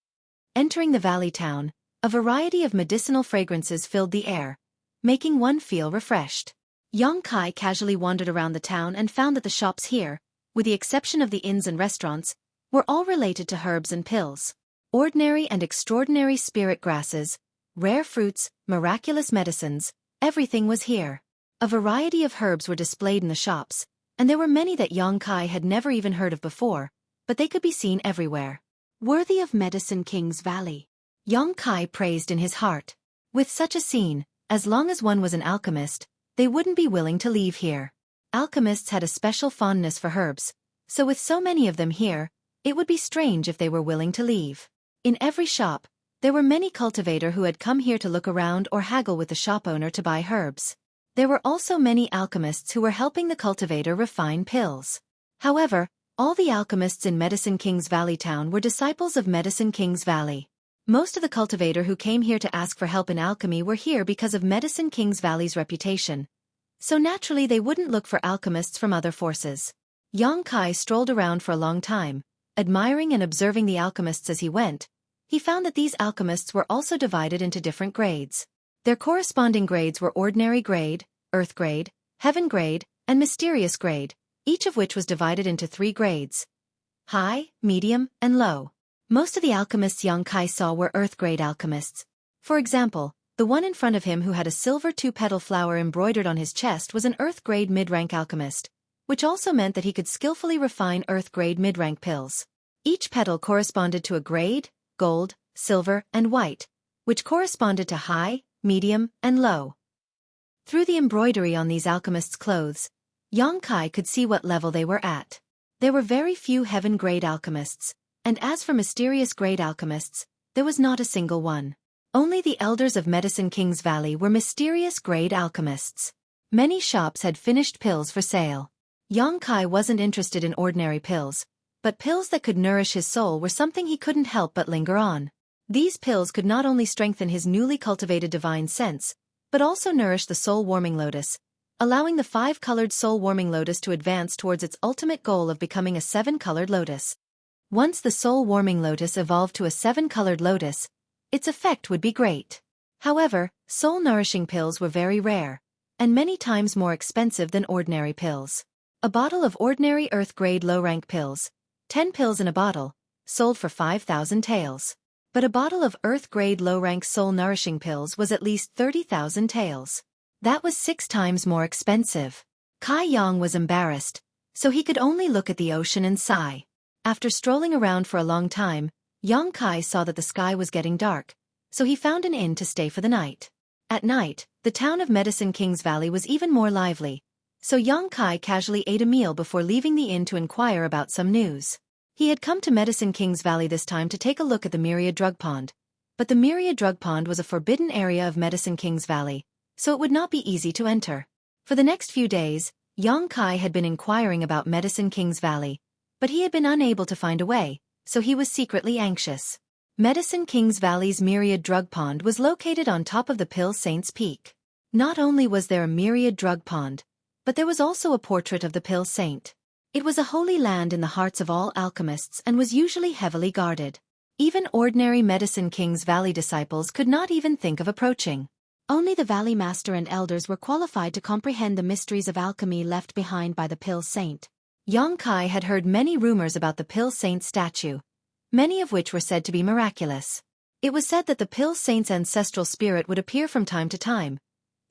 Entering the valley town, a variety of medicinal fragrances filled the air, making one feel refreshed. Yongkai casually wandered around the town and found that the shops here, with the exception of the inns and restaurants, were all related to herbs and pills. Ordinary and extraordinary spirit grasses, rare fruits, miraculous medicines, everything was here. A variety of herbs were displayed in the shops, and there were many that Yongkai had never even heard of before, but they could be seen everywhere. Worthy of Medicine King's Valley, Yongkai praised in his heart. With such a scene, as long as one was an alchemist, they wouldn't be willing to leave here. Alchemists had a special fondness for herbs, so with so many of them here, it would be strange if they were willing to leave. In every shop, there were many cultivators who had come here to look around or haggle with the shop owner to buy herbs. There were also many alchemists who were helping the cultivator refine pills. However, all the alchemists in Medicine King's Valley town were disciples of Medicine King's Valley. Most of the cultivators who came here to ask for help in alchemy were here because of Medicine King's Valley's reputation. So naturally they wouldn't look for alchemists from other forces. Yongkai strolled around for a long time, admiring and observing the alchemists as he went. He found that these alchemists were also divided into different grades. Their corresponding grades were ordinary grade, earth grade, heaven grade, and mysterious grade, each of which was divided into 3 grades: high, medium, and low. Most of the alchemists Yongkai saw were earth grade alchemists. For example, the one in front of him who had a silver 2-petal flower embroidered on his chest was an earth grade mid-rank alchemist, which also meant that he could skillfully refine earth grade mid-rank pills. Each petal corresponded to a grade: gold, silver, and white, which corresponded to high, medium, and low. Through the embroidery on these alchemists' clothes, Yongkai could see what level they were at. There were very few heaven-grade alchemists, and as for mysterious-grade alchemists, there was not a single one. Only the elders of Medicine King's Valley were mysterious-grade alchemists. Many shops had finished pills for sale. Yongkai wasn't interested in ordinary pills, but pills that could nourish his soul were something he couldn't help but linger on. These pills could not only strengthen his newly cultivated divine sense, but also nourish the soul-warming lotus, allowing the 5-colored soul-warming lotus to advance towards its ultimate goal of becoming a 7-colored lotus. Once the soul-warming lotus evolved to a 7-colored lotus, its effect would be great. However, soul-nourishing pills were very rare, and many times more expensive than ordinary pills. A bottle of ordinary earth-grade low-rank pills, 10 pills in a bottle, sold for 5,000 taels. But a bottle of earth-grade low-rank soul-nourishing pills was at least 30,000 taels. That was 6 times more expensive. Kai Yang was embarrassed, so he could only look at the ocean and sigh. After strolling around for a long time, Yongkai saw that the sky was getting dark, so he found an inn to stay for the night. At night, the town of Medicine King's Valley was even more lively, so Yongkai casually ate a meal before leaving the inn to inquire about some news. He had come to Medicine King's Valley this time to take a look at the Myriad Drug Pond, but the Myriad Drug Pond was a forbidden area of Medicine King's Valley, so it would not be easy to enter. For the next few days, Yongkai had been inquiring about Medicine King's Valley, but he had been unable to find a way, so he was secretly anxious. Medicine King's Valley's Myriad Drug Pond was located on top of the Pill Saint's Peak. Not only was there a Myriad Drug Pond, but there was also a portrait of the Pill Saint. It was a holy land in the hearts of all alchemists and was usually heavily guarded. Even ordinary Medicine King's Valley disciples could not even think of approaching. Only the Valley Master and elders were qualified to comprehend the mysteries of alchemy left behind by the Pill Saint. Xueqi had heard many rumors about the Pill Saint statue, many of which were said to be miraculous. It was said that the Pill Saint's ancestral spirit would appear from time to time,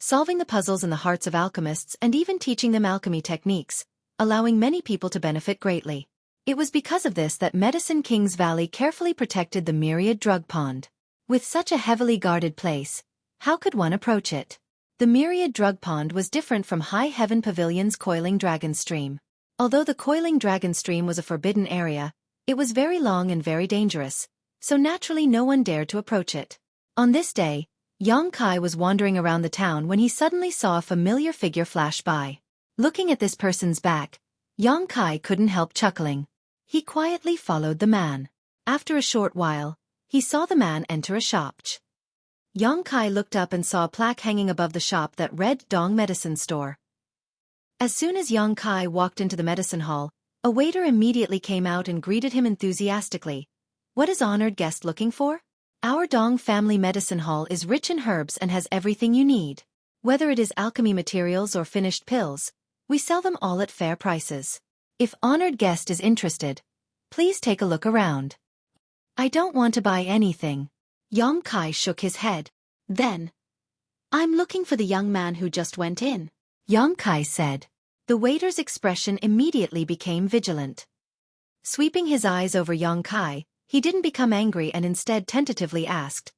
solving the puzzles in the hearts of alchemists and even teaching them alchemy techniques, allowing many people to benefit greatly. It was because of this that Medicine King's Valley carefully protected the Myriad Drug Pond. With such a heavily guarded place, how could one approach it? The Myriad Drug Pond was different from High Heaven Pavilion's Coiling Dragon Stream. Although the Coiling Dragon Stream was a forbidden area, it was very long and very dangerous, so naturally no one dared to approach it. On this day, Xueqi was wandering around the town when he suddenly saw a familiar figure flash by. Looking at this person's back, Xueqi couldn't help chuckling. He quietly followed the man. After a short while, he saw the man enter a shop. Xueqi looked up and saw a plaque hanging above the shop that read Dong Medicine Store. As soon as Xueqi walked into the medicine hall, a waiter immediately came out and greeted him enthusiastically. "What is honored guest looking for? Our Dong family medicine hall is rich in herbs and has everything you need. Whether it is alchemy materials or finished pills, we sell them all at fair prices. If honored guest is interested, please take a look around." "I don't want to buy anything." Xueqi shook his head. Then, "I'm looking for the young man who just went in," Xueqi said. The waiter's expression immediately became vigilant. Sweeping his eyes over Xueqi, he didn't become angry and instead tentatively asked,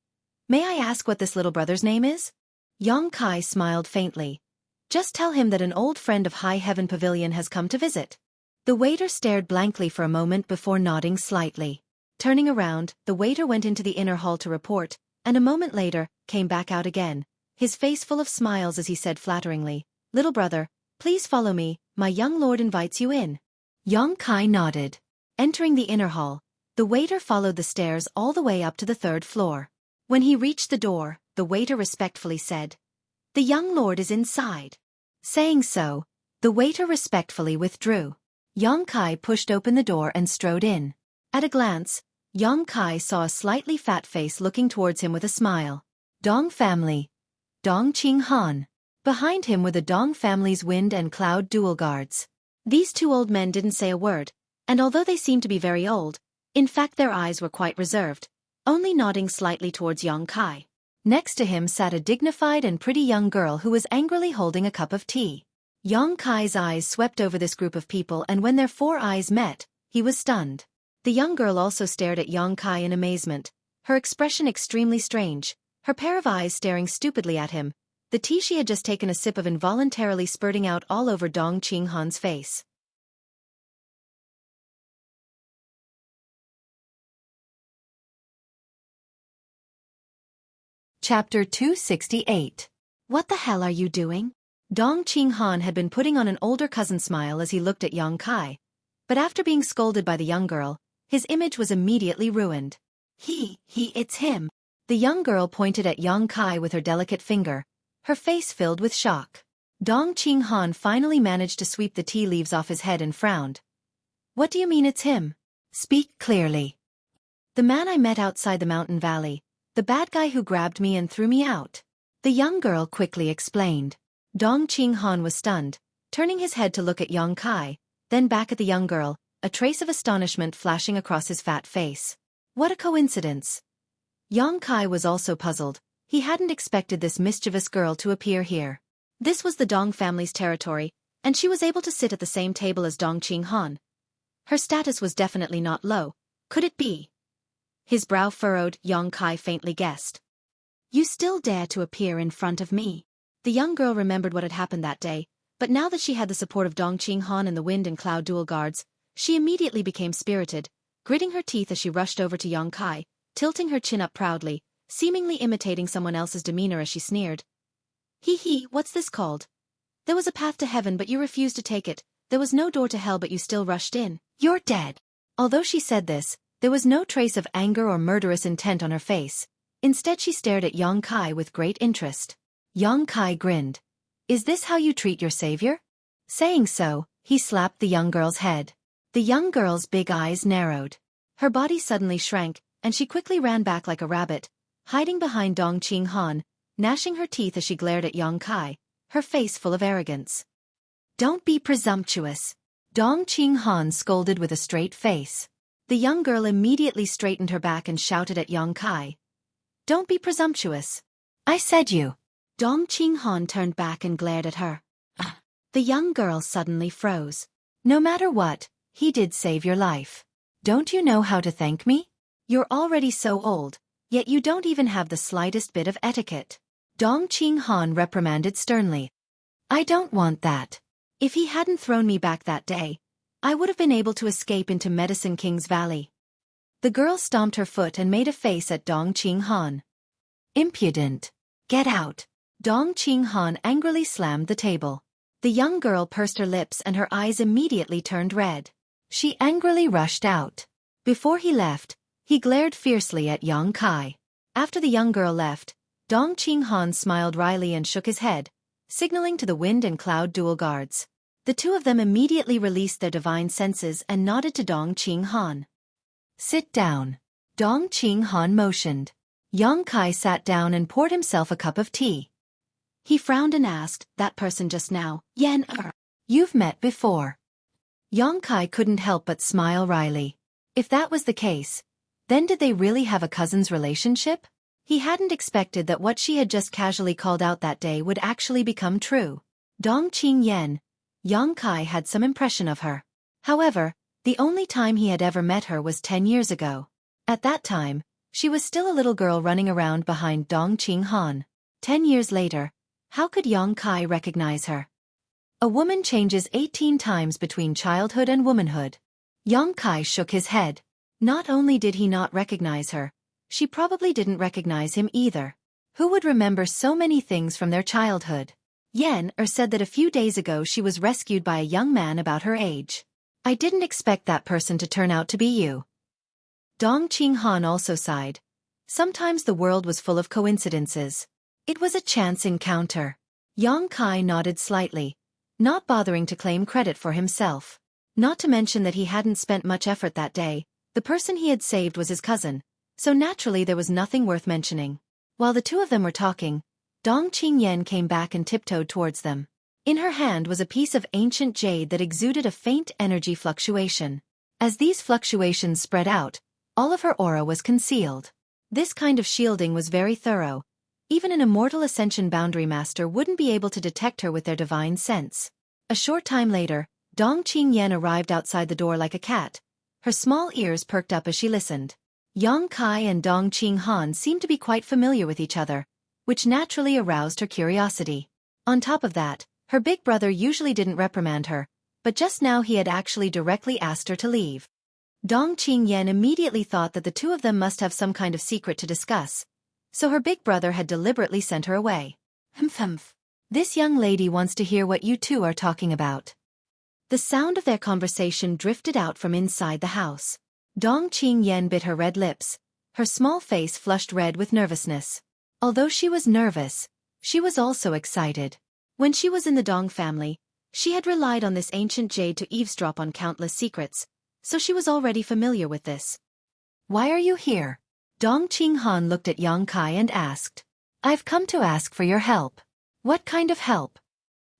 "May I ask what this little brother's name is?" Xueqi smiled faintly. "Just tell him that an old friend of High Heaven Pavilion has come to visit." The waiter stared blankly for a moment before nodding slightly. Turning around, the waiter went into the inner hall to report, and a moment later, came back out again, his face full of smiles as he said flatteringly, "Little brother, please follow me, my young lord invites you in." Xueqi nodded. Entering the inner hall, the waiter followed the stairs all the way up to the 3rd floor. When he reached the door, the waiter respectfully said, "The young lord is inside." Saying so, the waiter respectfully withdrew. Xueqi pushed open the door and strode in. At a glance, Xueqi saw a slightly fat face looking towards him with a smile. Dong family. Dong Qinghan. Behind him were the Dong family's Wind and Cloud dual guards. These two old men didn't say a word, and although they seemed to be very old, in fact their eyes were quite reserved, only nodding slightly towards Xueqi. Next to him sat a dignified and pretty young girl who was angrily holding a cup of tea. Xueqi's eyes swept over this group of people, and when their 4 eyes met, he was stunned. The young girl also stared at Xueqi in amazement, her expression extremely strange, her pair of eyes staring stupidly at him, the tea she had just taken a sip of involuntarily spurting out all over Dong Qinghan's face. Chapter 268. "What the hell are you doing?" Dong Qinghan had been putting on an older cousin smile as he looked at Xueqi, but after being scolded by the young girl, his image was immediately ruined. It's him." The young girl pointed at Xueqi with her delicate finger, her face filled with shock. Dong Qinghan finally managed to sweep the tea leaves off his head and frowned. "What do you mean it's him? Speak clearly." "The man I met outside the mountain valley, the bad guy who grabbed me and threw me out," the young girl quickly explained. Dong Qinghan was stunned, turning his head to look at Xueqi, then back at the young girl, a trace of astonishment flashing across his fat face. What a coincidence. Xueqi was also puzzled. He hadn't expected this mischievous girl to appear here. This was the Dong family's territory, and she was able to sit at the same table as Dong Qinghan. Her status was definitely not low. Could it be? His brow furrowed, Xueqi faintly guessed. "You still dare to appear in front of me?" The young girl remembered what had happened that day, but now that she had the support of Dong Qinghan and the Wind and Cloud dual guards, she immediately became spirited, gritting her teeth as she rushed over to Xueqi, tilting her chin up proudly, seemingly imitating someone else's demeanor as she sneered. What's this called? There was a path to heaven but you refused to take it, there was no door to hell but you still rushed in. You're dead." Although she said this, there was no trace of anger or murderous intent on her face. Instead she stared at Xueqi with great interest. Xueqi grinned. "Is this how you treat your savior?" Saying so, He slapped the young girl's head. The young girl's big eyes narrowed. Her body suddenly shrank, and she quickly ran back like a rabbit, hiding behind Dong Qinghan, gnashing her teeth as she glared at Yang Kai, her face full of arrogance. "Don't be presumptuous," Dong Qinghan scolded with a straight face. The young girl immediately straightened her back and shouted at Yang Kai. "Don't be presumptuous. I said you." Dong Qinghan turned back and glared at her. The young girl suddenly froze. "No matter what, he did save your life. Don't you know how to thank me? You're already so old, yet you don't even have the slightest bit of etiquette." Dong Qinghan reprimanded sternly. "I don't want that. If he hadn't thrown me back that day, I would have been able to escape into Medicine King's Valley." The girl stomped her foot and made a face at Dong Qinghan. "Impudent. Get out." Dong Qinghan angrily slammed the table. The young girl pursed her lips and her eyes immediately turned red. She angrily rushed out. Before he left, he glared fiercely at Yang Kai. After the young girl left, Dong Qinghan smiled wryly and shook his head, signaling to the wind and cloud dual guards. The two of them immediately released their divine senses and nodded to Dong Qinghan. "Sit down." Dong Qinghan motioned. Yang Kai sat down and poured himself a cup of tea. He frowned and asked, "That person just now, Yan Er, you've met before?" Yang Kai couldn't help but smile wryly. If that was the case, then did they really have a cousin's relationship? He hadn't expected that what she had just casually called out that day would actually become true. Dong Qingyan, Yang Kai had some impression of her. However, the only time he had ever met her was 10 years ago. At that time, she was still a little girl running around behind Dong Qinghan. 10 years later, how could Yang Kai recognize her? A woman changes 18 times between childhood and womanhood. Yang Kai shook his head. Not only did he not recognize her, she probably didn't recognize him either. Who would remember so many things from their childhood? Yan Er said that a few days ago she was rescued by a young man about her age. "I didn't expect that person to turn out to be you." Dong Qinghan also sighed. Sometimes the world was full of coincidences. It was a chance encounter. Yang Kai nodded slightly, not bothering to claim credit for himself. Not to mention that he hadn't spent much effort that day. The person he had saved was his cousin, so naturally there was nothing worth mentioning. While the two of them were talking, Dong Qingyan came back and tiptoed towards them. In her hand was a piece of ancient jade that exuded a faint energy fluctuation. As these fluctuations spread out, all of her aura was concealed. This kind of shielding was very thorough. Even an immortal Ascension Boundary Master wouldn't be able to detect her with their divine sense. A short time later, Dong Qingyan arrived outside the door like a cat. Her small ears perked up as she listened. Yang Kai and Dong Qinghan seemed to be quite familiar with each other, which naturally aroused her curiosity. On top of that, her big brother usually didn't reprimand her, but just now he had actually directly asked her to leave. Dong Qingyan immediately thought that the two of them must have some kind of secret to discuss, so her big brother had deliberately sent her away. Humph. This young lady wants to hear what you two are talking about." The sound of their conversation drifted out from inside the house. Dong Qingyan bit her red lips. Her small face flushed red with nervousness. Although she was nervous, she was also excited. When she was in the Dong family, she had relied on this ancient jade to eavesdrop on countless secrets, so she was already familiar with this. "Why are you here?" Dong Qinghan looked at Yang Kai and asked. "I've come to ask for your help." "What kind of help?"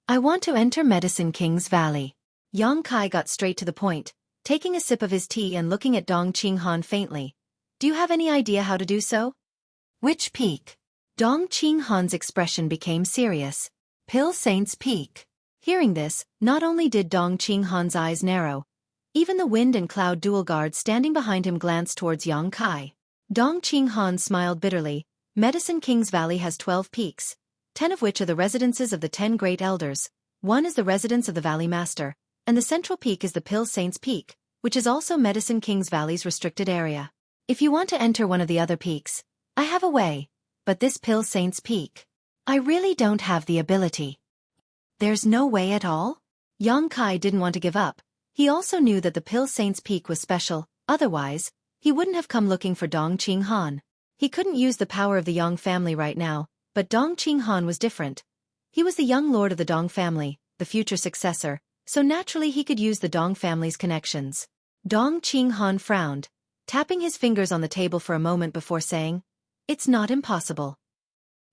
"I want to enter Medicine King's Valley." Yang Kai got straight to the point, taking a sip of his tea and looking at Dong Qinghan faintly. "Do you have any idea how to do so?" "Which peak?" Dong Qinghan's expression became serious. "Pill Saint's Peak." Hearing this, not only did Dong Qinghan's eyes narrow, even the wind and cloud dual guard standing behind him glanced towards Yang Kai. Dong Qinghan smiled bitterly. Medicine King's Valley has 12 peaks, 10 of which are the residences of the 10 great elders. One is the residence of the Valley Master, and the central peak is the Pill Saint's Peak, which is also Medicine King's Valley's restricted area. If you want to enter one of the other peaks, I have a way, but this Pill Saint's Peak, I really don't have the ability. There's no way at all? Yang Kai didn't want to give up. He also knew that the Pill Saint's Peak was special, otherwise, he wouldn't have come looking for Dong Qinghan. He couldn't use the power of the Yang family right now, but Dong Qinghan was different. He was the young lord of the Dong family, the future successor, so naturally he could use the Dong family's connections. Dong Qinghan frowned, tapping his fingers on the table for a moment before saying, "It's not impossible."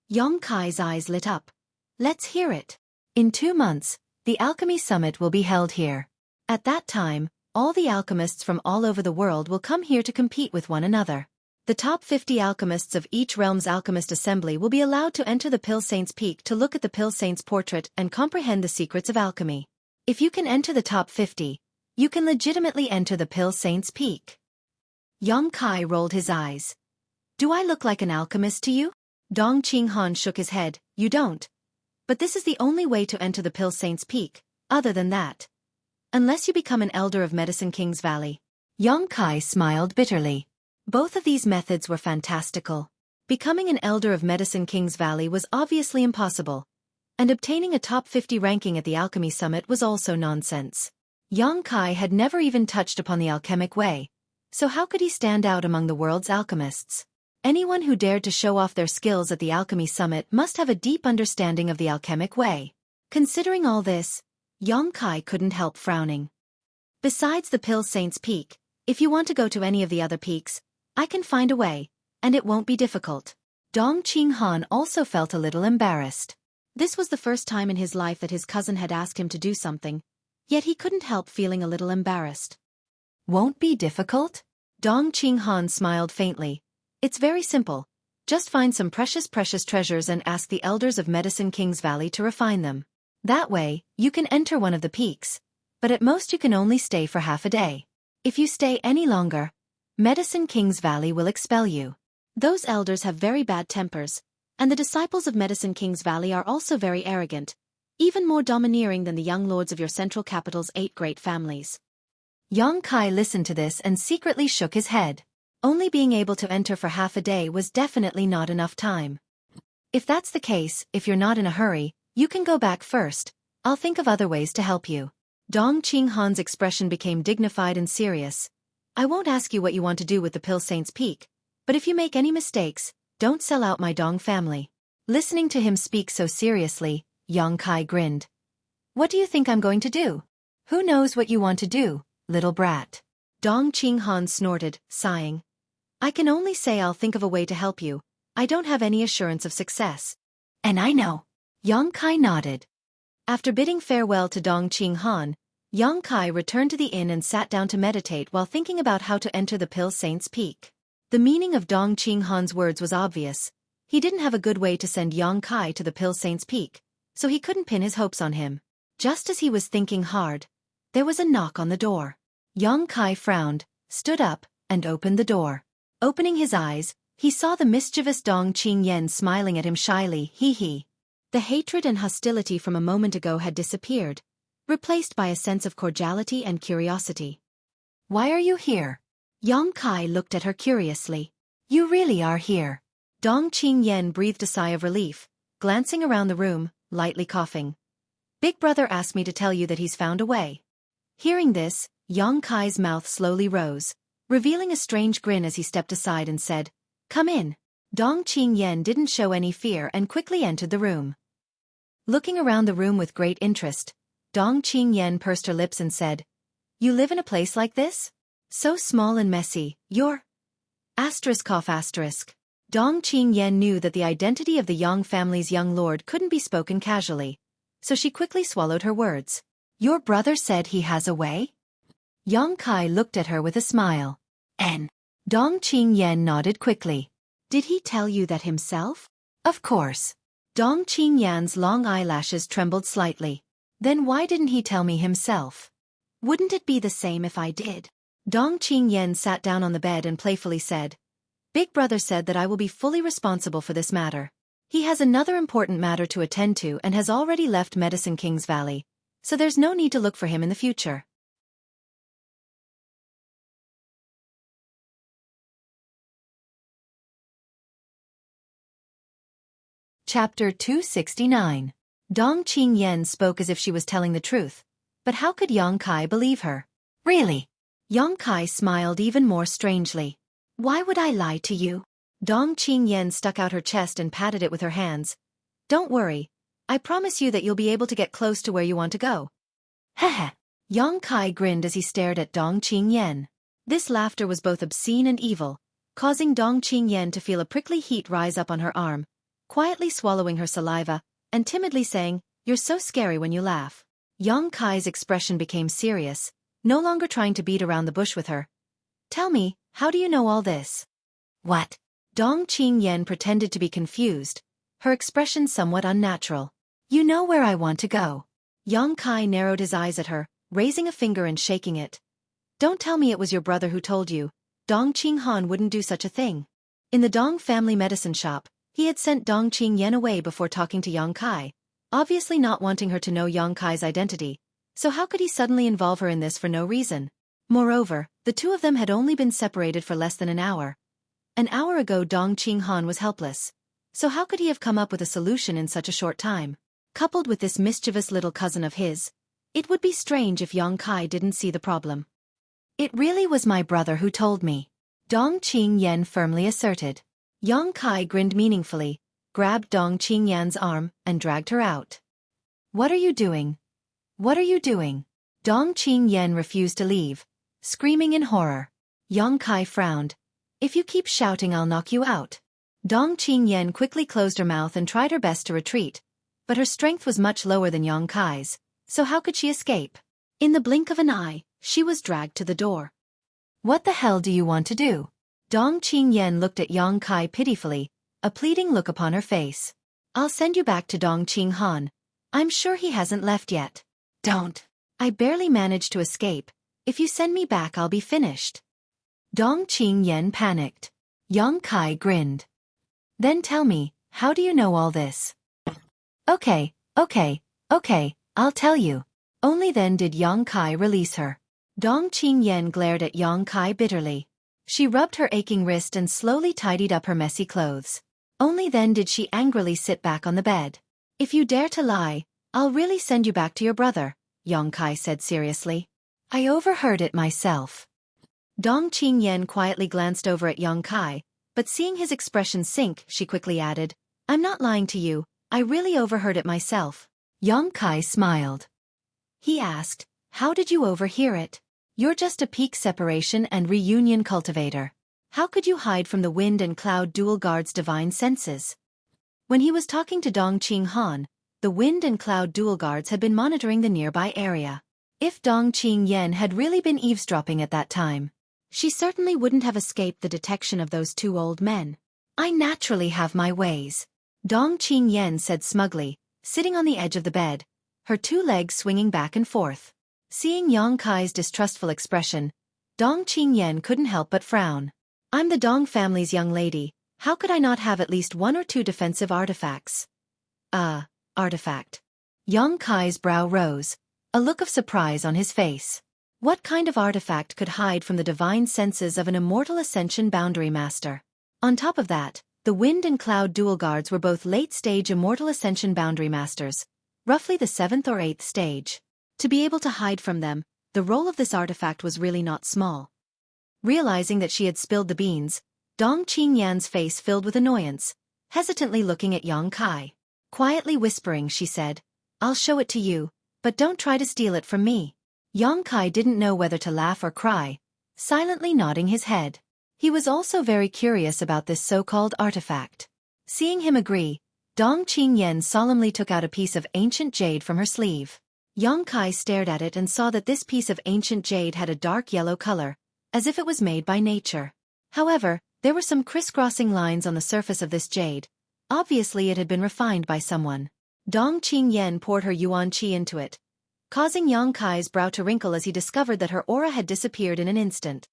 Yong Kai's eyes lit up. "Let's hear it." In 2 months, the Alchemy Summit will be held here. At that time, all the alchemists from all over the world will come here to compete with one another. The top 50 alchemists of each realm's alchemist assembly will be allowed to enter the Pill Saint's Peak to look at the Pill Saint's portrait and comprehend the secrets of alchemy. If you can enter the top 50, you can legitimately enter the Pill Saint's Peak. Yong Kai rolled his eyes. "Do I look like an alchemist to you?" Dong Qinghan shook his head. "You don't. But this is the only way to enter the Pill Saint's Peak, other than that. Unless you become an elder of Medicine King's Valley." Yong Kai smiled bitterly. Both of these methods were fantastical. Becoming an elder of Medicine King's Valley was obviously impossible, and obtaining a top 50 ranking at the Alchemy Summit was also nonsense. Yong Kai had never even touched upon the alchemic way, so how could he stand out among the world's alchemists? Anyone who dared to show off their skills at the Alchemy Summit must have a deep understanding of the alchemic way. Considering all this, Yong Kai couldn't help frowning. Besides the Pill Saint's Peak, if you want to go to any of the other peaks, I can find a way, and it won't be difficult. Dong Qinghan also felt a little embarrassed. This was the first time in his life that his cousin had asked him to do something, yet he couldn't help feeling a little embarrassed. "Won't be difficult?" Dong Qinghan smiled faintly. "It's very simple. Just find some precious treasures and ask the elders of Medicine King's Valley to refine them. That way, you can enter one of the peaks, but at most you can only stay for half a day. If you stay any longer, Medicine King's Valley will expel you." Those elders have very bad tempers, and the disciples of Medicine King's Valley are also very arrogant, even more domineering than the young lords of your central capital's 8 great families. Yong Kai listened to this and secretly shook his head. Only being able to enter for half a day was definitely not enough time. "If that's the case, if you're not in a hurry, you can go back first. I'll think of other ways to help you." Dong Qinghan's expression became dignified and serious. "I won't ask you what you want to do with the Pill Saint's Peak, but if you make any mistakes, don't sell out my Dong family." Listening to him speak so seriously, Yong Kai grinned. "What do you think I'm going to do?" "Who knows what you want to do, little brat?" Dong Qinghan snorted, sighing. "I can only say I'll think of a way to help you. I don't have any assurance of success." "And I know." Yong Kai nodded. After bidding farewell to Dong Qinghan, Yong Kai returned to the inn and sat down to meditate while thinking about how to enter the Pill Saint's Peak. The meaning of Dong Qinghan's words was obvious. He didn't have a good way to send Yong Kai to the Pill Saint's Peak, so he couldn't pin his hopes on him. Just as he was thinking hard, there was a knock on the door. Yong Kai frowned, stood up, and opened the door. Opening his eyes, he saw the mischievous Dong Qingyan smiling at him shyly, hee. The hatred and hostility from a moment ago had disappeared, replaced by a sense of cordiality and curiosity. "Why are you here?" Yong Kai looked at her curiously. "You really are here." Dong Qingyan breathed a sigh of relief, glancing around the room, lightly coughing. "Big brother asked me to tell you that he's found a way." Hearing this, Yong Kai's mouth slowly rose, revealing a strange grin as he stepped aside and said, "Come in." Dong Qingyan didn't show any fear and quickly entered the room. Looking around the room with great interest, Dong Qingyan pursed her lips and said, "You live in a place like this? So small and messy, you're…" ***. Dong Qingyan knew that the identity of the Yang family's young lord couldn't be spoken casually, so she quickly swallowed her words. "Your brother said he has a way?" Yong Kai looked at her with a smile. "N." Dong Qingyan nodded quickly. "Did he tell you that himself?" "Of course." Dong Qingyan's long eyelashes trembled slightly. "Then why didn't he tell me himself?" "Wouldn't it be the same if I did?" Dong Qingyan sat down on the bed and playfully said, "Big brother said that I will be fully responsible for this matter. He has another important matter to attend to and has already left Medicine King's Valley, so there's no need to look for him in the future." Chapter 269. Dong Qingyan spoke as if she was telling the truth, but how could Yong Kai believe her? "Really?" Yong Kai smiled even more strangely. "Why would I lie to you?" Dong Qingyan stuck out her chest and patted it with her hands. "Don't worry. I promise you that you'll be able to get close to where you want to go." Heh. Yang Kai grinned as he stared at Dong Qingyan. This laughter was both obscene and evil, causing Dong Qingyan to feel a prickly heat rise up on her arm, quietly swallowing her saliva, and timidly saying, "You're so scary when you laugh." Yang Kai's expression became serious, no longer trying to beat around the bush with her. "Tell me, how do you know all this?" What? Dong Qingyan pretended to be confused, her expression somewhat unnatural. You know where I want to go. Yang Kai narrowed his eyes at her, raising a finger and shaking it. "Don't tell me it was your brother who told you. Dong Qinghan wouldn't do such a thing." In the Dong family medicine shop, he had sent Dong Qingyan away before talking to Yang Kai, obviously not wanting her to know Yang Kai's identity, so how could he suddenly involve her in this for no reason? Moreover, the two of them had only been separated for less than an hour. An hour ago Dong Qinghan was helpless, so how could he have come up with a solution in such a short time? Coupled with this mischievous little cousin of his, it would be strange if Yang Kai didn't see the problem. It really was my brother who told me, Dong Qingyan firmly asserted. Yang Kai grinned meaningfully, grabbed Dong Qingyan's arm, and dragged her out. What are you doing? What are you doing? Dong Qingyan refused to leave, screaming in horror. Yang Kai frowned. "If you keep shouting I'll knock you out." Dong Qingyan quickly closed her mouth and tried her best to retreat, but her strength was much lower than Yang Kai's, so how could she escape? In the blink of an eye, she was dragged to the door. What the hell do you want to do? Dong Qingyan looked at Yang Kai pitifully, a pleading look upon her face. "I'll send you back to Dong Qinghan. I'm sure he hasn't left yet." Don't. "I barely managed to escape. If you send me back I'll be finished." Dong Qingyan panicked. Yang Kai grinned. Then tell me, how do you know all this? Okay, I'll tell you." Only then did Yang Kai release her. Dong Qingyan glared at Yang Kai bitterly. She rubbed her aching wrist and slowly tidied up her messy clothes. Only then did she angrily sit back on the bed. "If you dare to lie, I'll really send you back to your brother," Yang Kai said seriously. "I overheard it myself." Dong Qingyan quietly glanced over at Yang Kai, but seeing his expression sink, she quickly added, "I'm not lying to you, I really overheard it myself." Yang Kai smiled. He asked, "How did you overhear it? You're just a peak separation and reunion cultivator. How could you hide from the wind and cloud dual guard's divine senses?" When he was talking to Dong Qinghan, the wind and cloud dual guards had been monitoring the nearby area. If Dong Qingyan had really been eavesdropping at that time, she certainly wouldn't have escaped the detection of those two old men. "I naturally have my ways," Dong Qingyan said smugly, sitting on the edge of the bed, her two legs swinging back and forth. Seeing Yang Kai's distrustful expression, Dong Qingyan couldn't help but frown. "I'm the Dong family's young lady, how could I not have at least one or two defensive artifacts?" Artifact. Yang Kai's brow rose, a look of surprise on his face. What kind of artifact could hide from the divine senses of an immortal ascension boundary master? On top of that, the wind and cloud dual guards were both late-stage immortal ascension boundary masters, roughly the 7th or 8th stage. To be able to hide from them, the role of this artifact was really not small. Realizing that she had spilled the beans, Dong Qingyan's face filled with annoyance, hesitantly looking at Yang Kai. Quietly whispering, she said, "I'll show it to you, but don't try to steal it from me." Yang Kai didn't know whether to laugh or cry, silently nodding his head. He was also very curious about this so-called artifact. Seeing him agree, Dong Qingyan solemnly took out a piece of ancient jade from her sleeve. Yang Kai stared at it and saw that this piece of ancient jade had a dark yellow color, as if it was made by nature. However, there were some crisscrossing lines on the surface of this jade. Obviously it had been refined by someone. Dong Qingyan poured her yuan qi into it, causing Yang Kai's brow to wrinkle as he discovered that her aura had disappeared in an instant.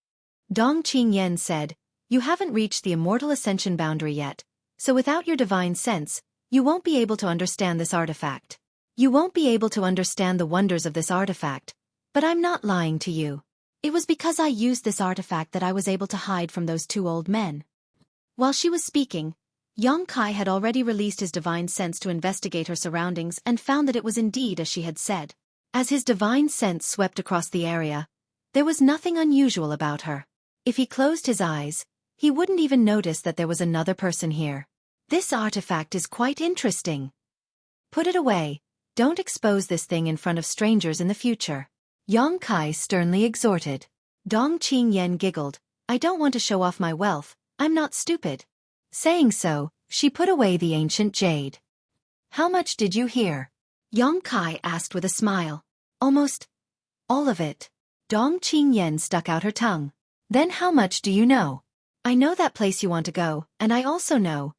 Dong Qingyan said, "You haven't reached the immortal ascension boundary yet, so without your divine sense, you won't be able to understand this artifact. You won't be able to understand the wonders of this artifact, but I'm not lying to you. It was because I used this artifact that I was able to hide from those two old men." While she was speaking, Yang Kai had already released his divine sense to investigate her surroundings and found that it was indeed as she had said. As his divine sense swept across the area, there was nothing unusual about her. If he closed his eyes, he wouldn't even notice that there was another person here. "This artifact is quite interesting." "Put it away," Don't expose this thing in front of strangers in the future. Yang Kai sternly exhorted. Dong Qingyan giggled. I don't want to show off my wealth, I'm not stupid. Saying so, she put away the ancient jade. How much did you hear? Yang Kai asked with a smile. Almost all of it. Dong Qingyan stuck out her tongue. Then how much do you know? I know that place you want to go, and I also know.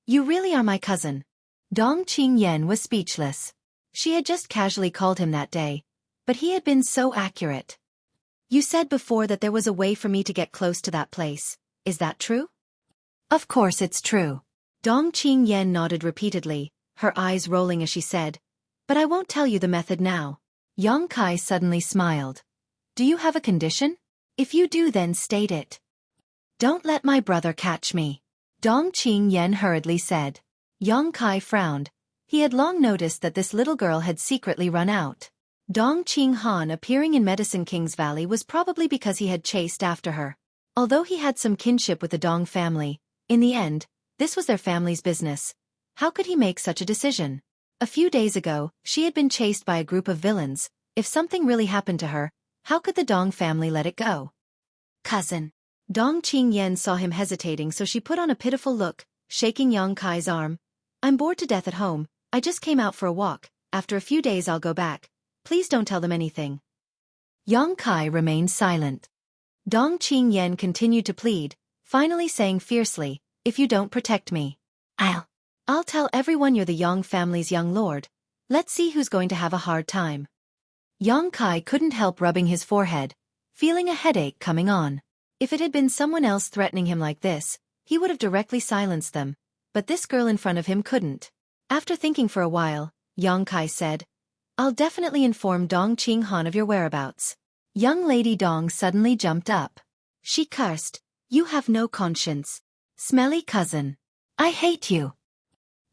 You really are my cousin. Dong Qingyan was speechless. She had just casually called him that day, but he had been so accurate. You said before that there was a way for me to get close to that place. Is that true? Of course it's true. Dong Qingyan nodded repeatedly, her eyes rolling as she said, but I won't tell you the method now. Yang Kai suddenly smiled. Do you have a condition? If you do, then state it. Don't let my brother catch me. Dong Qingyan hurriedly said. Yang Kai frowned. He had long noticed that this little girl had secretly run out. Dong Qinghan appearing in Medicine King's Valley was probably because he had chased after her. Although he had some kinship with the Dong family, in the end, this was their family's business. How could he make such a decision? A few days ago, she had been chased by a group of villains. If something really happened to her, how could the Dong family let it go? Cousin. Dong Qingyan saw him hesitating, so she put on a pitiful look, shaking Yang Kai's arm. I'm bored to death at home. I just came out for a walk. After a few days I'll go back. Please don't tell them anything. Yang Kai remained silent. Dong Qingyan continued to plead, finally saying fiercely, if you don't protect me, I'll tell everyone you're the Yang family's young lord. Let's see who's going to have a hard time. Yang Kai couldn't help rubbing his forehead, feeling a headache coming on. If it had been someone else threatening him like this, he would have directly silenced them, but this girl in front of him couldn't. After thinking for a while, Yang Kai said, I'll definitely inform Dong Qinghan of your whereabouts. Young Lady Dong suddenly jumped up. She cursed, You have no conscience. Smelly cousin. I hate you.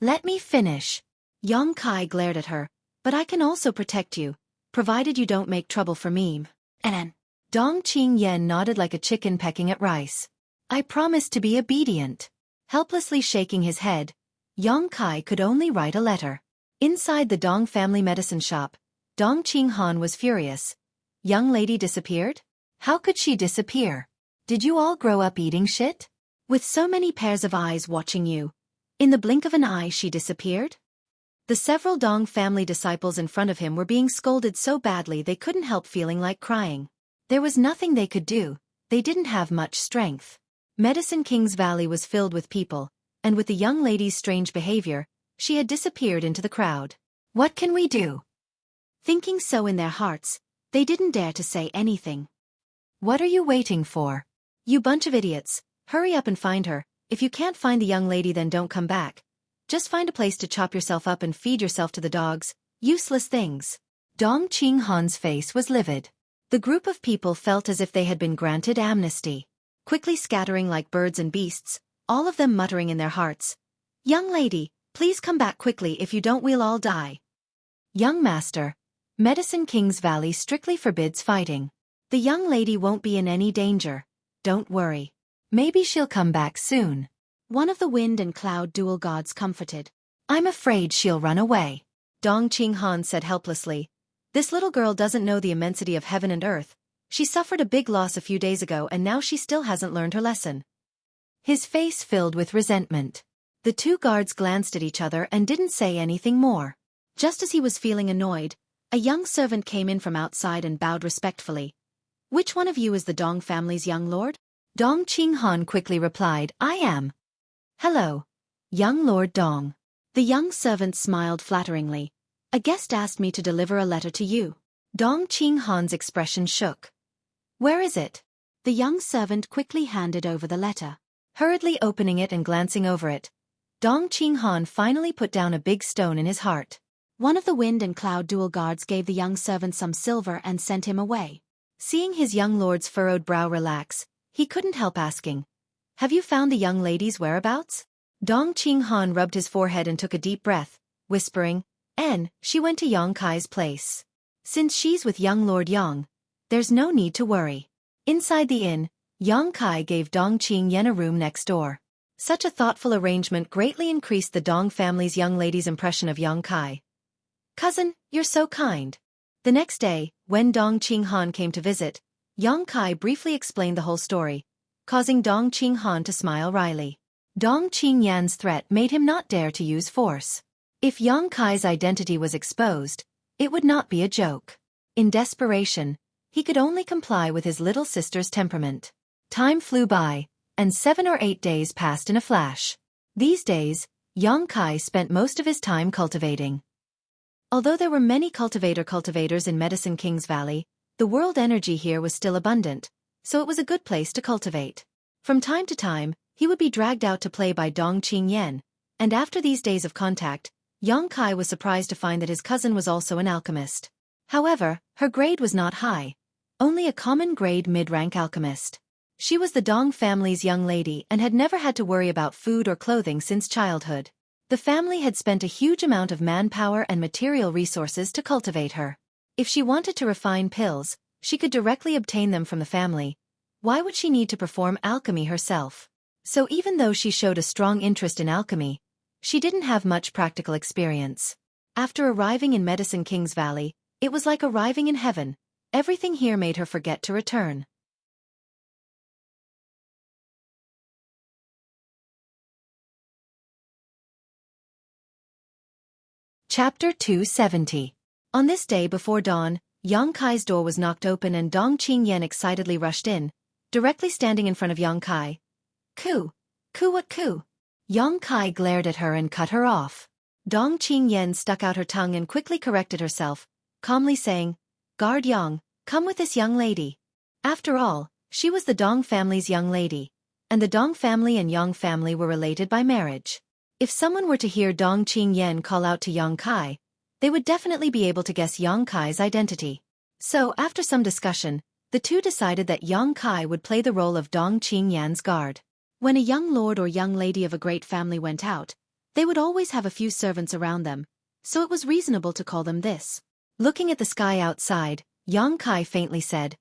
Let me finish. Yang Kai glared at her, but I can also protect you, provided you don't make trouble for me. And Dong Qingyan nodded like a chicken pecking at rice. I promise to be obedient. Helplessly shaking his head, Yang Kai could only write a letter. Inside the Dong family medicine shop, Dong Qinghan was furious. Young lady disappeared? How could she disappear? Did you all grow up eating shit? With so many pairs of eyes watching you. In the blink of an eye she disappeared? The several Dong family disciples in front of him were being scolded so badly they couldn't help feeling like crying. There was nothing they could do, they didn't have much strength. Medicine King's Valley was filled with people, and with the young lady's strange behavior, she had disappeared into the crowd. What can we do? Thinking so in their hearts, they didn't dare to say anything. What are you waiting for? You bunch of idiots, hurry up and find her. If you can't find the young lady, then don't come back. Just find a place to chop yourself up and feed yourself to the dogs. Useless things. Dong Qinghan's face was livid. The group of people felt as if they had been granted amnesty. Quickly scattering like birds and beasts, all of them muttering in their hearts. Young lady, please come back quickly, if you don't we'll all die. Young master, Medicine King's Valley strictly forbids fighting. The young lady won't be in any danger. Don't worry. Maybe she'll come back soon. One of the wind and cloud dual gods comforted. I'm afraid she'll run away. Dong Qinghan said helplessly. This little girl doesn't know the immensity of heaven and earth. She suffered a big loss a few days ago and now she still hasn't learned her lesson. His face filled with resentment. The two guards glanced at each other and didn't say anything more. Just as he was feeling annoyed, a young servant came in from outside and bowed respectfully. Which one of you is the Dong family's young lord? Dong Qinghan quickly replied, I am. Hello, young Lord Dong. The young servant smiled flatteringly. A guest asked me to deliver a letter to you. Dong Qinghan's expression shook. Where is it? The young servant quickly handed over the letter. Hurriedly opening it and glancing over it, Dong Qinghan finally put down a big stone in his heart. One of the wind and cloud dual guards gave the young servant some silver and sent him away. Seeing his young lord's furrowed brow relax, he couldn't help asking, Have you found the young lady's whereabouts? Dong Qinghan rubbed his forehead and took a deep breath, whispering, she went to Yang Kai's place. Since she's with young Lord Yang, there's no need to worry. Inside the inn, Yang Kai gave Dong Qingyan a room next door. Such a thoughtful arrangement greatly increased the Dong family's young lady's impression of Yang Kai. Cousin, you're so kind. The next day, when Dong Qinghan came to visit, Yang Kai briefly explained the whole story, causing Dong Qinghan to smile wryly. Dong Qingyan's threat made him not dare to use force. If Yang Kai's identity was exposed, it would not be a joke. In desperation, he could only comply with his little sister's temperament. Time flew by, and 7 or 8 days passed in a flash. These days, Yang Kai spent most of his time cultivating. Although there were many cultivators in Medicine King's Valley, the world energy here was still abundant, so it was a good place to cultivate. From time to time, he would be dragged out to play by Dong Qingyan, and after these days of contact, Yang Kai was surprised to find that his cousin was also an alchemist. However, her grade was not high, only a common grade mid-rank alchemist. She was the Dong family's young lady and had never had to worry about food or clothing since childhood. The family had spent a huge amount of manpower and material resources to cultivate her. If she wanted to refine pills, she could directly obtain them from the family. Why would she need to perform alchemy herself? So even though she showed a strong interest in alchemy, she didn't have much practical experience. After arriving in Medicine King's Valley, it was like arriving in heaven. Everything here made her forget to return. Chapter 270. On this day before dawn, Yang Kai's door was knocked open and Dong Qingyan excitedly rushed in, directly standing in front of Yang Kai. "Ku! Ku what ku?" Yang Kai glared at her and cut her off. Dong Qingyan stuck out her tongue and quickly corrected herself, calmly saying, "Guard Yang, come with this young lady." After all, she was the Dong family's young lady, and the Dong family and Yang family were related by marriage. If someone were to hear Dong Qingyan call out to Yang Kai, they would definitely be able to guess Yang Kai's identity. So, after some discussion, the two decided that Yang Kai would play the role of Dong Qingyan's guard. When a young lord or young lady of a great family went out, they would always have a few servants around them, so it was reasonable to call them this. Looking at the sky outside, Yang Kai faintly said,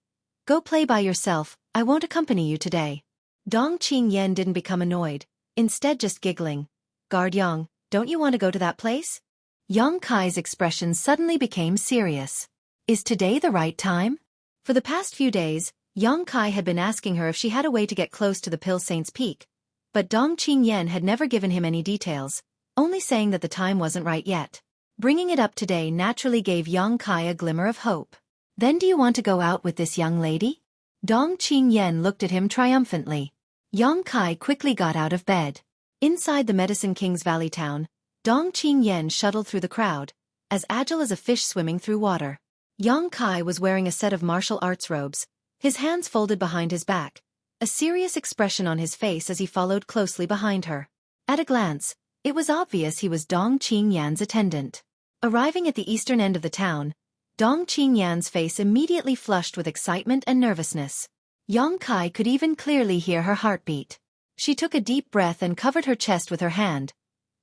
"Go play by yourself, I won't accompany you today." Dong Qingyan didn't become annoyed, instead just giggling. "Guard Yang, don't you want to go to that place?" Yang Kai's expression suddenly became serious. Is today the right time? For the past few days, Yang Kai had been asking her if she had a way to get close to the Pill Saint's Peak, but Dong Qingyan had never given him any details, only saying that the time wasn't right yet. Bringing it up today naturally gave Yang Kai a glimmer of hope. "Then do you want to go out with this young lady?" Dong Qingyan looked at him triumphantly. Yang Kai quickly got out of bed. Inside the Medicine King's Valley town, Dong Qingyan shuttled through the crowd, as agile as a fish swimming through water. Yang Kai was wearing a set of martial arts robes, his hands folded behind his back, a serious expression on his face as he followed closely behind her. At a glance, it was obvious he was Dong Qingyan's attendant. Arriving at the eastern end of the town, Dong Qingyan's face immediately flushed with excitement and nervousness. Yang Kai could even clearly hear her heartbeat. She took a deep breath and covered her chest with her hand,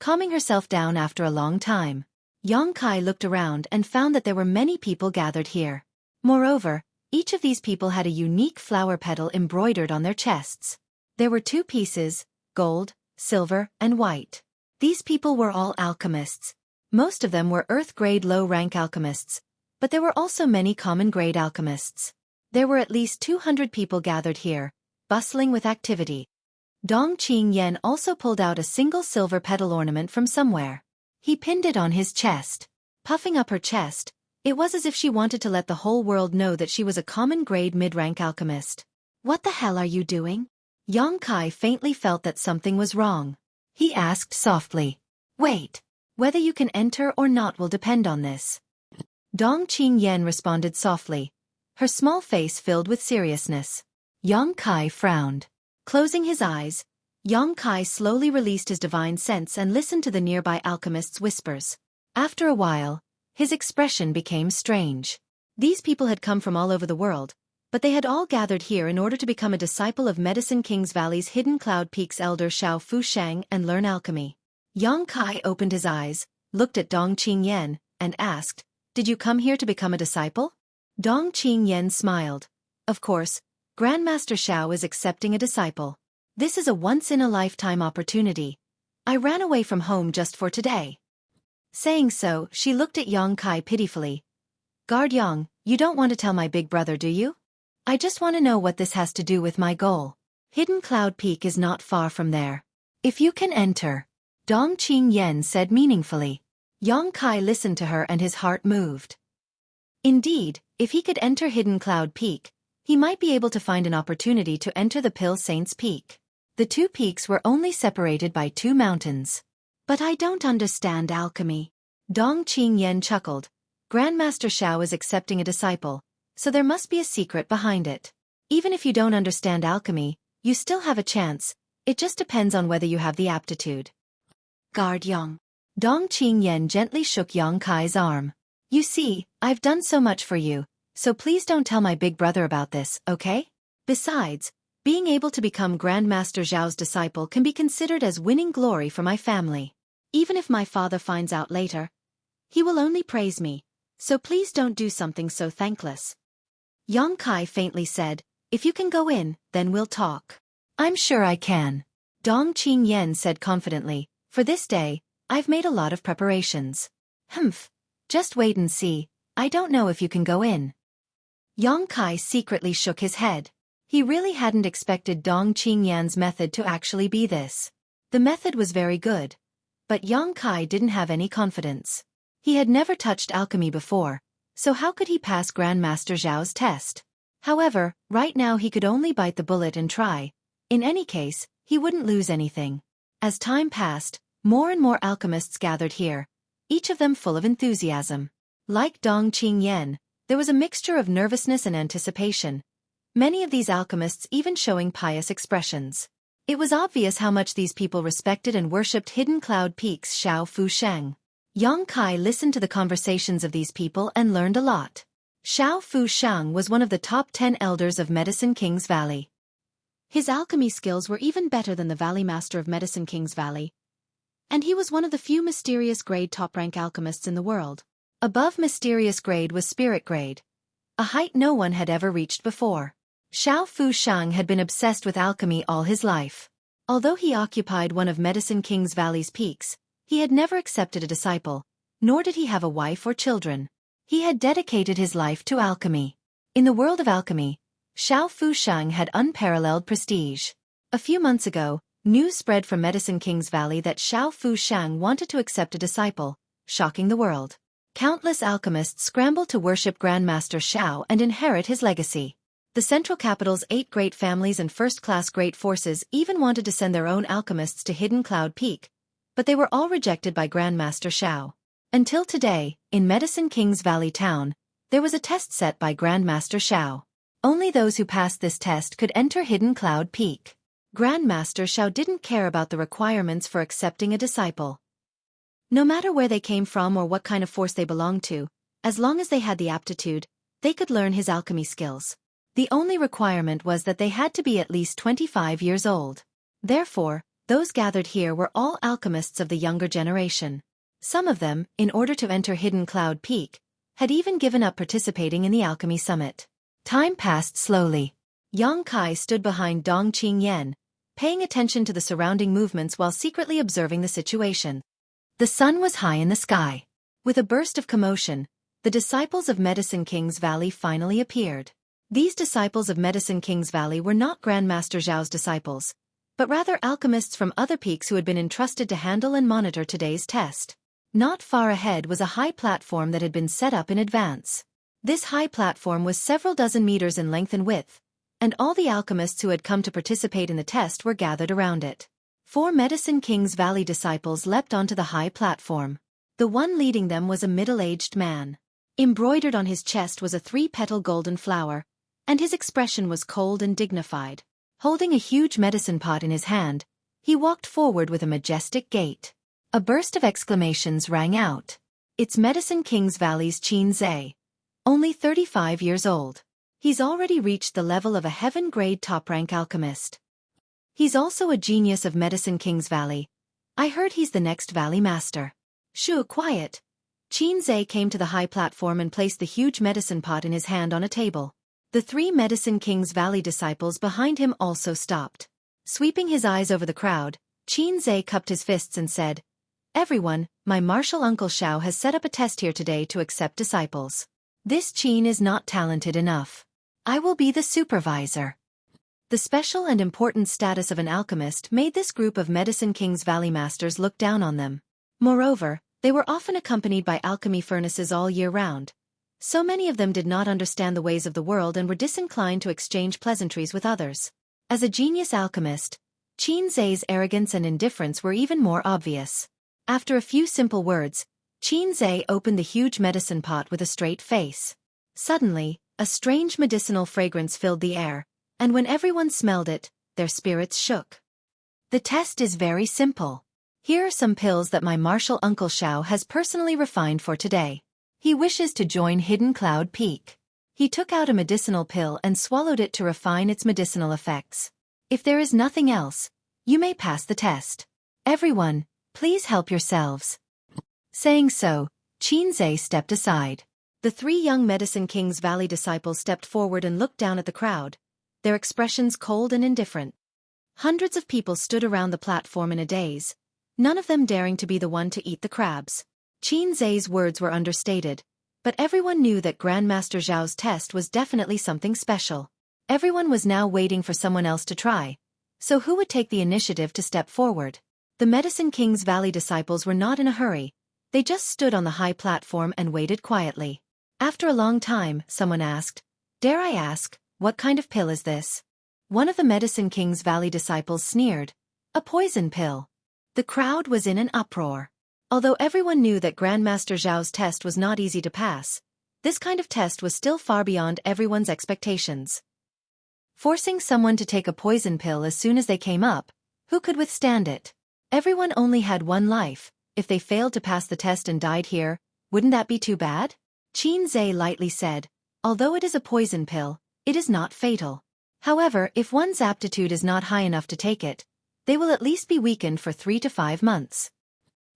calming herself down after a long time. Yang Kai looked around and found that there were many people gathered here. Moreover, each of these people had a unique flower petal embroidered on their chests. There were 2 pieces, gold, silver, and white. These people were all alchemists. Most of them were earth-grade low-rank alchemists, but there were also many common-grade alchemists. There were at least 200 people gathered here, bustling with activity. Dong Qingyan also pulled out a single silver petal ornament from somewhere. He pinned it on his chest. Puffing up her chest, it was as if she wanted to let the whole world know that she was a common-grade mid-rank alchemist. "What the hell are you doing?" Yang Kai faintly felt that something was wrong. He asked softly. "Wait. Whether you can enter or not will depend on this." Dong Qingyan responded softly, her small face filled with seriousness. Yang Kai frowned. Closing his eyes, Yang Kai slowly released his divine sense and listened to the nearby alchemist's whispers. After a while, his expression became strange. These people had come from all over the world, but they had all gathered here in order to become a disciple of Medicine King's Valley's Hidden Cloud Peak's elder Xiao Fu Shang and learn alchemy. Yang Kai opened his eyes, looked at Dong Qingyan, and asked, "Did you come here to become a disciple?" Dong Qingyan smiled. "Of course, Grandmaster Xiao is accepting a disciple. This is a once-in-a-lifetime opportunity. I ran away from home just for today." Saying so, she looked at Yang Kai pitifully. Guard Yang, you don't want to tell my big brother, do you? I just want to know what this has to do with my goal. Hidden Cloud Peak is not far from there. If you can enter. Dong Qingyan said meaningfully. Yang Kai listened to her and his heart moved. Indeed, if he could enter Hidden Cloud Peak, he might be able to find an opportunity to enter the Pill Saints Peak. The two peaks were only separated by 2 mountains. But I don't understand alchemy. Dong Qingyan chuckled. Grandmaster Xiao is accepting a disciple, so there must be a secret behind it. Even if you don't understand alchemy, you still have a chance, it just depends on whether you have the aptitude. Guard Yang. Dong Qingyan gently shook Yang Kai's arm. You see, I've done so much for you, so please don't tell my big brother about this, okay? Besides, being able to become Grandmaster Zhao's disciple can be considered as winning glory for my family. Even if my father finds out later, he will only praise me, so please don't do something so thankless. Yang Kai faintly said, if you can go in, then we'll talk. I'm sure I can. Dong Qingyan said confidently, for this day, I've made a lot of preparations. Humph. Just wait and see, I don't know if you can go in. Yang Kai secretly shook his head. He really hadn't expected Dong Qingyan's method to actually be this. The method was very good. But Yang Kai didn't have any confidence. He had never touched alchemy before, so how could he pass Grandmaster Zhao's test? However, right now he could only bite the bullet and try. In any case, he wouldn't lose anything. As time passed, more and more alchemists gathered here, each of them full of enthusiasm. Like Dong Qingyan, there was a mixture of nervousness and anticipation, many of these alchemists even showing pious expressions. It was obvious how much these people respected and worshipped Hidden Cloud Peak's Xiao Fu Sheng. Yang Kai listened to the conversations of these people and learned a lot. Xiao Fu Sheng was one of the top 10 elders of Medicine King's Valley. His alchemy skills were even better than the Valley Master of Medicine King's Valley, and he was one of the few mysterious grade top-rank alchemists in the world. Above mysterious grade was spirit grade, a height no one had ever reached before. Xiao Fu Sheng had been obsessed with alchemy all his life. Although he occupied one of Medicine King's Valley's peaks, he had never accepted a disciple, nor did he have a wife or children. He had dedicated his life to alchemy. In the world of alchemy, Xiao Fu Sheng had unparalleled prestige. A few months ago, news spread from Medicine King's Valley that Xiao Fu Sheng wanted to accept a disciple, shocking the world. Countless alchemists scrambled to worship Grandmaster Xiao and inherit his legacy. The central capital's 8 great families and first-class great forces even wanted to send their own alchemists to Hidden Cloud Peak, but they were all rejected by Grandmaster Xiao. Until today, in Medicine King's Valley town, there was a test set by Grandmaster Xiao. Only those who passed this test could enter Hidden Cloud Peak. Grandmaster Xiao didn't care about the requirements for accepting a disciple. No matter where they came from or what kind of force they belonged to, as long as they had the aptitude, they could learn his alchemy skills. The only requirement was that they had to be at least 25 years old. Therefore, those gathered here were all alchemists of the younger generation. Some of them, in order to enter Hidden Cloud Peak, had even given up participating in the alchemy summit. Time passed slowly. Yang Kai stood behind Dong Qingyan, paying attention to the surrounding movements while secretly observing the situation. The sun was high in the sky. With a burst of commotion, the disciples of Medicine King's Valley finally appeared. These disciples of Medicine King's Valley were not Grandmaster Zhao's disciples, but rather alchemists from other peaks who had been entrusted to handle and monitor today's test. Not far ahead was a high platform that had been set up in advance. This high platform was several dozen meters in length and width, and all the alchemists who had come to participate in the test were gathered around it. 4 Medicine King's Valley disciples leapt onto the high platform. The one leading them was a middle-aged man. Embroidered on his chest was a 3-petal golden flower, and his expression was cold and dignified. Holding a huge medicine pot in his hand, he walked forward with a majestic gait. A burst of exclamations rang out. It's Medicine King's Valley's Qin Zhe. Only 35 years old. He's already reached the level of a heaven-grade top-rank alchemist. He's also a genius of Medicine King's Valley. I heard he's the next Valley Master. Shoo, quiet. Qin Zhe came to the high platform and placed the huge medicine pot in his hand on a table. The 3 Medicine King's Valley disciples behind him also stopped. Sweeping his eyes over the crowd, Qin Zhe cupped his fists and said, Everyone, my martial uncle Xiao has set up a test here today to accept disciples. This Qin is not talented enough. I will be the supervisor. The special and important status of an alchemist made this group of Medicine King's Valley Masters look down on them. Moreover, they were often accompanied by alchemy furnaces all year round. So many of them did not understand the ways of the world and were disinclined to exchange pleasantries with others. As a genius alchemist, Qin Zhe's arrogance and indifference were even more obvious. After a few simple words, Qin Zhe opened the huge medicine pot with a straight face. Suddenly, a strange medicinal fragrance filled the air, and when everyone smelled it, their spirits shook. The test is very simple. Here are some pills that my martial uncle Xiao has personally refined for today. He wishes to join Hidden Cloud Peak. He took out a medicinal pill and swallowed it to refine its medicinal effects. If there is nothing else, you may pass the test. Everyone, please help yourselves. Saying so, Qin Zhe stepped aside. The three young Medicine King's Valley disciples stepped forward and looked down at the crowd, their expressions cold and indifferent. Hundreds of people stood around the platform in a daze, none of them daring to be the one to eat the crabs. Qin Zhe's words were understated, but everyone knew that Grandmaster Zhao's test was definitely something special. Everyone was now waiting for someone else to try, so who would take the initiative to step forward? The Medicine King's Valley disciples were not in a hurry, they just stood on the high platform and waited quietly. After a long time, someone asked, "Dare I ask, what kind of pill is this?" One of the Medicine King's Valley disciples sneered, "A poison pill." The crowd was in an uproar. Although everyone knew that Grandmaster Zhao's test was not easy to pass, this kind of test was still far beyond everyone's expectations. Forcing someone to take a poison pill as soon as they came up, who could withstand it? Everyone only had one life. If they failed to pass the test and died here, wouldn't that be too bad? Qin Zhe lightly said, "Although it is a poison pill, it is not fatal. However, if one's aptitude is not high enough to take it, they will at least be weakened for 3 to 5 months."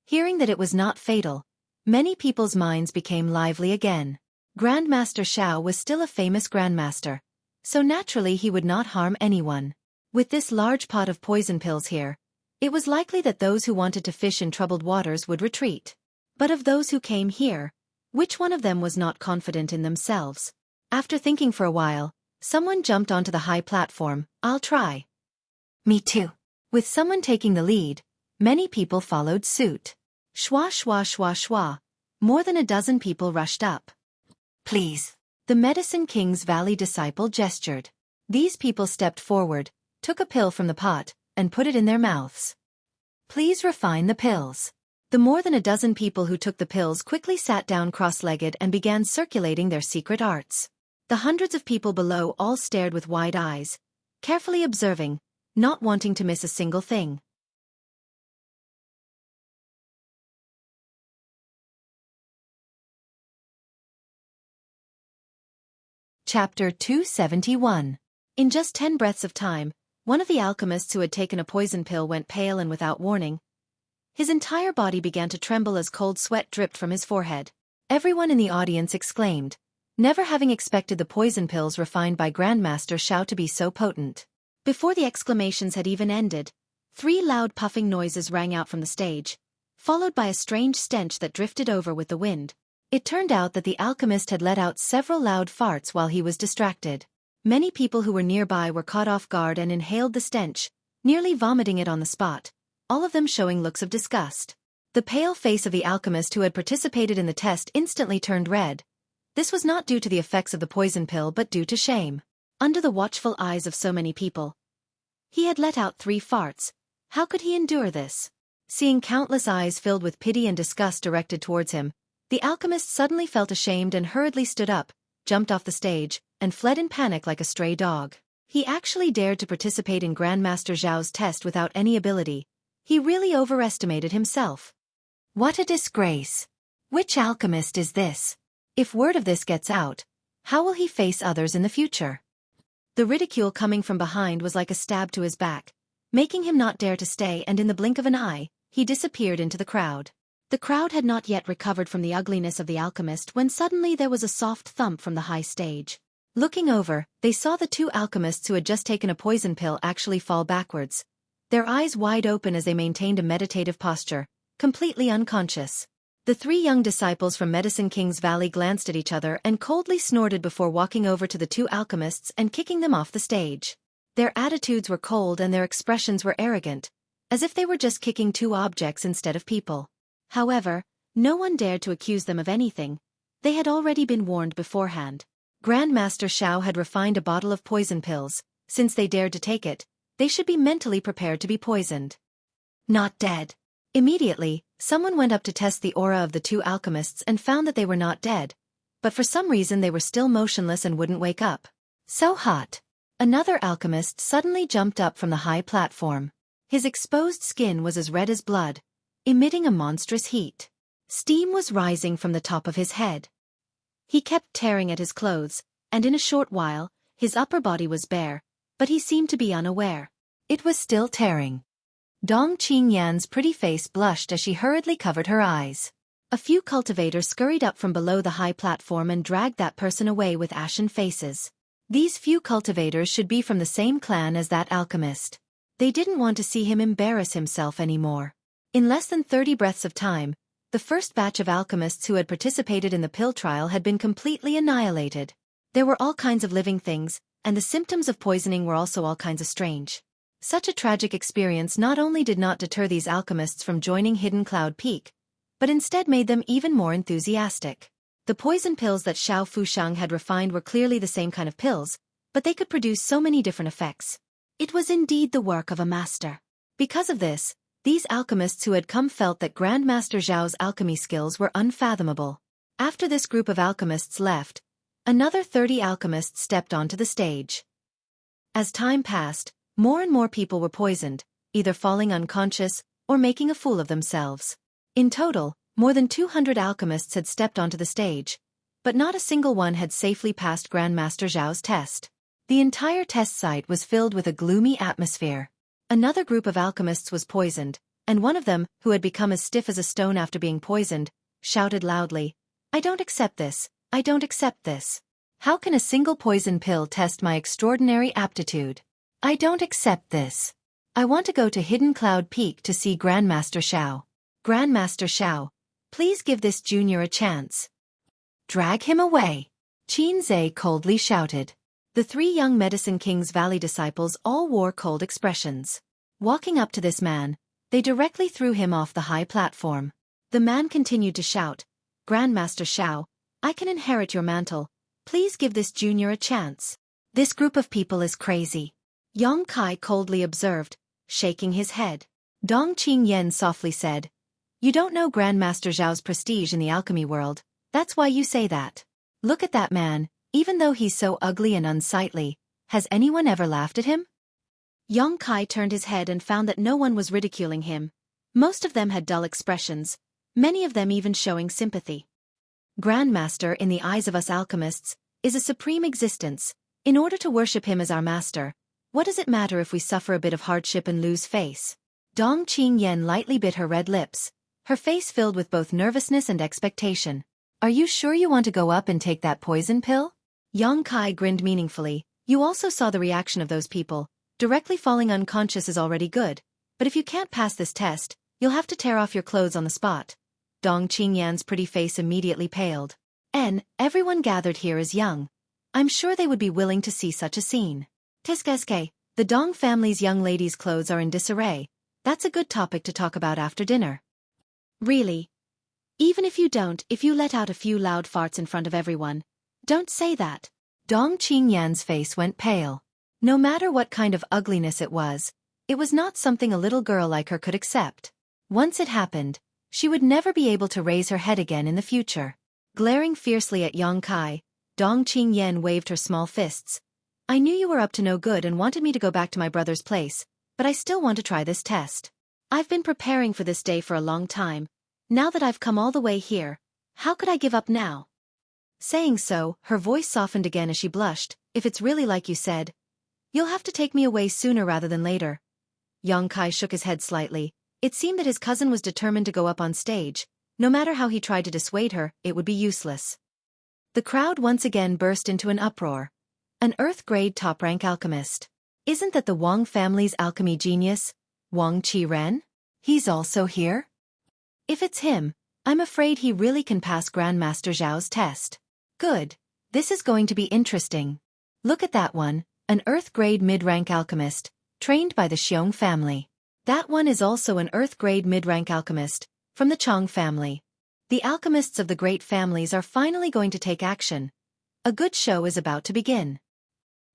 Hearing that it was not fatal, many people's minds became lively again. Grandmaster Xiao was still a famous grandmaster, so naturally he would not harm anyone. With this large pot of poison pills here, it was likely that those who wanted to fish in troubled waters would retreat. But of those who came here, which one of them was not confident in themselves? After thinking for a while, someone jumped onto the high platform. "I'll try." "Me too." With someone taking the lead, many people followed suit. Shwa shwa shwa shwa. More than a dozen people rushed up. "Please." The Medicine King's Valley disciple gestured. These people stepped forward, took a pill from the pot, and put it in their mouths. "Please refine the pills." The more than a dozen people who took the pills quickly sat down cross-legged and began circulating their secret arts. The hundreds of people below all stared with wide eyes, carefully observing, not wanting to miss a single thing. Chapter 271. In just 10 breaths of time, one of the alchemists who had taken a poison pill went pale and without warning. His entire body began to tremble as cold sweat dripped from his forehead. Everyone in the audience exclaimed, never having expected the poison pills refined by Grandmaster Xiao to be so potent. Before the exclamations had even ended, 3 loud puffing noises rang out from the stage, followed by a strange stench that drifted over with the wind. It turned out that the alchemist had let out several loud farts while he was distracted. Many people who were nearby were caught off guard and inhaled the stench, nearly vomiting it on the spot, all of them showing looks of disgust. The pale face of the alchemist who had participated in the test instantly turned red. This was not due to the effects of the poison pill but due to shame. Under the watchful eyes of so many people, he had let out 3 farts. How could he endure this? Seeing countless eyes filled with pity and disgust directed towards him, the alchemist suddenly felt ashamed and hurriedly stood up, jumped off the stage, and fled in panic like a stray dog. He actually dared to participate in Grandmaster Zhao's test without any ability. He really overestimated himself. What a disgrace! Which alchemist is this? If word of this gets out, how will he face others in the future? The ridicule coming from behind was like a stab to his back, making him not dare to stay, and in the blink of an eye, he disappeared into the crowd. The crowd had not yet recovered from the ugliness of the alchemist when suddenly there was a soft thump from the high stage. Looking over, they saw the 2 alchemists who had just taken a poison pill actually fall backwards, their eyes wide open as they maintained a meditative posture, completely unconscious. The three young disciples from Medicine King's Valley glanced at each other and coldly snorted before walking over to the two alchemists and kicking them off the stage. Their attitudes were cold and their expressions were arrogant, as if they were just kicking two objects instead of people. However, no one dared to accuse them of anything. They had already been warned beforehand. Grandmaster Xiao had refined a bottle of poison pills. Since they dared to take it, they should be mentally prepared to be poisoned. Not dead. Immediately, someone went up to test the aura of the two alchemists and found that they were not dead, but for some reason they were still motionless and wouldn't wake up. So hot. Another alchemist suddenly jumped up from the high platform. His exposed skin was as red as blood, emitting a monstrous heat. Steam was rising from the top of his head. He kept tearing at his clothes, and in a short while, his upper body was bare, but he seemed to be unaware. It was still tearing. Dong Qingyan's pretty face blushed as she hurriedly covered her eyes. A few cultivators scurried up from below the high platform and dragged that person away with ashen faces. These few cultivators should be from the same clan as that alchemist. They didn't want to see him embarrass himself anymore. In less than 30 breaths of time, the first batch of alchemists who had participated in the pill trial had been completely annihilated. There were all kinds of living things, and the symptoms of poisoning were also all kinds of strange. Such a tragic experience not only did not deter these alchemists from joining Hidden Cloud Peak, but instead made them even more enthusiastic. The poison pills that Xiao Fusheng had refined were clearly the same kind of pills, but they could produce so many different effects. It was indeed the work of a master. Because of this, these alchemists who had come felt that Grandmaster Zhao's alchemy skills were unfathomable. After this group of alchemists left, another 30 alchemists stepped onto the stage. As time passed, more and more people were poisoned, either falling unconscious or making a fool of themselves. In total, more than 200 alchemists had stepped onto the stage, but not a single one had safely passed Grandmaster Zhao's test. The entire test site was filled with a gloomy atmosphere. Another group of alchemists was poisoned, and one of them, who had become as stiff as a stone after being poisoned, shouted loudly, "I don't accept this, I don't accept this. How can a single poison pill test my extraordinary aptitude? I don't accept this. I want to go to Hidden Cloud Peak to see Grandmaster Xiao. Grandmaster Xiao, please give this junior a chance." "Drag him away," Qin Zhe coldly shouted. The three young Medicine King's Valley disciples all wore cold expressions. Walking up to this man, they directly threw him off the high platform. The man continued to shout, "Grandmaster Xiao, I can inherit your mantle. Please give this junior a chance." "This group of people is crazy," Yang Kai coldly observed, shaking his head. Dong Qingyan softly said, "You don't know Grandmaster Zhao's prestige in the alchemy world, that's why you say that. Look at that man, even though he's so ugly and unsightly, has anyone ever laughed at him?" Yang Kai turned his head and found that no one was ridiculing him. Most of them had dull expressions, many of them even showing sympathy. Grandmaster, in the eyes of us alchemists, is a supreme existence. In order to worship him as our master, what does it matter if we suffer a bit of hardship and lose face? Dong Qingyan lightly bit her red lips, her face filled with both nervousness and expectation. "Are you sure you want to go up and take that poison pill?" Yang Kai grinned meaningfully. "You also saw the reaction of those people. Directly falling unconscious is already good, but if you can't pass this test, you'll have to tear off your clothes on the spot." Dong Qingyan's pretty face immediately paled. Everyone gathered here is young. I'm sure they would be willing to see such a scene. "Tiskeske, the Dong family's young ladies' clothes are in disarray. That's a good topic to talk about after dinner." "Really? Even if you let out a few loud farts in front of everyone, don't say that." Dong Qingyan's face went pale. No matter what kind of ugliness it was not something a little girl like her could accept. Once it happened, she would never be able to raise her head again in the future. Glaring fiercely at Yang Kai, Dong Qingyan waved her small fists. "I knew you were up to no good and wanted me to go back to my brother's place, but I still want to try this test. I've been preparing for this day for a long time. Now that I've come all the way here, how could I give up now?" Saying so, her voice softened again as she blushed. "If it's really like you said, you'll have to take me away sooner rather than later." Yang Kai shook his head slightly. It seemed that his cousin was determined to go up on stage. No matter how he tried to dissuade her, it would be useless. The crowd once again burst into an uproar. An Earth-grade top-rank alchemist. Isn't that the Wang family's alchemy genius, Wang Qiren? He's also here? If it's him, I'm afraid he really can pass Grandmaster Zhao's test. Good. This is going to be interesting. Look at that one, an Earth-grade mid-rank alchemist, trained by the Xiong family. That one is also an Earth-grade mid-rank alchemist, from the Chong family. The alchemists of the great families are finally going to take action. A good show is about to begin.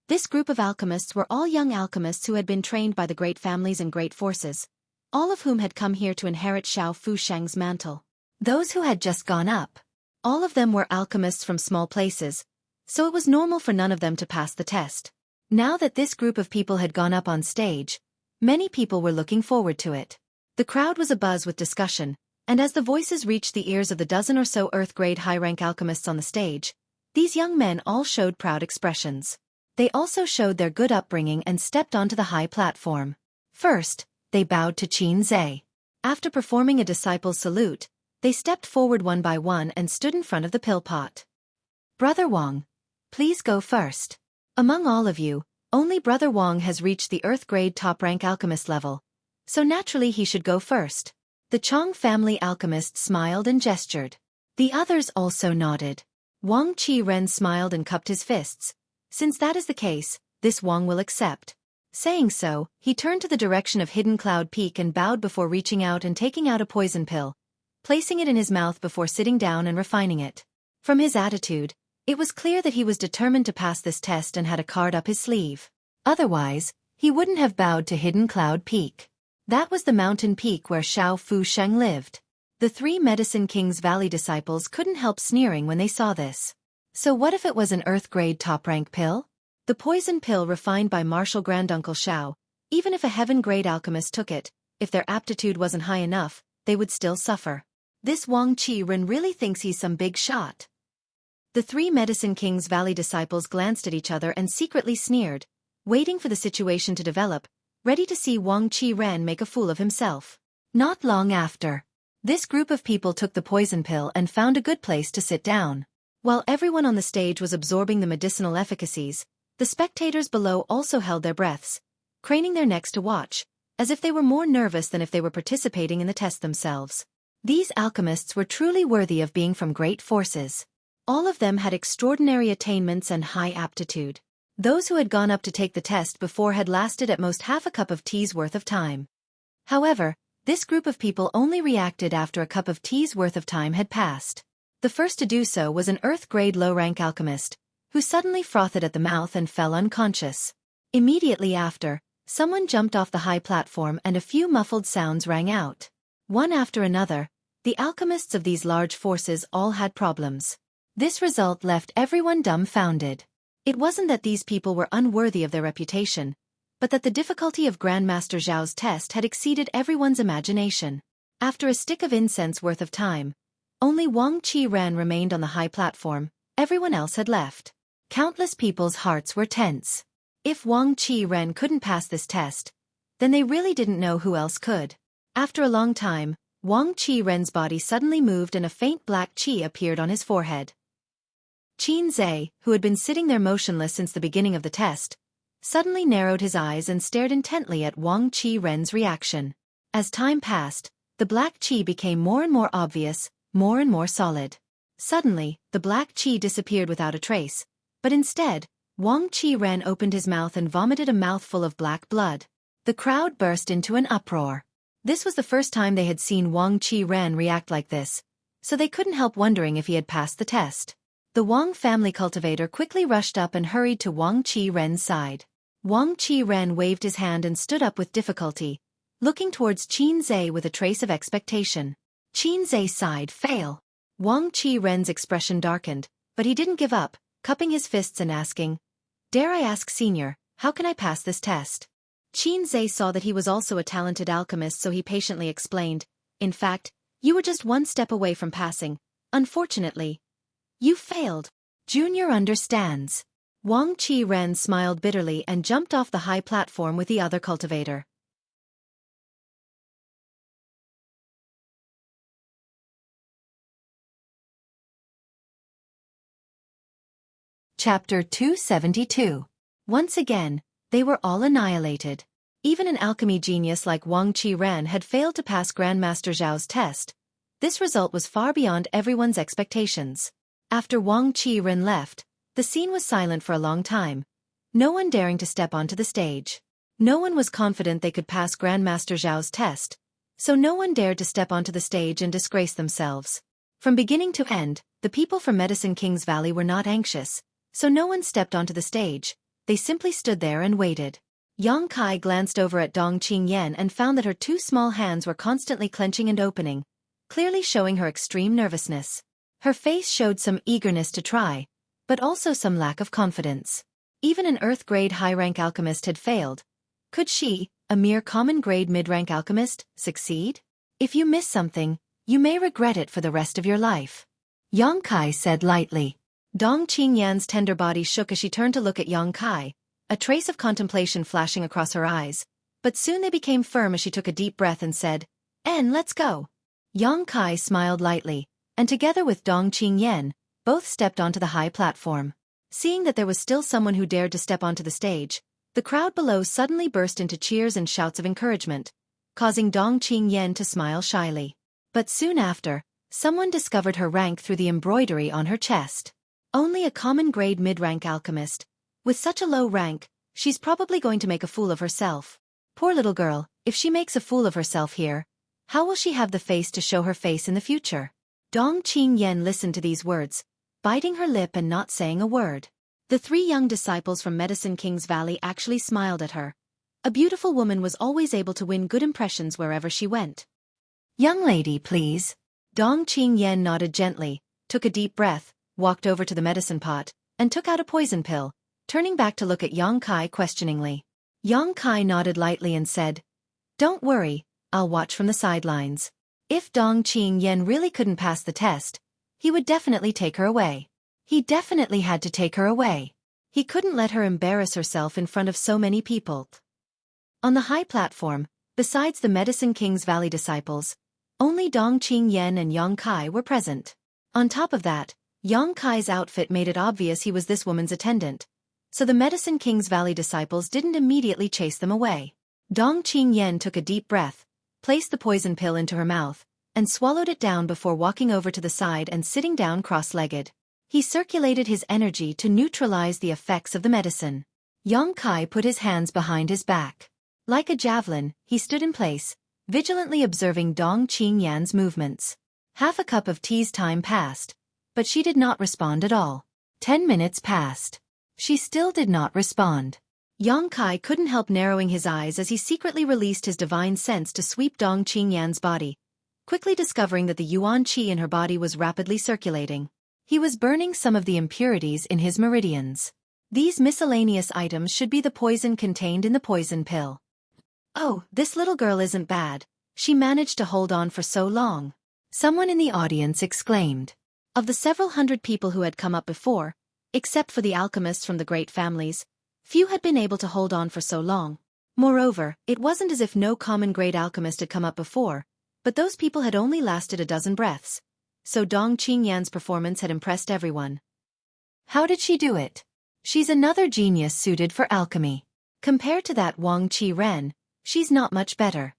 This group of alchemists were all young alchemists who had been trained by the great families and great forces, all of whom had come here to inherit Xiao Fusheng's mantle. Those who had just gone up. All of them were alchemists from small places, so it was normal for none of them to pass the test. Now that this group of people had gone up on stage, many people were looking forward to it. The crowd was abuzz with discussion, and as the voices reached the ears of the dozen or so Earth-grade high-rank alchemists on the stage, these young men all showed proud expressions. They also showed their good upbringing and stepped onto the high platform. First, they bowed to Qin Zhe. After performing a disciple's salute, they stepped forward one by one and stood in front of the pill pot. Brother Wang, please go first. Among all of you, only Brother Wang has reached the Earth-grade top-rank alchemist level, so naturally he should go first. The Chong family alchemist smiled and gestured. The others also nodded. Wang Qi-ren smiled and cupped his fists. Since that is the case, this Wang will accept. Saying so, he turned to the direction of Hidden Cloud Peak and bowed before reaching out and taking out a poison pill, placing it in his mouth before sitting down and refining it. From his attitude, it was clear that he was determined to pass this test and had a card up his sleeve. Otherwise, he wouldn't have bowed to Hidden Cloud Peak. That was the mountain peak where Xiao Fusheng lived. The three Medicine King's Valley disciples couldn't help sneering when they saw this. So what if it was an Earth-grade top-rank pill? The poison pill refined by Martial Granduncle Xiao. Even if a heaven-grade alchemist took it, if their aptitude wasn't high enough, they would still suffer. This Wang Qi-ren really thinks he's some big shot. The three Medicine King's Valley disciples glanced at each other and secretly sneered, waiting for the situation to develop, ready to see Wang Qi-ren make a fool of himself. Not long after, this group of people took the poison pill and found a good place to sit down. While everyone on the stage was absorbing the medicinal efficacies, the spectators below also held their breaths, craning their necks to watch, as if they were more nervous than if they were participating in the test themselves. These alchemists were truly worthy of being from great forces. All of them had extraordinary attainments and high aptitude. Those who had gone up to take the test before had lasted at most half a cup of tea's worth of time. However, this group of people only reacted after a cup of tea's worth of time had passed. The first to do so was an Earth-grade low-rank alchemist, who suddenly frothed at the mouth and fell unconscious. Immediately after, someone jumped off the high platform and a few muffled sounds rang out. One after another, the alchemists of these large forces all had problems. This result left everyone dumbfounded. It wasn't that these people were unworthy of their reputation, but that the difficulty of Grandmaster Zhao's test had exceeded everyone's imagination. After a stick of incense worth of time, only Wang Qi-ren remained on the high platform. Everyone else had left. Countless people's hearts were tense. If Wang Qi-ren couldn't pass this test, then they really didn't know who else could. After a long time, Wang Qi-ren's body suddenly moved and a faint black qi appeared on his forehead. Qin Zhe, who had been sitting there motionless since the beginning of the test, suddenly narrowed his eyes and stared intently at Wang Qi-ren's reaction. As time passed, the black qi became more and more obvious, more and more solid. Suddenly, the black qi disappeared without a trace, but instead, Wang Qi-ren opened his mouth and vomited a mouthful of black blood. The crowd burst into an uproar. This was the first time they had seen Wang Qi-ren react like this, so they couldn't help wondering if he had passed the test. The Wang family cultivator quickly rushed up and hurried to Wang Qi-ren's side. Wang Qi-ren waved his hand and stood up with difficulty, looking towards Qin Zhe with a trace of expectation. Qin Zhe sighed, "Fail." Wang Qi-ren's expression darkened, but he didn't give up, cupping his fists and asking, "Dare I ask, Senior, how can I pass this test?" Qin Zhe saw that he was also a talented alchemist, so he patiently explained, "In fact, you were just one step away from passing. Unfortunately, you failed." Junior understands. Wang Qi-ren smiled bitterly and jumped off the high platform with the other cultivator. Chapter 272. Once again, they were all annihilated. Even an alchemy genius like Wang Qi-ren had failed to pass Grandmaster Zhao's test, This result was far beyond everyone's expectations. After Wang Qiren left, the scene was silent for a long time, no one daring to step onto the stage. No one was confident they could pass Grandmaster Zhao's test, so no one dared to step onto the stage and disgrace themselves. From beginning to end, the people from Medicine King's Valley were not anxious, so no one stepped onto the stage, they simply stood there and waited. Yang Kai glanced over at Dong Qingyan and found that her two small hands were constantly clenching and opening, clearly showing her extreme nervousness. Her face showed some eagerness to try, but also some lack of confidence. Even an Earth-grade high-rank alchemist had failed. Could she, a mere common-grade mid-rank alchemist, succeed? If you miss something, you may regret it for the rest of your life. Yang Kai said lightly. Dong Qingyan's tender body shook as she turned to look at Yang Kai, a trace of contemplation flashing across her eyes, but soon they became firm as she took a deep breath and said, let's go." Yang Kai smiled lightly, and together with Dong Qingyan, both stepped onto the high platform. Seeing that there was still someone who dared to step onto the stage, the crowd below suddenly burst into cheers and shouts of encouragement, causing Dong Qingyan to smile shyly. But soon after, someone discovered her rank through the embroidery on her chest. Only a common-grade mid-rank alchemist. With such a low rank, she's probably going to make a fool of herself. Poor little girl, if she makes a fool of herself here, how will she have the face to show her face in the future? Dong Qingyan listened to these words, biting her lip and not saying a word. The three young disciples from Medicine King's Valley actually smiled at her. A beautiful woman was always able to win good impressions wherever she went. "Young lady, please." Dong Qingyan nodded gently, took a deep breath, walked over to the medicine pot, and took out a poison pill, turning back to look at Yang Kai questioningly. Yang Kai nodded lightly and said, "Don't worry, I'll watch from the sidelines." If Dong Qingyan really couldn't pass the test, he would definitely take her away. He definitely had to take her away. He couldn't let her embarrass herself in front of so many people. On the high platform, besides the Medicine King's Valley disciples, only Dong Qingyan and Yang Kai were present. On top of that, Yang Kai's outfit made it obvious he was this woman's attendant, so the Medicine King's Valley disciples didn't immediately chase them away. Dong Qingyan took a deep breath, placed the poison pill into her mouth, and swallowed it down before walking over to the side and sitting down cross-legged. He circulated his energy to neutralize the effects of the medicine. Yang Kai put his hands behind his back. Like a javelin, he stood in place, vigilantly observing Dong Qingyan's movements. Half a cup of tea's time passed, but she did not respond at all. 10 minutes passed. She still did not respond. Yang Kai couldn't help narrowing his eyes as he secretly released his divine sense to sweep Dong Qingyan's body, quickly discovering that the yuan qi in her body was rapidly circulating. He was burning some of the impurities in his meridians. These miscellaneous items should be the poison contained in the poison pill. "Oh, this little girl isn't bad. She managed to hold on for so long," someone in the audience exclaimed. Of the several hundred people who had come up before, except for the alchemists from the great families, few had been able to hold on for so long. Moreover, it wasn't as if no common-grade alchemist had come up before, but those people had only lasted a dozen breaths. So Dong Qingyan's performance had impressed everyone. How did she do it? She's another genius suited for alchemy. Compared to that Wang Qiren, she's not much better.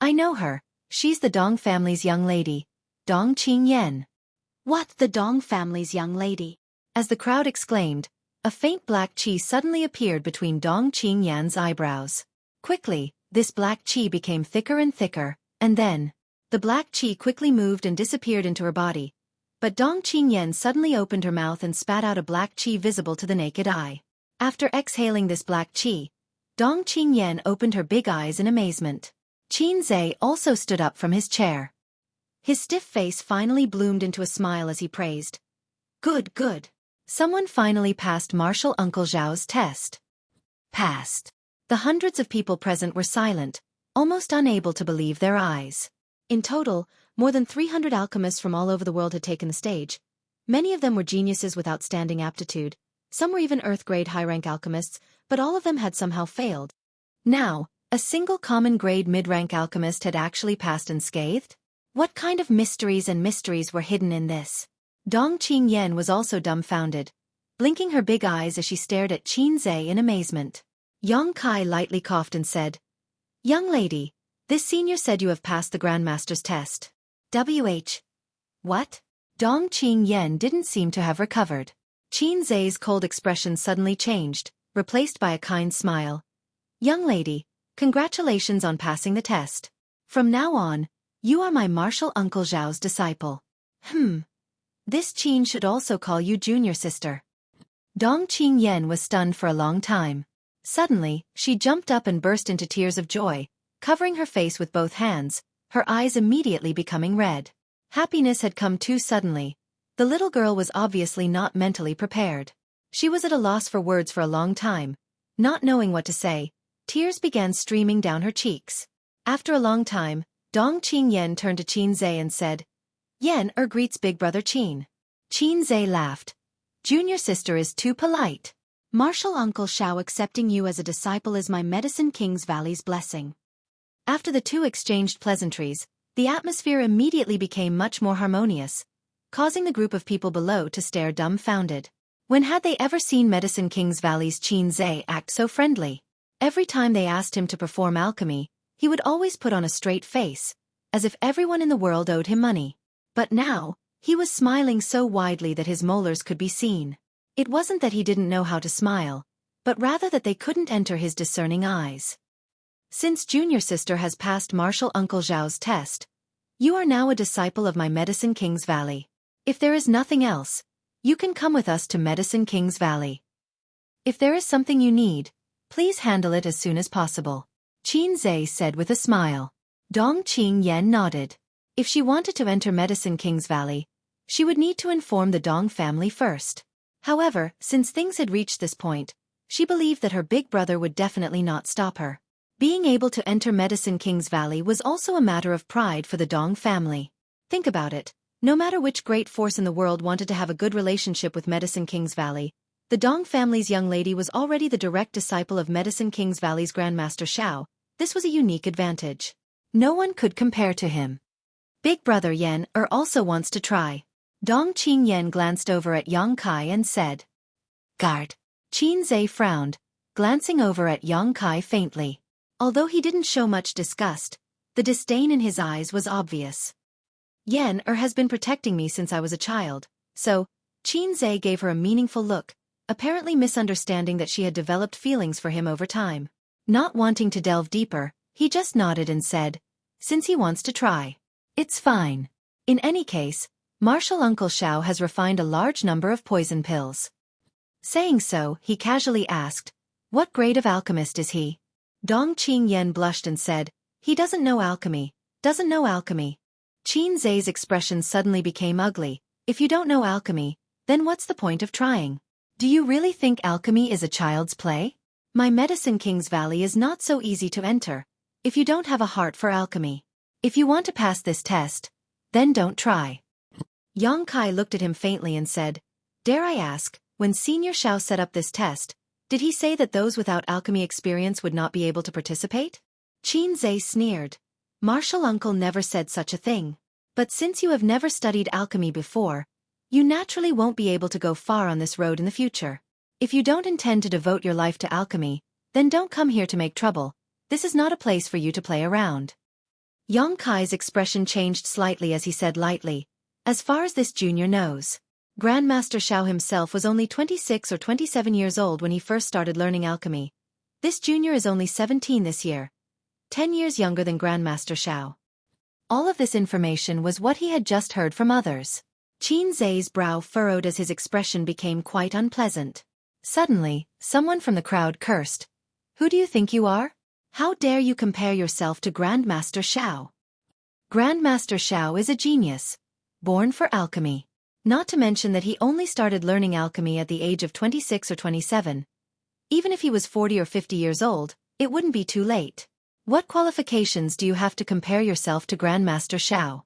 I know her. She's the Dong family's young lady, Dong Qingyan. What, the Dong family's young lady? As the crowd exclaimed, a faint black qi suddenly appeared between Dong Qingyan's eyebrows. Quickly, this black qi became thicker and thicker, and then, the black qi quickly moved and disappeared into her body, but Dong Qingyan suddenly opened her mouth and spat out a black qi visible to the naked eye. After exhaling this black qi, Dong Qingyan opened her big eyes in amazement. Qinzhe also stood up from his chair. His stiff face finally bloomed into a smile as he praised. "Good, good. Someone finally passed Martial Uncle Zhao's test." Passed. The hundreds of people present were silent, almost unable to believe their eyes. In total, more than 300 alchemists from all over the world had taken the stage. Many of them were geniuses with outstanding aptitude. Some were even Earth-grade high-rank alchemists, but all of them had somehow failed. Now, a single common-grade mid-rank alchemist had actually passed unscathed? What kind of mysteries were hidden in this? Dong Qingyan was also dumbfounded, blinking her big eyes as she stared at Qinzhe in amazement. Yang Kai lightly coughed and said, "Young lady, this senior said you have passed the Grandmaster's test." What? Dong Qingyan didn't seem to have recovered. Qin Zai's cold expression suddenly changed, replaced by a kind smile. Young lady, congratulations on passing the test. From now on, you are my martial uncle Zhao's disciple. This Qin should also call you junior sister. Dong Qingyan was stunned for a long time. Suddenly, she jumped up and burst into tears of joy, covering her face with both hands, her eyes immediately becoming red. Happiness had come too suddenly. The little girl was obviously not mentally prepared. She was at a loss for words for a long time. Not knowing what to say, tears began streaming down her cheeks. After a long time, Dong Qingyan turned to Qin Zai and said, Yan greets big brother Qin. Qin Zai laughed. Junior sister is too polite. Martial Uncle Xiao accepting you as a disciple is my Medicine King's Valley's blessing. After the two exchanged pleasantries, the atmosphere immediately became much more harmonious, causing the group of people below to stare dumbfounded. When had they ever seen Medicine King's Valley's Qin Zai act so friendly? Every time they asked him to perform alchemy, he would always put on a straight face, as if everyone in the world owed him money. But now, he was smiling so widely that his molars could be seen. It wasn't that he didn't know how to smile, but rather that they couldn't enter his discerning eyes. Since junior sister has passed Martial Uncle Zhao's test, you are now a disciple of my Medicine King's Valley. If there is nothing else, you can come with us to Medicine King's Valley. If there is something you need, please handle it as soon as possible. Qin Zai said with a smile. Dong Qingyan nodded. If she wanted to enter Medicine King's Valley, she would need to inform the Dong family first. However, since things had reached this point, she believed that her big brother would definitely not stop her. Being able to enter Medicine King's Valley was also a matter of pride for the Dong family. Think about it. No matter which great force in the world wanted to have a good relationship with Medicine King's Valley, the Dong family's young lady was already the direct disciple of Medicine King's Valley's Grandmaster Xiao. This was a unique advantage. No one could compare to him. Big brother Yan also wants to try. Dong Qingyan glanced over at Yang Kai and said, Guard. Qin Zai frowned, glancing over at Yang Kai faintly. Although he didn't show much disgust, the disdain in his eyes was obvious. Yan has been protecting me since I was a child, so, Qin Zai gave her a meaningful look, apparently misunderstanding that she had developed feelings for him over time. Not wanting to delve deeper, he just nodded and said, since he wants to try. It's fine. In any case, Martial Uncle Xiao has refined a large number of poison pills. Saying so, he casually asked, what grade of alchemist is he? Dong Qingyan blushed and said, he doesn't know alchemy. Qin Zai's expression suddenly became ugly. If you don't know alchemy, then what's the point of trying? Do you really think alchemy is a child's play? My Medicine King's Valley is not so easy to enter, if you don't have a heart for alchemy. If you want to pass this test, then don't try. Yang Kai looked at him faintly and said, dare I ask, when Senior Xiao set up this test, did he say that those without alchemy experience would not be able to participate? Qin Zai sneered. Martial Uncle never said such a thing. But since you have never studied alchemy before, you naturally won't be able to go far on this road in the future. If you don't intend to devote your life to alchemy, then don't come here to make trouble. This is not a place for you to play around. Yang Kai's expression changed slightly as he said lightly, as far as this junior knows. Grandmaster Xiao himself was only 26 or 27 years old when he first started learning alchemy. This junior is only 17 this year, 10 years younger than Grandmaster Xiao. All of this information was what he had just heard from others. Qin Zai's brow furrowed as his expression became quite unpleasant. Suddenly, someone from the crowd cursed. Who do you think you are? How dare you compare yourself to Grandmaster Xiao? Grandmaster Xiao is a genius, born for alchemy. Not to mention that he only started learning alchemy at the age of 26 or 27. Even if he was 40 or 50 years old, it wouldn't be too late. What qualifications do you have to compare yourself to Grandmaster Xiao?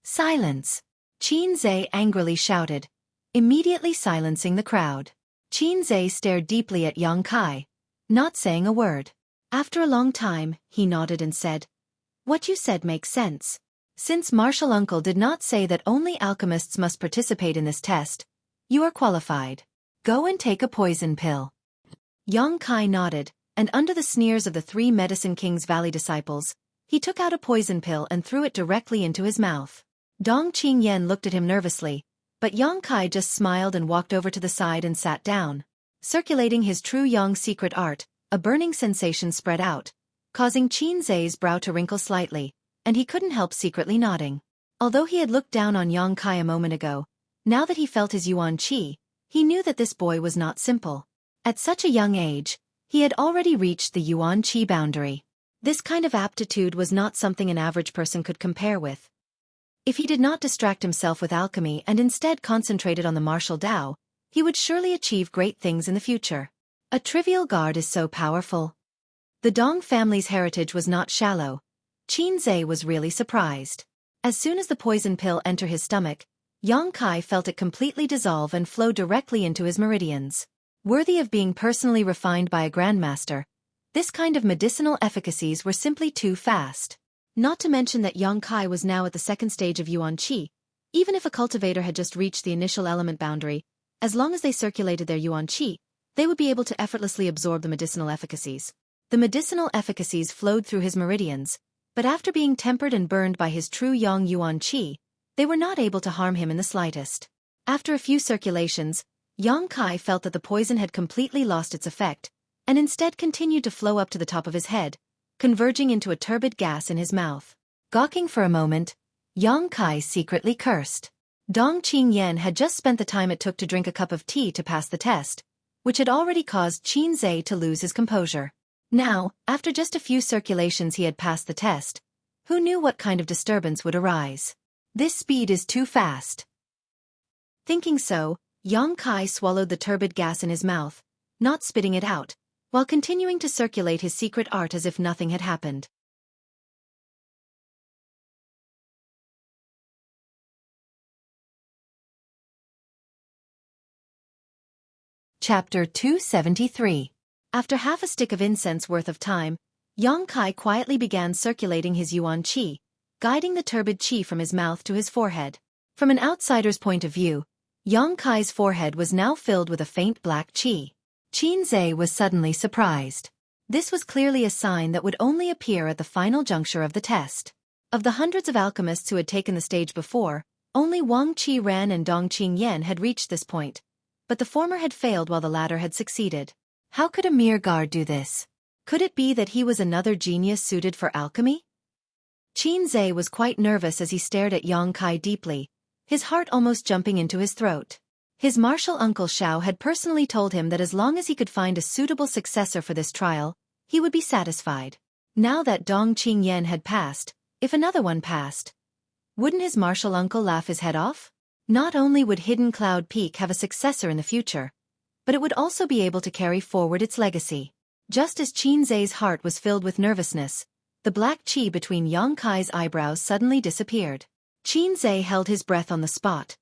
Silence! Qin Zai angrily shouted, immediately silencing the crowd. Qin Zai stared deeply at Yang Kai, not saying a word. After a long time, he nodded and said, what you said makes sense. Since Martial Uncle did not say that only alchemists must participate in this test, you are qualified. Go and take a poison pill. Yang Kai nodded, and under the sneers of the 3 Medicine King's Valley disciples, He took out a poison pill and threw it directly into his mouth. Dong Qingyan looked at him nervously, but Yang Kai just smiled and walked over to the side and sat down. Circulating his true Yang secret art, a burning sensation spread out, causing Qin Zai's brow to wrinkle slightly, and he couldn't help secretly nodding. Although he had looked down on Yang Kai a moment ago, now that he felt his yuan qi, he knew that this boy was not simple. At such a young age, he had already reached the yuan qi boundary. This kind of aptitude was not something an average person could compare with. If he did not distract himself with alchemy and instead concentrated on the martial Tao, he would surely achieve great things in the future. A trivial guard is so powerful. The Dong family's heritage was not shallow. Qin Zai was really surprised. As soon as the poison pill entered his stomach, Yang Kai felt it completely dissolve and flow directly into his meridians. Worthy of being personally refined by a grandmaster, this kind of medicinal efficacies were simply too fast. Not to mention that Yang Kai was now at the second stage of yuan qi. Even if a cultivator had just reached the initial element boundary, as long as they circulated their yuan qi, they would be able to effortlessly absorb the medicinal efficacies. The medicinal efficacies flowed through his meridians, but after being tempered and burned by his true Yang yuan qi, they were not able to harm him in the slightest. After a few circulations, Yang Kai felt that the poison had completely lost its effect, and instead continued to flow up to the top of his head, converging into a turbid gas in his mouth. Gawking for a moment, Yang Kai secretly cursed. Dong Qingyan had just spent the time it took to drink a cup of tea to pass the test, which had already caused Qin Zai to lose his composure. Now, after just a few circulations he had passed the test, who knew what kind of disturbance would arise? This speed is too fast. Thinking so, Yang Kai swallowed the turbid gas in his mouth, not spitting it out, while continuing to circulate his secret art as if nothing had happened. Chapter 273. After half a stick of incense worth of time, Yang Kai quietly began circulating his yuan qi, guiding the turbid qi from his mouth to his forehead. From an outsider's point of view, Yang Kai's forehead was now filled with a faint black qi. Qin Zai was suddenly surprised. This was clearly a sign that would only appear at the final juncture of the test. Of the hundreds of alchemists who had taken the stage before, only Wang Qi-ren and Dong Qingyan had reached this point, but the former had failed while the latter had succeeded. How could a mere guard do this? Could it be that he was another genius suited for alchemy? Qin Zai was quite nervous as he stared at Yang Kai deeply, his heart almost jumping into his throat. His martial uncle Xiao had personally told him that as long as he could find a suitable successor for this trial, he would be satisfied. Now that Dong Qingyan had passed, if another one passed, wouldn't his martial uncle laugh his head off? Not only would Hidden Cloud Peak have a successor in the future, but it would also be able to carry forward its legacy. Just as Qin Zai's heart was filled with nervousness, the black qi between Yang Kai's eyebrows suddenly disappeared. Qin Zai held his breath on the spot,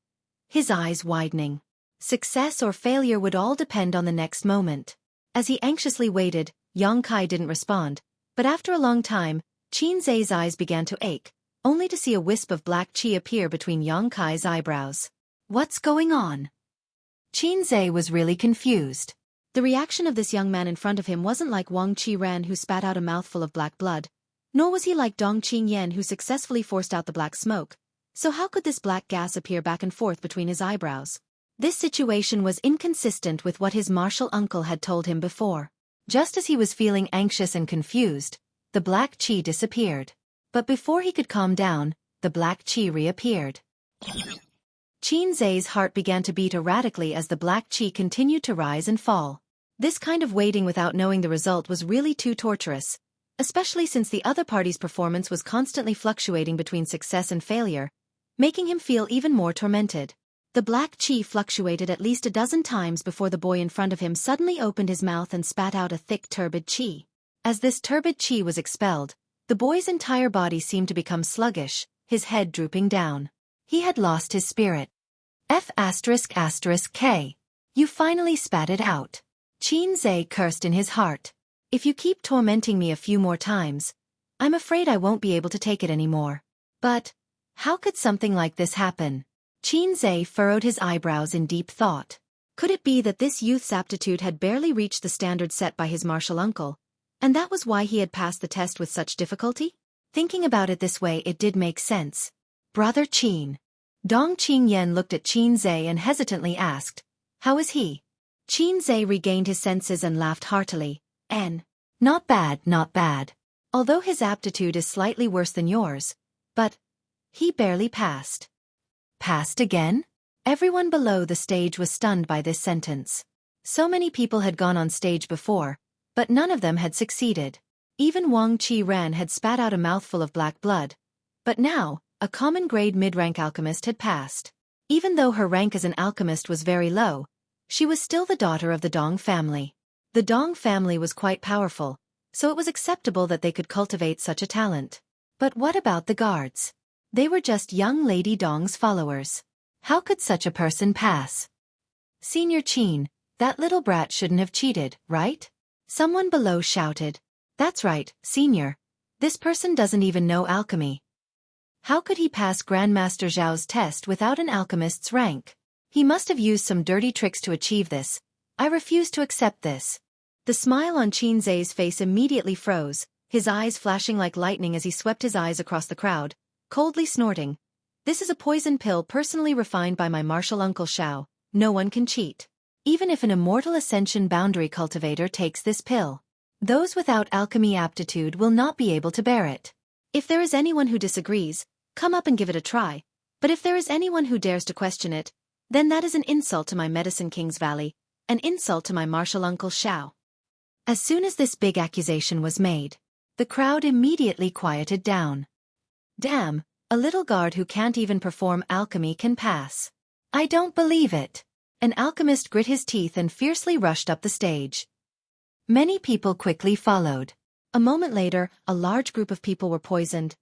his eyes widening. Success or failure would all depend on the next moment. As he anxiously waited, Yang Kai didn't respond, but after a long time, Qin Zai's eyes began to ache, only to see a wisp of black qi appear between Yang Kai's eyebrows. What's going on? Qin Zai was really confused. The reaction of this young man in front of him wasn't like Wang Qi-ren who spat out a mouthful of black blood, nor was he like Dong Qingyan who successfully forced out the black smoke. So how could this black gas appear back and forth between his eyebrows? This situation was inconsistent with what his martial uncle had told him before. Just as he was feeling anxious and confused, the black qi disappeared. But before he could calm down, the black qi reappeared. Qin Zai's heart began to beat erratically as the black qi continued to rise and fall. This kind of waiting without knowing the result was really too torturous, especially since the other party's performance was constantly fluctuating between success and failure, making him feel even more tormented. The black qi fluctuated at least a dozen times before the boy in front of him suddenly opened his mouth and spat out a thick turbid qi. As this turbid qi was expelled, the boy's entire body seemed to become sluggish, his head drooping down. He had lost his spirit. F***K. You finally spat it out. Qin Zai cursed in his heart. If you keep tormenting me a few more times, I'm afraid I won't be able to take it anymore. But how could something like this happen? Qin Zai furrowed his eyebrows in deep thought. Could it be that this youth's aptitude had barely reached the standard set by his martial uncle, and that was why he had passed the test with such difficulty? Thinking about it this way, it did make sense. Brother Qin. Dong Qingyan looked at Qin Zhe and hesitantly asked, "How is he?" Qin Zhe regained his senses and laughed heartily. Not bad, not bad. Although his aptitude is slightly worse than yours. But he barely passed. Passed again? Everyone below the stage was stunned by this sentence. So many people had gone on stage before, but none of them had succeeded. Even Wang Qiran had spat out a mouthful of black blood. But now, a common-grade mid-rank alchemist had passed. Even though her rank as an alchemist was very low, she was still the daughter of the Dong family. The Dong family was quite powerful, so it was acceptable that they could cultivate such a talent. But what about the guards? They were just young Lady Dong's followers. How could such a person pass? Senior Qin, that little brat shouldn't have cheated, right? Someone below shouted. That's right, Senior. This person doesn't even know alchemy. How could he pass Grandmaster Zhao's test without an alchemist's rank? He must have used some dirty tricks to achieve this. I refuse to accept this. The smile on Qin Zhe's face immediately froze, his eyes flashing like lightning as he swept his eyes across the crowd, coldly snorting. This is a poison pill personally refined by my martial uncle Xiao. No one can cheat. Even if an immortal ascension boundary cultivator takes this pill, those without alchemy aptitude will not be able to bear it. If there is anyone who disagrees, come up and give it a try. But if there is anyone who dares to question it, then that is an insult to my Medicine King's Valley, an insult to my martial uncle Xiao. As soon as this big accusation was made, the crowd immediately quieted down. Damn, a little guard who can't even perform alchemy can pass. I don't believe it. An alchemist grit his teeth and fiercely rushed up the stage. Many people quickly followed. A moment later, a large group of people were poisoned.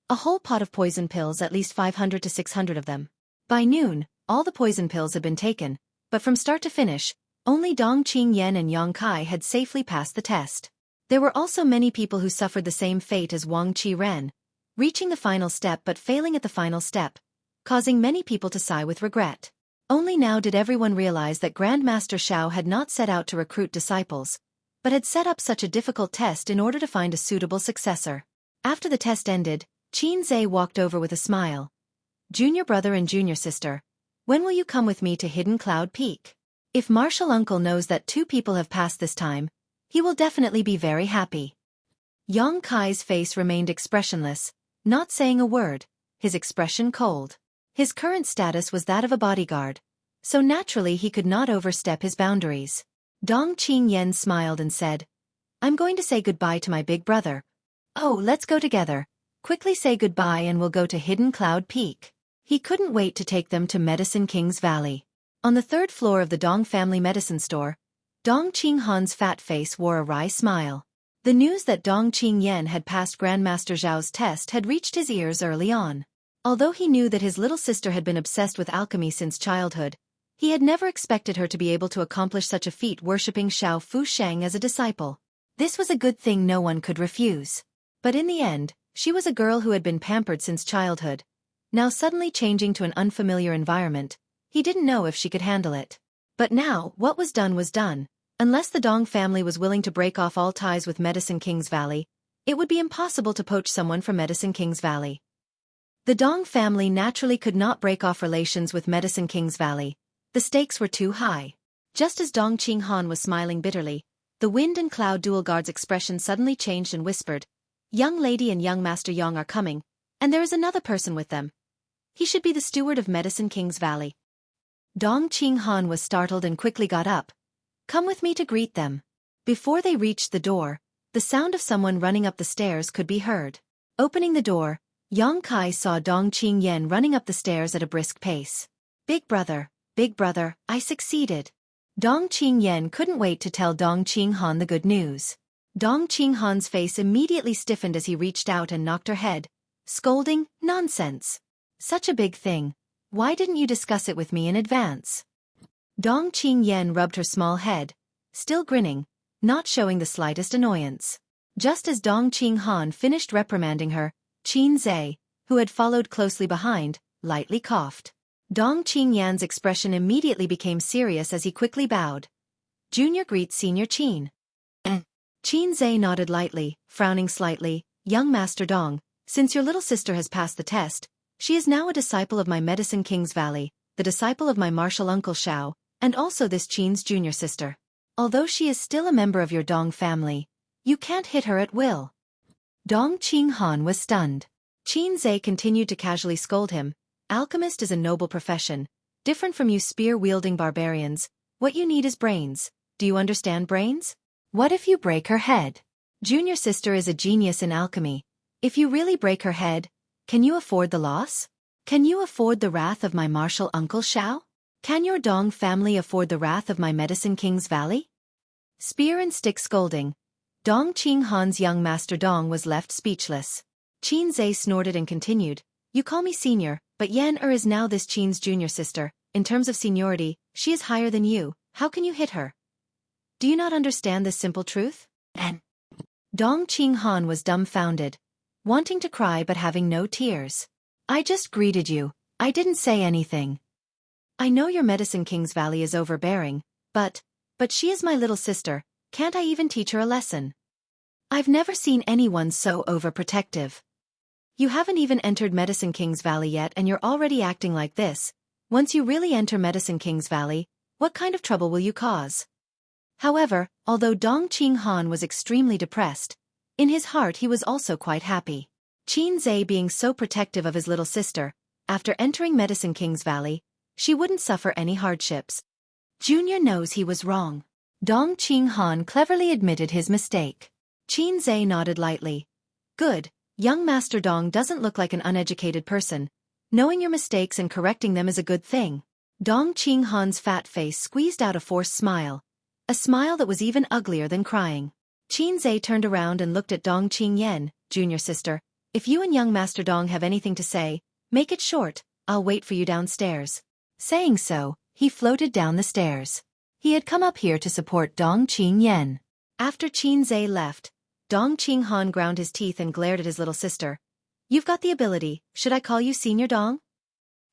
A whole pot of poison pills, at least 500 to 600 of them. By noon, all the poison pills had been taken, but from start to finish, only Dong Qingyan and Yang Kai had safely passed the test. There were also many people who suffered the same fate as Wang Qiren, reaching the final step but failing at the final step, causing many people to sigh with regret. Only now did everyone realize that Grandmaster Xiao had not set out to recruit disciples, but had set up such a difficult test in order to find a suitable successor. After the test ended, Qin Zhe walked over with a smile. Junior brother and junior sister, when will you come with me to Hidden Cloud Peak? If Martial Uncle knows that 2 people have passed this time, he will definitely be very happy. Yang Kai's face remained expressionless, not saying a word, his expression cold. His current status was that of a bodyguard, so naturally he could not overstep his boundaries. Dong Qingyan smiled and said, I'm going to say goodbye to my big brother. Oh, let's go together. Quickly say goodbye and we'll go to Hidden Cloud Peak. He couldn't wait to take them to Medicine King's Valley. On the 3rd floor of the Dong family medicine store, Dong Qinghan's fat face wore a wry smile. The news that Dong Qingyan had passed Grandmaster Zhao's test had reached his ears early on. Although he knew that his little sister had been obsessed with alchemy since childhood, he had never expected her to be able to accomplish such a feat worshipping Xiao Fusheng as a disciple. This was a good thing no one could refuse. But in the end, she was a girl who had been pampered since childhood. Now suddenly changing to an unfamiliar environment, he didn't know if she could handle it. But now, what was done was done. Unless the Dong family was willing to break off all ties with Medicine King's Valley, it would be impossible to poach someone from Medicine King's Valley. The Dong family naturally could not break off relations with Medicine King's Valley. The stakes were too high. Just as Dong Qinghan was smiling bitterly, the Wind and Cloud dual guard's expression suddenly changed and whispered, Young Lady and Young Master Yang are coming, and there is another person with them. He should be the steward of Medicine King's Valley. Dong Qinghan was startled and quickly got up. Come with me to greet them. Before they reached the door, the sound of someone running up the stairs could be heard. Opening the door, Yang Kai saw Dong Qingyan running up the stairs at a brisk pace. Big brother, I succeeded. Dong Qingyan couldn't wait to tell Dong Qinghan the good news. Dong Qinghan's face immediately stiffened as he reached out and knocked her head, scolding, Nonsense. Such a big thing. Why didn't you discuss it with me in advance? Dong Qingyan rubbed her small head, still grinning, not showing the slightest annoyance. Just as Dong Qinghan finished reprimanding her, Qin Zhe, who had followed closely behind, lightly coughed. Dong Qingyan's expression immediately became serious as he quickly bowed. Junior greets Senior Qin. Qin Zhe nodded lightly, frowning slightly, young Master Dong, since your little sister has passed the test, she is now a disciple of my Medicine King's Valley, the disciple of my martial uncle Xiao, and also this Qin's junior sister. Although she is still a member of your Dong family, you can't hit her at will." Dong Qinghan was stunned. Qin Zhe continued to casually scold him. "Alchemist is a noble profession, different from you spear-wielding barbarians. What you need is brains. Do you understand brains? What if you break her head? Junior sister is a genius in alchemy. If you really break her head, can you afford the loss? Can you afford the wrath of my martial uncle Xiao? Can your Dong family afford the wrath of my Medicine King's Valley?" Spear and stick scolding. Dong Qinghan's young Master Dong was left speechless. Qin Zhe snorted and continued, "You call me senior, but Yan is now this Qin's junior sister. In terms of seniority, she is higher than you. How can you hit her? Do you not understand this simple truth?" And Dong Qinghan was dumbfounded, wanting to cry but having no tears. "I just greeted you. I didn't say anything." "I know your Medicine King's Valley is overbearing, but she is my little sister. Can't I even teach her a lesson? I've never seen anyone so overprotective. You haven't even entered Medicine King's Valley yet and you're already acting like this. Once you really enter Medicine King's Valley, what kind of trouble will you cause?" However, although Dong Qinghan was extremely depressed, in his heart he was also quite happy. Qin Zhe being so protective of his little sister, after entering Medicine King's Valley, she wouldn't suffer any hardships. Junior knows he was wrong. Dong Qinghan cleverly admitted his mistake. Qin Zhe nodded lightly. "Good, young Master Dong doesn't look like an uneducated person. Knowing your mistakes and correcting them is a good thing." Dong Qinghan's fat face squeezed out a forced smile. A smile that was even uglier than crying. Qin Zhe turned around and looked at Dong Qingyan, junior sister. "If you and young Master Dong have anything to say, make it short. I'll wait for you downstairs." Saying so, he floated down the stairs. He had come up here to support Dong Qingyan. After Qin Zhe left, Dong Qinghan ground his teeth and glared at his little sister. "You've got the ability, should I call you Senior Dong?"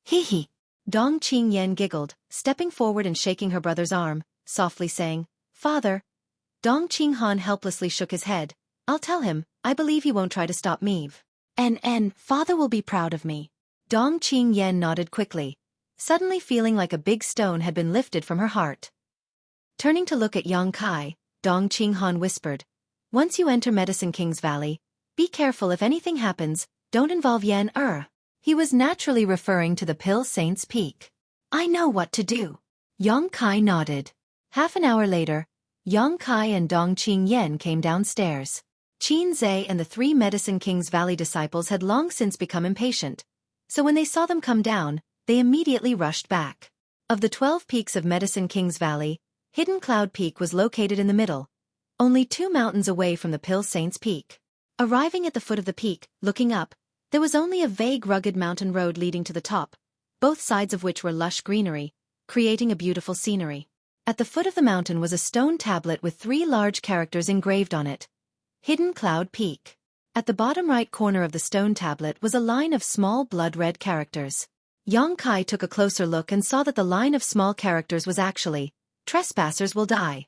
"Hee hee." Dong Qingyan giggled, stepping forward and shaking her brother's arm, softly saying, "Father." Dong Qinghan helplessly shook his head. "I'll tell him, I believe he won't try to stop me. And father will be proud of me." Dong Qingyan nodded quickly, suddenly feeling like a big stone had been lifted from her heart. Turning to look at Yang Kai, Dong Qinghan whispered, "Once you enter Medicine King's Valley, be careful if anything happens, don't involve Yan." He was naturally referring to the Pill Saint's Peak. "I know what to do." Yang Kai nodded. Half an hour later, Yang Kai and Dong Qingyan came downstairs. Qin Zhe and the 3 Medicine King's Valley disciples had long since become impatient, so when they saw them come down, they immediately rushed back. Of the 12 peaks of Medicine King's Valley, Hidden Cloud Peak was located in the middle, only 2 mountains away from the Pill Saint's Peak. Arriving at the foot of the peak, looking up, there was only a vague rugged mountain road leading to the top, both sides of which were lush greenery, creating a beautiful scenery. At the foot of the mountain was a stone tablet with 3 large characters engraved on it. Hidden Cloud Peak. At the bottom right corner of the stone tablet was a line of small blood-red characters. Yang Kai took a closer look and saw that the line of small characters was actually, "Trespassers will die."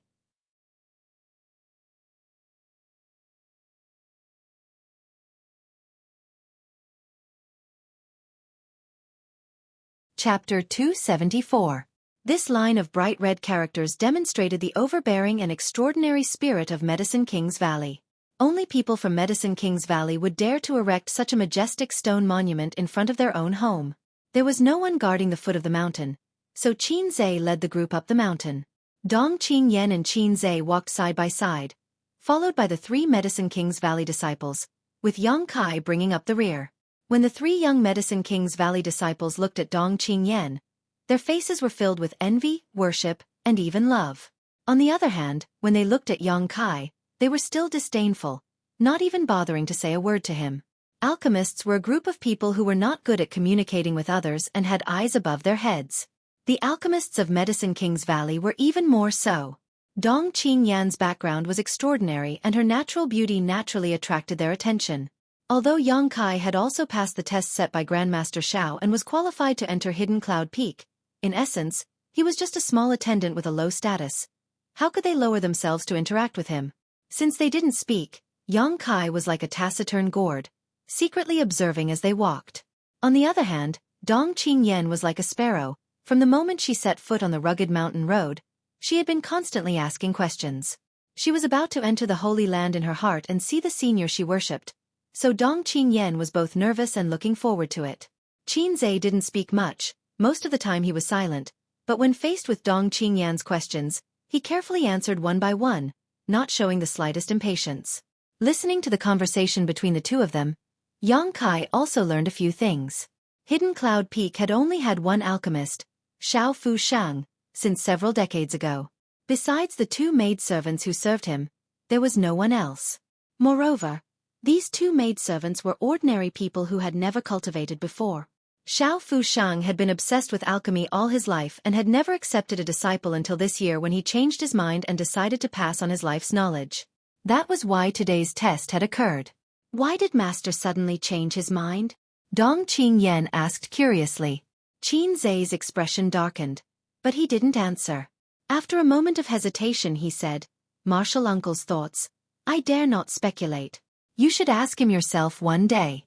Chapter 274. This line of bright red characters demonstrated the overbearing and extraordinary spirit of Medicine King's Valley. Only people from Medicine King's Valley would dare to erect such a majestic stone monument in front of their own home. There was no one guarding the foot of the mountain, so Qin Zhe led the group up the mountain. Dong Qingyan and Qin Zhe walked side by side, followed by the 3 Medicine King's Valley disciples, with Yang Kai bringing up the rear. When the 3 young Medicine King's Valley disciples looked at Dong Qingyan, their faces were filled with envy, worship, and even love. On the other hand, when they looked at Yang Kai, they were still disdainful, not even bothering to say a word to him. Alchemists were a group of people who were not good at communicating with others and had eyes above their heads. The alchemists of Medicine King's Valley were even more so. Dong Qingyan's background was extraordinary and her natural beauty naturally attracted their attention. Although Yang Kai had also passed the test set by Grandmaster Xiao and was qualified to enter Hidden Cloud Peak, in essence, he was just a small attendant with a low status. How could they lower themselves to interact with him? Since they didn't speak, Yang Kai was like a taciturn gourd, secretly observing as they walked. On the other hand, Dong Qingyan was like a sparrow. From the moment she set foot on the rugged mountain road, she had been constantly asking questions. She was about to enter the Holy Land in her heart and see the senior she worshipped, so Dong Qingyan was both nervous and looking forward to it. Qinzhe didn't speak much, most of the time he was silent, but when faced with Dong Qingyan's questions, he carefully answered one by one, not showing the slightest impatience. Listening to the conversation between the two of them, Yang Kai also learned a few things. Hidden Cloud Peak had only had one alchemist, Xiao Fu Shang, since several decades ago. Besides the two maidservants who served him, there was no one else. Moreover, these two maidservants were ordinary people who had never cultivated before. Xiao Fu Shang had been obsessed with alchemy all his life and had never accepted a disciple until this year when he changed his mind and decided to pass on his life's knowledge. That was why today's test had occurred. Why did Master suddenly change his mind? Dong Qingyan asked curiously. Qinzhe's expression darkened, but he didn't answer. After a moment of hesitation he said, "Martial Uncle's thoughts. I dare not speculate. You should ask him yourself one day."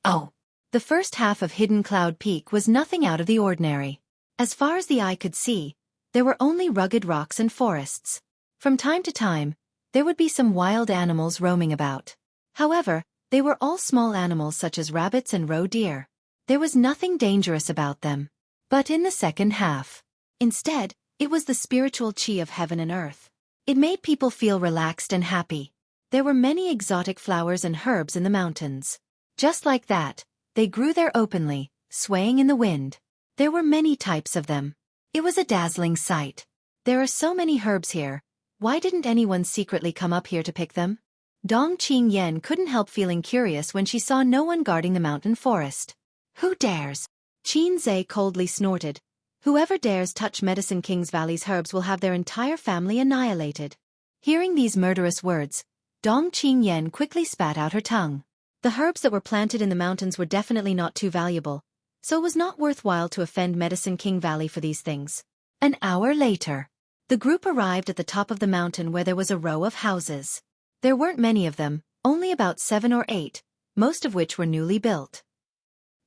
Oh. The first half of Hidden Cloud Peak was nothing out of the ordinary. As far as the eye could see, there were only rugged rocks and forests. From time to time, there would be some wild animals roaming about. However, they were all small animals such as rabbits and roe deer. There was nothing dangerous about them. But in the second half, instead, it was the spiritual chi of heaven and earth. It made people feel relaxed and happy. There were many exotic flowers and herbs in the mountains. Just like that, they grew there openly, swaying in the wind. There were many types of them. It was a dazzling sight. There are so many herbs here. Why didn't anyone secretly come up here to pick them? Dong Qingyan couldn't help feeling curious when she saw no one guarding the mountain forest. Who dares? Qinzhe coldly snorted. Whoever dares touch Medicine King's Valley's herbs will have their entire family annihilated. Hearing these murderous words, Dong Qingyan quickly spat out her tongue. The herbs that were planted in the mountains were definitely not too valuable, so it was not worthwhile to offend Medicine King Valley for these things. An hour later, the group arrived at the top of the mountain where there was a row of houses. There weren't many of them, only about 7 or 8, most of which were newly built.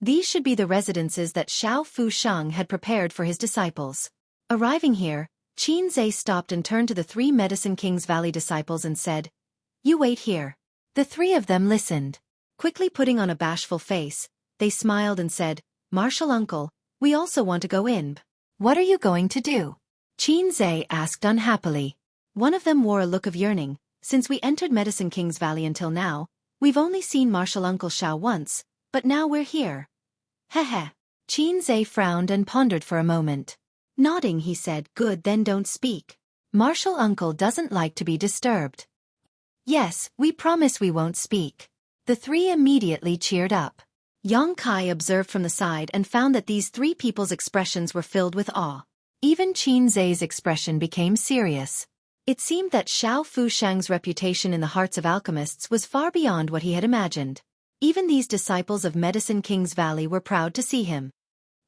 These should be the residences that Xiao Fu Shang had prepared for his disciples. Arriving here, Qinzhe stopped and turned to the 3 Medicine King's Valley disciples and said, "You wait here." The 3 of them listened. Quickly putting on a bashful face, they smiled and said, "Martial Uncle, we also want to go in." "What are you going to do?" Qinzhe asked unhappily. One of them wore a look of yearning. "Since we entered Medicine King's Valley until now, we've only seen Martial Uncle Xiao once, but now we're here." Heh. Qinzhe frowned and pondered for a moment. Nodding, he said, "Good, then don't speak. Martial Uncle doesn't like to be disturbed." "Yes, we promise we won't speak." The 3 immediately cheered up. Yang Kai observed from the side and found that these 3 people's expressions were filled with awe. Even Qinzhe's expression became serious. It seemed that Xiao Fu Shang's reputation in the hearts of alchemists was far beyond what he had imagined. Even these disciples of Medicine King's Valley were proud to see him.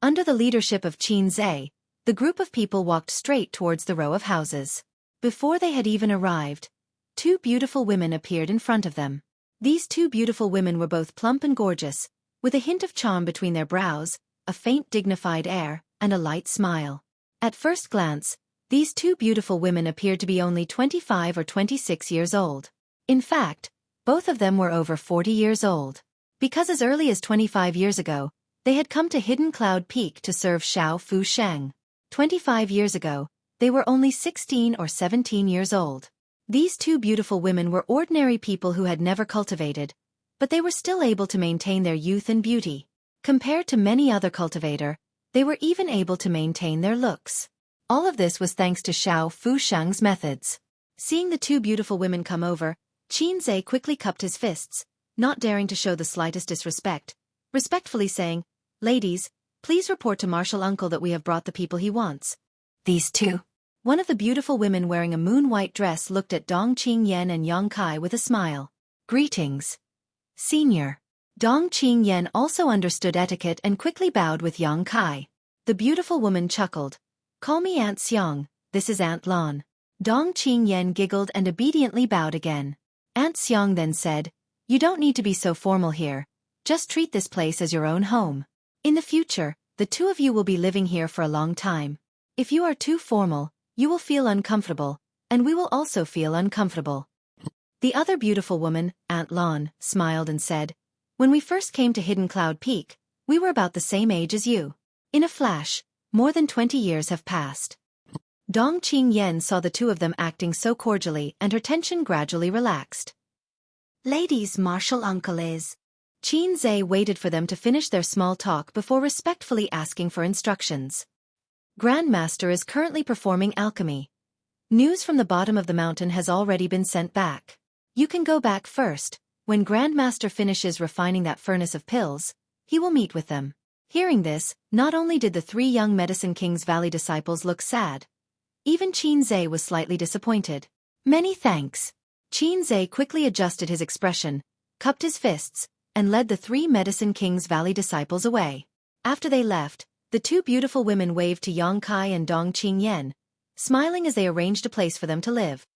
Under the leadership of Qinzhe, the group of people walked straight towards the row of houses. Before they had even arrived, 2 beautiful women appeared in front of them. These 2 beautiful women were both plump and gorgeous, with a hint of charm between their brows, a faint dignified air, and a light smile. At first glance, these 2 beautiful women appeared to be only 25 or 26 years old. In fact, both of them were over 40 years old. Because as early as 25 years ago, they had come to Hidden Cloud Peak to serve Xiao Fu Shang. 25 years ago, they were only 16 or 17 years old. These 2 beautiful women were ordinary people who had never cultivated, but they were still able to maintain their youth and beauty. Compared to many other cultivator, they were even able to maintain their looks. All of this was thanks to Xiao Fu Shang's methods. Seeing the 2 beautiful women come over, Qinzhe quickly cupped his fists, not daring to show the slightest disrespect, respectfully saying, "Ladies, please report to Martial Uncle that we have brought the people he wants." "These 2. One of the beautiful women wearing a moon-white dress looked at Dong Qingyan and Yang Kai with a smile. "Greetings, Senior." Dong Qingyan also understood etiquette and quickly bowed with Yang Kai. The beautiful woman chuckled. "Call me Aunt Xiang, this is Aunt Lan." Dong Qingyan giggled and obediently bowed again. Aunt Xiang then said, "You don't need to be so formal here. Just treat this place as your own home. In the future, the two of you will be living here for a long time. If you are too formal, you will feel uncomfortable, and we will also feel uncomfortable." The other beautiful woman, Aunt Lon, smiled and said, "When we first came to Hidden Cloud Peak, we were about the same age as you. In a flash, more than 20 years have passed." Dong Qingyan saw the two of them acting so cordially and her tension gradually relaxed. "Ladies, Marshal Uncle is." Qin Zhe waited for them to finish their small talk before respectfully asking for instructions. "Grandmaster is currently performing alchemy. News from the bottom of the mountain has already been sent back. You can go back first. When Grandmaster finishes refining that furnace of pills, he will meet with them." Hearing this, not only did the three young Medicine King's Valley disciples look sad, even Qin Zhe was slightly disappointed. "Many thanks." Qin Zhe quickly adjusted his expression, cupped his fists, and led the three Medicine King's Valley disciples away. After they left, the two beautiful women waved to Yang Kai and Dong Qingyan, smiling as they arranged a place for them to live.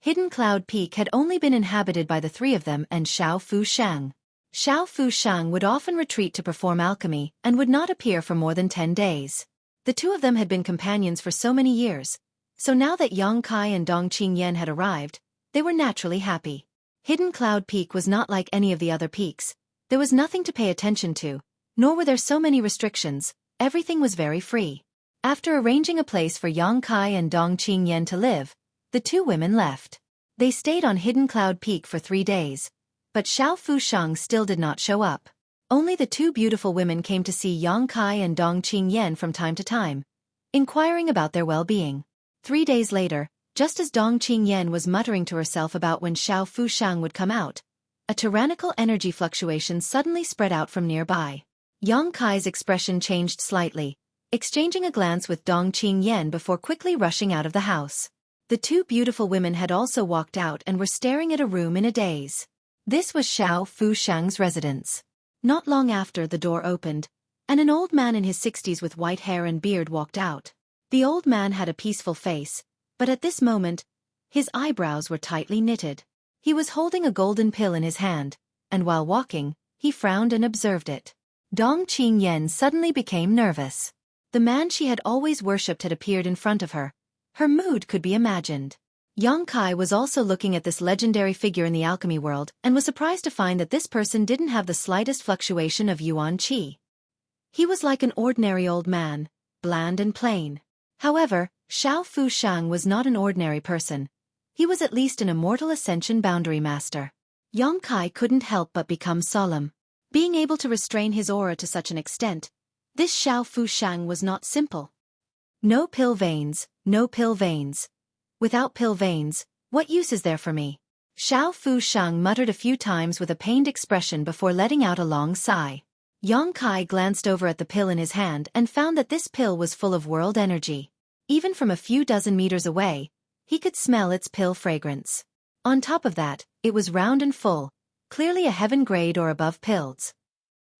Hidden Cloud Peak had only been inhabited by the three of them and Xiao Fu Shang. Xiao Fu Shang would often retreat to perform alchemy and would not appear for more than 10 days. The two of them had been companions for so many years, so now that Yang Kai and Dong Qingyan had arrived, they were naturally happy. Hidden Cloud Peak was not like any of the other peaks. There was nothing to pay attention to, nor were there so many restrictions. Everything was very free. After arranging a place for Yang Kai and Dong Qingyan to live, the two women left. They stayed on Hidden Cloud Peak for 3 days, but Xiao Fu Shang still did not show up. Only the two beautiful women came to see Yang Kai and Dong Qingyan from time to time, inquiring about their well-being. 3 days later, just as Dong Qingyan was muttering to herself about when Xiao Fu Shang would come out, a tyrannical energy fluctuation suddenly spread out from nearby. Yang Kai's expression changed slightly, exchanging a glance with Dong Qingyan before quickly rushing out of the house. The two beautiful women had also walked out and were staring at a room in a daze. This was Xiao Fu Shang's residence. Not long after, the door opened, and an old man in his 60s with white hair and beard walked out. The old man had a peaceful face, but at this moment, his eyebrows were tightly knitted. He was holding a golden pill in his hand, and while walking, he frowned and observed it. Dong Qingyan suddenly became nervous. The man she had always worshipped had appeared in front of her. Her mood could be imagined. Yang Kai was also looking at this legendary figure in the alchemy world and was surprised to find that this person didn't have the slightest fluctuation of yuan qi. He was like an ordinary old man, bland and plain. However, Xiao Fu Shang was not an ordinary person. He was at least an immortal ascension boundary master. Yang Kai couldn't help but become solemn. Being able to restrain his aura to such an extent, this Xiao Fu Shang was not simple. No pill veins, no pill veins. Without pill veins, what use is there for me? Xiao Fu Shang muttered a few times with a pained expression before letting out a long sigh. Yang Kai glanced over at the pill in his hand and found that this pill was full of world energy. Even from a few dozen meters away, he could smell its pill fragrance. On top of that, it was round and full, clearly a heaven grade or above pills.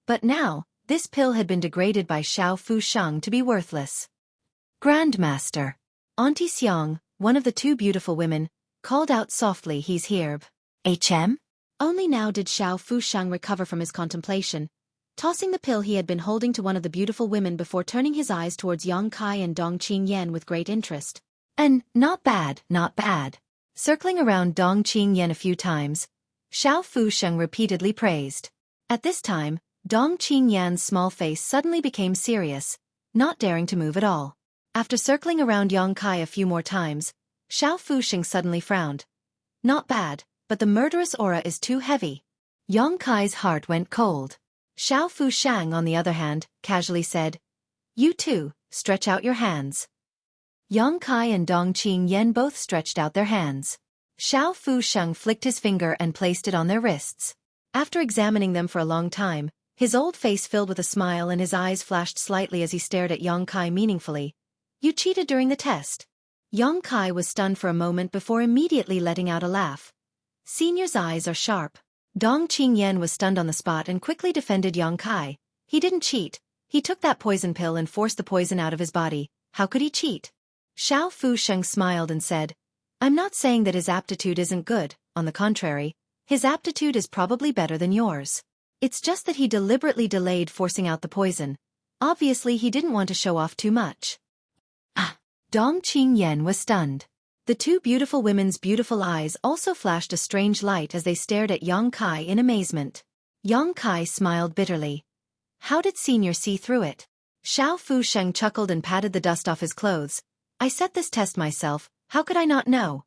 But now, this pill had been degraded by Xiao Fu Shang to be worthless. "Grandmaster." Auntie Xiang, one of the two beautiful women, called out softly, "He's here." "HM?" Only now did Xiao Fu Shang recover from his contemplation, tossing the pill he had been holding to one of the beautiful women before turning his eyes towards Yang Kai and Dong Qingyan with great interest. "And not bad, not bad." Circling around Dong Qingyan a few times, Xiao Fu Shang repeatedly praised. At this time, Dong Qingyan's small face suddenly became serious, not daring to move at all. After circling around Yang Kai a few more times, Xiao Fu Shang suddenly frowned. "Not bad, but the murderous aura is too heavy." Yang Kai's heart went cold. Xiao Fu Shang, on the other hand, casually said, "You too, stretch out your hands." Yang Kai and Dong Qingyan both stretched out their hands. Xiao Fu Shang flicked his finger and placed it on their wrists. After examining them for a long time, his old face filled with a smile and his eyes flashed slightly as he stared at Yang Kai meaningfully. "You cheated during the test." Yang Kai was stunned for a moment before immediately letting out a laugh. Senior's eyes are sharp. Dong Qingyan was stunned on the spot and quickly defended Yang Kai. "He didn't cheat. He took that poison pill and forced the poison out of his body. How could he cheat?" Xiao Fu Sheng smiled and said, "I'm not saying that his aptitude isn't good, on the contrary, His aptitude is probably better than yours. It's just that he deliberately delayed forcing out the poison. Obviously he didn't want to show off too much. Ah! Dong Qingyan was stunned. The two beautiful women's beautiful eyes also flashed a strange light as they stared at Yang Kai in amazement. Yang Kai smiled bitterly. How did Senior see through it? Xiao Fusheng chuckled and patted the dust off his clothes. I set this test myself, how could I not know?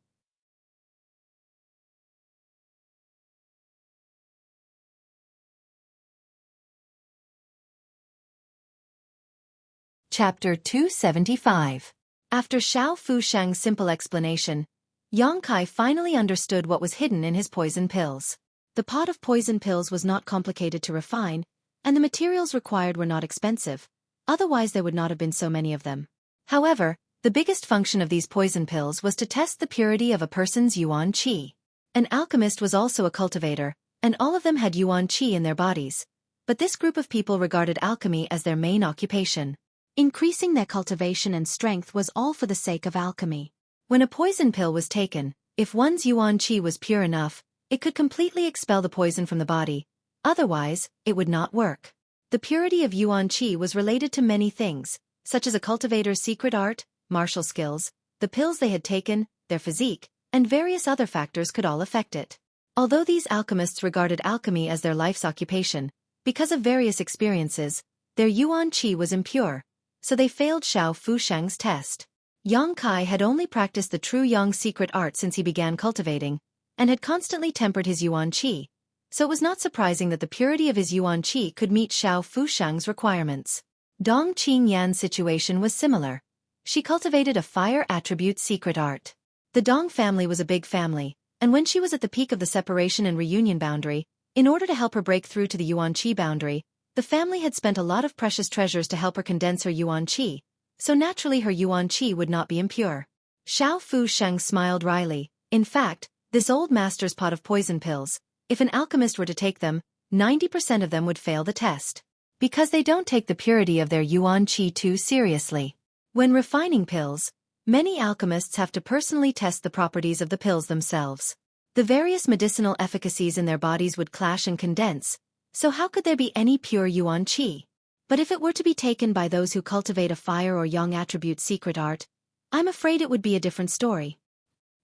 Chapter 275. After Xiao Fusheng's simple explanation, Yang Kai finally understood what was hidden in his poison pills. The pot of poison pills was not complicated to refine, and the materials required were not expensive, otherwise there would not have been so many of them. However, the biggest function of these poison pills was to test the purity of a person's yuan qi. An alchemist was also a cultivator, and all of them had yuan qi in their bodies, but this group of people regarded alchemy as their main occupation. Increasing their cultivation and strength was all for the sake of alchemy. When a poison pill was taken, if one's yuan qi was pure enough, it could completely expel the poison from the body. Otherwise, it would not work. The purity of yuan qi was related to many things, such as a cultivator's secret art, martial skills, the pills they had taken, their physique, and various other factors could all affect it. Although these alchemists regarded alchemy as their life's occupation, because of various experiences, their yuan qi was impure, so they failed Xiao Fusheng's test. Yang Kai had only practiced the true Yang secret art since he began cultivating, and had constantly tempered his yuan qi, so it was not surprising that the purity of his yuan qi could meet Xiao Fusheng's requirements. Dong Qingyan's situation was similar. She cultivated a fire attribute secret art. The Dong family was a big family, and when she was at the peak of the separation and reunion boundary, in order to help her break through to the yuan qi boundary, the family had spent a lot of precious treasures to help her condense her yuan qi, so naturally her yuan qi would not be impure. Xiao Fusheng smiled wryly. In fact, this old master's pot of poison pills, if an alchemist were to take them, 90% of them would fail the test. Because they don't take the purity of their yuan qi too seriously. When refining pills, many alchemists have to personally test the properties of the pills themselves. The various medicinal efficacies in their bodies would clash and condense, so how could there be any pure yuan qi? But if it were to be taken by those who cultivate a fire or yang attribute secret art, I'm afraid it would be a different story.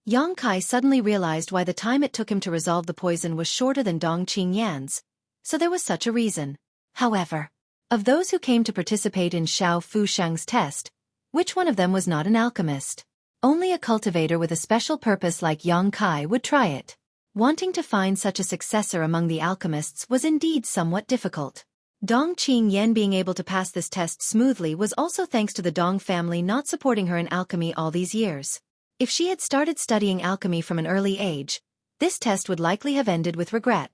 Yang Kai suddenly realized why the time it took him to resolve the poison was shorter than Dong Qingyan's, so there was such a reason. However, of those who came to participate in Xiao Fusheng's test, which one of them was not an alchemist? Only a cultivator with a special purpose like Yang Kai would try it. Wanting to find such a successor among the alchemists was indeed somewhat difficult. Dong Qingyan being able to pass this test smoothly was also thanks to the Dong family not supporting her in alchemy all these years. If she had started studying alchemy from an early age, this test would likely have ended with regret.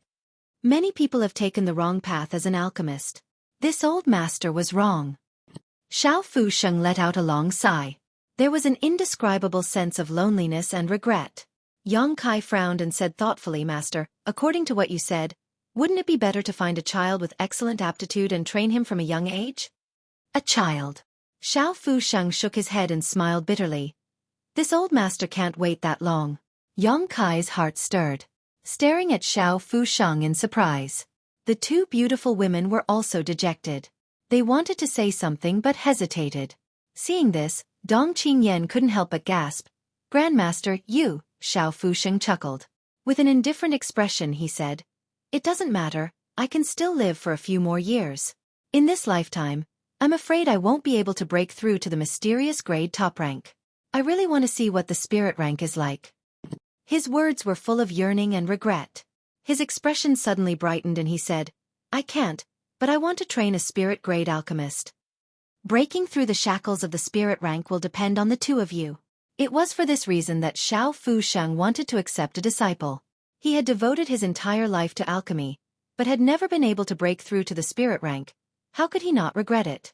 Many people have taken the wrong path as an alchemist. This old master was wrong. Xiao Fusheng let out a long sigh. There was an indescribable sense of loneliness and regret. Yang Kai frowned and said thoughtfully, Master, according to what you said, wouldn't it be better to find a child with excellent aptitude and train him from a young age? A child. Xiao Fusheng shook his head and smiled bitterly. This old master can't wait that long. Yang Kai's heart stirred. Staring at Xiao Fusheng in surprise. The two beautiful women were also dejected. They wanted to say something but hesitated. Seeing this, Dong Qingyan couldn't help but gasp. Grandmaster, you, Xiao Fusheng chuckled. With an indifferent expression he said, It doesn't matter, I can still live for a few more years. In this lifetime, I'm afraid I won't be able to break through to the mysterious grade top rank. I really want to see what the spirit rank is like. His words were full of yearning and regret. His expression suddenly brightened and he said, I can't, but I want to train a spirit grade alchemist. Breaking through the shackles of the spirit rank will depend on the two of you. It was for this reason that Xiao Fusheng wanted to accept a disciple. He had devoted his entire life to alchemy, but had never been able to break through to the spirit rank. How could he not regret it?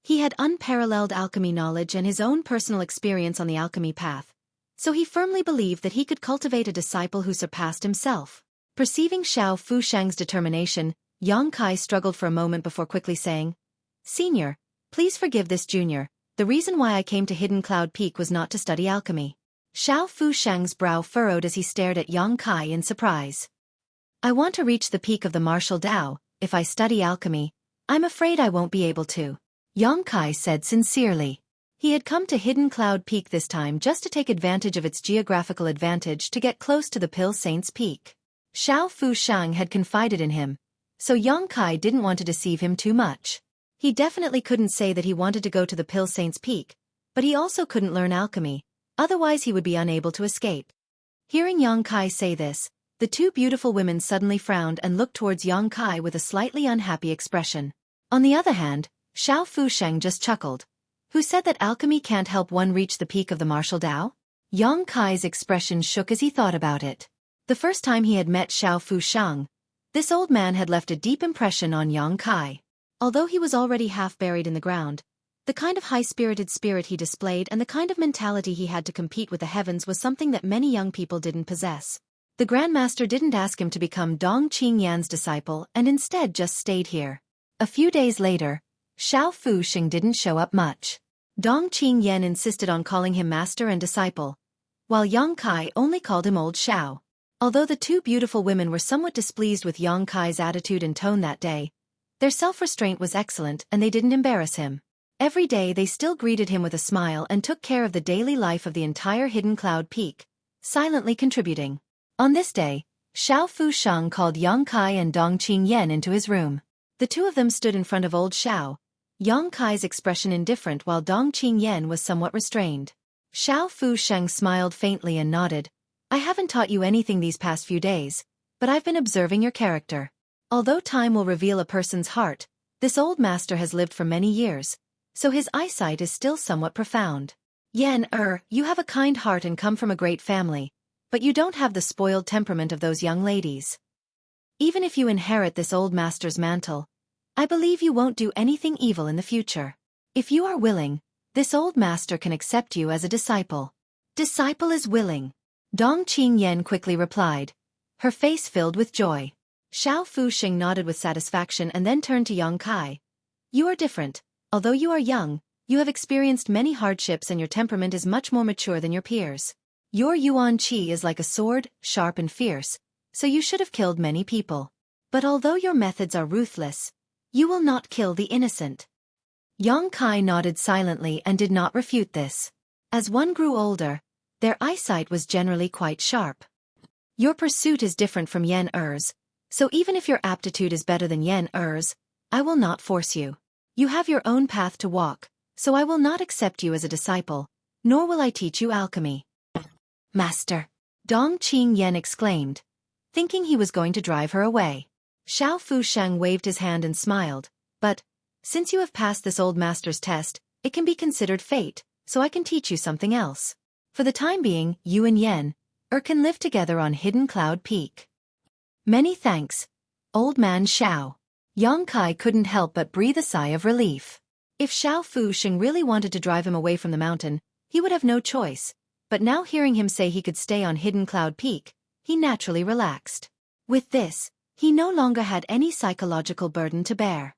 He had unparalleled alchemy knowledge and his own personal experience on the alchemy path, so he firmly believed that he could cultivate a disciple who surpassed himself. Perceiving Xiao Fusheng's determination, Yang Kai struggled for a moment before quickly saying, Senior, please forgive this junior. The reason why I came to Hidden Cloud Peak was not to study alchemy. Xiao Fusheng's brow furrowed as he stared at Yang Kai in surprise. I want to reach the peak of the martial Tao. If I study alchemy, I'm afraid I won't be able to. Yang Kai said sincerely. He had come to Hidden Cloud Peak this time just to take advantage of its geographical advantage to get close to the Pill Saint's Peak. Xiao Fu Shang had confided in him, so Yang Kai didn't want to deceive him too much. He definitely couldn't say that he wanted to go to the Pill Saint's Peak, but he also couldn't learn alchemy, otherwise he would be unable to escape. Hearing Yang Kai say this, the two beautiful women suddenly frowned and looked towards Yang Kai with a slightly unhappy expression. On the other hand, Xiao Fu Sheng just chuckled. Who said that alchemy can't help one reach the peak of the martial Tao? Yang Kai's expression shook as he thought about it. The first time he had met Xiao Fu Sheng, this old man had left a deep impression on Yang Kai. Although he was already half buried in the ground, the kind of high-spirited spirit he displayed and the kind of mentality he had to compete with the heavens was something that many young people didn't possess. The Grandmaster didn't ask him to become Dong Qingyan's disciple and instead just stayed here. A few days later, Xiao Fu Sheng didn't show up much. Dong Qingyan insisted on calling him master and disciple, while Yang Kai only called him Old Xiao. Although the two beautiful women were somewhat displeased with Yang Kai's attitude and tone that day, their self-restraint was excellent and they didn't embarrass him. Every day they still greeted him with a smile and took care of the daily life of the entire Hidden Cloud Peak, silently contributing. On this day, Xiao Fu Sheng called Yang Kai and Dong Qingyan into his room. The two of them stood in front of Old Xiao, Yang Kai's expression indifferent while Dong Qingyan was somewhat restrained. Xiao Fu Sheng smiled faintly and nodded. I haven't taught you anything these past few days, but I've been observing your character. Although time will reveal a person's heart, this old master has lived for many years, so his eyesight is still somewhat profound. Yan, you have a kind heart and come from a great family, but you don't have the spoiled temperament of those young ladies. Even if you inherit this old master's mantle, I believe you won't do anything evil in the future. If you are willing, this old master can accept you as a disciple. Disciple is willing. Dong Qingyan quickly replied, her face filled with joy. Xiao Fu Sheng nodded with satisfaction and then turned to Yang Kai. You are different. Although you are young, you have experienced many hardships and your temperament is much more mature than your peers. Your Yuan Qi is like a sword, sharp and fierce, so you should have killed many people. But although your methods are ruthless, you will not kill the innocent. Yang Kai nodded silently and did not refute this. As one grew older, their eyesight was generally quite sharp. Your pursuit is different from Yan Er's, so even if your aptitude is better than Yan Er's, I will not force you. You have your own path to walk, so I will not accept you as a disciple, nor will I teach you alchemy. Master! Dong Qingyan exclaimed, thinking he was going to drive her away. Xiao Fu Sheng waved his hand and smiled, but, since you have passed this old master's test, it can be considered fate, so I can teach you something else. For the time being, you and Yan can live together on Hidden Cloud Peak. Many thanks, old man Xiao. Yang Kai couldn't help but breathe a sigh of relief. If Xiao Fu Sheng really wanted to drive him away from the mountain, he would have no choice, but now hearing him say he could stay on Hidden Cloud Peak, he naturally relaxed. With this, he no longer had any psychological burden to bear.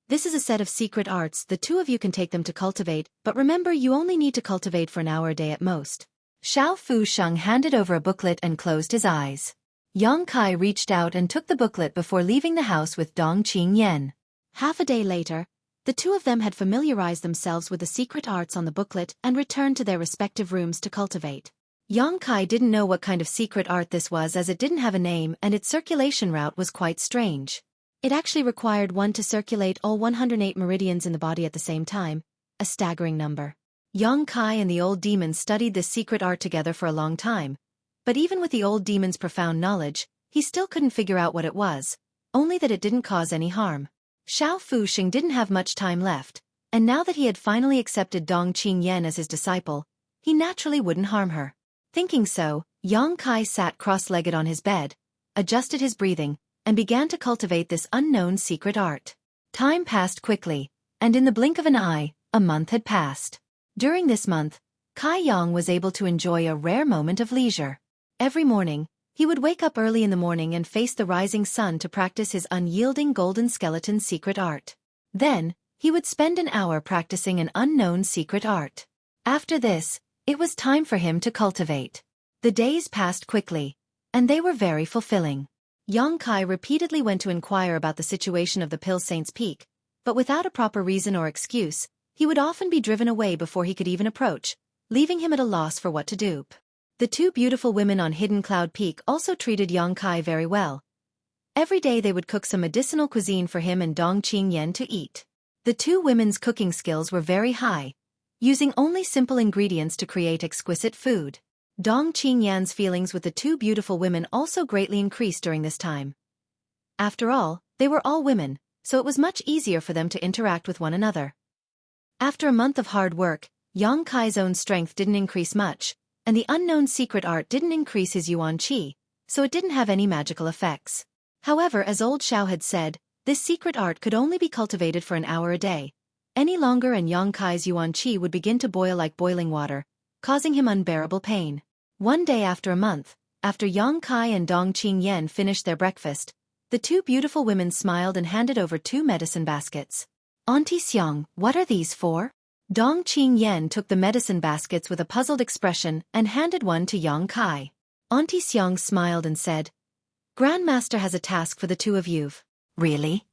This is a set of secret arts, the two of you can take them to cultivate, but remember you only need to cultivate for an hour a day at most. Xiao Fu Sheng handed over a booklet and closed his eyes. Yang Kai reached out and took the booklet before leaving the house with Dong Qingyan. Half a day later, the two of them had familiarized themselves with the secret arts on the booklet and returned to their respective rooms to cultivate. Yang Kai didn't know what kind of secret art this was as it didn't have a name and its circulation route was quite strange. It actually required one to circulate all 108 meridians in the body at the same time, a staggering number. Yang Kai and the old demon studied this secret art together for a long time, but even with the old demon's profound knowledge, he still couldn't figure out what it was, only that it didn't cause any harm. Xiao Fu Sheng didn't have much time left, and now that he had finally accepted Dong Qingyan as his disciple, he naturally wouldn't harm her. Thinking so, Yang Kai sat cross-legged on his bed, adjusted his breathing, and began to cultivate this unknown secret art. Time passed quickly, and in the blink of an eye, a month had passed. During this month, Kai Yang was able to enjoy a rare moment of leisure. Every morning, he would wake up early in the morning and face the rising sun to practice his unyielding golden skeleton secret art. Then, he would spend an hour practicing an unknown secret art. After this, it was time for him to cultivate. The days passed quickly, and they were very fulfilling. Yang Kai repeatedly went to inquire about the situation of the Pill Saint's Peak, but without a proper reason or excuse, he would often be driven away before he could even approach, leaving him at a loss for what to do. The two beautiful women on Hidden Cloud Peak also treated Yang Kai very well. Every day they would cook some medicinal cuisine for him and Dong Qingyan to eat. The two women's cooking skills were very high, using only simple ingredients to create exquisite food. Dong Qingyan's feelings with the two beautiful women also greatly increased during this time. After all, they were all women, so it was much easier for them to interact with one another. After a month of hard work, Yang Kai's own strength didn't increase much, and the unknown secret art didn't increase his yuan qi, so it didn't have any magical effects. However, as old Xiao had said, this secret art could only be cultivated for an hour a day. Any longer and Yang Kai's yuan qi would begin to boil like boiling water, causing him unbearable pain. One day after a month, after Yang Kai and Dong Qingyan finished their breakfast, the two beautiful women smiled and handed over 2 medicine baskets. "Auntie Xiang, what are these for?" Dong Qingyan took the medicine baskets with a puzzled expression and handed one to Yang Kai. Auntie Xiang smiled and said, "Grandmaster has a task for the two of you." "Really?"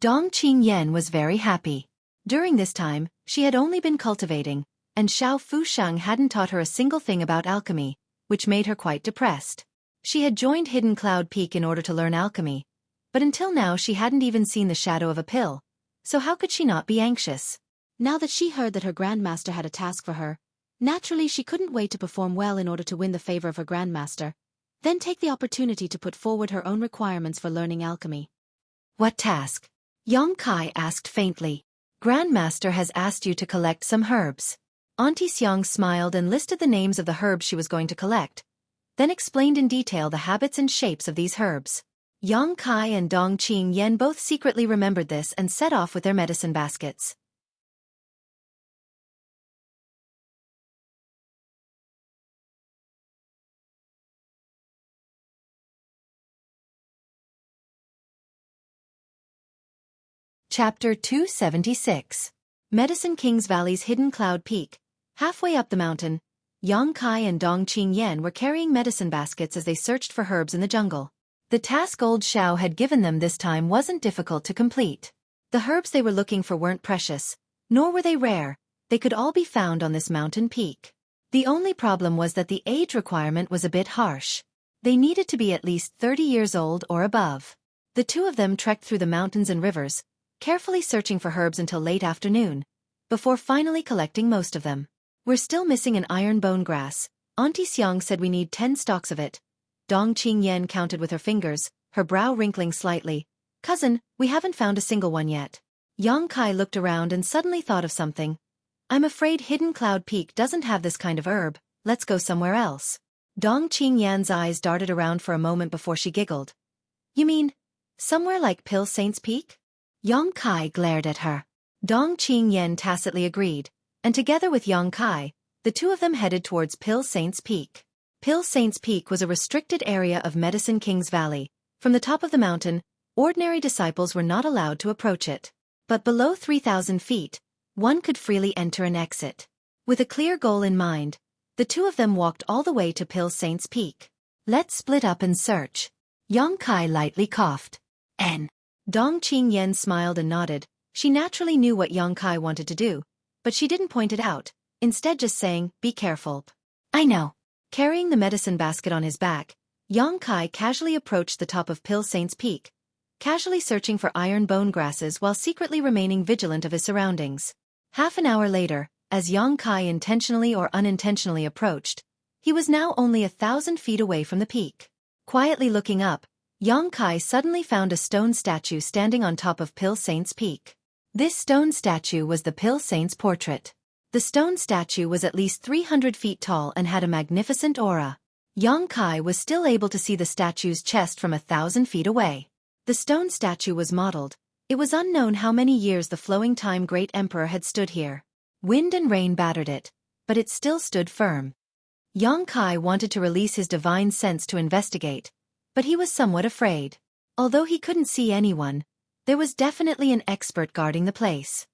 Dong Qingyan was very happy. During this time, she had only been cultivating, and Xiao Fusheng hadn't taught her a single thing about alchemy, which made her quite depressed. She had joined Hidden Cloud Peak in order to learn alchemy, but until now she hadn't even seen the shadow of a pill, so how could she not be anxious? Now that she heard that her grandmaster had a task for her, naturally she couldn't wait to perform well in order to win the favor of her grandmaster, then take the opportunity to put forward her own requirements for learning alchemy. "What task?" Yang Kai asked faintly. "Grandmaster has asked you to collect some herbs." Auntie Xiang smiled and listed the names of the herbs she was going to collect, then explained in detail the habits and shapes of these herbs. Yang Kai and Dong Qingyan both secretly remembered this and set off with their medicine baskets. Chapter 276. Medicine King's Valley's Hidden Cloud Peak. Halfway up the mountain, Yang Kai and Dong Qingyan were carrying medicine baskets as they searched for herbs in the jungle. The task old Xiao had given them this time wasn't difficult to complete. The herbs they were looking for weren't precious, nor were they rare, they could all be found on this mountain peak. The only problem was that the age requirement was a bit harsh. They needed to be at least 30 years old or above. The two of them trekked through the mountains and rivers, carefully searching for herbs until late afternoon, before finally collecting most of them. "We're still missing an iron bone grass. Auntie Xiang said we need 10 stalks of it." Dong Qingyan counted with her fingers, her brow wrinkling slightly. "Cousin, we haven't found a single one yet." Yang Kai looked around and suddenly thought of something. "I'm afraid Hidden Cloud Peak doesn't have this kind of herb, let's go somewhere else." Dong Qingyan's eyes darted around for a moment before she giggled. "You mean, somewhere like Pill Saint's Peak?" Yang Kai glared at her. Dong Qingyan tacitly agreed, and together with Yang Kai, the two of them headed towards Pill Saint's Peak. Pill Saint's Peak was a restricted area of Medicine King's Valley. From the top of the mountain, ordinary disciples were not allowed to approach it. But below 3,000 feet, one could freely enter and exit. With a clear goal in mind, the two of them walked all the way to Pill Saint's Peak. "Let's split up and search." Yang Kai lightly coughed. "N." Dong Qingyan smiled and nodded. She naturally knew what Yang Kai wanted to do, but she didn't point it out, instead just saying, "Be careful." "I know." Carrying the medicine basket on his back, Yang Kai casually approached the top of Pill Saint's Peak, casually searching for iron bone grasses while secretly remaining vigilant of his surroundings. Half an hour later, as Yang Kai intentionally or unintentionally approached, he was now only 1,000 feet away from the peak. Quietly looking up, Yang Kai suddenly found a stone statue standing on top of Pill Saint's Peak. This stone statue was the Pill Saint's portrait. The stone statue was at least 300 feet tall and had a magnificent aura. Yang Kai was still able to see the statue's chest from 1,000 feet away. The stone statue was modeled. It was unknown how many years the flowing time great emperor had stood here. Wind and rain battered it, but it still stood firm. Yang Kai wanted to release his divine sense to investigate, but he was somewhat afraid. Although he couldn't see anyone, there was definitely an expert guarding the place.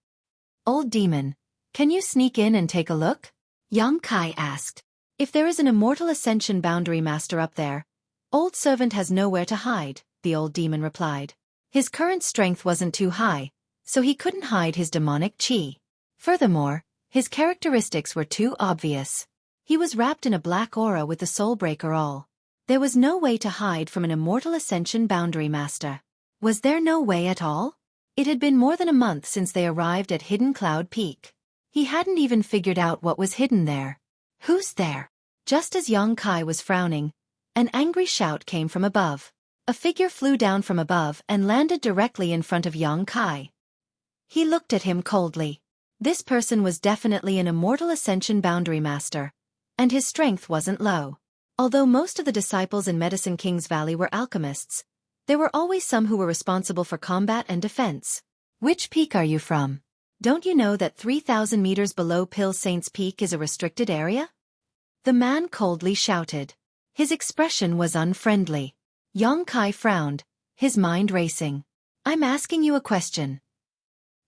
"Old demon, can you sneak in and take a look?" Yang Kai asked. "If there is an immortal ascension boundary master up there, Old servant has nowhere to hide, the old demon replied. His current strength wasn't too high, so he couldn't hide his demonic chi. Furthermore, his characteristics were too obvious. He was wrapped in a black aura with the Soulbreaker all. There was no way to hide from an immortal ascension boundary master. Was there no way at all? It had been more than a month since they arrived at Hidden Cloud Peak. He hadn't even figured out what was hidden there. Who's there? Just as Yang Kai was frowning, an angry shout came from above. A figure flew down from above and landed directly in front of Yang Kai. He looked at him coldly. This person was definitely an immortal ascension boundary master, and his strength wasn't low. Although most of the disciples in Medicine King's Valley were alchemists, there were always some who were responsible for combat and defense. Which peak are you from? Don't you know that 3,000 meters below Pill Saint's Peak is a restricted area? The man coldly shouted. His expression was unfriendly. Yang Kai frowned, his mind racing. I'm asking you a question.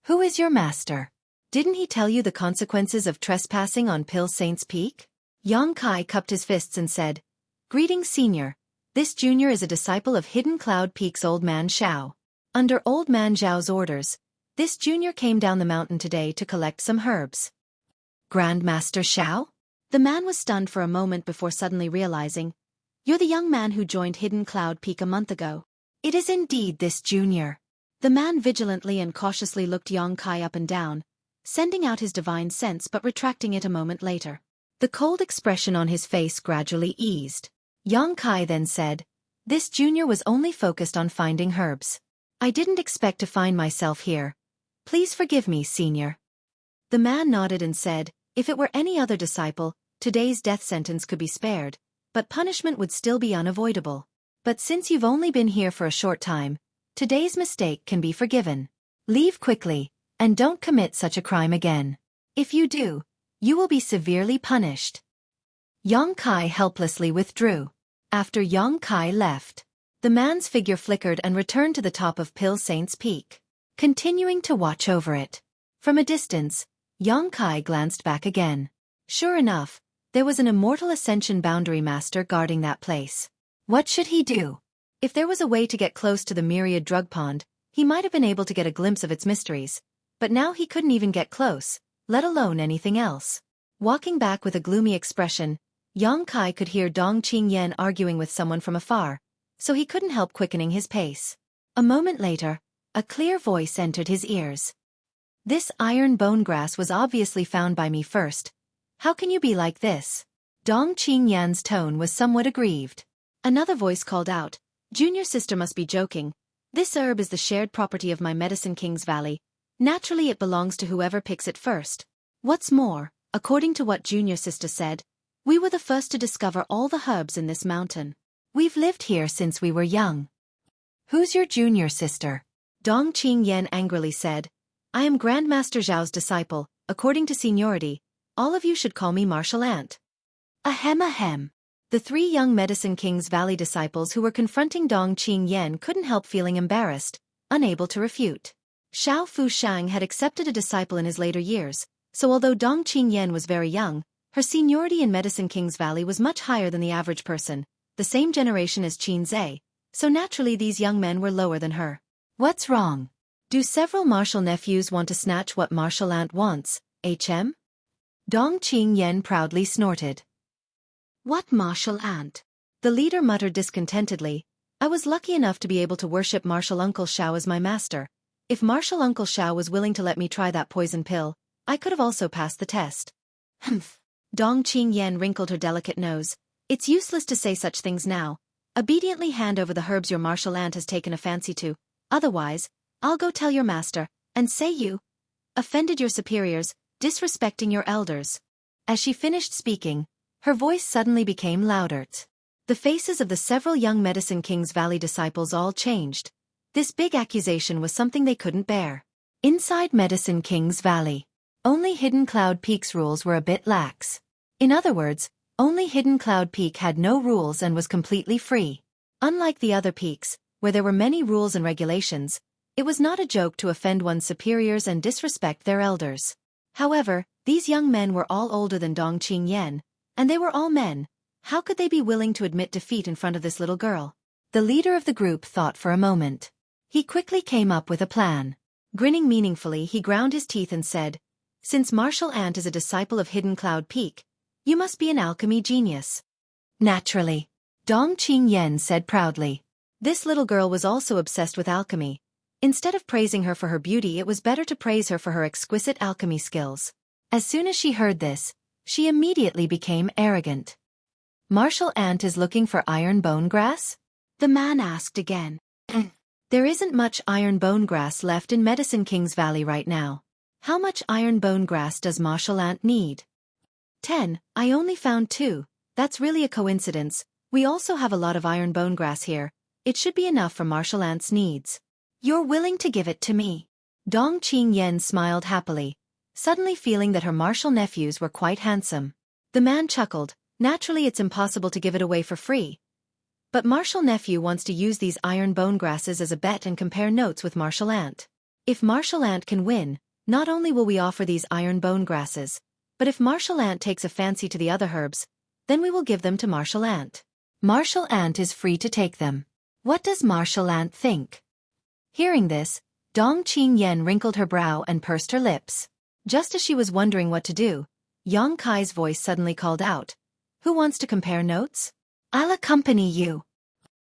Who is your master? Didn't he tell you the consequences of trespassing on Pill Saint's Peak? Yang Kai cupped his fists and said, Greetings, Senior. This junior is a disciple of Hidden Cloud Peak's Old Man Xiao. Under Old Man Xiao's orders, this junior came down the mountain today to collect some herbs. Grandmaster Xiao? The man was stunned for a moment before suddenly realizing, You're the young man who joined Hidden Cloud Peak a month ago. It is indeed this junior. The man vigilantly and cautiously looked Yang Kai up and down, sending out his divine sense but retracting it a moment later. The cold expression on his face gradually eased. Yang Kai then said, This junior was only focused on finding herbs. I didn't expect to find myself here. Please forgive me, Senior. The man nodded and said, If it were any other disciple, today's death sentence could be spared, but punishment would still be unavoidable. But since you've only been here for a short time, today's mistake can be forgiven. Leave quickly, and don't commit such a crime again. If you do, you will be severely punished. Yang Kai helplessly withdrew. After Yang Kai left, the man's figure flickered and returned to the top of Pill Saint's Peak, continuing to watch over it. From a distance, Yang Kai glanced back again. Sure enough, there was an immortal ascension boundary master guarding that place. What should he do? If there was a way to get close to the myriad drug pond, he might have been able to get a glimpse of its mysteries, but now he couldn't even get close, let alone anything else. Walking back with a gloomy expression, Yang Kai could hear Dong Qingyan arguing with someone from afar, so he couldn't help quickening his pace. A moment later, a clear voice entered his ears. This iron bone grass was obviously found by me first. How can you be like this? Dong Qingyan's tone was somewhat aggrieved. Another voice called out, Junior sister must be joking. This herb is the shared property of my Medicine King's Valley. Naturally it belongs to whoever picks it first. What's more, according to what Junior sister said, we were the first to discover all the herbs in this mountain. We've lived here since we were young. Who's your junior sister? Dong Qingyan angrily said, I am Grandmaster Zhao's disciple. According to seniority, all of you should call me Martial Ant. Ahem ahem. The three young Medicine King's Valley disciples who were confronting Dong Qingyan couldn't help feeling embarrassed, unable to refute. Xiao Fushang had accepted a disciple in his later years, so although Dong Qingyan was very young, her seniority in Medicine King's Valley was much higher than the average person, the same generation as Qin Zhe, so naturally these young men were lower than her. What's wrong? Do several martial nephews want to snatch what Martial Ant wants, HM? Dong Qingyan proudly snorted. What Martial Ant? The leader muttered discontentedly. I was lucky enough to be able to worship Martial Uncle Xiao as my master. If Martial Uncle Xiao was willing to let me try that poison pill, I could have also passed the test. Humph. Dong Qingyan wrinkled her delicate nose. It's useless to say such things now. Obediently hand over the herbs your Martial Ant has taken a fancy to. Otherwise, I'll go tell your master, and say you offended your superiors, disrespecting your elders. As she finished speaking, her voice suddenly became louder. The faces of the several young Medicine King's Valley disciples all changed. This big accusation was something they couldn't bear. Inside Medicine King's Valley, only Hidden Cloud Peak's rules were a bit lax. In other words, only Hidden Cloud Peak had no rules and was completely free. Unlike the other peaks, where there were many rules and regulations, it was not a joke to offend one's superiors and disrespect their elders. However, these young men were all older than Dong Qingyan, and they were all men, How could they be willing to admit defeat in front of this little girl? The leader of the group thought for a moment. He quickly came up with a plan. Grinning meaningfully, he ground his teeth and said, "Since Martial Ant is a disciple of Hidden Cloud Peak, you must be an alchemy genius." "Naturally," Dong Qingyan said proudly. This little girl was also obsessed with alchemy. Instead of praising her for her beauty, it was better to praise her for her exquisite alchemy skills. As soon as she heard this, she immediately became arrogant. "Martial Ant is looking for iron bone grass?" the man asked again. "There isn't much iron bone grass left in Medicine King's Valley right now. How much iron bone grass does Martial Ant need?" 10. I only found 2. That's really a coincidence. We also have a lot of iron bone grass here. It should be enough for Martial Ant's needs. "You're willing to give it to me?" Dong Qingyan smiled happily, suddenly feeling that her martial nephews were quite handsome. The man chuckled. Naturally, it's impossible to give it away for free. But Martial Nephew wants to use these iron bone grasses as a bet and compare notes with Martial Ant. If Martial Ant can win, not only will we offer these iron bone grasses, but if Martial Ant takes a fancy to the other herbs, then we will give them to Martial Ant. Martial Ant is free to take them. What does Martial Ant think? Hearing this, Dong Qingyan wrinkled her brow and pursed her lips. Just as she was wondering what to do, Yang Kai's voice suddenly called out, "Who wants to compare notes? I'll accompany you."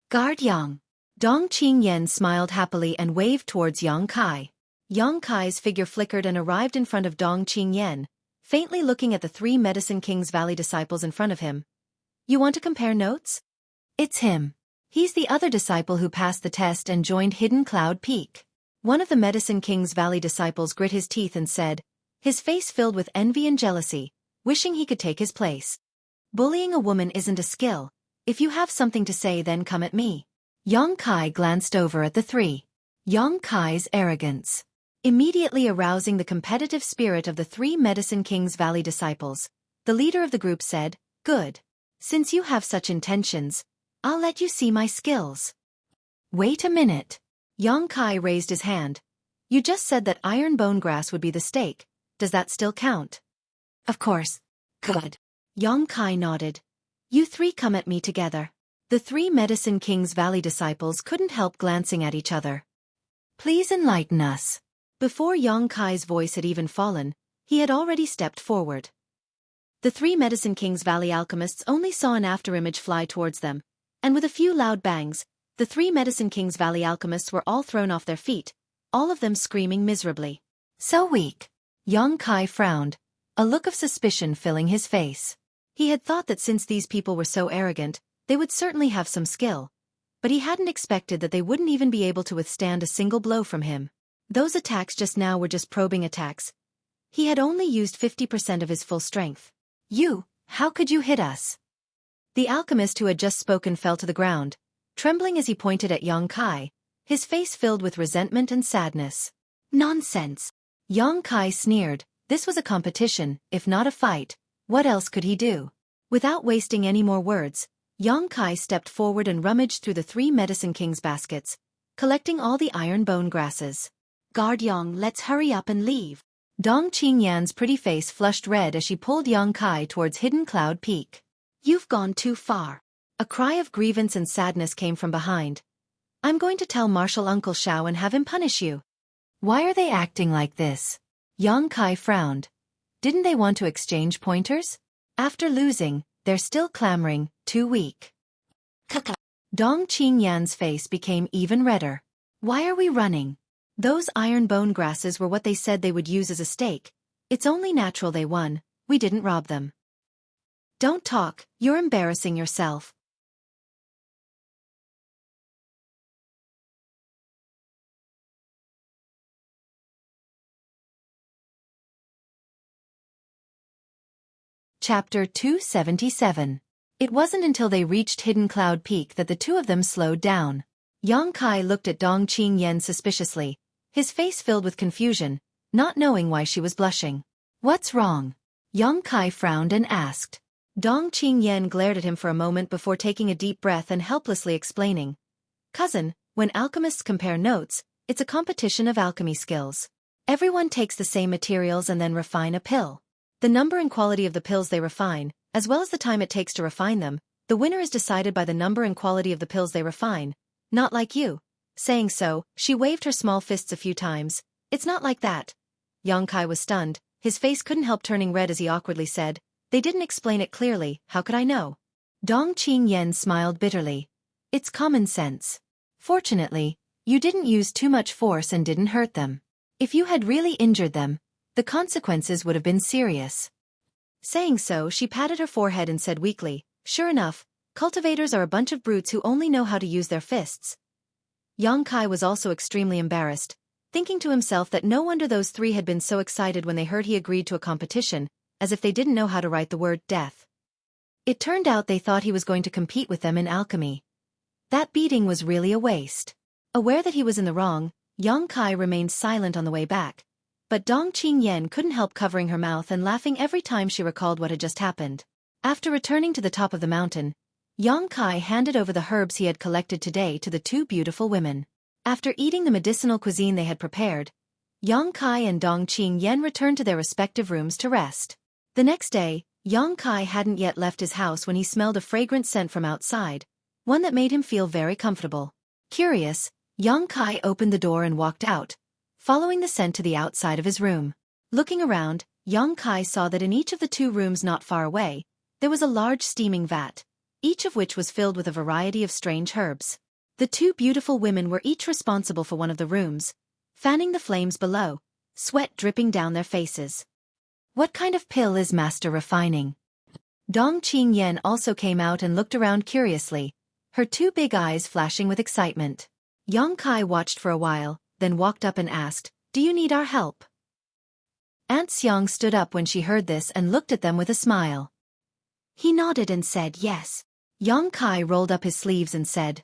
"Guard Yang." Dong Qingyan smiled happily and waved towards Yang Kai. Yang Kai's figure flickered and arrived in front of Dong Qingyan, faintly looking at the 3 Medicine King's Valley disciples in front of him. "You want to compare notes?" "It's him. He's the other disciple who passed the test and joined Hidden Cloud Peak." One of the Medicine King's Valley disciples grit his teeth and said, his face filled with envy and jealousy, wishing he could take his place. "Bullying a woman isn't a skill. If you have something to say, then come at me." Yang Kai glanced over at the 3. Yang Kai's arrogance, immediately arousing the competitive spirit of the 3 Medicine King's Valley disciples, the leader of the group said, "Good. Since you have such intentions, I'll let you see my skills." "Wait a minute." Yang Kai raised his hand. "You just said that iron bone grass would be the stake. Does that still count?" "Of course." "Good." Yang Kai nodded. "You 3 come at me together." The 3 Medicine King's Valley disciples couldn't help glancing at each other. "Please enlighten us." Before Yang Kai's voice had even fallen, he had already stepped forward. The 3 Medicine King's Valley alchemists only saw an afterimage fly towards them, and with a few loud bangs, the 3 Medicine King's Valley alchemists were all thrown off their feet, all of them screaming miserably. "So weak." Yang Kai frowned, a look of suspicion filling his face. He had thought that since these people were so arrogant, they would certainly have some skill, but he hadn't expected that they wouldn't even be able to withstand a single blow from him. Those attacks just now were just probing attacks. He had only used 50% of his full strength. How could you hit us?" The alchemist who had just spoken fell to the ground, trembling as he pointed at Yang Kai, his face filled with resentment and sadness. "Nonsense." Yang Kai sneered. This was a competition, if not a fight. What else could he do? Without wasting any more words, Yang Kai stepped forward and rummaged through the 3 Medicine King's baskets, collecting all the iron bone grasses. "Guard Yang, let's hurry up and leave." Dong Qingyan's pretty face flushed red as she pulled Yang Kai towards Hidden Cloud Peak. "You've gone too far." A cry of grievance and sadness came from behind. "I'm going to tell Martial Uncle Xiao and have him punish you." "Why are they acting like this?" Yang Kai frowned. Didn't they want to exchange pointers? After losing, they're still clamoring, too weak. Kaka. Dong Qingyan's face became even redder. "Why are we running? Those iron bone grasses were what they said they would use as a stake. It's only natural they won. We didn't rob them." "Don't talk, you're embarrassing yourself." Chapter 277. It wasn't until they reached Hidden Cloud Peak that the 2 of them slowed down. Yang Kai looked at Dong Qingyan suspiciously, his face filled with confusion, not knowing why she was blushing. "What's wrong?" Yang Kai frowned and asked. Dong Qingyan glared at him for a moment before taking a deep breath and helplessly explaining. "Cousin, when alchemists compare notes, it's a competition of alchemy skills. Everyone takes the same materials and then refine a pill. The number and quality of the pills they refine, as well as the time it takes to refine them, the winner is decided by the number and quality of the pills they refine. Not like you. Saying so, she waved her small fists a few times. It's not like that. Yang Kai was stunned. His face couldn't help turning red as he awkwardly said, they didn't explain it clearly, how could I know? Dong Qingyan smiled bitterly. It's common sense. Fortunately, you didn't use too much force and didn't hurt them. If you had really injured them, the consequences would have been serious. Saying so, she patted her forehead and said weakly, sure enough, cultivators are a bunch of brutes who only know how to use their fists. Yang Kai was also extremely embarrassed, thinking to himself that no wonder those three had been so excited when they heard he agreed to a competition, as if they didn't know how to write the word death. It turned out they thought he was going to compete with them in alchemy. That beating was really a waste. Aware that he was in the wrong, Yang Kai remained silent on the way back, but Dong Qingyan couldn't help covering her mouth and laughing every time she recalled what had just happened. After returning to the top of the mountain, Yang Kai handed over the herbs he had collected today to the two beautiful women. After eating the medicinal cuisine they had prepared, Yang Kai and Dong Qingyan returned to their respective rooms to rest. The next day, Yang Kai hadn't yet left his house when he smelled a fragrant scent from outside, one that made him feel very comfortable. Curious, Yang Kai opened the door and walked out, following the scent to the outside of his room. Looking around, Yang Kai saw that in each of the two rooms not far away, there was a large steaming vat, each of which was filled with a variety of strange herbs. The two beautiful women were each responsible for one of the rooms, fanning the flames below, sweat dripping down their faces. What kind of pill is Master refining? Dong Qingyan also came out and looked around curiously, her two big eyes flashing with excitement. Yang Kai watched for a while, then walked up and asked, do you need our help? Aunt Xiang stood up when she heard this and looked at them with a smile. He nodded and said yes. Yang Kai rolled up his sleeves and said,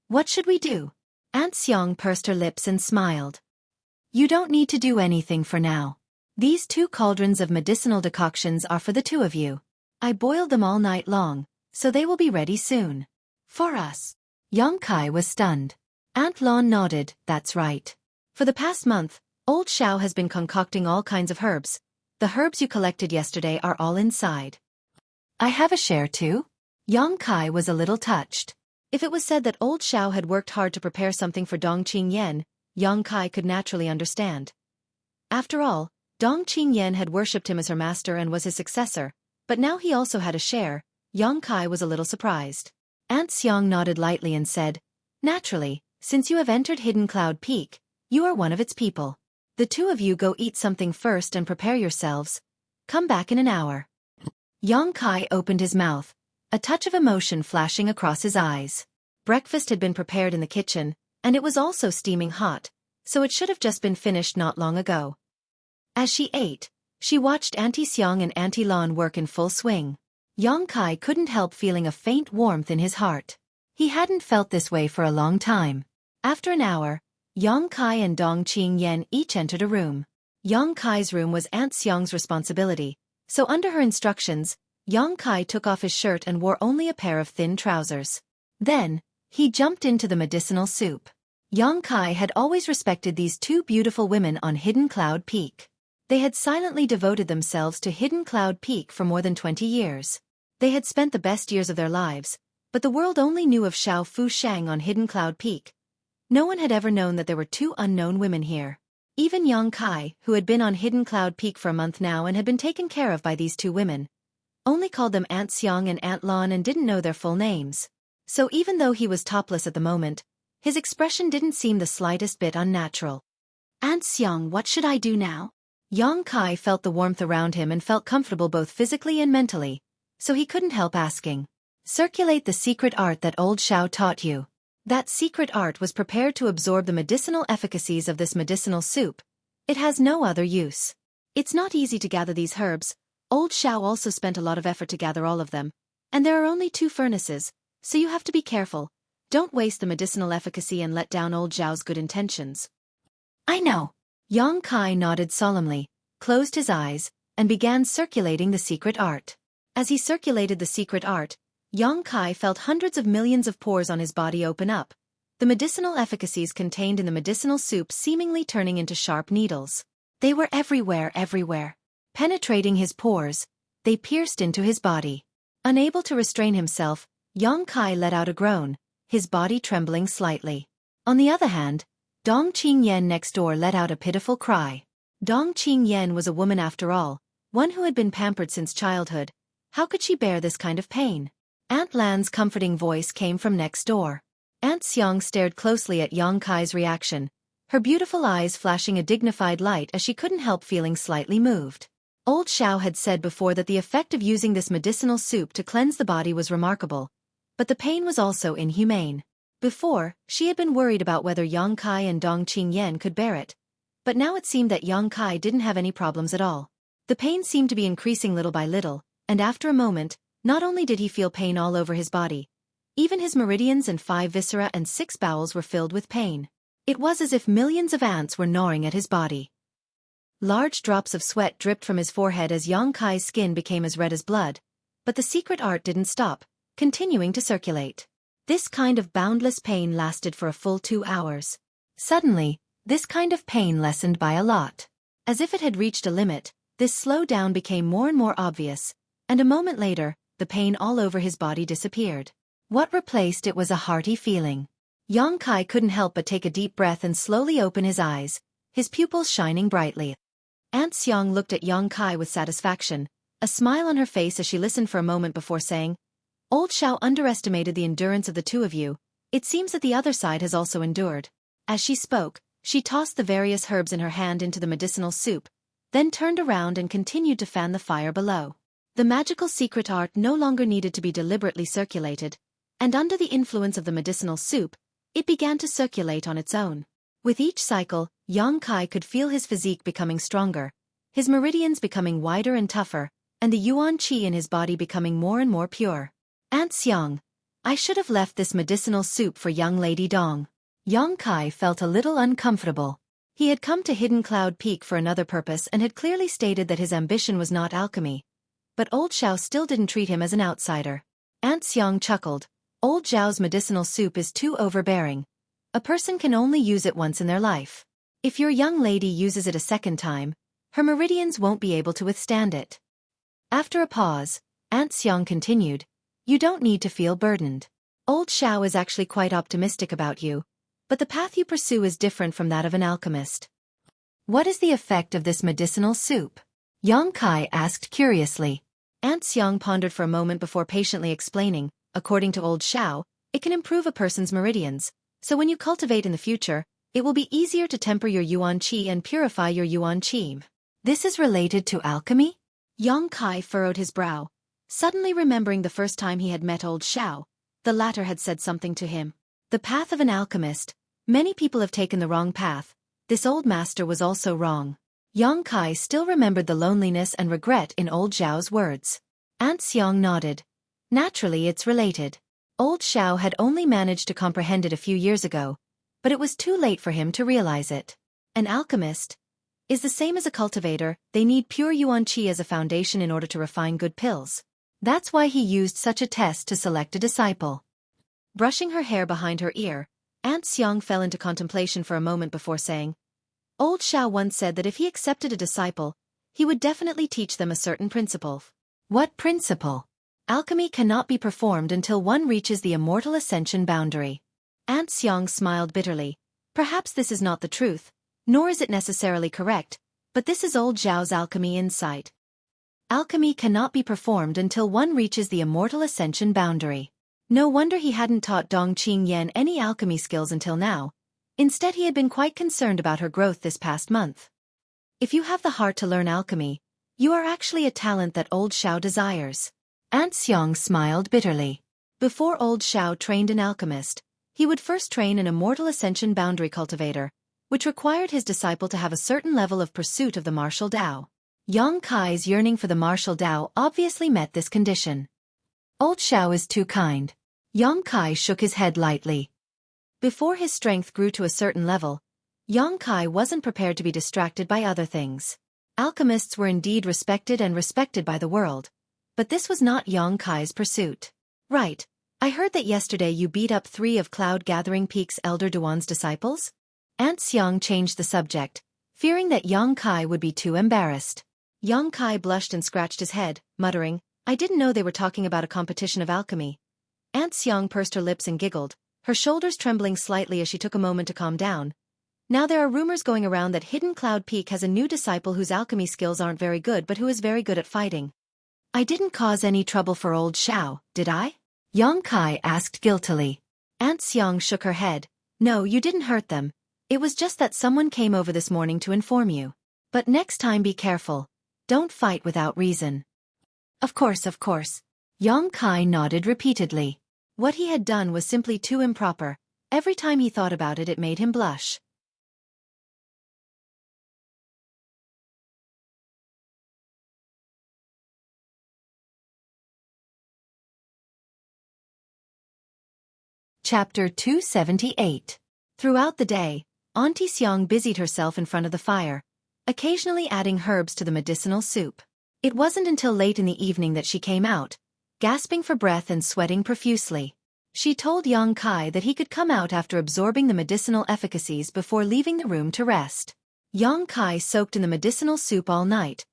what should we do? Aunt Xiang pursed her lips and smiled. You don't need to do anything for now. These 2 cauldrons of medicinal decoctions are for the 2 of you. I boiled them all night long, so they will be ready soon. For us. Yang Kai was stunned. Aunt Lon nodded, that's right. For the past month, old Xiao has been concocting all kinds of herbs. The herbs you collected yesterday are all inside. I have a share too? Yang Kai was a little touched. If it was said that old Xiao had worked hard to prepare something for Dong Qingyan, Yang Kai could naturally understand. After all, Dong Qingyan had worshipped him as her master and was his successor, but now he also had a share. Yang Kai was a little surprised. Aunt Xiang nodded lightly and said, naturally, since you have entered Hidden Cloud Peak, you are one of its people. The 2 of you go eat something first and prepare yourselves. Come back in an hour. Yang Kai opened his mouth, a touch of emotion flashing across his eyes. Breakfast had been prepared in the kitchen, and it was also steaming hot, so it should have just been finished not long ago. As she ate, she watched Auntie Xiang and Auntie Lan work in full swing. Yang Kai couldn't help feeling a faint warmth in his heart. He hadn't felt this way for a long time. After an hour, Yang Kai and Dong Qingyan each entered a room. Yang Kai's room was Aunt Xiang's responsibility, so under her instructions, Yang Kai took off his shirt and wore only a pair of thin trousers. Then, he jumped into the medicinal soup. Yang Kai had always respected these 2 beautiful women on Hidden Cloud Peak. They had silently devoted themselves to Hidden Cloud Peak for more than 20 years. They had spent the best years of their lives, but the world only knew of Xiao Fu Shang on Hidden Cloud Peak. No one had ever known that there were 2 unknown women here. Even Yang Kai, who had been on Hidden Cloud Peak for a month now and had been taken care of by these 2 women, only called them Aunt Xiang and Aunt Lan and didn't know their full names. So even though he was topless at the moment, his expression didn't seem the slightest bit unnatural. Aunt Xiang, what should I do now? Yang Kai felt the warmth around him and felt comfortable both physically and mentally, so he couldn't help asking. Circulate the secret art that old Xiao taught you. That secret art was prepared to absorb the medicinal efficacies of this medicinal soup. It has no other use. It's not easy to gather these herbs. Old Xiao also spent a lot of effort to gather all of them, and there are only 2 furnaces, so you have to be careful. Don't waste the medicinal efficacy and let down old Xiao's good intentions. I know. Yang Kai nodded solemnly, closed his eyes, and began circulating the secret art. As he circulated the secret art, Yang Kai felt hundreds of millions of pores on his body open up, the medicinal efficacies contained in the medicinal soup seemingly turning into sharp needles. They were everywhere. Penetrating his pores, They pierced into his body. Unable to restrain himself, Yang Kai let out a groan, his body trembling slightly. On the other hand, Dong Qingyan next door let out a pitiful cry. Dong Qingyan was a woman after all, one who had been pampered since childhood. How could she bear this kind of pain? Aunt Lan's comforting voice came from next door. Aunt Xiang stared closely at Yang Kai's reaction, her beautiful eyes flashing a dignified light as she couldn't help feeling slightly moved. Old Xiao had said before that the effect of using this medicinal soup to cleanse the body was remarkable, but the pain was also inhumane. Before, she had been worried about whether Yang Kai and Dong Qingyan could bear it, but now it seemed that Yang Kai didn't have any problems at all. The pain seemed to be increasing little by little, and after a moment, not only did he feel pain all over his body, even his meridians and 5 viscera and 6 bowels were filled with pain. It was as if millions of ants were gnawing at his body. Large drops of sweat dripped from his forehead as Yang Kai's skin became as red as blood, but the secret art didn't stop, continuing to circulate. This kind of boundless pain lasted for a full 2 hours. Suddenly, this kind of pain lessened by a lot. As if it had reached a limit, this slowdown became more and more obvious, and a moment later, the pain all over his body disappeared. What replaced it was a hearty feeling. Yang Kai couldn't help but take a deep breath and slowly open his eyes, his pupils shining brightly. Aunt Xiang looked at Yang Kai with satisfaction, a smile on her face as she listened for a moment before saying, "Old Xiao underestimated the endurance of the two of you. It seems that the other side has also endured." As she spoke, she tossed the various herbs in her hand into the medicinal soup, then turned around and continued to fan the fire below. The magical secret art no longer needed to be deliberately circulated, and under the influence of the medicinal soup, it began to circulate on its own. With each cycle, Yang Kai could feel his physique becoming stronger, his meridians becoming wider and tougher, and the yuan qi in his body becoming more and more pure. "Aunt Xiang, I should have left this medicinal soup for young Lady Dong." Yang Kai felt a little uncomfortable. He had come to Hidden Cloud Peak for another purpose and had clearly stated that his ambition was not alchemy. But Old Xiao still didn't treat him as an outsider. Aunt Xiang chuckled. "Old Xiao's medicinal soup is too overbearing. A person can only use it once in their life. If your young lady uses it a second time, her meridians won't be able to withstand it." After a pause, Aunt Xiang continued, "You don't need to feel burdened. Old Xiao is actually quite optimistic about you, but the path you pursue is different from that of an alchemist." "What is the effect of this medicinal soup?" Yang Kai asked curiously. Aunt Xiang pondered for a moment before patiently explaining, "According to Old Xiao, it can improve a person's meridians, so when you cultivate in the future, it will be easier to temper your yuan qi and purify your yuan qi." "This is related to alchemy?" Yang Kai furrowed his brow, suddenly remembering the first time he had met Old Xiao. The latter had said something to him. The path of an alchemist. Many people have taken the wrong path. This old master was also wrong. Yang Kai still remembered the loneliness and regret in Old Xiao's words. Aunt Xiang nodded. "Naturally it's related. Old Xiao had only managed to comprehend it a few years ago, but it was too late for him to realize it. An alchemist is the same as a cultivator. They need pure yuan qi as a foundation in order to refine good pills. That's why he used such a test to select a disciple." Brushing her hair behind her ear, Aunt Xiang fell into contemplation for a moment before saying, "Old Xiao once said that if he accepted a disciple, he would definitely teach them a certain principle." "What principle?" "Alchemy cannot be performed until one reaches the immortal ascension boundary." Aunt Xiang smiled bitterly. Perhaps this is not the truth, nor is it necessarily correct, but this is Old Xiao's alchemy insight. Alchemy cannot be performed until one reaches the immortal ascension boundary. No wonder he hadn't taught Dong Qingyan any alchemy skills until now. Instead he had been quite concerned about her growth this past month. If you have the heart to learn alchemy, you are actually a talent that Old Xiao desires. Aunt Xiang smiled bitterly. Before Old Xiao trained an alchemist, he would first train an immortal ascension boundary cultivator, which required his disciple to have a certain level of pursuit of the martial Tao. Yang Kai's yearning for the martial Tao obviously met this condition. "Old Xiao is too kind." Yang Kai shook his head lightly. Before his strength grew to a certain level, Yang Kai wasn't prepared to be distracted by other things. Alchemists were indeed respected by the world, but this was not Yang Kai's pursuit. "Right, I heard that yesterday you beat up 3 of Cloud Gathering Peak's Elder Duan's disciples?" Aunt Xiang changed the subject, fearing that Yang Kai would be too embarrassed. Yang Kai blushed and scratched his head, muttering, I didn't know they were talking about a competition of alchemy. Aunt Xiang pursed her lips and giggled, her shoulders trembling slightly as she took a moment to calm down. Now there are rumors going around that Hidden Cloud Peak has a new disciple whose alchemy skills aren't very good but who is very good at fighting. I didn't cause any trouble for old Xiao, did I? Yang Kai asked guiltily. Aunt Xiang shook her head. No, you didn't hurt them. It was just that someone came over this morning to inform you. But next time be careful. Don't fight without reason. Of course. Yang Kai nodded repeatedly. What he had done was simply too improper. Every time he thought about it, it made him blush. Chapter 278. Throughout the day, Auntie Xiang busied herself in front of the fire, occasionally adding herbs to the medicinal soup. It wasn't until late in the evening that she came out, gasping for breath and sweating profusely. She told Yang Kai that he could come out after absorbing the medicinal efficacies before leaving the room to rest. Yang Kai soaked in the medicinal soup all night,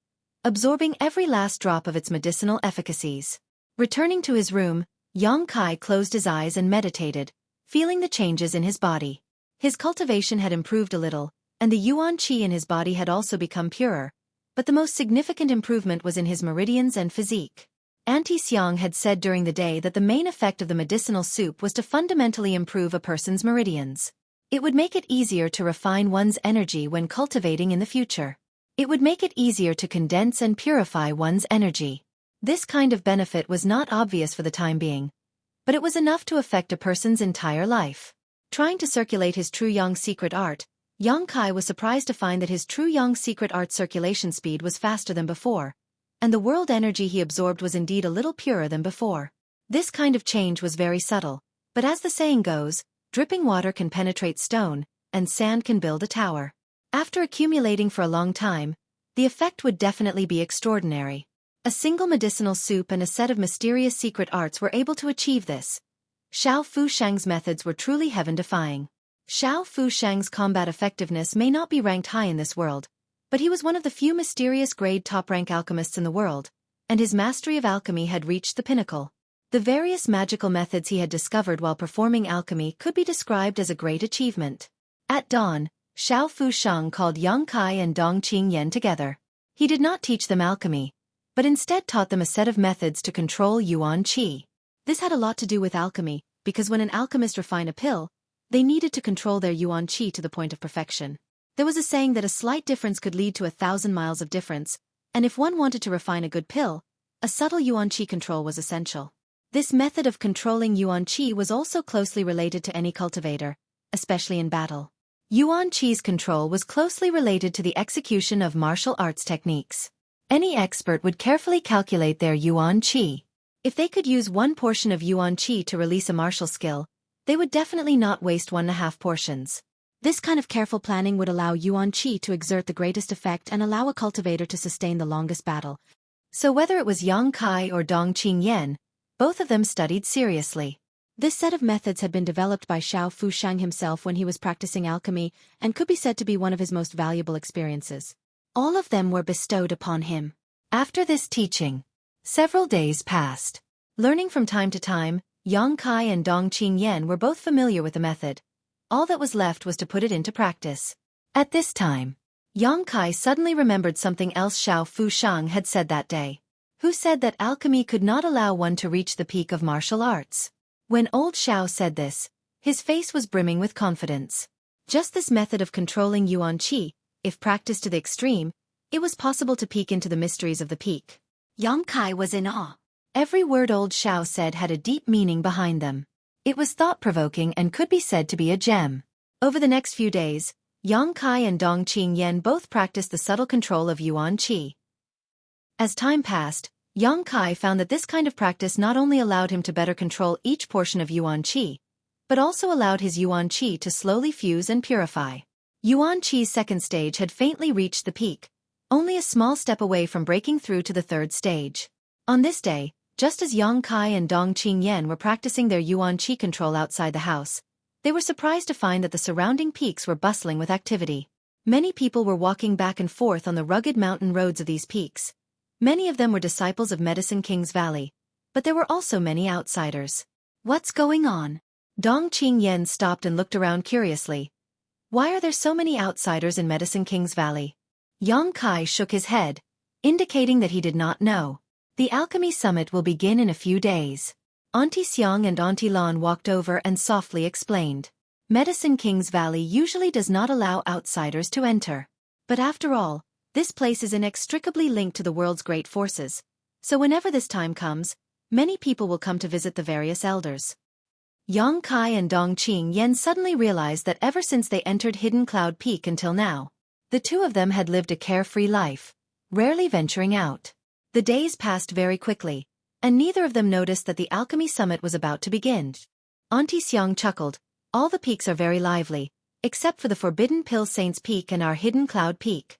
absorbing every last drop of its medicinal efficacies. Returning to his room, Yang Kai closed his eyes and meditated, feeling the changes in his body. His cultivation had improved a little, and the yuan qi in his body had also become purer, but the most significant improvement was in his meridians and physique. Auntie Xiang had said during the day that the main effect of the medicinal soup was to fundamentally improve a person's meridians. It would make it easier to refine one's energy when cultivating in the future. It would make it easier to condense and purify one's energy. This kind of benefit was not obvious for the time being, but it was enough to affect a person's entire life. Trying to circulate his true yang secret art, Yang Kai was surprised to find that his true yang secret art circulation speed was faster than before, and the world energy he absorbed was indeed a little purer than before. This kind of change was very subtle, but as the saying goes, dripping water can penetrate stone, and sand can build a tower. After accumulating for a long time, the effect would definitely be extraordinary. A single medicinal soup and a set of mysterious secret arts were able to achieve this. Xiao Fushang's methods were truly heaven-defying. Xiao Fushang's combat effectiveness may not be ranked high in this world, but he was one of the few mysterious grade top-rank alchemists in the world, and his mastery of alchemy had reached the pinnacle. The various magical methods he had discovered while performing alchemy could be described as a great achievement. At dawn, Xiao Fushang called Yang Kai and Dong Qingyan together. He did not teach them alchemy, but instead taught them a set of methods to control yuan qi. This had a lot to do with alchemy, because when an alchemist refined a pill, they needed to control their yuan qi to the point of perfection. There was a saying that a slight difference could lead to 1,000 miles of difference, and if one wanted to refine a good pill, a subtle yuan qi control was essential. This method of controlling yuan qi was also closely related to any cultivator, especially in battle. Yuan qi's control was closely related to the execution of martial arts techniques. Any expert would carefully calculate their yuan qi. If they could use one portion of yuan qi to release a martial skill, they would definitely not waste 1.5 portions. This kind of careful planning would allow yuan qi to exert the greatest effect and allow a cultivator to sustain the longest battle. So whether it was Yang Kai or Dong Qingyan, both of them studied seriously. This set of methods had been developed by Xiao Fushang himself when he was practicing alchemy and could be said to be one of his most valuable experiences. All of them were bestowed upon him. After this teaching, several days passed. Learning from time to time, Yang Kai and Dong Qingyan were both familiar with the method. All that was left was to put it into practice. At this time, Yang Kai suddenly remembered something else Xiao Fushang had said that day. Who said that alchemy could not allow one to reach the peak of martial arts? When old Xiao said this, his face was brimming with confidence. Just this method of controlling yuan qi, if practiced to the extreme, it was possible to peek into the mysteries of the peak. Yang Kai was in awe. Every word old Xiao said had a deep meaning behind them. It was thought-provoking and could be said to be a gem. Over the next few days, Yang Kai and Dong Qingyan both practiced the subtle control of yuan qi. As time passed, Yang Kai found that this kind of practice not only allowed him to better control each portion of yuan qi, but also allowed his yuan qi to slowly fuse and purify. Yuan Qi's second stage had faintly reached the peak, only a small step away from breaking through to the third stage. On this day, just as Yang Kai and Dong Qingyan were practicing their yuan qi control outside the house, they were surprised to find that the surrounding peaks were bustling with activity. Many people were walking back and forth on the rugged mountain roads of these peaks. Many of them were disciples of Medicine King's Valley, but there were also many outsiders. What's going on? Dong Qingyan stopped and looked around curiously. Why are there so many outsiders in Medicine King's Valley? Yang Kai shook his head, indicating that he did not know. The Alchemy Summit will begin in a few days. Auntie Xiang and Auntie Lan walked over and softly explained. Medicine King's Valley usually does not allow outsiders to enter. But after all, this place is inextricably linked to the world's great forces. So whenever this time comes, many people will come to visit the various elders. Yang Kai and Dong Qingyan suddenly realized that ever since they entered Hidden Cloud Peak until now, the two of them had lived a carefree life, rarely venturing out. The days passed very quickly, and neither of them noticed that the Alchemy Summit was about to begin. Auntie Xiang chuckled. All the peaks are very lively, except for the Forbidden Pill Saints Peak and our Hidden Cloud Peak.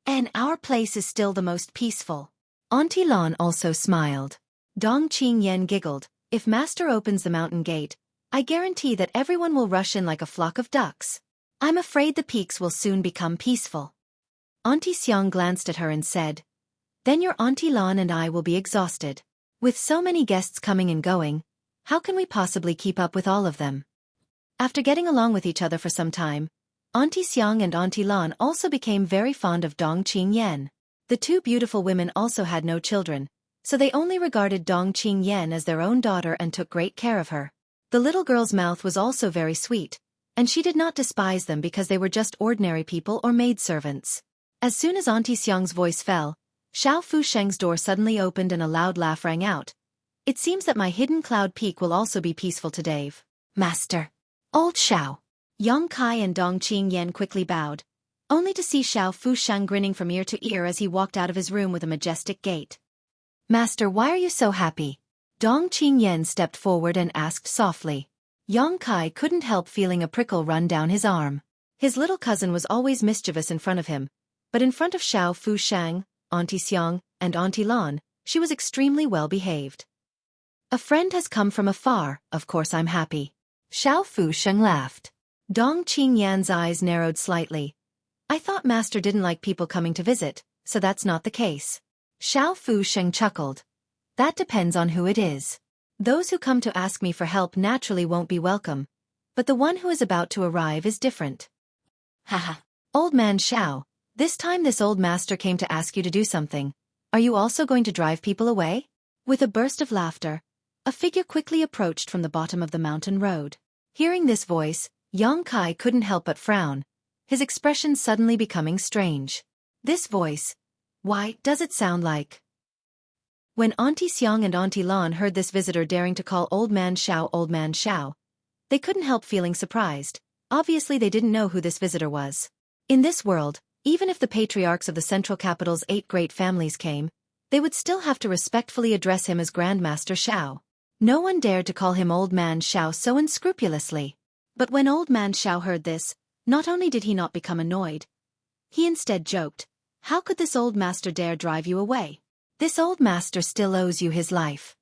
And our place is still the most peaceful. Auntie Lan also smiled. Dong Qingyan giggled. If Master opens the mountain gate, I guarantee that everyone will rush in like a flock of ducks. I'm afraid the peaks will soon become peaceful. Auntie Xiang glanced at her and said, Then your Auntie Lan and I will be exhausted. With so many guests coming and going, how can we possibly keep up with all of them? After getting along with each other for some time, Auntie Xiang and Auntie Lan also became very fond of Dong Qingyan. The two beautiful women also had no children, so they only regarded Dong Qingyan as their own daughter and took great care of her. The little girl's mouth was also very sweet, and she did not despise them because they were just ordinary people or maidservants. As soon as Auntie Xiang's voice fell, Xiao Fusheng's door suddenly opened and a loud laugh rang out. It seems that my Hidden Cloud Peak will also be peaceful today. Master. Old Xiao. Yang Kai and Dong Qingyan quickly bowed, only to see Xiao Fusheng grinning from ear to ear as he walked out of his room with a majestic gait. Master, why are you so happy? Dong Qingyan stepped forward and asked softly. Yang Kai couldn't help feeling a prickle run down his arm. His little cousin was always mischievous in front of him, but in front of Xiao Fusheng, Auntie Xiang, and Auntie Lan, she was extremely well behaved. A friend has come from afar, of course I'm happy. Xiao Fusheng laughed. Dong Qingyan's eyes narrowed slightly. I thought Master didn't like people coming to visit, so that's not the case. Xiao Fusheng chuckled. That depends on who it is. Those who come to ask me for help naturally won't be welcome, but the one who is about to arrive is different. Haha. Old man Xiao, this time this old master came to ask you to do something. Are you also going to drive people away? With a burst of laughter, a figure quickly approached from the bottom of the mountain road. Hearing this voice, Yang Kai couldn't help but frown, his expression suddenly becoming strange. This voice, why does it sound like? When Auntie Xiang and Auntie Lan heard this visitor daring to call Old Man Xiao, they couldn't help feeling surprised. Obviously they didn't know who this visitor was. In this world, even if the patriarchs of the central capital's 8 great families came, they would still have to respectfully address him as Grandmaster Xiao. No one dared to call him Old Man Xiao so unscrupulously. But when Old Man Xiao heard this, not only did he not become annoyed, he instead joked, How could this old master dare drive you away? This old master still owes you his life.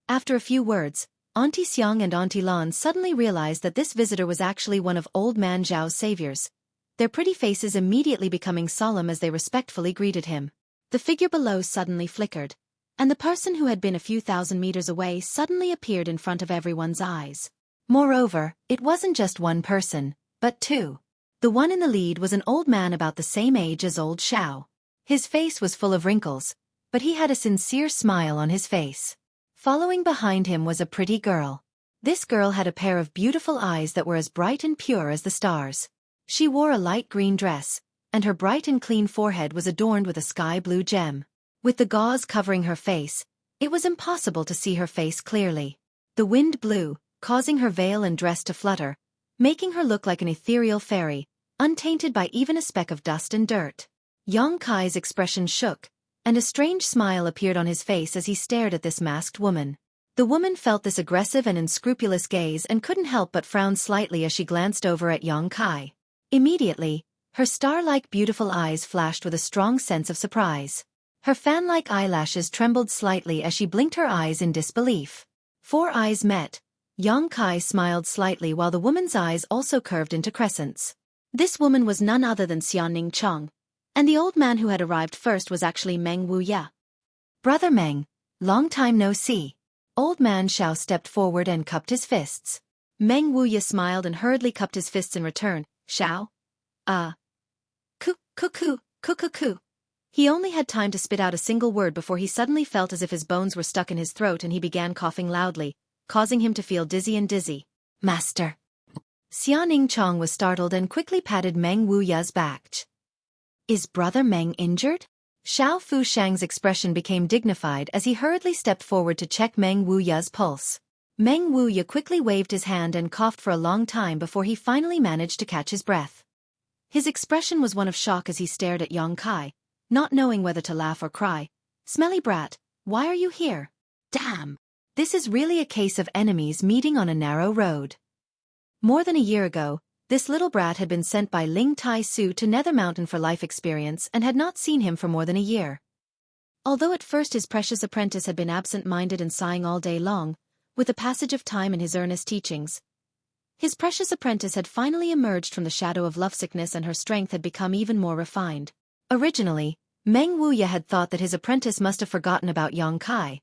After a few words, Auntie Xiang and Auntie Lan suddenly realized that this visitor was actually one of Old Man Xiao's saviors, their pretty faces immediately becoming solemn as they respectfully greeted him. The figure below suddenly flickered, and the person who had been a few thousand meters away suddenly appeared in front of everyone's eyes. Moreover, it wasn't just one person, but two. The one in the lead was an old man about the same age as old Xiao. His face was full of wrinkles, but he had a sincere smile on his face. Following behind him was a pretty girl. This girl had a pair of beautiful eyes that were as bright and pure as the stars. She wore a light green dress, and her bright and clean forehead was adorned with a sky blue gem. With the gauze covering her face, it was impossible to see her face clearly. The wind blew, causing her veil and dress to flutter, making her look like an ethereal fairy, untainted by even a speck of dust and dirt. Yang Kai's expression shook, and a strange smile appeared on his face as he stared at this masked woman. The woman felt this aggressive and unscrupulous gaze and couldn't help but frown slightly as she glanced over at Yang Kai. Immediately, her star-like beautiful eyes flashed with a strong sense of surprise. Her fan-like eyelashes trembled slightly as she blinked her eyes in disbelief. 4 eyes met. Yang Kai smiled slightly while the woman's eyes also curved into crescents. This woman was none other than Xiaoning Chong, and the old man who had arrived first was actually Meng Wuya. Brother Meng, long time no see. Old man Xiao stepped forward and cupped his fists. Meng Wuya smiled and hurriedly cupped his fists in return. Xiao? Cuckoo. He only had time to spit out a single word before he suddenly felt as if his bones were stuck in his throat and he began coughing loudly, causing him to feel dizzy. Master. Xiaoning Chong was startled and quickly patted Meng Wuya's back. Is Brother Meng injured? Xiao Fushang's expression became dignified as he hurriedly stepped forward to check Meng Wuya's pulse. Meng Wuya quickly waved his hand and coughed for a long time before he finally managed to catch his breath. His expression was one of shock as he stared at Yang Kai, not knowing whether to laugh or cry. Smelly brat, why are you here? Damn! This is really a case of enemies meeting on a narrow road. More than a year ago, this little brat had been sent by Ling Tai Su to Nether Mountain for life experience and had not seen him for more than a year. Although at first his precious apprentice had been absent-minded and sighing all day long, with the passage of time and his earnest teachings, his precious apprentice had finally emerged from the shadow of lovesickness and her strength had become even more refined. Originally, Meng Wuya had thought that his apprentice must have forgotten about Yang Kai,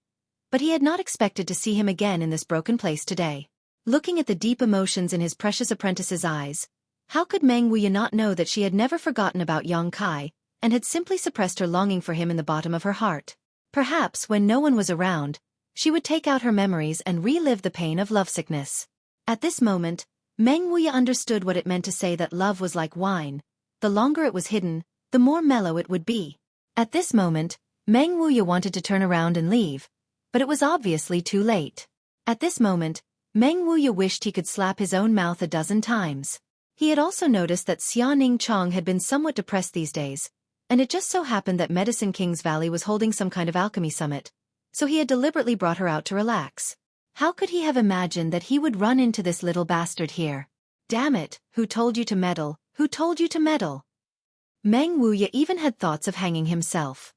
but he had not expected to see him again in this broken place today. Looking at the deep emotions in his precious apprentice's eyes, how could Meng Wuya not know that she had never forgotten about Yang Kai, and had simply suppressed her longing for him in the bottom of her heart? Perhaps when no one was around, she would take out her memories and relive the pain of lovesickness. At this moment, Meng Wuya understood what it meant to say that love was like wine. The longer it was hidden, the more mellow it would be. At this moment, Meng Wuya wanted to turn around and leave, but it was obviously too late. At this moment, Meng Wuya wished he could slap his own mouth a dozen times. He had also noticed that Xiaoning Chong had been somewhat depressed these days, and it just so happened that Medicine King's Valley was holding some kind of alchemy summit, so he had deliberately brought her out to relax. How could he have imagined that he would run into this little bastard here? Damn it, who told you to meddle? Who told you to meddle? Meng Wuya even had thoughts of hanging himself.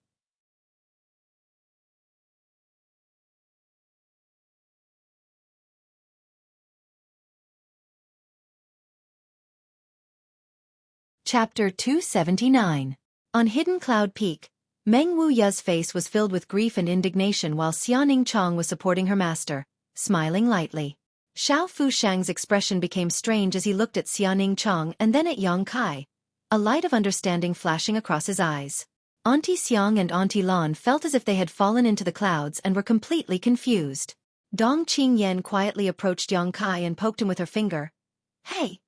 Chapter 279. On Hidden Cloud Peak, Meng Wuya's face was filled with grief and indignation while Xiaoning Chong was supporting her master, smiling lightly. Xiao Fushang's expression became strange as he looked at Xiaoning Chong and then at Yang Kai, a light of understanding flashing across his eyes. Auntie Xiang and Auntie Lan felt as if they had fallen into the clouds and were completely confused. Dong Qingyan quietly approached Yang Kai and poked him with her finger. Hey!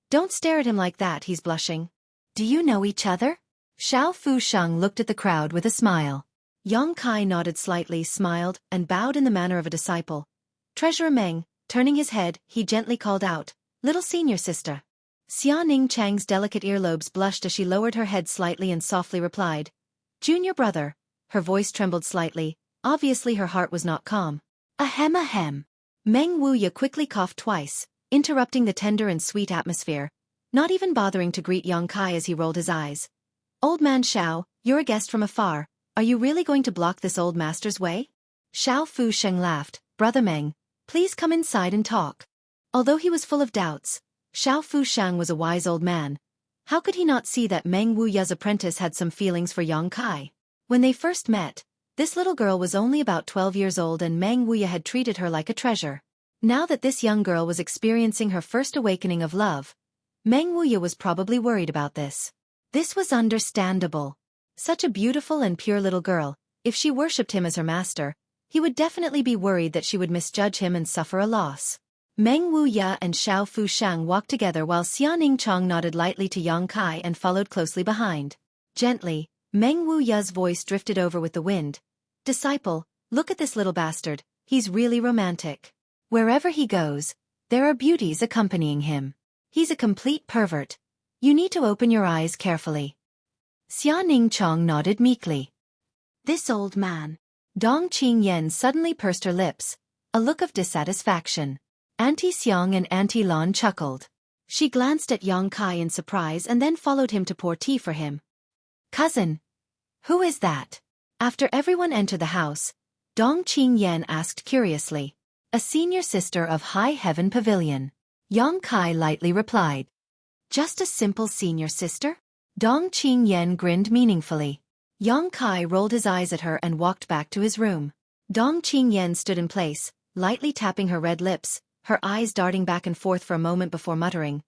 Don't stare at him like that, he's blushing. Do you know each other? Xiao Fushang looked at the crowd with a smile. Yang Kai nodded slightly, smiled, and bowed in the manner of a disciple. Treasurer Meng, turning his head, he gently called out, Little senior sister. Xiaoning Chang's delicate earlobes blushed as she lowered her head slightly and softly replied, Junior brother. Her voice trembled slightly, obviously her heart was not calm. Ahem. Meng Wuya quickly coughed twice, interrupting the tender and sweet atmosphere, not even bothering to greet Yang Kai as he rolled his eyes. Old man Xiao, you're a guest from afar, are you really going to block this old master's way? Xiao Fusheng laughed, Brother Meng, please come inside and talk. Although he was full of doubts, Xiao Fusheng was a wise old man. How could he not see that Meng Wuya's apprentice had some feelings for Yang Kai? When they first met, this little girl was only about 12 years old and Meng Wuya had treated her like a treasure. Now that this young girl was experiencing her first awakening of love, Meng Wuya was probably worried about this. This was understandable. Such a beautiful and pure little girl, if she worshipped him as her master, he would definitely be worried that she would misjudge him and suffer a loss. Meng Wuya and Xiao Fushang walked together while Xiaoning Chong nodded lightly to Yang Kai and followed closely behind. Gently, Meng Wuya's voice drifted over with the wind. Disciple, look at this little bastard, he's really romantic. Wherever he goes, there are beauties accompanying him. He's a complete pervert. You need to open your eyes carefully. Xiaoning Chong nodded meekly. This old man. Dong Qingyan suddenly pursed her lips, a look of dissatisfaction. Auntie Xiang and Auntie Lan chuckled. She glanced at Yang Kai in surprise and then followed him to pour tea for him. Cousin. Who is that? After everyone entered the house, Dong Qingyan asked curiously. A senior sister of High Heaven Pavilion. Yang Kai lightly replied. Just a simple senior sister? Dong Qingyan grinned meaningfully. Yang Kai rolled his eyes at her and walked back to his room. Dong Qingyan stood in place, lightly tapping her red lips, her eyes darting back and forth for a moment before muttering.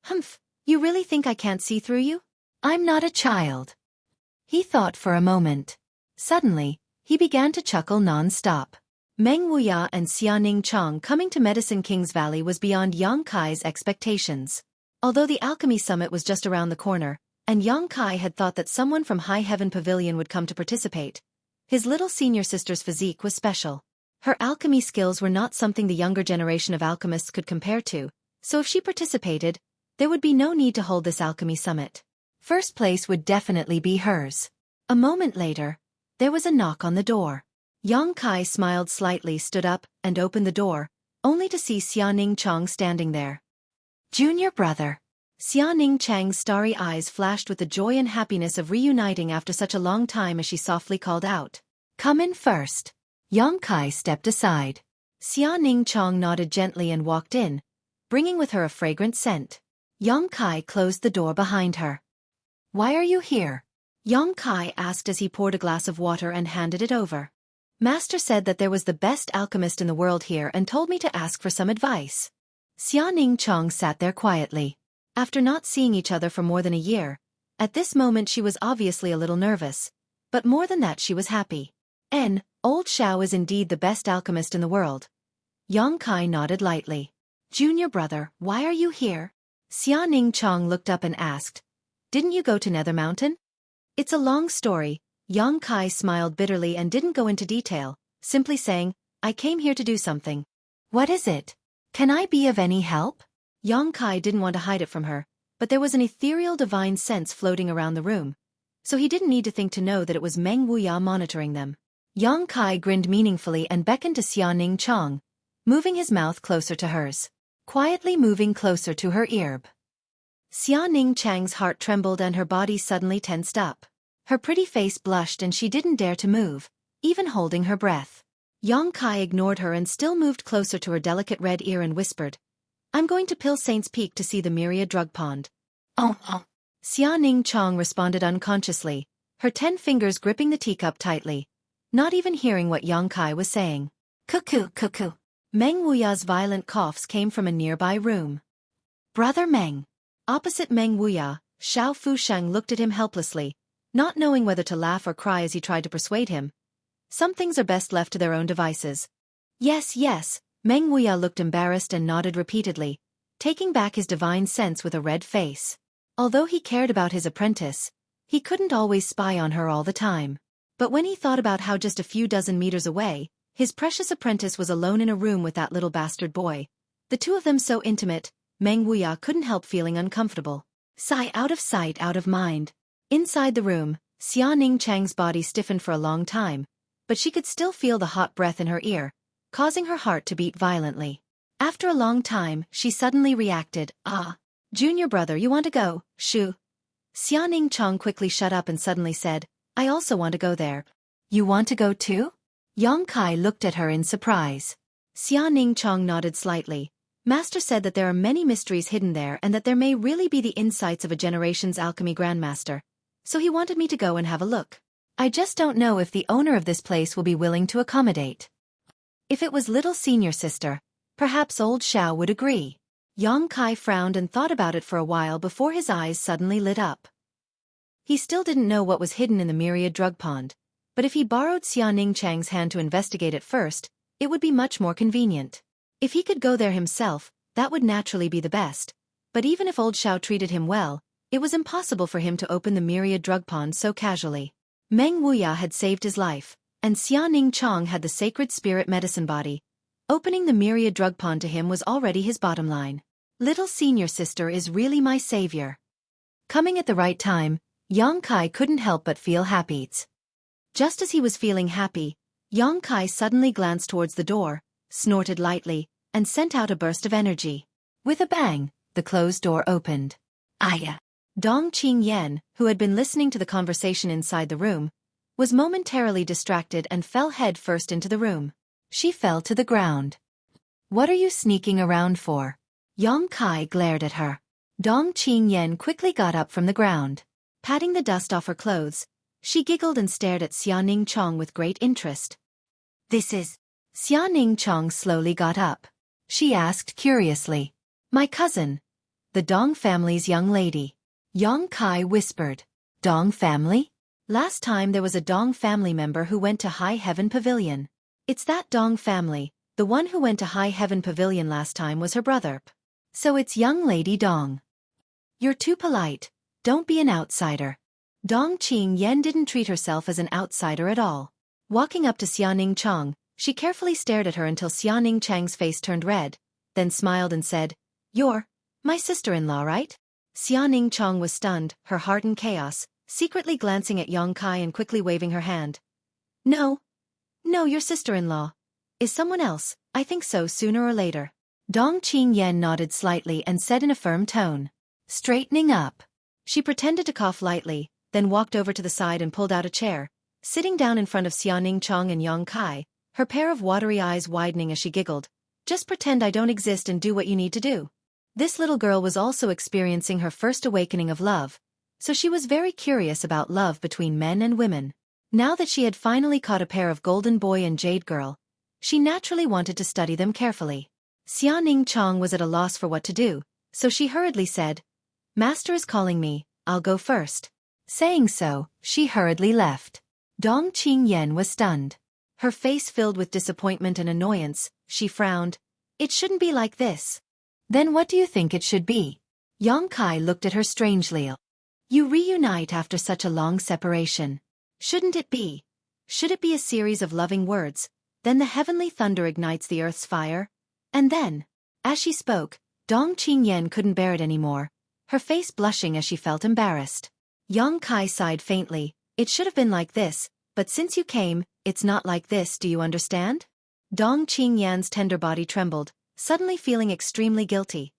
Humph, you really think I can't see through you? I'm not a child. He thought for a moment. Suddenly, he began to chuckle non-stop. Meng Wuya and Xianing Chong coming to Medicine King's Valley was beyond Yang Kai's expectations. Although the Alchemy Summit was just around the corner, and Yang Kai had thought that someone from High Heaven Pavilion would come to participate, his little senior sister's physique was special. Her alchemy skills were not something the younger generation of alchemists could compare to, so if she participated, there would be no need to hold this Alchemy Summit. First place would definitely be hers. A moment later, there was a knock on the door. Yang Kai smiled slightly, stood up, and opened the door, only to see Xianing Chong standing there. Junior brother. Xianing Chang's starry eyes flashed with the joy and happiness of reuniting after such a long time as she softly called out, "Come in first." Yang Kai stepped aside. Xianing Chong nodded gently and walked in, bringing with her a fragrant scent. Yang Kai closed the door behind her. "Why are you here?" Yang Kai asked as he poured a glass of water and handed it over. "Master said that there was the best alchemist in the world here and told me to ask for some advice." Xianing Chong sat there quietly. After not seeing each other for more than a year, at this moment she was obviously a little nervous, but more than that she was happy. Old Xiao is indeed the best alchemist in the world. Yang Kai nodded lightly. "Junior brother, why are you here?" Xianing Chong looked up and asked, "Didn't you go to Nether Mountain?" "It's a long story." Yang Kai smiled bitterly and didn't go into detail, simply saying, "I came here to do something." "What is it? Can I be of any help?" Yang Kai didn't want to hide it from her, but there was an ethereal divine sense floating around the room, so he didn't need to think to know that it was Meng Wuya monitoring them. Yang Kai grinned meaningfully and beckoned to Xianing Chong, moving his mouth closer to hers, quietly moving closer to her ear. Xianing Chang's heart trembled and her body suddenly tensed up. Her pretty face blushed and she didn't dare to move, even holding her breath. Yang Kai ignored her and still moved closer to her delicate red ear and whispered, "I'm going to Pill Saint's Peak to see the Myriad Drug Pond." Oh. Xianing Chong responded unconsciously, her 10 fingers gripping the teacup tightly, not even hearing what Yang Kai was saying. Cuckoo, cuckoo. Meng Wuya's violent coughs came from a nearby room. "Brother Meng." Opposite Meng Wuya, Xiao Fusheng looked at him helplessly, not knowing whether to laugh or cry as he tried to persuade him. Some things are best left to their own devices. Yes. Meng Wuya looked embarrassed and nodded repeatedly, taking back his divine sense with a red face. Although he cared about his apprentice, he couldn't always spy on her all the time. But when he thought about how just a few dozen meters away, his precious apprentice was alone in a room with that little bastard boy, the two of them so intimate, Meng Wuya couldn't help feeling uncomfortable. Sigh, out of sight, out of mind. Inside the room, Xianing Chang's body stiffened for a long time, but she could still feel the hot breath in her ear, causing her heart to beat violently. After a long time, she suddenly reacted, "Ah, junior brother, you want to go, Shu?" Xianing Chong quickly shut up and suddenly said, "I also want to go there." "You want to go too?" Yang Kai looked at her in surprise. Xianing Chong nodded slightly. Master said that there are many mysteries hidden there and that there may really be the insights of a generation's alchemy grandmaster, so he wanted me to go and have a look. I just don't know if the owner of this place will be willing to accommodate. If it was little senior sister, perhaps old Xiao would agree. Yang Kai frowned and thought about it for a while before his eyes suddenly lit up. He still didn't know what was hidden in the Myriad Drug Pond, but if he borrowed Xianing Chang's hand to investigate it first, it would be much more convenient. If he could go there himself, that would naturally be the best, but even if old Xiao treated him well, it was impossible for him to open the Myriad Drug Pond so casually. Meng Wuya had saved his life, and Xianing Chong had the sacred spirit medicine body. Opening the Myriad Drug Pond to him was already his bottom line. Little senior sister is really my savior. Coming at the right time, Yang Kai couldn't help but feel happy. Just as he was feeling happy, Yang Kai suddenly glanced towards the door, snorted lightly, and sent out a burst of energy. With a bang, the closed door opened. Aya! Dong Qingyan, who had been listening to the conversation inside the room, was momentarily distracted and fell head first into the room. She fell to the ground. "What are you sneaking around for?" Yang Kai glared at her. Dong Qingyan quickly got up from the ground. Patting the dust off her clothes, she giggled and stared at Xiaoning Chong with great interest. This is... Xiaoning Chong slowly got up. She asked curiously. My cousin. The Dong family's young lady. Yang Kai whispered. Dong family? Last time there was a Dong family member who went to High Heaven Pavilion. It's that Dong family. The one who went to High Heaven Pavilion last time was her brother. So it's young lady Dong. You're too polite. Don't be an outsider. Dong Qingyan didn't treat herself as an outsider at all. Walking up to Xiaoning Chong, she carefully stared at her until Xiaoning Chang's face turned red, then smiled and said, You're my sister-in-law, right? Xiaoning Chong was stunned, her heart in chaos, secretly glancing at Yang Kai and quickly waving her hand. No, your sister-in-law. Is someone else, I think so sooner or later. Dong Qingyan nodded slightly and said in a firm tone. Straightening up. She pretended to cough lightly, then walked over to the side and pulled out a chair, sitting down in front of Xiaoning Chong and Yang Kai, her pair of watery eyes widening as she giggled. Just pretend I don't exist and do what you need to do. This little girl was also experiencing her first awakening of love, so she was very curious about love between men and women. Now that she had finally caught a pair of golden boy and jade girl, she naturally wanted to study them carefully. Xiaoning Chong was at a loss for what to do, so she hurriedly said, Master is calling me, I'll go first. Saying so, she hurriedly left. Dong Qingyan was stunned. Her face filled with disappointment and annoyance, she frowned. It shouldn't be like this. Then what do you think it should be? Yang Kai looked at her strangely. You reunite after such a long separation. Shouldn't it be? Should it be a series of loving words? Then the heavenly thunder ignites the earth's fire? And then, as she spoke, Dong Qingyan couldn't bear it anymore, her face blushing as she felt embarrassed. Yang Kai sighed faintly. It should have been like this, but since you came, it's not like this, do you understand? Dong Qingyan's tender body trembled, suddenly feeling extremely guilty.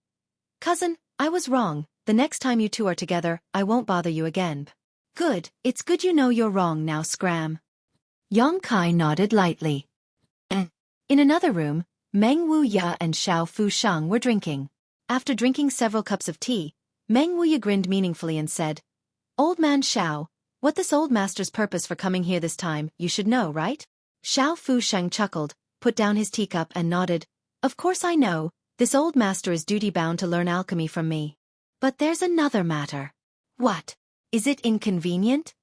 Cousin, I was wrong. The next time you two are together, I won't bother you again. Good, it's good you know you're wrong now, Scram. Yang Kai nodded lightly. In another room, Meng Wuya and Xiao Fusheng were drinking. After drinking several cups of tea, Meng Wuya grinned meaningfully and said, Old man Xiao, what this old master's purpose for coming here this time, you should know, right? Xiao Fusheng chuckled, put down his teacup and nodded. Of course I know, this old master is duty-bound to learn alchemy from me. But there's another matter. What? Is it inconvenient?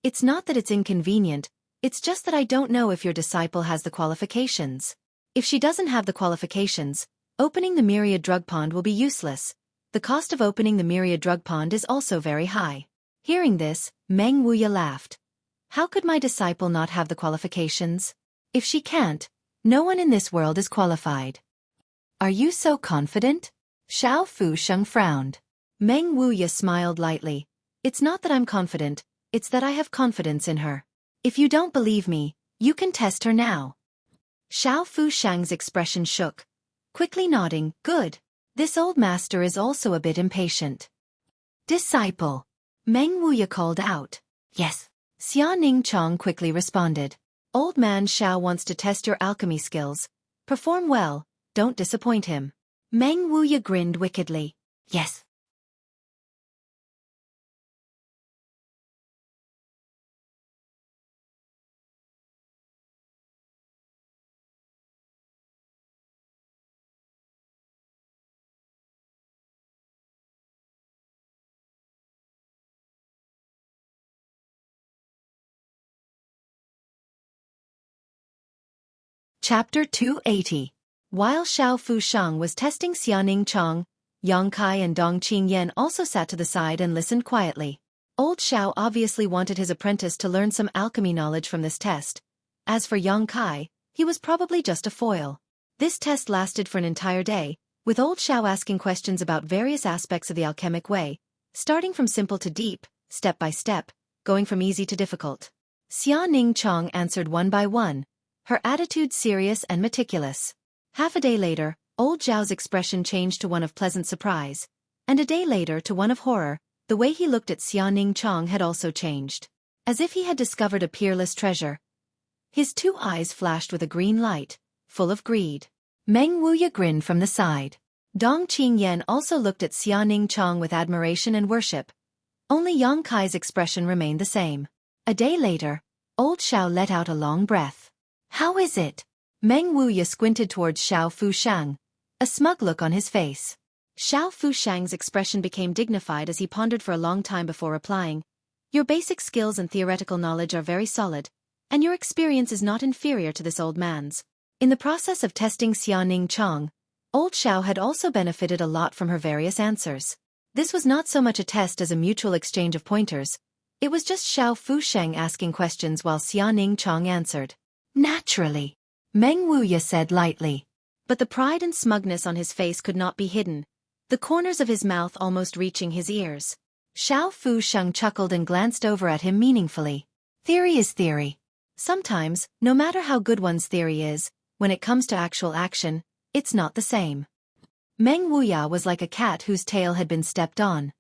It's not that it's inconvenient, it's just that I don't know if your disciple has the qualifications. If she doesn't have the qualifications, opening the myriad drug pond will be useless. The cost of opening the myriad drug pond is also very high. Hearing this, Meng Wuya laughed. How could my disciple not have the qualifications? If she can't, no one in this world is qualified. Are you so confident? Xiao Fusheng frowned. Meng Wuya smiled lightly. It's not that I'm confident, it's that I have confidence in her. If you don't believe me, you can test her now. Xiao Fusheng's expression shook. Quickly nodding, good. This old master is also a bit impatient. Disciple. Meng Wuya called out. Yes. Xiaoning Chong quickly responded. Old man Xiao wants to test your alchemy skills. Perform well, don't disappoint him. Meng Wuya grinned wickedly. Yes. Chapter 280. While Xiao Fusheng was testing Xiaoning Chong, Yang Kai and Dong Qingyan also sat to the side and listened quietly. Old Xiao obviously wanted his apprentice to learn some alchemy knowledge from this test. As for Yang Kai, he was probably just a foil. This test lasted for an entire day, with old Xiao asking questions about various aspects of the alchemic way, starting from simple to deep, step by step, going from easy to difficult. Xiaoning Chong answered one by one, her attitude serious and meticulous. Half a day later, old Zhao's expression changed to one of pleasant surprise, and a day later to one of horror. The way he looked at Xiaoning Chong had also changed. As if he had discovered a peerless treasure. His two eyes flashed with a green light, full of greed. Meng Wuya grinned from the side. Dong Qingyan also looked at Xiaoning Chong with admiration and worship. Only Yang Kai's expression remained the same. A day later, old Xiao let out a long breath. How is it? Meng Wuya squinted towards Xiao Fushang, a smug look on his face. Xiao Fushang's expression became dignified as he pondered for a long time before replying. Your basic skills and theoretical knowledge are very solid, and your experience is not inferior to this old man's. In the process of testing Xiaoning Chong, old Xiao had also benefited a lot from her various answers. This was not so much a test as a mutual exchange of pointers. It was just Xiao Fusheng asking questions while Xiaoning Chong answered. Naturally, Meng Wuya said lightly. But the pride and smugness on his face could not be hidden, the corners of his mouth almost reaching his ears. Xiao Fusheng chuckled and glanced over at him meaningfully. Theory is theory. Sometimes, no matter how good one's theory is, when it comes to actual action, it's not the same. Meng Wuya was like a cat whose tail had been stepped on.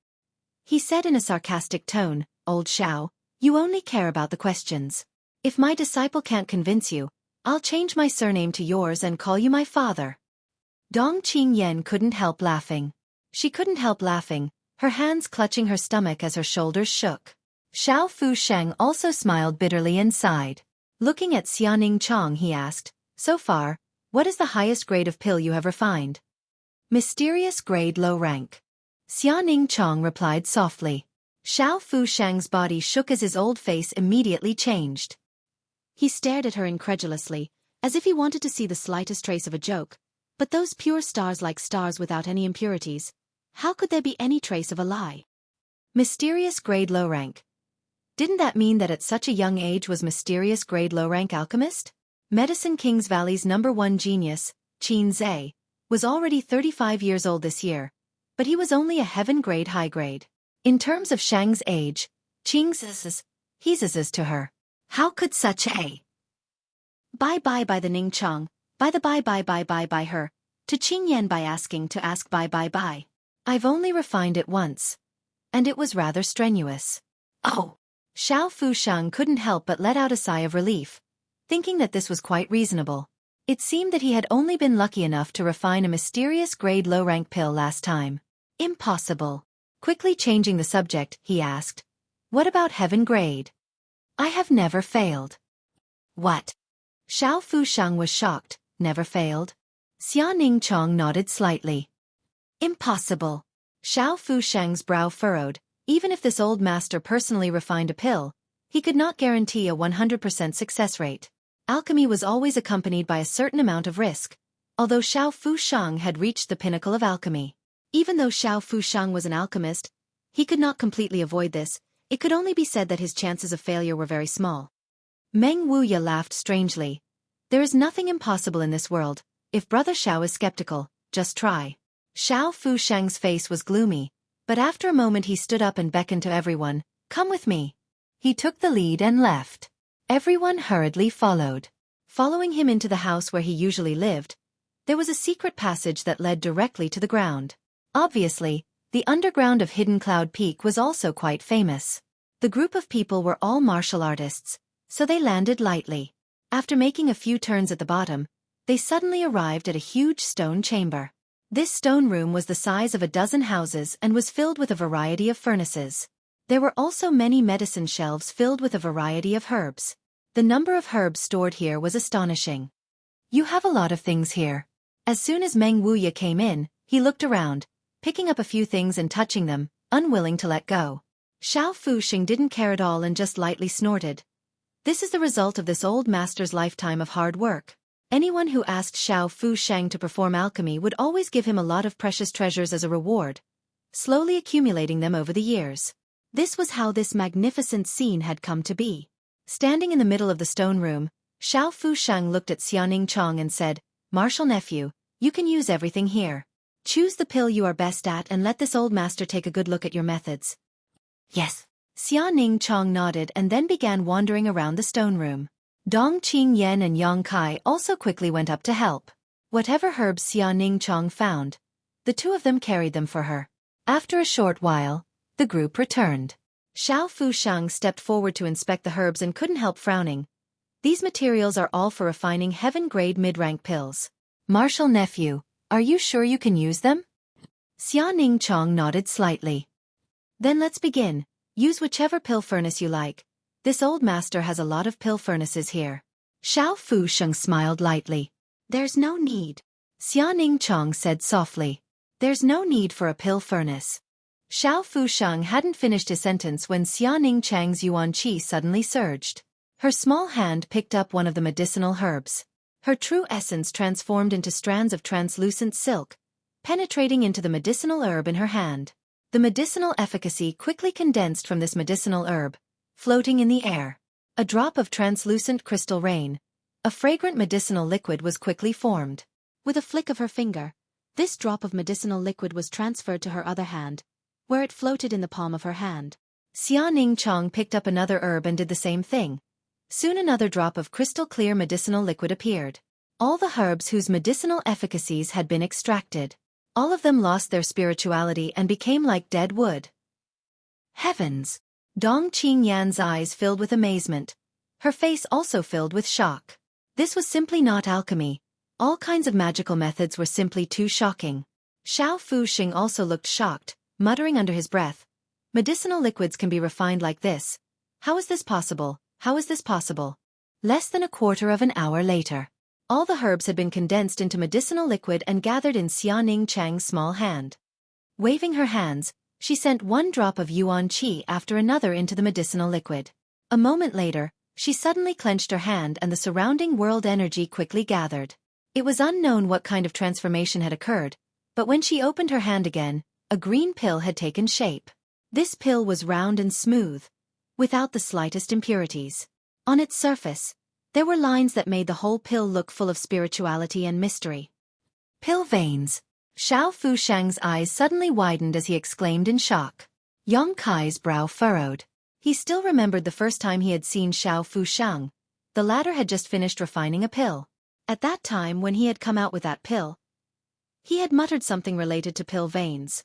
He said in a sarcastic tone, Old Xiao, you only care about the questions. If my disciple can't convince you, I'll change my surname to yours and call you my father. Dong Qingyan couldn't help laughing. She couldn't help laughing, her hands clutching her stomach as her shoulders shook. Xiao Fusheng also smiled bitterly and sighed. Looking at Xiaoning Chong, he asked, So far, what is the highest grade of pill you have refined? Mysterious grade low rank. Xiaoning Chong replied softly. Xiao Fusheng's body shook as his old face immediately changed. He stared at her incredulously, as if he wanted to see the slightest trace of a joke. But those pure stars like stars without any impurities, how could there be any trace of a lie? Mysterious grade low rank. Didn't that mean that at such a young age was mysterious grade low rank alchemist? Medicine Kings Valley's #1 genius, Qin Zhe, was already 35 years old this year, but he was only a heaven grade high grade. In terms of Shang's age, Qing's he's to her. How could such a Bye the Ning Chong, by the bye her, to Qingyan by asking to ask bye. I've only refined it once. And it was rather strenuous. Oh! Xiao Fusheng couldn't help but let out a sigh of relief, thinking that this was quite reasonable. It seemed that he had only been lucky enough to refine a mysterious grade low-rank pill last time. Impossible. Quickly changing the subject, he asked, What about heaven grade? I have never failed. What? Xiao Fusheng was shocked. Never failed? Xiaoning Chong nodded slightly. Impossible. Xiao Fusheng's brow furrowed. Even if this old master personally refined a pill, he could not guarantee a 100% success rate. Alchemy was always accompanied by a certain amount of risk, although Xiao Fusheng had reached the pinnacle of alchemy. Even though Xiao Fusheng was an alchemist, he could not completely avoid this. It could only be said that his chances of failure were very small. Meng Wuya laughed strangely. There is nothing impossible in this world. If Brother Xiao is skeptical, just try. Xiao Fusheng's face was gloomy, but after a moment he stood up and beckoned to everyone, Come with me. He took the lead and left. Everyone hurriedly followed. Following him into the house where he usually lived, there was a secret passage that led directly to the ground. Obviously, the underground of Hidden Cloud Peak was also quite famous. The group of people were all martial artists, so they landed lightly. After making a few turns at the bottom, they suddenly arrived at a huge stone chamber. This stone room was the size of a dozen houses and was filled with a variety of furnaces. There were also many medicine shelves filled with a variety of herbs. The number of herbs stored here was astonishing. You have a lot of things here. As soon as Meng Wuya came in, he looked around, picking up a few things and touching them, unwilling to let go. Xiao Fusheng didn't care at all and just lightly snorted. This is the result of this old master's lifetime of hard work. Anyone who asked Xiao Fusheng to perform alchemy would always give him a lot of precious treasures as a reward, slowly accumulating them over the years. This was how this magnificent scene had come to be. Standing in the middle of the stone room, Xiao Fusheng looked at Xiaoning Chong and said, Martial nephew, you can use everything here. Choose the pill you are best at and let this old master take a good look at your methods. Yes. Xiaoning Chong nodded and then began wandering around the stone room. Dong Qingyan and Yang Kai also quickly went up to help. Whatever herbs Xiaoning Chong found, the two of them carried them for her. After a short while, the group returned. Xiao Fusheng stepped forward to inspect the herbs and couldn't help frowning. These materials are all for refining heaven-grade mid-rank pills. Martial nephew, are you sure you can use them? Xia Ning Chong nodded slightly. Then let's begin. Use whichever pill furnace you like. This old master has a lot of pill furnaces here. Xiao Fusheng smiled lightly. There's no need. Xia Ning Chong said softly. There's no need for a pill furnace. Xiao Fusheng hadn't finished his sentence when Xia Ning Chang's yuan qi suddenly surged. Her small hand picked up one of the medicinal herbs. Her true essence transformed into strands of translucent silk, penetrating into the medicinal herb in her hand. The medicinal efficacy quickly condensed from this medicinal herb, floating in the air. A drop of translucent crystal rain. A fragrant medicinal liquid was quickly formed. With a flick of her finger, this drop of medicinal liquid was transferred to her other hand, where it floated in the palm of her hand. Xia Ning Chong picked up another herb and did the same thing. Soon another drop of crystal-clear medicinal liquid appeared. All the herbs whose medicinal efficacies had been extracted. All of them lost their spirituality and became like dead wood. Heavens! Dong Qingyan's eyes filled with amazement. Her face also filled with shock. This was simply not alchemy. All kinds of magical methods were simply too shocking. Xiao Fusheng also looked shocked, muttering under his breath. Medicinal liquids can be refined like this. How is this possible? How is this possible? Less than a quarter of an hour later. All the herbs had been condensed into medicinal liquid and gathered in Xia Ning Chang's small hand. Waving her hands, she sent one drop of yuan qi after another into the medicinal liquid. A moment later, she suddenly clenched her hand and the surrounding world energy quickly gathered. It was unknown what kind of transformation had occurred, but when she opened her hand again, a green pill had taken shape. This pill was round and smooth, without the slightest impurities. On its surface, there were lines that made the whole pill look full of spirituality and mystery. Pill veins. Xiao Fusheng's eyes suddenly widened as he exclaimed in shock. Yang Kai's brow furrowed. He still remembered the first time he had seen Xiao Fusheng. The latter had just finished refining a pill. At that time when he had come out with that pill, he had muttered something related to pill veins.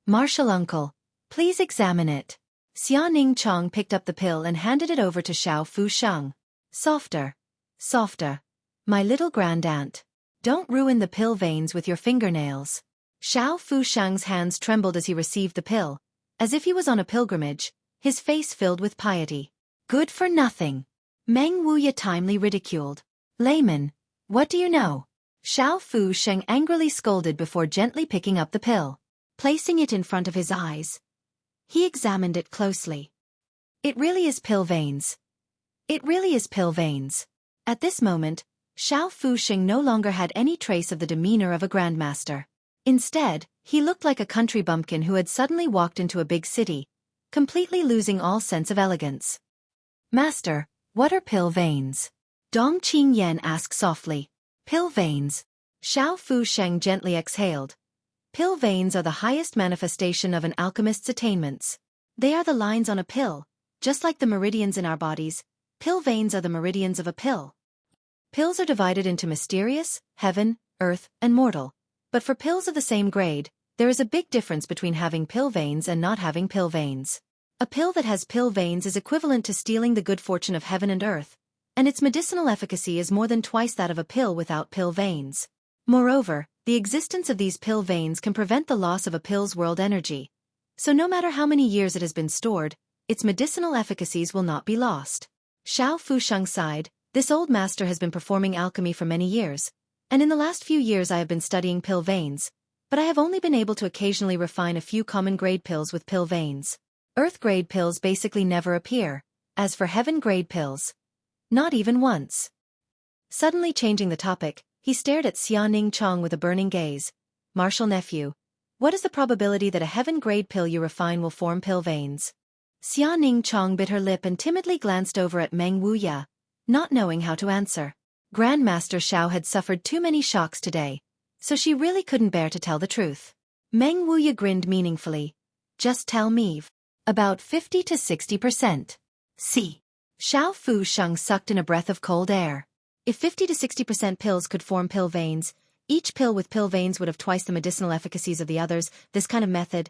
Martial uncle, please examine it. Xia Ning Chong picked up the pill and handed it over to Xiao Fusheng. Softer. Softer. My little grandaunt. Don't ruin the pill veins with your fingernails. Xiao Fusheng's hands trembled as he received the pill, as if he was on a pilgrimage, his face filled with piety. Good for nothing. Meng Wuya timely ridiculed. Layman, what do you know? Xiao Fusheng angrily scolded before gently picking up the pill. Placing it in front of his eyes, he examined it closely. It really is pill veins. It really is pill veins. At this moment, Xiao Fusheng no longer had any trace of the demeanor of a grandmaster. Instead, he looked like a country bumpkin who had suddenly walked into a big city, completely losing all sense of elegance. Master, what are pill veins? Dong Qingyan asked softly. Pill veins. Xiao Fusheng gently exhaled. Pill veins are the highest manifestation of an alchemist's attainments. They are the lines on a pill, just like the meridians in our bodies. Pill veins are the meridians of a pill. Pills are divided into mysterious, heaven, earth, and mortal. But for pills of the same grade, there is a big difference between having pill veins and not having pill veins. A pill that has pill veins is equivalent to stealing the good fortune of heaven and earth, and its medicinal efficacy is more than twice that of a pill without pill veins. Moreover, the existence of these pill veins can prevent the loss of a pill's world energy. So no matter how many years it has been stored, its medicinal efficacies will not be lost. Xiao Fusheng sighed. This old master has been performing alchemy for many years, and in the last few years I have been studying pill veins, but I have only been able to occasionally refine a few common-grade pills with pill veins. Earth-grade pills basically never appear. As for heaven-grade pills, not even once. Suddenly changing the topic, he stared at Xia Ning Chong with a burning gaze. Martial nephew, what is the probability that a heaven-grade pill you refine will form pill veins? Xia Ning Chong bit her lip and timidly glanced over at Meng Wuya, not knowing how to answer. Grandmaster Xiao had suffered too many shocks today, so she really couldn't bear to tell the truth. Meng Wuya grinned meaningfully. Just tell me. About 50 to 60%. See. Xiao Fusheng sucked in a breath of cold air. If 50 to 60% pills could form pill veins, each pill with pill veins would have twice the medicinal efficacies of the others. This kind of method.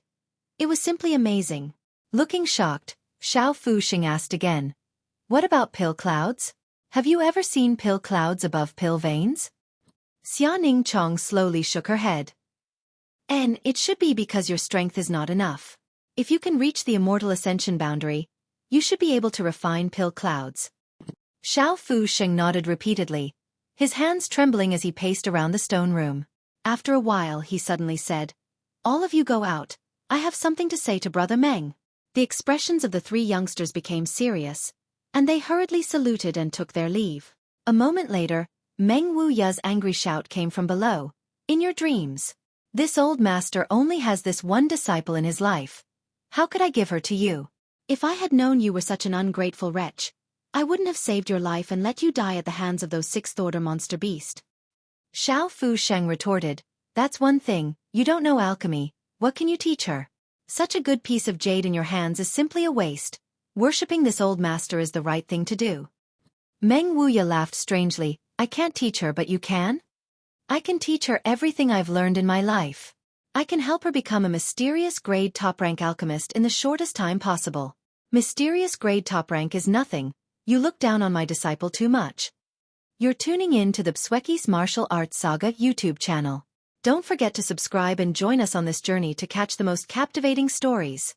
It was simply amazing. Looking shocked, Xiao Fusheng asked again. What about pill clouds? Have you ever seen pill clouds above pill veins? Xia Ning Chong slowly shook her head. And it should be because your strength is not enough. If you can reach the immortal ascension boundary, you should be able to refine pill clouds. Xiao Fu Sheng nodded repeatedly, his hands trembling as he paced around the stone room. After a while he suddenly said, "All of you go out, I have something to say to Brother Meng." The expressions of the three youngsters became serious, and they hurriedly saluted and took their leave. A moment later, Meng Wuya's angry shout came from below, "In your dreams. This old master only has this one disciple in his life. How could I give her to you? If I had known you were such an ungrateful wretch, I wouldn't have saved your life and let you die at the hands of those sixth-order monster beast." Xiao Fu Sheng retorted, "That's one thing, you don't know alchemy, what can you teach her? Such a good piece of jade in your hands is simply a waste. Worshipping this old master is the right thing to do." Meng Wuya laughed strangely, "I can't teach her but you can? I can teach her everything I've learned in my life. I can help her become a mysterious grade top-rank alchemist in the shortest time possible." "Mysterious grade top-rank is nothing, you look down on my disciple too much." You're tuning in to the Xueqi's Martial Arts Saga YouTube channel. Don't forget to subscribe and join us on this journey to catch the most captivating stories.